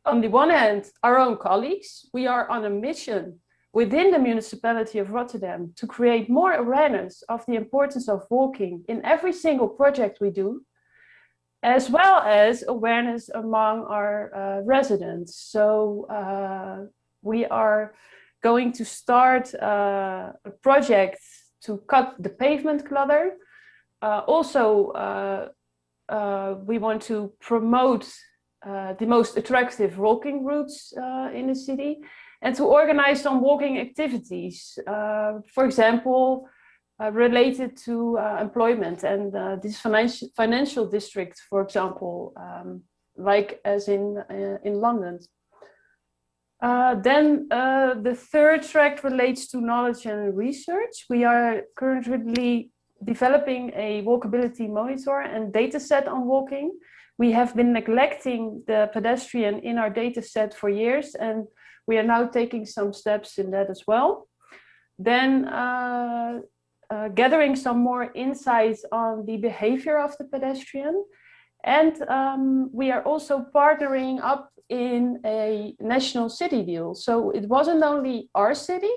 Speaker 20: on the one hand, our own colleagues. We are on a mission within the municipality of Rotterdam to create more awareness of the importance of walking in every single project we do, as well as awareness among our residents. So we are going to start a project to cut the pavement clutter. We want to promote the most attractive walking routes in the city and to organize some walking activities, for example, related to employment and this financial district, for example, like as in London. Then the third track relates to knowledge and research. We are currently developing a walkability monitor and data set on walking. We have been neglecting the pedestrian in our data set for years, and we are now taking some steps in that as well. Then gathering some more insights on the behavior of the pedestrian. And we are also partnering up in a national city deal. So it wasn't only our city,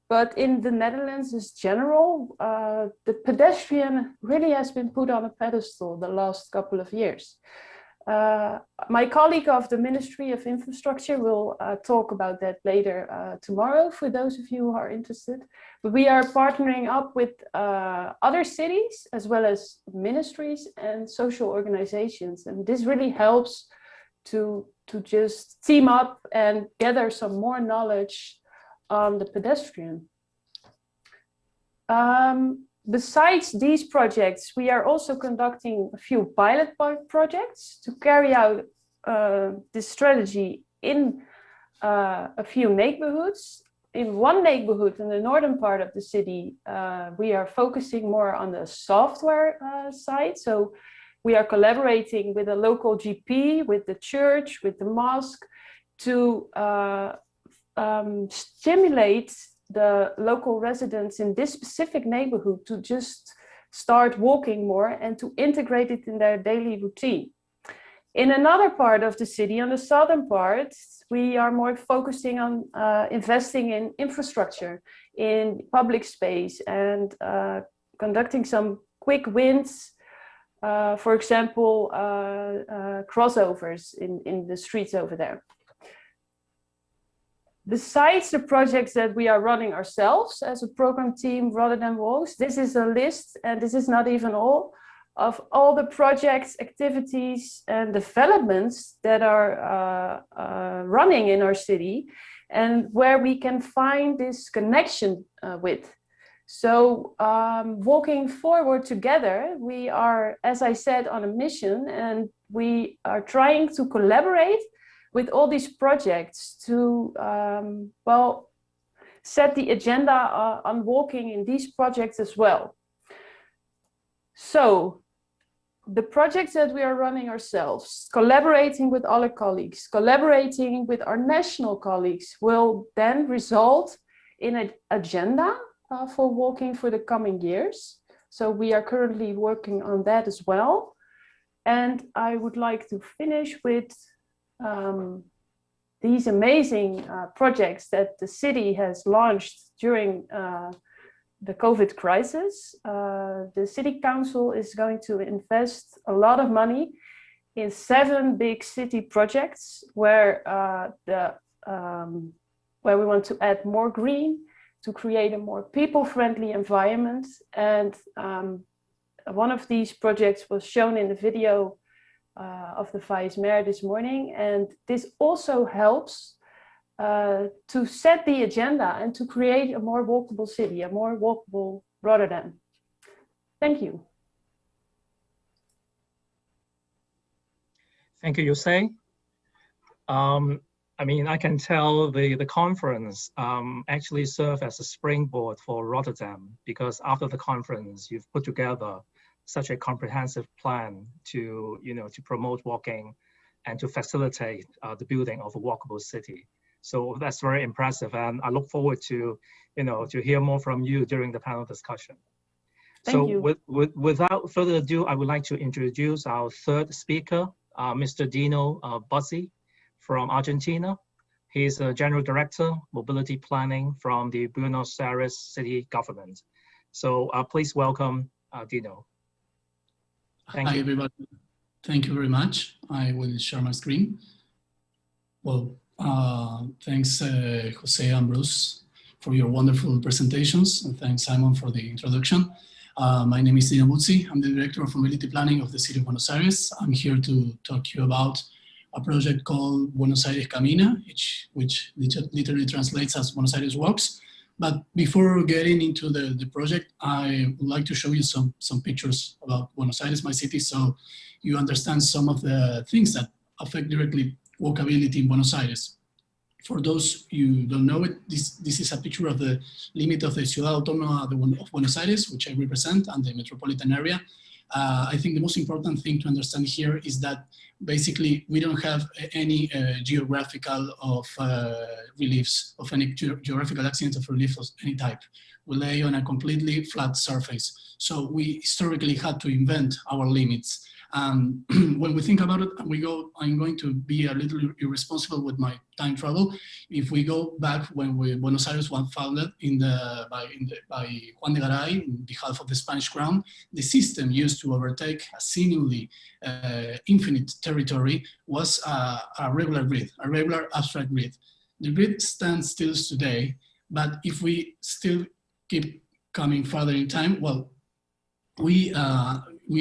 Speaker 20: but in the Netherlands as general, the pedestrian really has been put on a pedestal the last couple of years. My colleague of the Ministry of Infrastructure will talk about that later tomorrow for those of you who are interested. But we are partnering up with other cities as well as ministries and social organizations. And this really helps to just team up and gather some more knowledge on the pedestrian. Besides these projects, we are also conducting a few pilot projects to carry out this strategy in a few neighborhoods. In one neighborhood in the northern part of the city, we are focusing more on the software side. So we are collaborating with a local GP, with the church, with the mosque to stimulate the local residents in this specific neighborhood to just start walking more and to integrate it in their daily routine. In another part of the city, on the southern part, we are more focusing on investing in infrastructure, in public space, and conducting some quick wins, for example, crossovers in the streets over there. Besides the projects that we are running ourselves as a program team, Rotterdam Walks, this is a list, and this is not even all of all the projects, activities, and developments that are running in our city, and where we can find this connection with. So walking forward together, we are, as I said, on a mission, and we are trying to collaborate with all these projects to, well, set the agenda on walking in these projects as well. So the projects that we are running ourselves, collaborating with other colleagues, collaborating with our national colleagues, will then result in an agenda for walking for the coming years. So we are currently working on that as well. And I would like to finish with these amazing projects that the city has launched during the COVID crisis. The City Council is going to invest a lot of money in 7 big city projects where we want to add more green, to create a more people-friendly environment. And one of these projects was shown in the video of the Vice Mayor this morning. And this also helps to set the agenda and to create a more walkable city, a more walkable Rotterdam. Thank you.
Speaker 18: Thank you, Jose. I mean, I can tell the conference actually served as a springboard for Rotterdam, because after the conference, you've put together such a comprehensive plan to, to promote walking and to facilitate the building of a walkable city. So that's very impressive, and I look forward to, to hear more from you during the panel discussion.
Speaker 20: Thank you.
Speaker 18: Without further ado, I would like to introduce our third speaker, Mr. Dino Buzzi from Argentina. He's a General Director, Mobility Planning from the Buenos Aires City Government. So please welcome Dino.
Speaker 21: Hi, everybody. Thank you very much. I will share my screen. Well, thanks, Jose and Bruce, for your wonderful presentations. And thanks, Simon, for the introduction. My name is Dino Buzzi. I'm the Director of Mobility Planning of the City of Buenos Aires. I'm here to talk to you about a project called Buenos Aires Camina, which literally translates as Buenos Aires Walks. But before getting into the project, I would like to show you some pictures about Buenos Aires, my city, so you understand some of the things that affect directly walkability in Buenos Aires. For those you don't know it, this is a picture of the limit of the Ciudad Autónoma of Buenos Aires, which I represent, and the metropolitan area. I think the most important thing to understand here is that basically we don't have any geographical of reliefs, of any geographical accidents of relief of any type. We lay on a completely flat surface. So we historically had to invent our limits. When we think about it, I'm going to be a little irresponsible with my time travel. If we go back when Buenos Aires was founded by Juan de Garay, in behalf of the Spanish crown, the system used to overtake a seemingly infinite territory was a regular grid, a regular abstract grid. The grid stands still today, but if we still keep coming further in time, well, we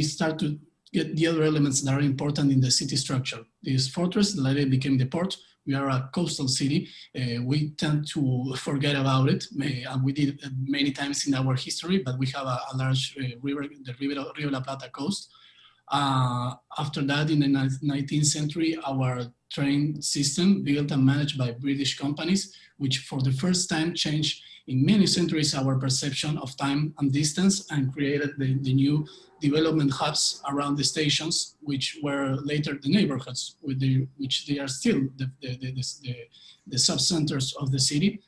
Speaker 21: start to get the other elements that are important in the city structure. This fortress, that later became the port. We are a coastal city. We tend to forget about it, and we did it many times in our history, but we have a large river, the Rio La Plata coast. After that, in the 19th century, our train system, built and managed by British companies, which for the first time changed in many centuries our perception of time and distance, and created the new development hubs around the stations, which were later the neighborhoods, which they are still the sub-centers of the city.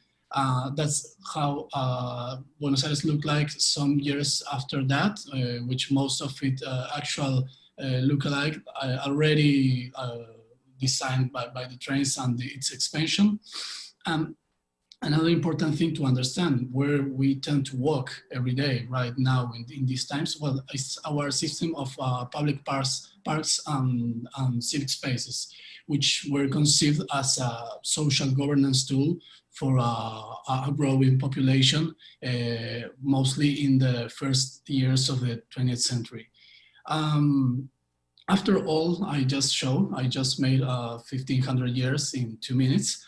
Speaker 21: That's how Buenos Aires looked like some years after that, which most of it actual look-alike already designed by the trains and its expansion. Another important thing to understand where we tend to walk every day right now in these times, well, it's our system of public parks and civic spaces, which were conceived as a social governance tool for a growing population, mostly in the first years of the 20th century. After all I just made 1500 years in 2 minutes.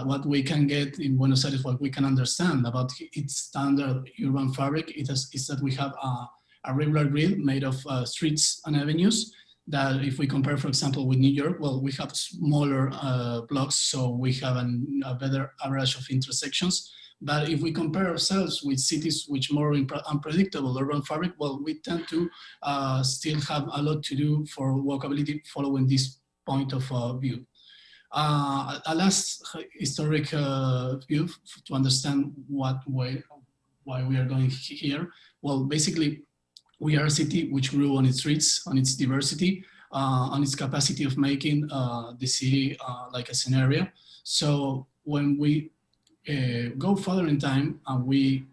Speaker 21: What we can get in Buenos Aires, what we can understand about its standard urban fabric is that we have a regular grid made of streets and avenues that if we compare, for example, with New York, well, we have smaller blocks, so we have a better average of intersections. But if we compare ourselves with cities which more unpredictable urban fabric, well, we tend to still have a lot to do for walkability following this point of view. A last historic view to understand why we are going here. Well, basically, we are a city which grew on its streets, on its diversity, on its capacity of making the city like a scenario. So when we go further in time and we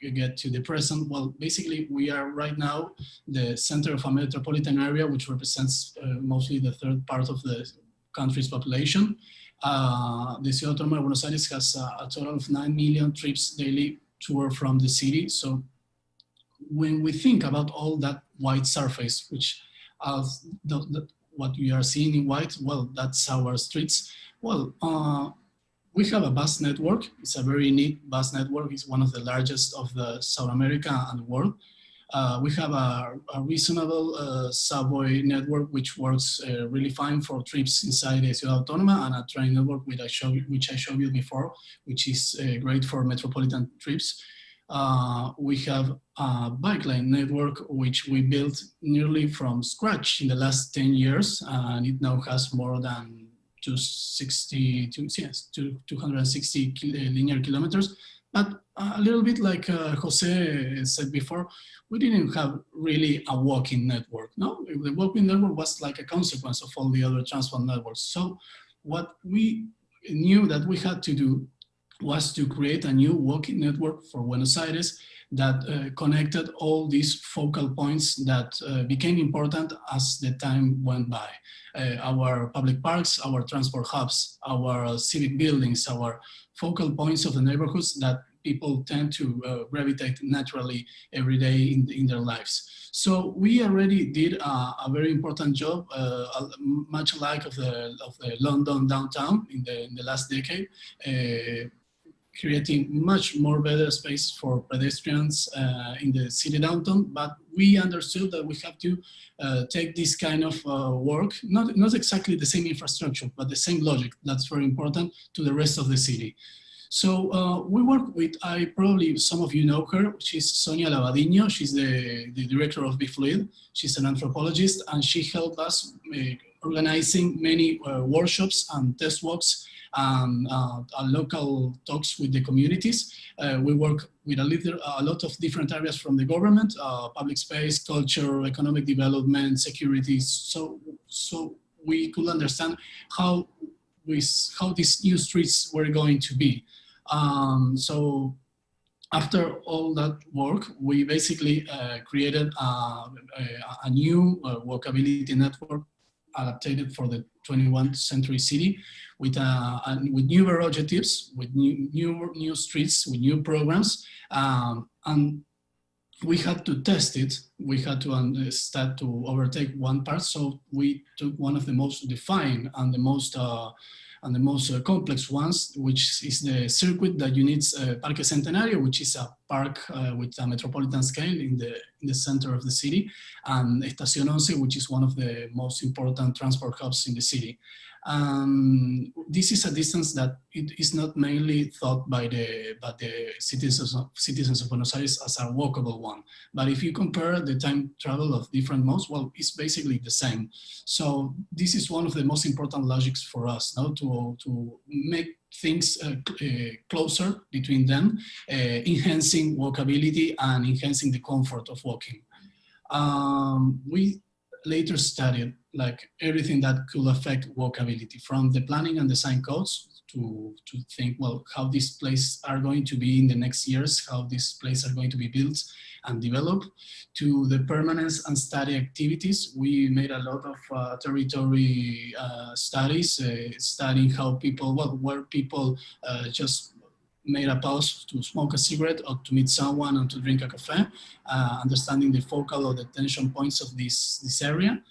Speaker 21: get to the present, well, basically we are right now the center of a metropolitan area which represents mostly the third part of the country's population. The Ciudad Autónoma de Buenos Aires has a total of 9 million trips daily to or from the city. So when we think about all that white surface, which what we are seeing in white, well, that's our streets. Well, we have a bus network. It's a very neat bus network. It's one of the largest of the South America and the world. We have a reasonable subway network which works really fine for trips inside the Ciudad Autónoma, and a train network which I showed you before, which is great for metropolitan trips. We have a bike lane network which we built nearly from scratch in the last 10 years, and it now has more than 260 linear kilometers. But a little bit like Jose said before, we didn't have really a walking network. No, the walking network was like a consequence of all the other transport networks. So what we knew that we had to do was to create a new walking network for Buenos Aires that connected all these focal points that became important as the time went by. Our public parks, our transport hubs, our civic buildings, our focal points of the neighborhoods that people tend to gravitate naturally every day in their lives. So we already did a very important job, much like of the London downtown in the last decade, creating much more better space for pedestrians in the city downtown. But we understood that we have to take this kind of work, not exactly the same infrastructure, but the same logic that's very important to the rest of the city. So we work with, probably some of you know her, she's Sonia Lavadino. She's the director of BeFluid. She's an anthropologist, and she helped us organizing many workshops and test walks and local talks with the communities. We work with a lot of different areas from the government, public space, culture, economic development, security. So we could understand how these new streets were going to be. So after all that work, we basically created a new walkability network adapted for the 21st century city with new objectives, with new streets, with new programs, and we had to test it. We had to start to overtake one part, so we took one of the most defined and the most complex ones, which is the circuit that unites Parque Centenario, which is a park with a metropolitan scale in the center of the city, and Estación 11, which is one of the most important transport hubs in the city. This is a distance that it is not mainly thought by the citizens of Buenos Aires as a walkable one. But if you compare the time travel of different modes, well, it's basically the same. So this is one of the most important logics for us, now to make things closer between them, enhancing walkability and enhancing the comfort of walking. We later studied like everything that could affect walkability, from the planning and design codes to think, well, how these places are going to be in the next years, how these places are going to be built and developed, to the permanence and study activities. We made a lot of territory studies, studying how people, where people just made a pause to smoke a cigarette or to meet someone and to drink a coffee, understanding the focal or the tension points of this area.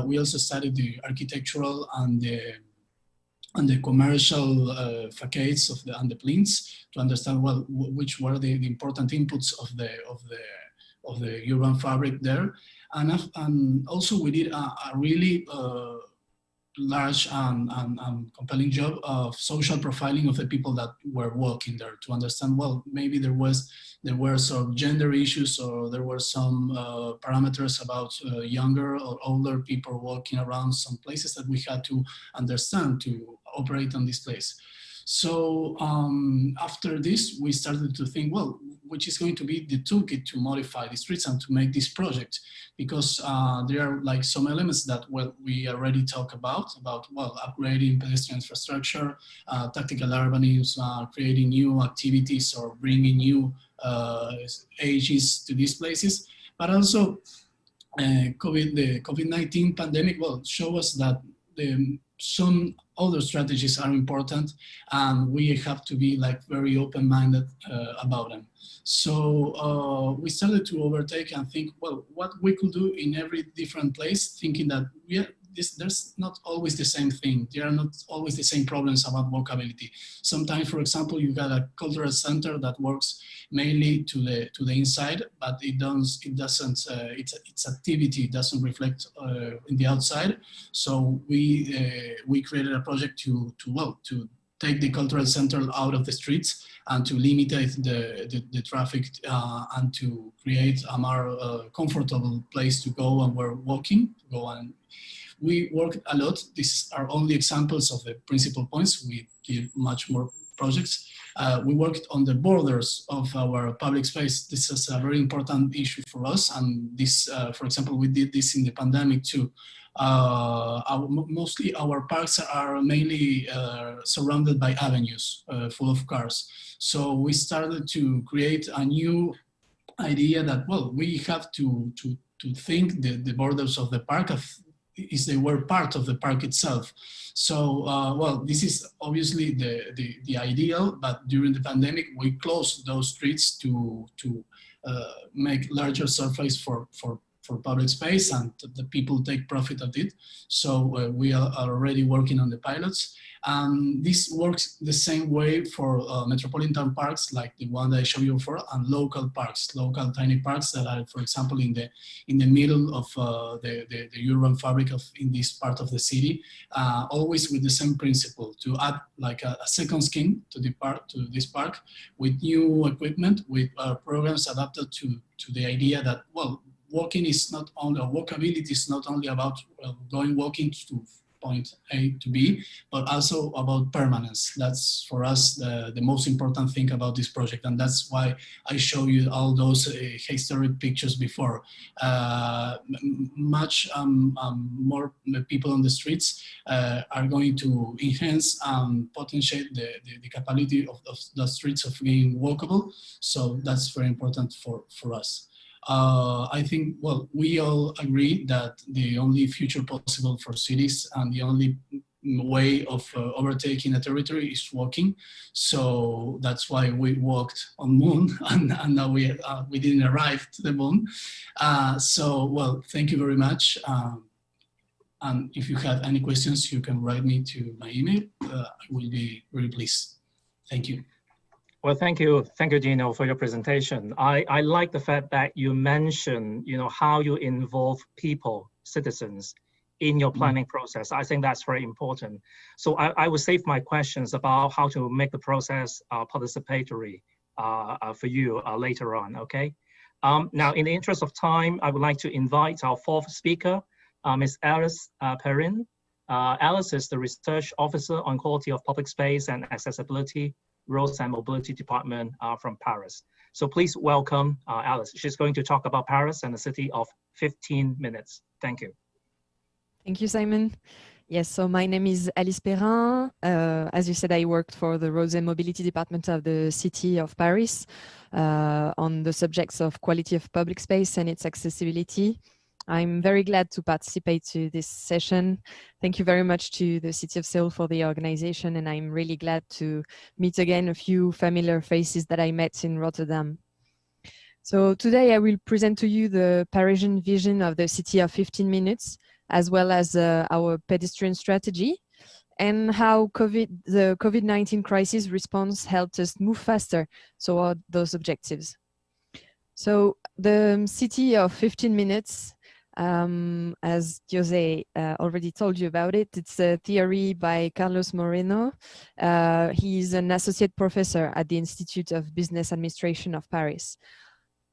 Speaker 21: We also studied the architectural and the commercial facades and the plinths to understand well which were the important inputs of the urban fabric there, and also we did a really large and compelling job of social profiling of the people that were walking there to understand well maybe there were some gender issues or there were some parameters about younger or older people walking around some places that we had to understand to operate on this place. So after this, we started to think, well, which is going to be the toolkit to modify the streets and to make this project, because there are like some elements that well we already talked about well upgrading pedestrian infrastructure, tactical urbanism, creating new activities or bringing new ages to these places, but also the COVID-19 pandemic well show us that some other strategies are important and we have to be like very open-minded about them. So we started to overtake and think, well, what we could do in every different place, thinking that there's not always the same thing. There are not always the same problems about walkability. Sometimes, for example, you got a cultural center that works mainly to the inside, but its activity doesn't reflect in the outside. So we created a project to take the cultural center out of the streets and to limit the traffic and to create a more comfortable place to go and we're walking. We worked a lot. These are only examples of the principal points. We did much more projects. We worked on the borders of our public space. This is a very important issue for us. And this, for example, we did this in the pandemic too. Mostly our parks are mainly surrounded by avenues full of cars. So we started to create a new idea that, well, we have to think the borders of the park is they were part of the park itself. So, well, this is obviously the ideal, but during the pandemic, we closed those streets to make larger surface for public space and the people take profit of it. So we are already working on the pilots. This works the same way for metropolitan parks like the one that I showed you before, and local parks, local tiny parks that are, for example, in the middle of the urban fabric in this part of the city, always with the same principle, to add like a second skin to this park with new equipment, with programs adapted to the idea that, well, walking is not only, walkability is not only about walking to point A to B, but also about permanence. That's for us the most important thing about this project, and that's why I show you all those historic pictures before. Much more people on the streets are going to enhance and potentiate the capability of the streets of being walkable. So that's very important for us. I think, well, we all agree that the only future possible for cities and the only way of overtaking a territory is walking. So that's why we walked on moon and now we didn't arrive to the moon. So, well, thank you very much. And if you have any questions, you can write me to my email. I will be very pleased. Thank you.
Speaker 18: Well, thank you, Dino, for your presentation. I like the fact that you mentioned, how you involve people, citizens, in your planning process. I think that's very important. So I will save my questions about how to make the process participatory for you later on. Okay. Now, in the interest of time, I would like to invite our fourth speaker, Ms. Alice Perrin. Alice is the Research Officer on Quality of Public Space and Accessibility, Roads and Mobility Department from Paris. So please welcome Alice. She's going to talk about Paris and the city of 15 minutes. Thank you.
Speaker 1: Thank you, Simon. Yes, so my name is Alice Perrin. As you said, I worked for the Roads and Mobility Department of the City of Paris on the subjects of quality of public space and its accessibility. I'm very glad to participate to this session. Thank you very much to the City of Seoul for the organization, and I'm really glad to meet again a few familiar faces that I met in Rotterdam. So today I will present to you the Parisian vision of the city of 15 minutes, as well as our pedestrian strategy, and how the COVID-19 crisis response helped us move faster toward those objectives. So the city of 15 minutes, as Jose already told you about it, it's a theory by Carlos Moreno. He's an associate professor at the Institute of Business Administration of Paris.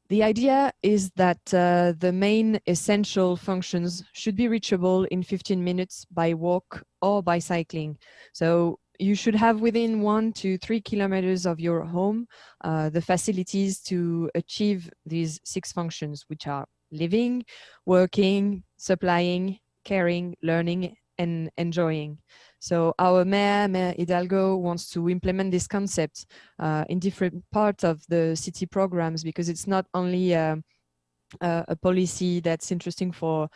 Speaker 1: The idea is that the main essential functions should be reachable in 15 minutes by walk or by cycling. So you should have within 1 to 3 kilometers of your home the facilities to achieve these 6 functions, which are living, working, supplying, caring, learning, and enjoying. So our Mayor Hidalgo wants to implement this concept in different parts of the city programs, because it's not only a policy that's interesting for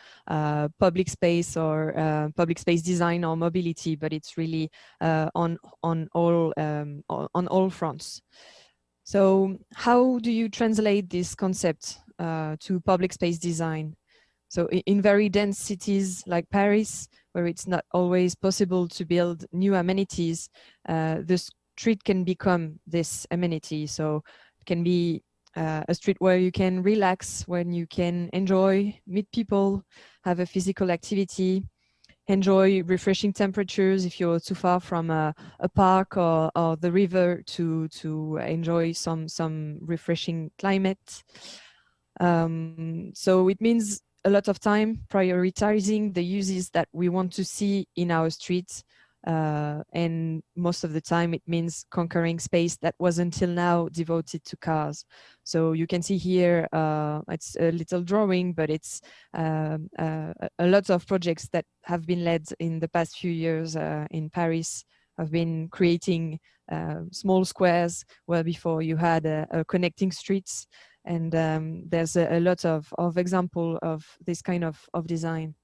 Speaker 1: public space or public space design or mobility, but it's really on all fronts. So how do you translate this concept to public space design? So in very dense cities like Paris, where it's not always possible to build new amenities, the street can become this amenity. So it can be a street where you can relax, when you can enjoy, meet people, have a physical activity, enjoy refreshing temperatures if you're too far from a park or the river to enjoy some refreshing climate. So it means a lot of time prioritizing the uses that we want to see in our streets. And most of the time it means conquering space that was until now devoted to cars. So you can see here, it's a little drawing, but it's a lot of projects that have been led in the past few years in Paris have been creating small squares where before you had connecting streets. And there's a lot of example of this kind of design.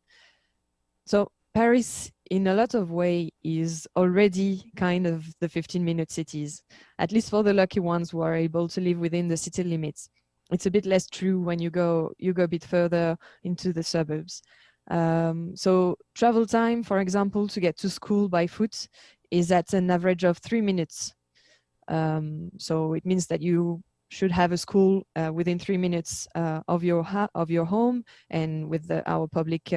Speaker 1: So Paris, in a lot of way, is already kind of the 15-minute cities, at least for the lucky ones who are able to live within the city limits. It's a bit less true when you go a bit further into the suburbs. So travel time, for example, to get to school by foot is at an average of 3 minutes. So it means that you should have a school within 3 minutes of your home, and with our public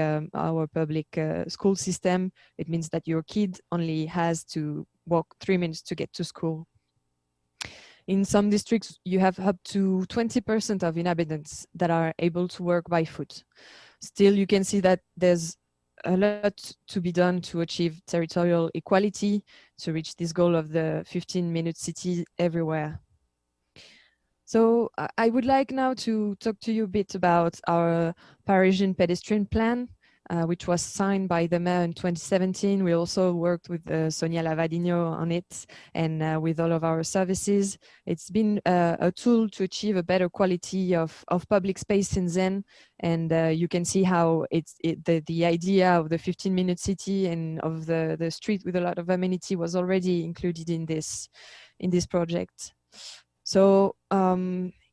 Speaker 1: school system, it means that your kid only has to walk 3 minutes to get to school. In some districts, you have up to 20% of inhabitants that are able to work by foot. Still, you can see that there's a lot to be done to achieve territorial equality, to reach this goal of the 15-minute city everywhere. So I would like now to talk to you a bit about our Parisian pedestrian plan, which was signed by the mayor in 2017. We also worked with Sonia Lavadino on it, and with all of our services. It's been a tool to achieve a better quality of public space since then. And you can see how the idea of the 15-minute city and of the street with a lot of amenity was already included in this project. So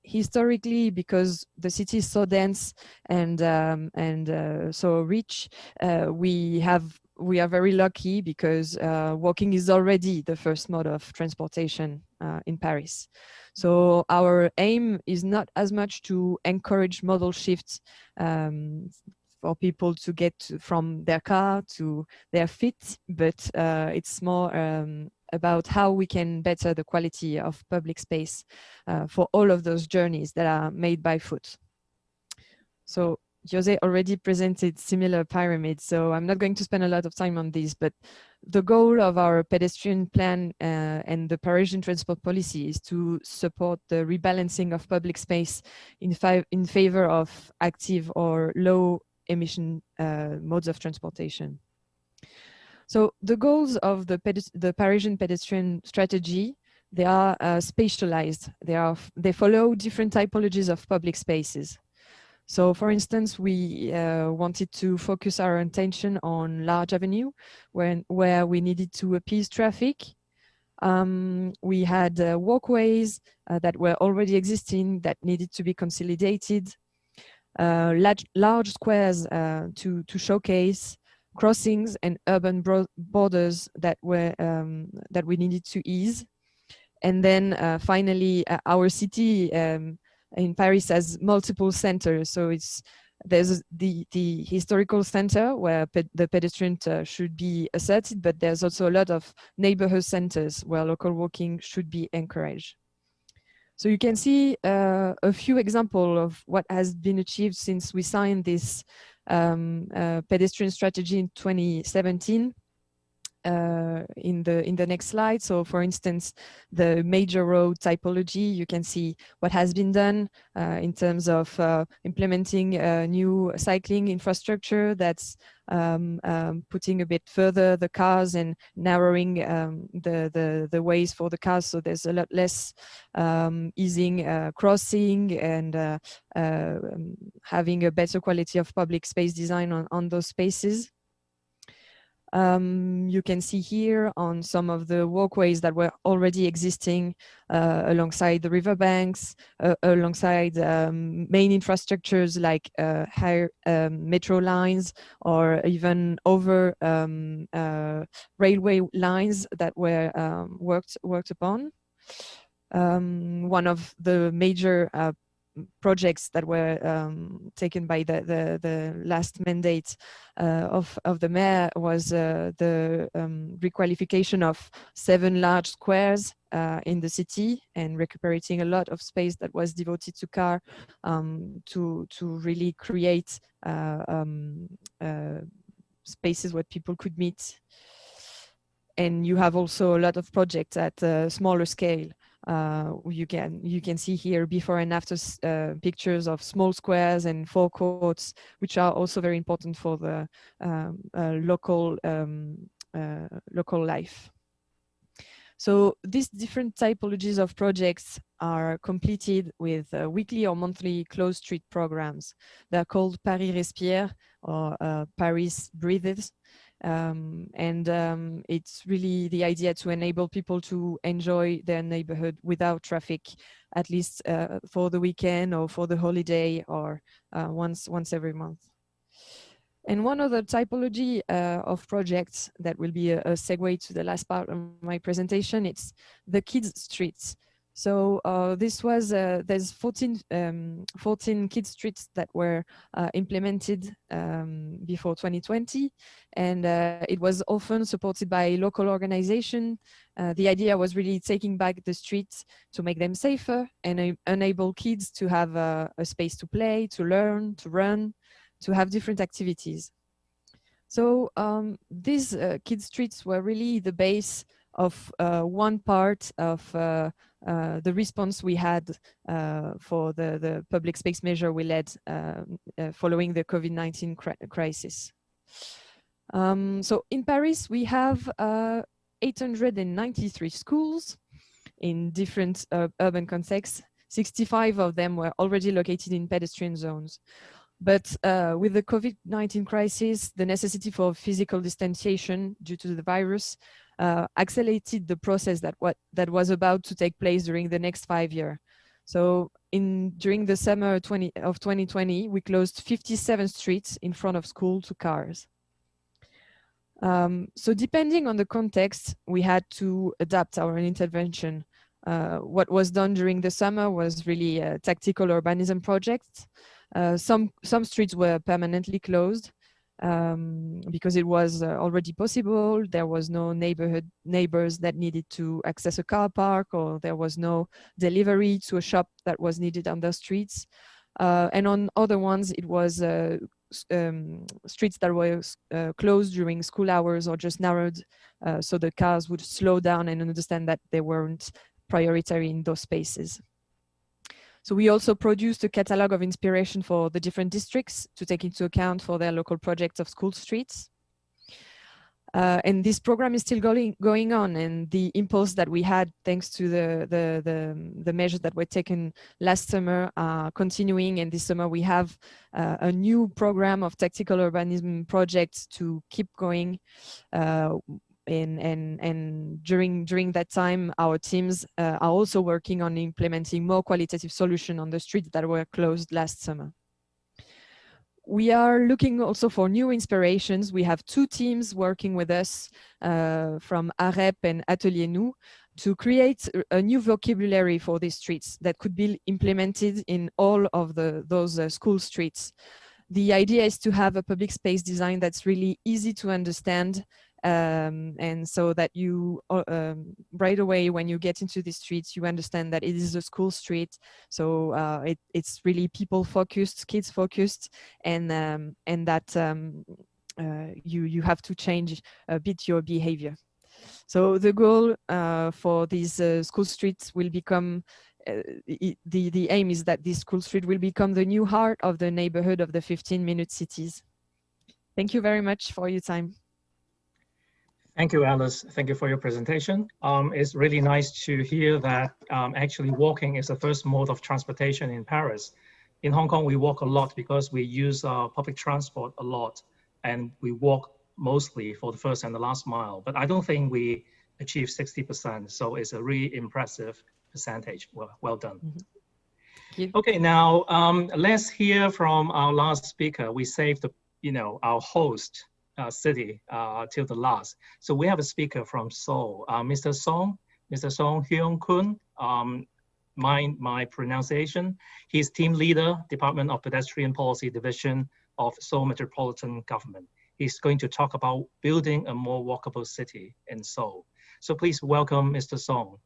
Speaker 1: historically, because the city is so dense and so rich, we are very lucky because walking is already the first mode of transportation in Paris. So our aim is not as much to encourage modal shifts for people to get from their car to their feet, but it's more about how we can better the quality of public space for all of those journeys that are made by foot. So Jose already presented similar pyramids, so I'm not going to spend a lot of time on this, but the goal of our pedestrian plan and the Parisian transport policy is to support the rebalancing of public space in favor of active or low emission modes of transportation. So the goals of the Parisian pedestrian strategy, they are spatialized. They follow different typologies of public spaces. So for instance, we wanted to focus our attention on large avenue where we needed to appease traffic. We had walkways that were already existing that needed to be consolidated, large squares to showcase crossings and urban borders that were that we needed to ease. And then finally, our city in Paris has multiple centers. So there's the historical center where the pedestrian should be asserted, but there's also a lot of neighborhood centers where local walking should be encouraged. So you can see a few examples of what has been achieved since we signed this pedestrian strategy in 2017. In the next slide. So for instance, the major road typology, you can see what has been done in terms of implementing new cycling infrastructure that's putting a bit further the cars and narrowing the ways for the cars. So there's a lot less easing crossing and having a better quality of public space design on those spaces. You can see here on some of the walkways that were already existing alongside the riverbanks, alongside main infrastructures like higher metro lines, or even over railway lines that were worked upon. One of the major projects that were taken by the last mandate of the mayor was the requalification of 7 large squares in the city and recuperating a lot of space that was devoted to car to really create spaces where people could meet. And you have also a lot of projects at a smaller scale. You can see here before and after pictures of small squares and forecourts, which are also very important for the local life. So these different typologies of projects are completed with weekly or monthly closed street programs. They're called Paris Respire or Paris Breathes. It's really the idea to enable people to enjoy their neighborhood without traffic, at least for the weekend or for the holiday, or once every month. And one other typology of projects that will be a segue to the last part of my presentation, it's the kids' streets. So this was, there's 14 kids streets that were implemented before 2020, and it was often supported by local organization. The idea was really taking back the streets to make them safer and enable kids to have a space to play, to learn, to run, to have different activities. So these kids streets were really the base of one part of the response we had for the public space measure we led following the COVID-19 crisis. So in Paris, we have 893 schools in different urban contexts. 65 of them were already located in pedestrian zones. But with the COVID-19 crisis, the necessity for physical distanciation due to the virus accelerated the process that was about to take place during the next 5 years. So during the summer of 2020, we closed 57 streets in front of school to cars. So depending on the context, we had to adapt our intervention. What was done during the summer was really a tactical urbanism project. Some streets were permanently closed because it was already possible. There was no neighbors that needed to access a car park, or there was no delivery to a shop that was needed on the streets. And on other ones, it was streets that were closed during school hours or just narrowed so the cars would slow down and understand that they weren't prioritary in those spaces. So we also produced a catalog of inspiration for the different districts to take into account for their local projects of school streets. And this program is still going on, and the impulse that we had thanks to the measures that were taken last summer are continuing, and this summer we have a new program of tactical urbanism projects to keep going. And during that time, our teams are also working on implementing more qualitative solutions on the streets that were closed last summer. We are looking also for new inspirations. We have two teams working with us from AREP and Atelier Nou to create a new vocabulary for these streets that could be implemented in all of those school streets. The idea is to have a public space design that's really easy to understand, and so that you right away when you get into the streets you understand that it is a school street. So it's really people focused, kids focused, and that you have to change a bit your behavior. So the goal for these school streets will become the aim is that this school street will become the new heart of the neighborhood of the 15-minute cities. Thank you very much for your time.
Speaker 18: Thank you, Alice. Thank you for your presentation. It's really nice to hear that actually walking is the first mode of transportation in Paris. In Hong Kong, we walk a lot because we use public transport a lot, and we walk mostly for the first and the last mile. But I don't think we achieve 60%, so it's a really impressive percentage. Well done.
Speaker 1: Mm-hmm.
Speaker 18: Okay, now let's hear from our last speaker. We saved our host city till the last. So we have a speaker from Seoul, Mr. Song Hyun Kun. My pronunciation. He's team leader, Department of Pedestrian Policy Division of Seoul Metropolitan Government. He's going to talk about building a more walkable city in Seoul. So please welcome Mr. Song.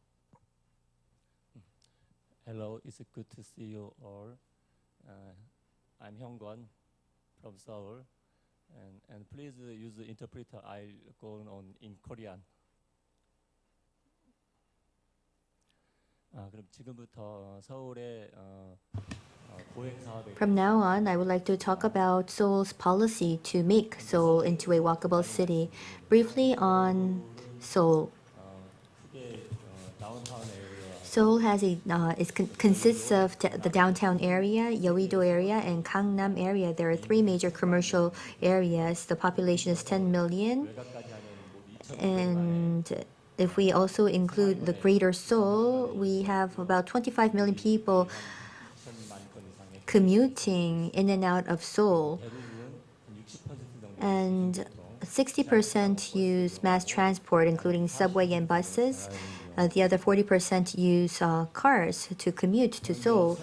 Speaker 3: Hello, it's good to see you all. I'm Hyung-gun from Seoul. And please use the interpreter. I'll go on in Korean.
Speaker 7: From now on, I would like to talk about Seoul's policy to make Seoul into a walkable city. Briefly on Seoul. Seoul has consists of the downtown area, Yeouido area, and Gangnam area. There are three major commercial areas. The population is 10 million. And if we also include the greater Seoul, we have about 25 million people commuting in and out of Seoul. And 60% use mass transport, including subway and buses. The other 40% use cars to commute to Seoul,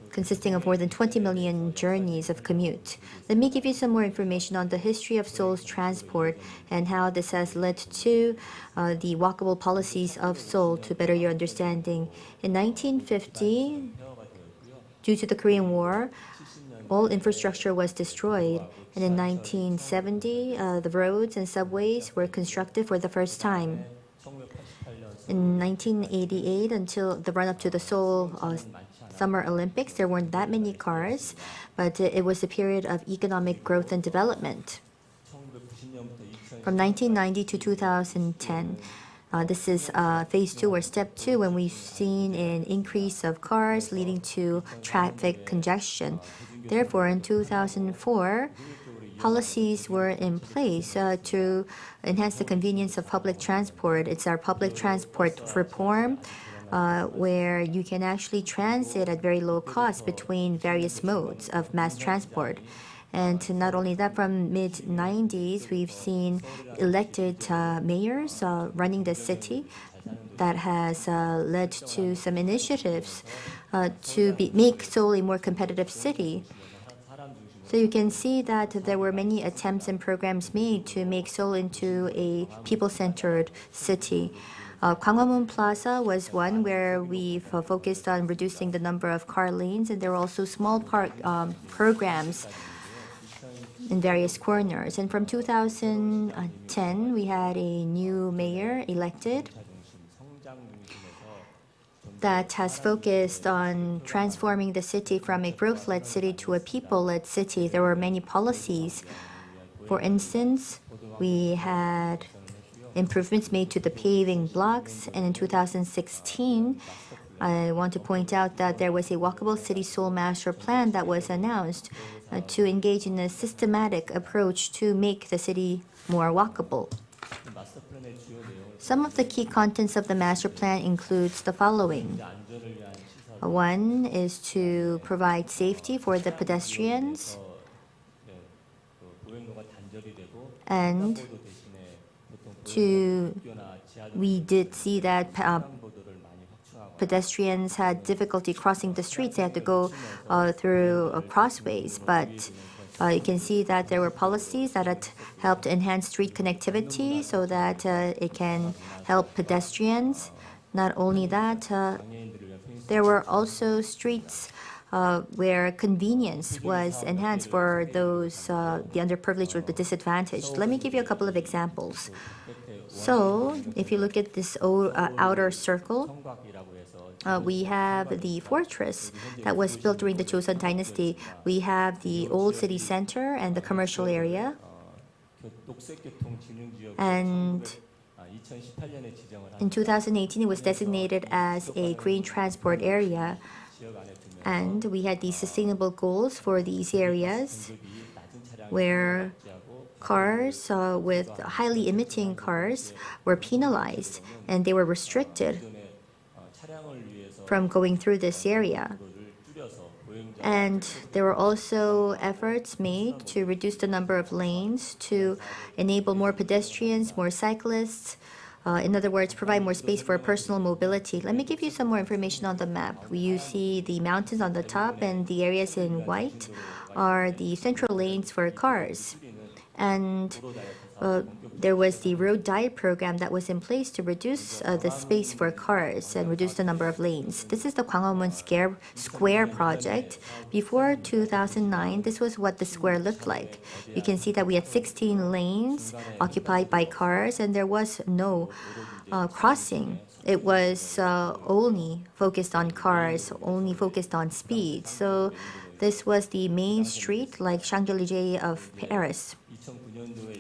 Speaker 7: consisting of more than 20 million journeys of commute. Let me give you some more information on the history of Seoul's transport and how this has led to the walkable policies of Seoul to better your understanding. In 1950, due to the Korean War, all infrastructure was destroyed. And in 1970, the roads and subways were constructed for the first time. In 1988, until the run-up to the Seoul Summer Olympics, there weren't that many cars, but it was a period of economic growth and development. From 1990 to 2010, this is phase 2 or step 2, when we've seen an increase of cars leading to traffic congestion. Therefore, in 2004, policies were in place to enhance the convenience of public transport. It's our public transport reform, where you can actually transit at very low cost between various modes of mass transport. And not only that, from mid-90s, we've seen elected mayors running the city. That has led to some initiatives to make Seoul a more competitive city. So you can see that there were many attempts and programs made to make Seoul into a people-centered city. Gwanghwamun Plaza was one where we've focused on reducing the number of car lanes, and there were also small park programs in various corners. And from 2010, we had a new mayor elected that has focused on transforming the city from a growth-led city to a people-led city. There were many policies For instance, we had improvements made to the paving blocks, and in 2016, I want to point out that there was a Walkable City Seoul master plan that was announced to engage in a systematic approach to make the city more walkable. Some of the key contents of the master plan includes the following. One is to provide safety for the pedestrians, and we did see that pedestrians had difficulty crossing the streets. They had to go through crossways, but you can see that there were policies that had helped enhance street connectivity so that it can help pedestrians. Not only that, there were also streets where convenience was enhanced for those, the underprivileged or the disadvantaged. Let me give you a couple of examples. So, if you look at this outer circle, we have the fortress that was built during the Joseon Dynasty. We have the old city center and the commercial area. And in 2018, it was designated as a green transport area. And we had these sustainable goals for these areas where cars with highly emitting cars were penalized and they were restricted from going through this area. And there were also efforts made to reduce the number of lanes to enable more pedestrians, more cyclists. In other words, provide more space for personal mobility. Let me give you some more information on the map. You see the mountains on the top, and the areas in white are the central lanes for cars. And there was the road diet program that was in place to reduce the space for cars and reduce the number of lanes. This is the Gwanghwamun Square project. Before 2009, this was what the square looked like. You can see that we had 16 lanes occupied by cars, and there was no crossing. It was only focused on cars, only focused on speed. So this was the main street like Champs-Élysées of Paris.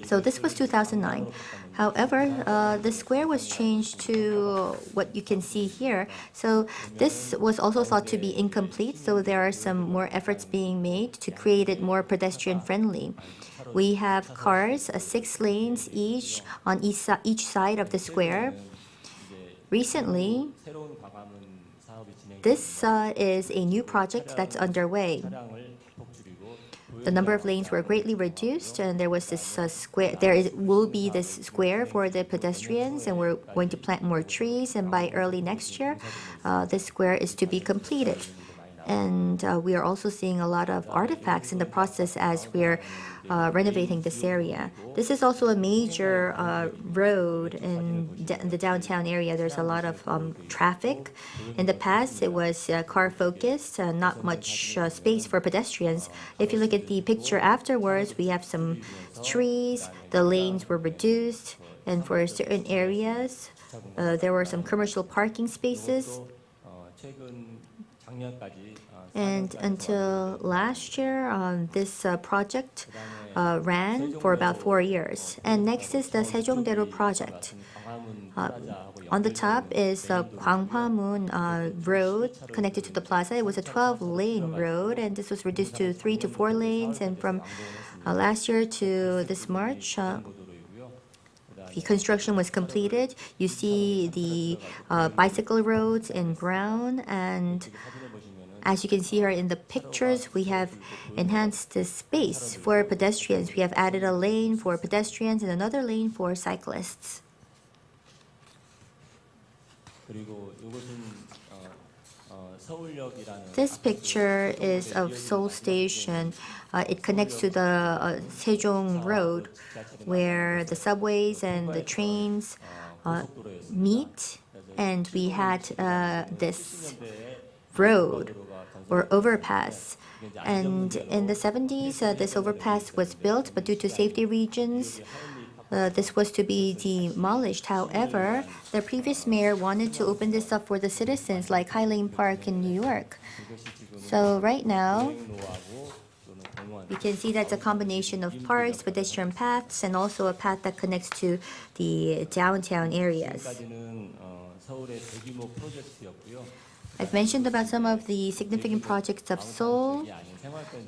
Speaker 7: So this was 2009. However, the square was changed to what you can see here. So this was also thought to be incomplete, so there are some more efforts being made to create it more pedestrian friendly. We have cars, 6 lanes each on each side of the square. Recently, this is a new project that's underway. The number of lanes were greatly reduced, and there was this square. Will be this square for the pedestrians, and we're going to plant more trees. And by early next year, this square is to be completed. And we are also seeing a lot of artifacts in the process as we're renovating this area. This is also a major road in the downtown area. There's a lot of traffic. In the past, it was car-focused, not much space for pedestrians. If you look at the picture afterwards, we have some trees, the lanes were reduced, and for certain areas, there were some commercial parking spaces. And until last year, this project ran for about 4 years. And next is the Sejongdaero project. On the top is the Gwanghwamun road connected to the plaza. It was a 12-lane road, and this was reduced to 3 to 4 lanes. And from last year to this March, the construction was completed. You see the bicycle roads in brown, and as you can see here in the pictures, we have enhanced the space for pedestrians. We have added a lane for pedestrians and another lane for cyclists. This picture is of Seoul Station. It connects to the Sejong Road, where the subways and the trains meet, and we had this road or overpass. And in the 70s, this overpass was built, but due to safety reasons, this was to be demolished. However, the previous mayor wanted to open this up for the citizens, like Highland Park in New York. So right now, We can see that's a combination of parks, pedestrian paths, and also a path that connects to the downtown areas. I've mentioned about some of the significant projects of Seoul,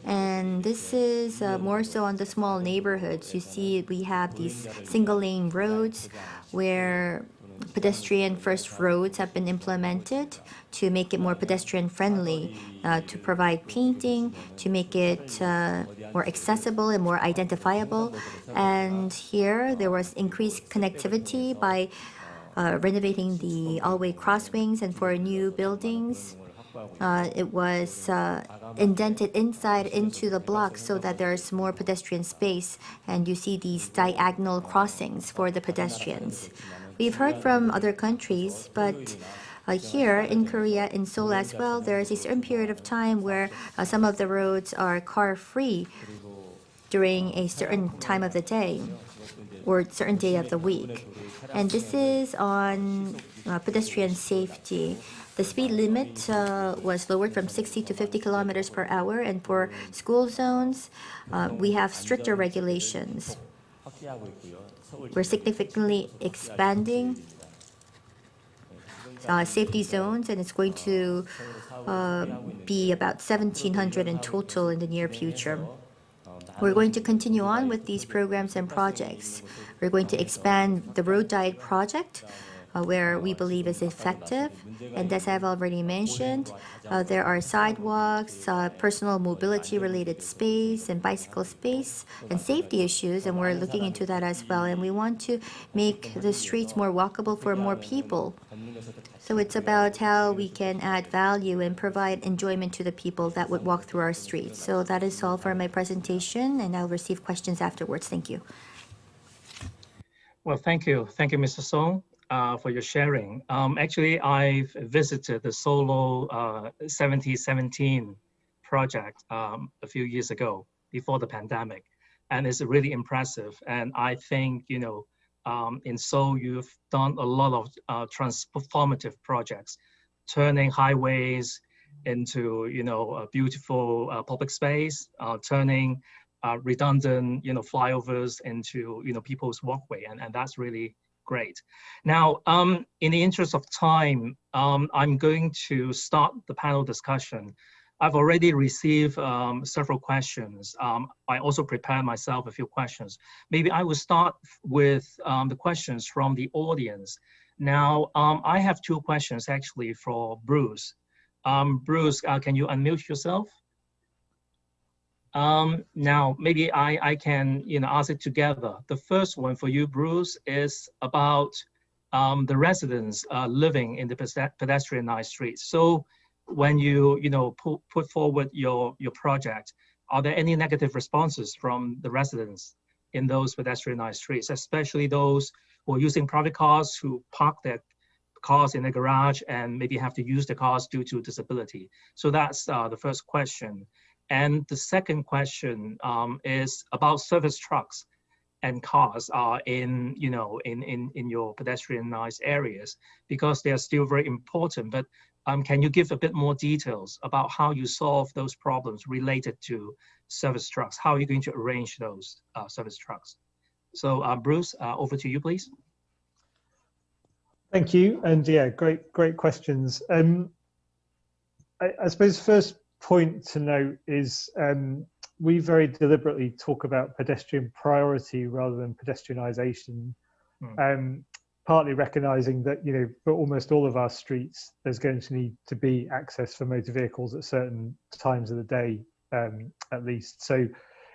Speaker 7: and this is more so on the small neighborhoods. You see we have these single-lane roads where pedestrian first roads have been implemented to make it more pedestrian friendly, to provide painting, to make it more accessible and more identifiable. And here there was increased connectivity by renovating the all-way crosswings, and for new buildings it was indented inside into the block so that there's more pedestrian space, and you see these diagonal crossings for the pedestrians. We've heard from other countries, but here in Korea, in Seoul as well, there is a certain period of time where some of the roads are car-free during a certain time of the day or certain day of the week. And this is on pedestrian safety. The speed limit was lowered from 60 to 50 kilometers per hour, and for school zones, we have stricter regulations. We're significantly expanding safety zones, and it's going to be about 1,700 in total in the near future. We're going to continue on with these programs and projects. We're going to expand the Road Diet project, where we believe is effective. And as I've already mentioned, there are sidewalks, personal mobility related space and bicycle space and safety issues, and we're looking into that as well. And we want to make the streets more walkable for more people. So it's about how we can add value and provide enjoyment to the people that would walk through our streets. So that is all for my presentation, and I'll receive questions afterwards. Thank you.
Speaker 18: Well, thank you. Thank you, Mr. Song, for your sharing. Actually, I've visited the Solo 7017 project a few years ago, before the pandemic, and it's really impressive. And I think, you know, in Seoul, you've done a lot of transformative projects, turning highways into, you know, a beautiful public space, turning redundant, you know, flyovers into, you know, people's walkway, and that's really great. Now, in the interest of time, I'm going to start the panel discussion. I've already received several questions. I also prepared myself a few questions. Maybe I will start with the questions from the audience. Now, I have two questions actually for Bruce. Bruce, can you unmute yourself? Now, maybe I can, you know, ask it together. The first one for you, Bruce, is about the residents living in the pedestrianized streets. So when you know, put forward your project, are there any negative responses from the residents in those pedestrianized streets, especially those who are using private cars, who park their cars in the garage and maybe have to use the cars due to disability? So that's the first question. And the second question is about service trucks and cars in, you know, in your pedestrianized areas, because they are still very important. But can you give a bit more details about how you solve those problems related to service trucks? How are you going to arrange those service trucks? So Bruce, over to you, please.
Speaker 19: Thank you. And yeah, great questions. I suppose first point to note is we very deliberately talk about pedestrian priority rather than pedestrianization, partly recognizing that, you know, for almost all of our streets, there's going to need to be access for motor vehicles at certain times of the day, at least. So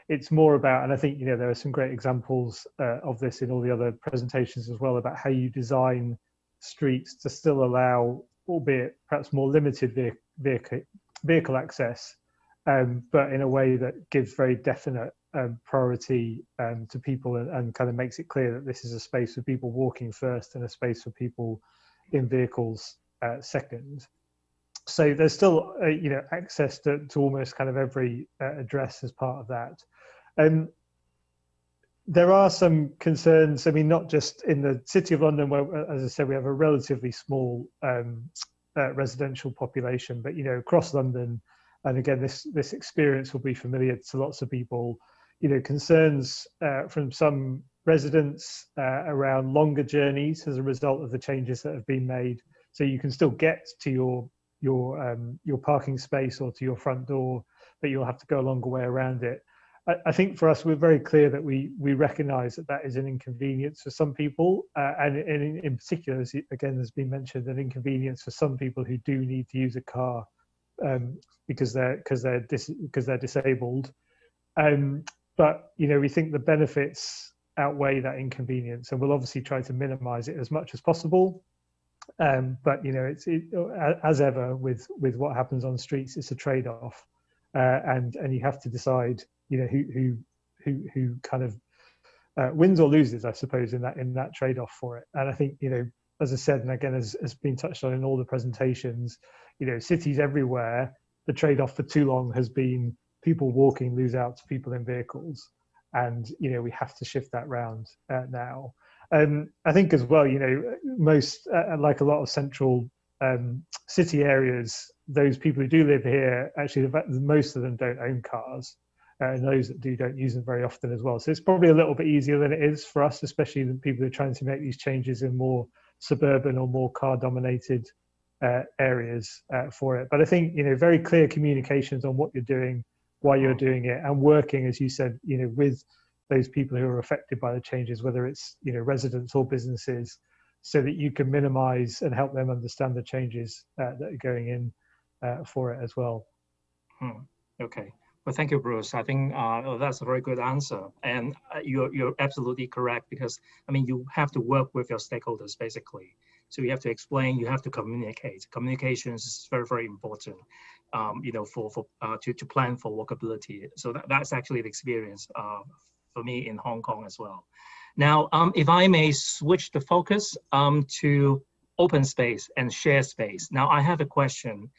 Speaker 19: it's more about, and I think, you know, there are some great examples of this in all the other presentations as well, about how you design streets to still allow, albeit perhaps more limited vehicle access, but in a way that gives very definite priority to people, and kind of makes it clear that this is a space for people walking first and a space for people in vehicles second. So there's still you know, access to almost kind of every address as part of that. There are some concerns, I mean, not just in the City of London, where, as I said, we have a relatively small residential population, but, you know, across London, And again, this experience will be familiar to lots of people. You know, concerns from some residents around longer journeys as a result of the changes that have been made. So you can still get to your parking space or to your front door, but you'll have to go a longer way around it. I think for us, we're very clear that we recognise that is an inconvenience for some people, and in particular, as again has been mentioned, an inconvenience for some people who do need to use a car because they're disabled. But you know, we think the benefits outweigh that inconvenience, and we'll obviously try to minimise it as much as possible. But you know, as ever with what happens on streets, it's a trade-off, and you have to decide, you know, who kind of wins or loses, I suppose, in that trade-off for it. And I think, you know, as I said, and again has been touched on in all the presentations, you know, cities everywhere, the trade-off for too long has been people walking lose out to people in vehicles, and you know, we have to shift that round now. I think as well, you know, most like a lot of central city areas, those people who do live here, actually most of them don't own cars, and those that do don't use them very often as well. So it's probably a little bit easier than it is for us, especially the people who are trying to make these changes in more suburban or more car dominated areas for it. But I think, you know, very clear communications on what you're doing, why you're doing it, and working, as you said, you know, with those people who are affected by the changes, whether it's, you know, residents or businesses, so that you can minimize and help them understand the changes that are going in for it as well.
Speaker 18: Okay. Well, thank you, Bruce. I think that's a very good answer. And you're absolutely correct, because, I mean, you have to work with your stakeholders, basically. So you have to explain, you have to communicate. Communications is very, very important, you know, to plan for walkability. So that's actually the experience for me in Hong Kong as well. Now, if I may switch the focus to open space and shared space. Now, I have a question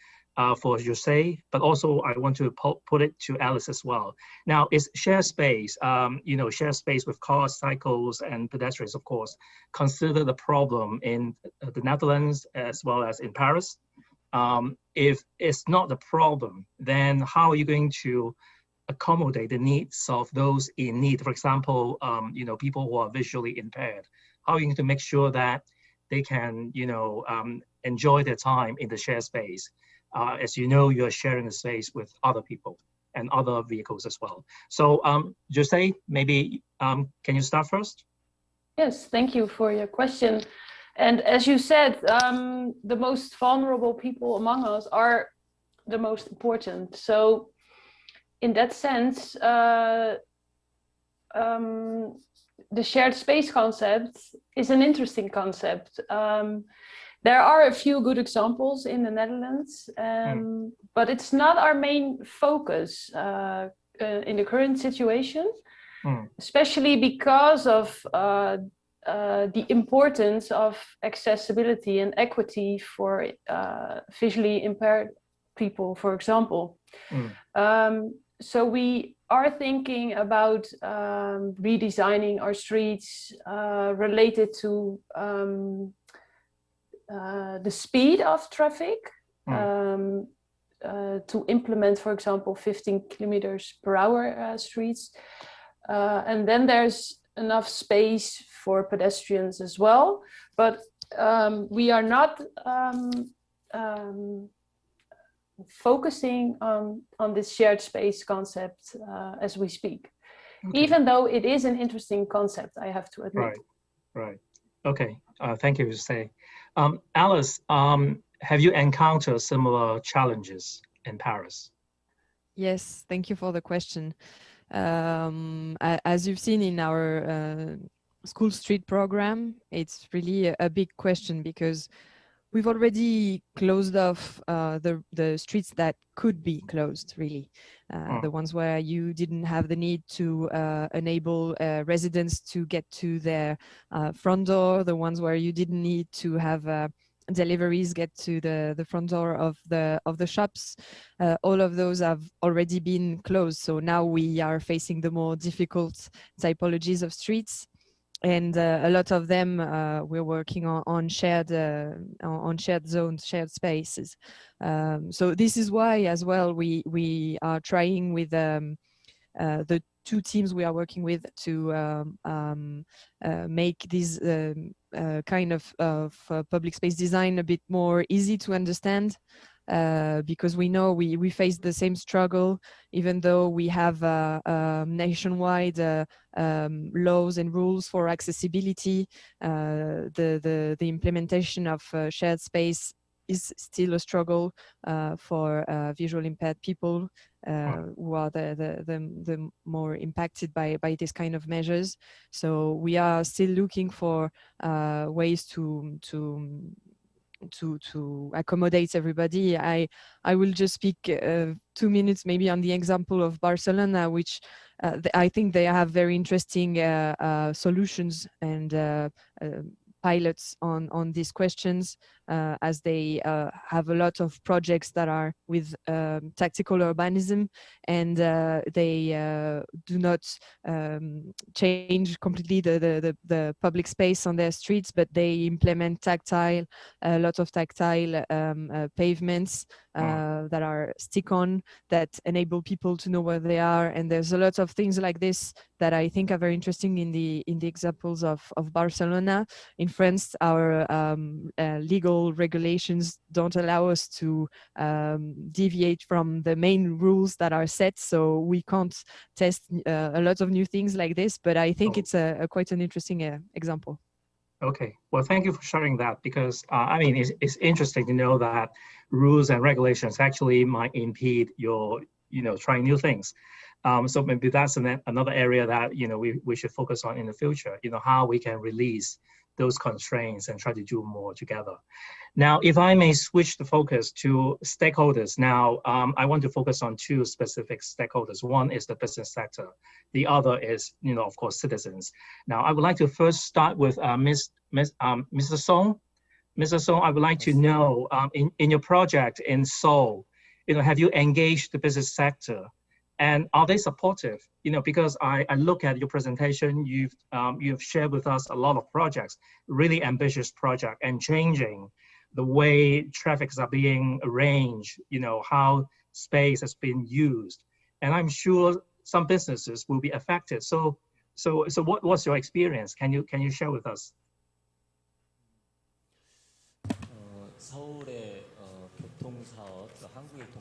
Speaker 18: for Jose, but also I want to put it to Alice as well. Now, is shared space, you know, shared space with cars, cycles, and pedestrians, of course, considered a problem in the Netherlands as well as in Paris? If it's not a problem, then how are you going to accommodate the needs of those in need? For example, you know, people who are visually impaired. How are you going to make sure that they can, you know, enjoy their time in the shared space? As you know, you're sharing the space with other people and other vehicles as well. So, Jose, maybe can you start first?
Speaker 20: Yes, thank you for your question. And as you said, the most vulnerable people among us are the most important. So in that sense, the shared space concept is an interesting concept. There are a few good examples in the Netherlands, but it's not our main focus in the current situation, especially because of the importance of accessibility and equity for visually impaired people, for example. So we are thinking about redesigning our streets related to the speed of traffic, to implement, for example, 15 kilometers per hour streets. And then there's enough space for pedestrians as well. But we are not focusing on this shared space concept as we speak, even though it is an interesting concept, I have to admit.
Speaker 18: Right. Okay. Thank you, Jose. Alice, have you encountered similar challenges in Paris?
Speaker 1: Yes, thank you for the question. As you've seen in our school street program, it's really a big question, because we've already closed off the streets that could be closed, really. The ones where you didn't have the need to enable residents to get to their front door, the ones where you didn't need to have deliveries get to the front door of the shops. All of those have already been closed. So now we are facing the more difficult typologies of streets. and a lot of them we're working on shared zones, shared spaces. So this is why as well we are trying with the two teams we are working with to make this kind of public space design a bit more easy to understand. Because we know we face the same struggle, even though we have nationwide laws and rules for accessibility. The implementation of shared space is still a struggle for visual impaired people who are the more impacted by this kind of measures. So we are still looking for ways to accommodate everybody. I will just speak 2 minutes maybe on the example of Barcelona, which I think they have very interesting solutions and pilots on these questions, as they have a lot of projects that are with tactical urbanism, and they do not change completely the public space on their streets, but they implement a lot of tactile pavements that are stick-on, that enable people to know where they are. And there's a lot of things like this that I think are very interesting in the examples of Barcelona. In France, our legal regulations don't allow us to deviate from the main rules that are set, so we can't test a lot of new things like this, but I think it's quite an interesting example.
Speaker 18: Okay, well, thank you for sharing that, because I mean, it's interesting to know that rules and regulations actually might impede your, trying new things. So maybe that's another area that, we should focus on in the future, how we can release those constraints and try to do more together. Now, if I may switch the focus to stakeholders. Now, I want to focus on two specific stakeholders. One is the business sector. The other is, of course, citizens. Now, I would like to first start with Mr. Song. Mr. Song, I would like to know, in your project in Seoul, have you engaged the business sector? And are they supportive? Because I look at your presentation, you've shared with us a lot of projects, really ambitious project, and changing the way traffics are being arranged, how space has been used. And I'm sure some businesses will be affected. So what's your experience? Can you share with us?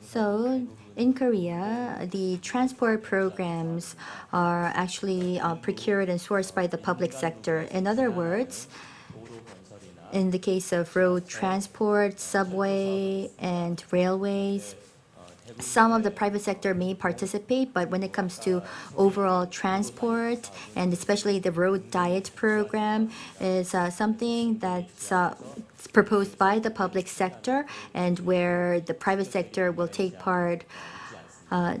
Speaker 7: So in Korea, the transport programs are actually procured and sourced by the public sector. In other words, in the case of road transport, subway, and railways, some of the private sector may participate, but when it comes to overall transport, and especially the road diet program, is something that's proposed by the public sector and where the private sector will take part.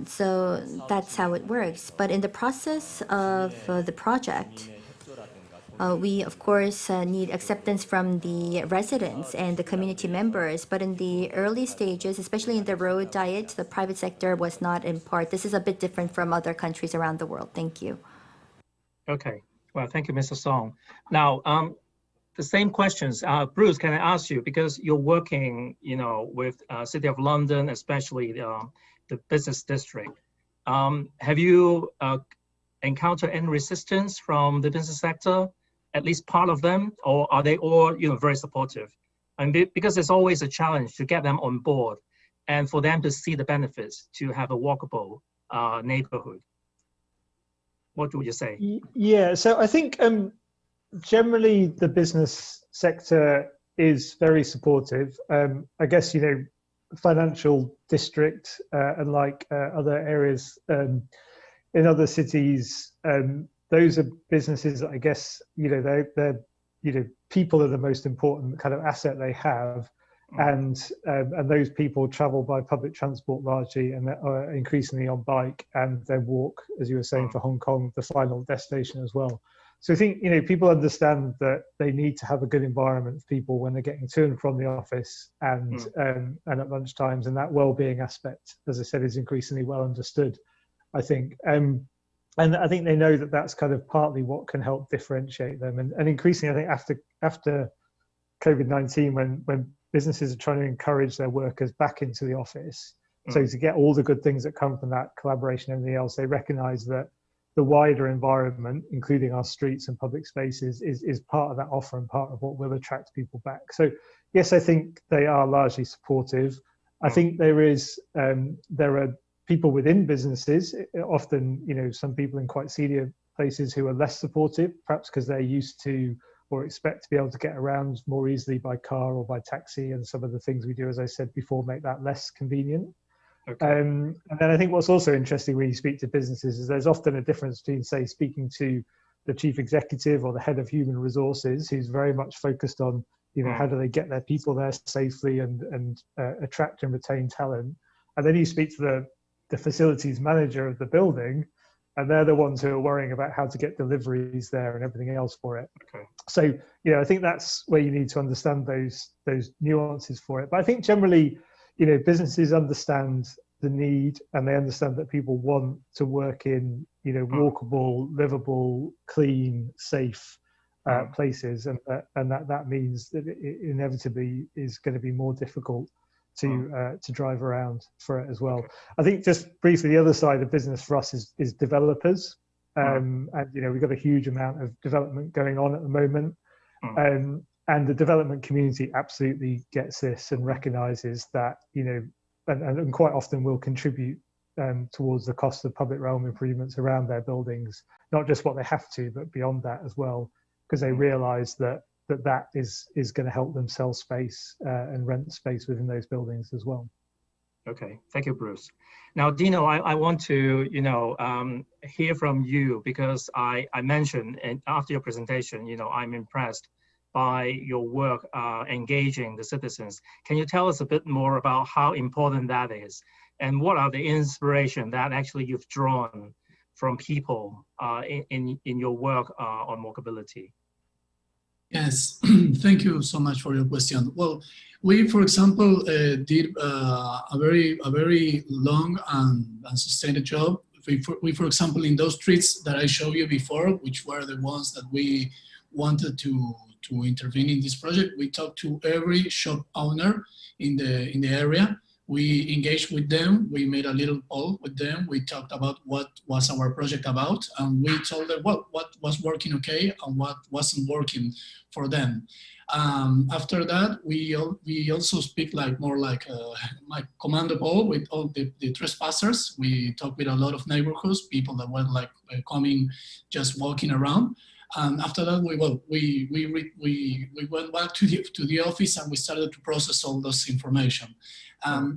Speaker 7: So that's how it works. But in the process of the project, we, of course, need acceptance from the residents and the community members. But in the early stages, especially in the road diet, the private sector was not in part. This is a bit different from other countries around the world. Thank you.
Speaker 18: Okay. Well, thank you, Mr. Song. Now, the same questions. Bruce, can I ask you, because you're working, with City of London, especially the business district. Have you encountered any resistance from the business sector? At least part of them, or are they all very supportive? And because it's always a challenge to get them on board and for them to see the benefits to have a walkable neighborhood. What would you say?
Speaker 19: Yeah, so I think generally the business sector is very supportive. I guess financial district and like other areas in other cities. Those are businesses, I guess, they're people are the most important kind of asset they have. And those people travel by public transport largely, and are increasingly on bike, and then walk, as you were saying, for Hong Kong, the final destination as well. So I think, people understand that they need to have a good environment for people when they're getting to and from the office and at lunch times, and that well-being aspect, as I said, is increasingly well understood, I think. And I think they know that that's kind of partly what can help differentiate them. And increasingly, I think after COVID-19, when businesses are trying to encourage their workers back into the office, so to get all the good things that come from that collaboration and everything else, they recognize that the wider environment, including our streets and public spaces, is part of that offer and part of what will attract people back. So yes, I think they are largely supportive. I think there are people within businesses, often, you know, some people in quite senior places who are less supportive, perhaps because they're used to or expect to be able to get around more easily by car or by taxi, and some of the things we do, as I said before, make that less convenient. Okay. And then I think what's also interesting when you speak to businesses is there's often a difference between, say, speaking to the chief executive or the head of human resources, who's very much focused on, you know, how do they get their people there safely and attract and retain talent. And then you speak to the facilities manager of the building, and they're the ones who are worrying about how to get deliveries there and everything else for it. Okay. So, you know, I think that's where you need to understand those nuances for it. But I think generally, you know, businesses understand the need, and they understand that people want to work in, you know, walkable, livable, clean, safe places, and that means that it inevitably is going to be more difficult to drive around for it as well. Okay. I think just briefly, the other side of business for us is developers, and you know, we've got a huge amount of development going on at the moment. And the development community absolutely gets this and recognises that, you know, and quite often will contribute towards the cost of public realm improvements around their buildings, not just what they have to, but beyond that as well, because they realise that is going to help them sell space and rent space within those buildings as well.
Speaker 18: Okay, thank you, Bruce. Now, Dino, I want to, you know, hear from you, because I mentioned, and after your presentation, you know, I'm impressed by your work engaging the citizens. Can you tell us a bit more about how important that is, and what are the inspiration that actually you've drawn from people in your work on walkability?
Speaker 21: Yes, thank you so much for your question. Well, we, for example, did a very long and sustained job. We, for example, in those streets that I showed you before, which were the ones that we wanted to intervene in this project, we talked to every shop owner in the area. We engaged with them. We made a little poll with them. We talked about what was our project about, and we told them what was working okay and what wasn't working for them. After that, we also speak more like commando poll with all the trespassers. We talked with a lot of neighborhoods, people that were like coming, just walking around. And after that, we went back to the office, and we started to process all this information.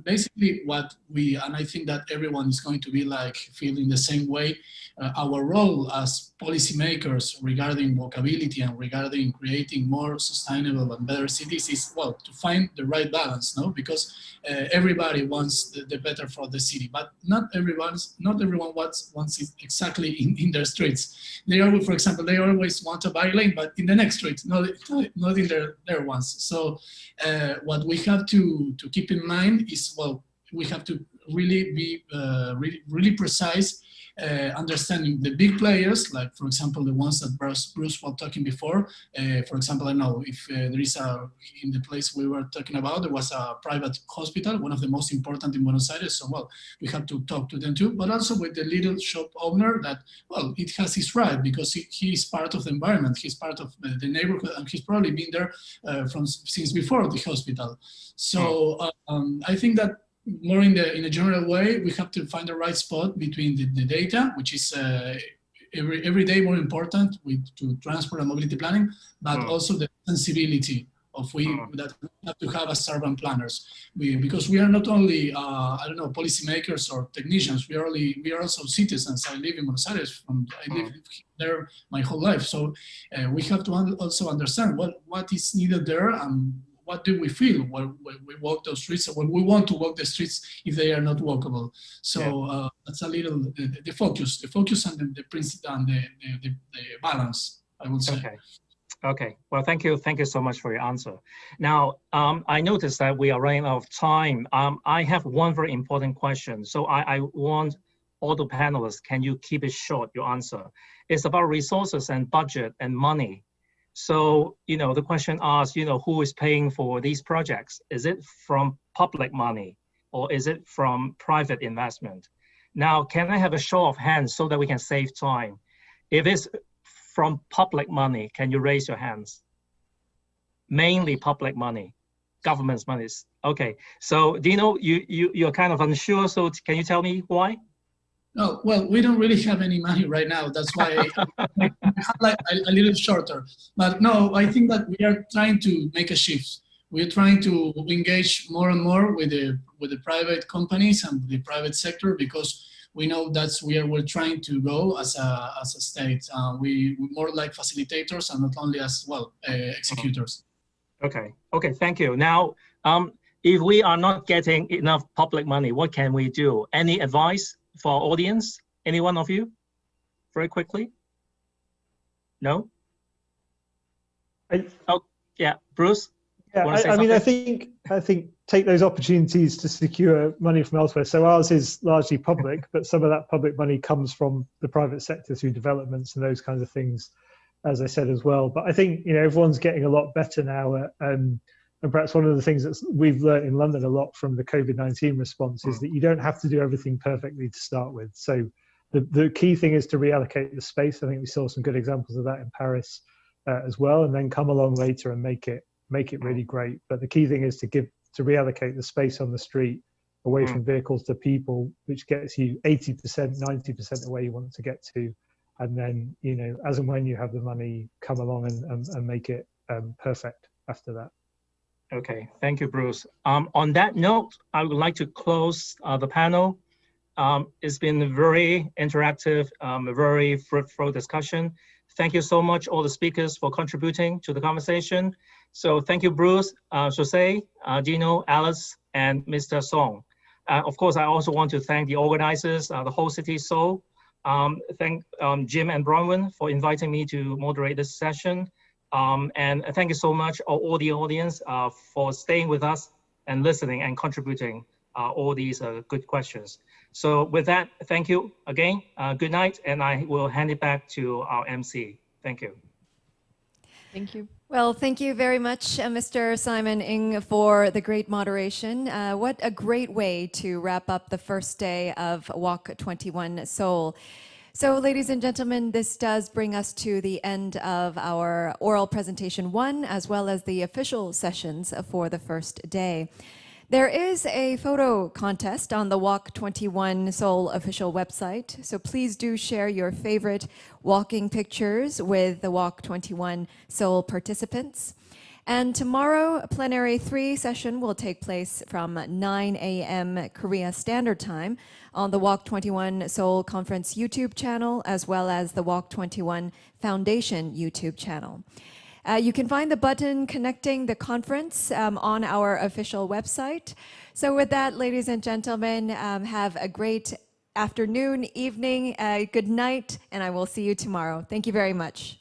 Speaker 21: Basically, and I think that everyone is going to be like feeling the same way. Our role as policymakers regarding walkability and regarding creating more sustainable and better cities is, well, to find the right balance, no? Because everybody wants the better for the city, but not everyone wants it exactly in their streets. For example, they always want a bike lane, but in the next street, not in their ones. So what we have to keep in mind is, well, we have to really be really precise, understanding the big players, like, for example, the ones that Bruce was talking before. For example, I know if there is in the place we were talking about, there was a private hospital, one of the most important in Buenos Aires. So, well, we have to talk to them too, but also with the little shop owner that, well, it has his right, because he is part of the environment, he's part of the neighborhood, and he's probably been there since before the hospital. So I think that more in a general way, we have to find the right spot between the data, which is every day more important to transport and mobility planning, but also the sensibility of that we have to have as urban planners. Because we are not only policymakers or technicians, we are also citizens. I live in Buenos Aires, I live there my whole life. So we have to also understand what is needed there, and what do we feel when we walk those streets, or when we want to walk the streets if they are not walkable. So that's a little the focus and the principle and the balance, I would say.
Speaker 18: Okay. Well, thank you so much for your answer. Now, I noticed that we are running out of time. I have one very important question. So I want all the panelists, can you keep it short, your answer? It's about resources and budget and money. So, the question asks, who is paying for these projects? Is it from public money or is it from private investment? Now, can I have a show of hands so that we can save time? If it's from public money, can you raise your hands? Mainly public money, government's money. Okay, so Dino, you're kind of unsure, so can you tell me why?
Speaker 21: No, well, we don't really have any money right now. That's why I have like a little shorter. But no, I think that we are trying to make a shift. We're trying to engage more and more with the private companies and the private sector, because we know that's where we're trying to go as a state. We're more like facilitators and not only as executors.
Speaker 18: Okay, thank you. Now, if we are not getting enough public money, what can we do? Any advice for our audience? Any one of you? Very quickly? No? Yeah, Bruce?
Speaker 19: Yeah, I think take those opportunities to secure money from elsewhere. So ours is largely public, but some of that public money comes from the private sector through developments and those kinds of things, as I said as well. But I think everyone's getting a lot better now, and perhaps one of the things that we've learned in London a lot from the COVID-19 response is that you don't have to do everything perfectly to start with. So the key thing is to reallocate the space. I think we saw some good examples of that in Paris as well, and then come along later and make it really great. But the key thing is to reallocate the space on the street away from vehicles to people, which gets you 80%, 90% the way you want it to get to. And then, as and when you have the money, come along and make it perfect after that.
Speaker 18: Okay, thank you, Bruce. On that note, I would like to close the panel. It's been a very interactive, a very fruitful discussion. Thank you so much, all the speakers, for contributing to the conversation. So thank you, Bruce, Jose, Dino, Alice, and Mr. Song. Of course, I also want to thank the organizers, the whole City of Seoul. Thank Jim and Bronwyn for inviting me to moderate this session. And thank you so much, all the audience, for staying with us and listening and contributing all these good questions. So with that, thank you again. Good night, and I will hand it back to our MC. Thank you.
Speaker 1: Thank you.
Speaker 2: Well, thank you very much, Mr. Simon Ng, for the great moderation. What a great way to wrap up the first day of Walk21 Seoul. So, ladies and gentlemen, this does bring us to the end of our oral presentation 1, as well as the official sessions for the first day. There is a photo contest on the Walk21 Seoul official website, so please do share your favorite walking pictures with the Walk21 Seoul participants. And tomorrow, Plenary 3 session will take place from 9 a.m. Korea Standard Time on the Walk21 Seoul Conference YouTube channel, as well as the Walk21 Foundation YouTube channel. You can find the button connecting the conference on our official website. So with that, ladies and gentlemen, have a great afternoon, evening, good night, and I will see you tomorrow. Thank you very much.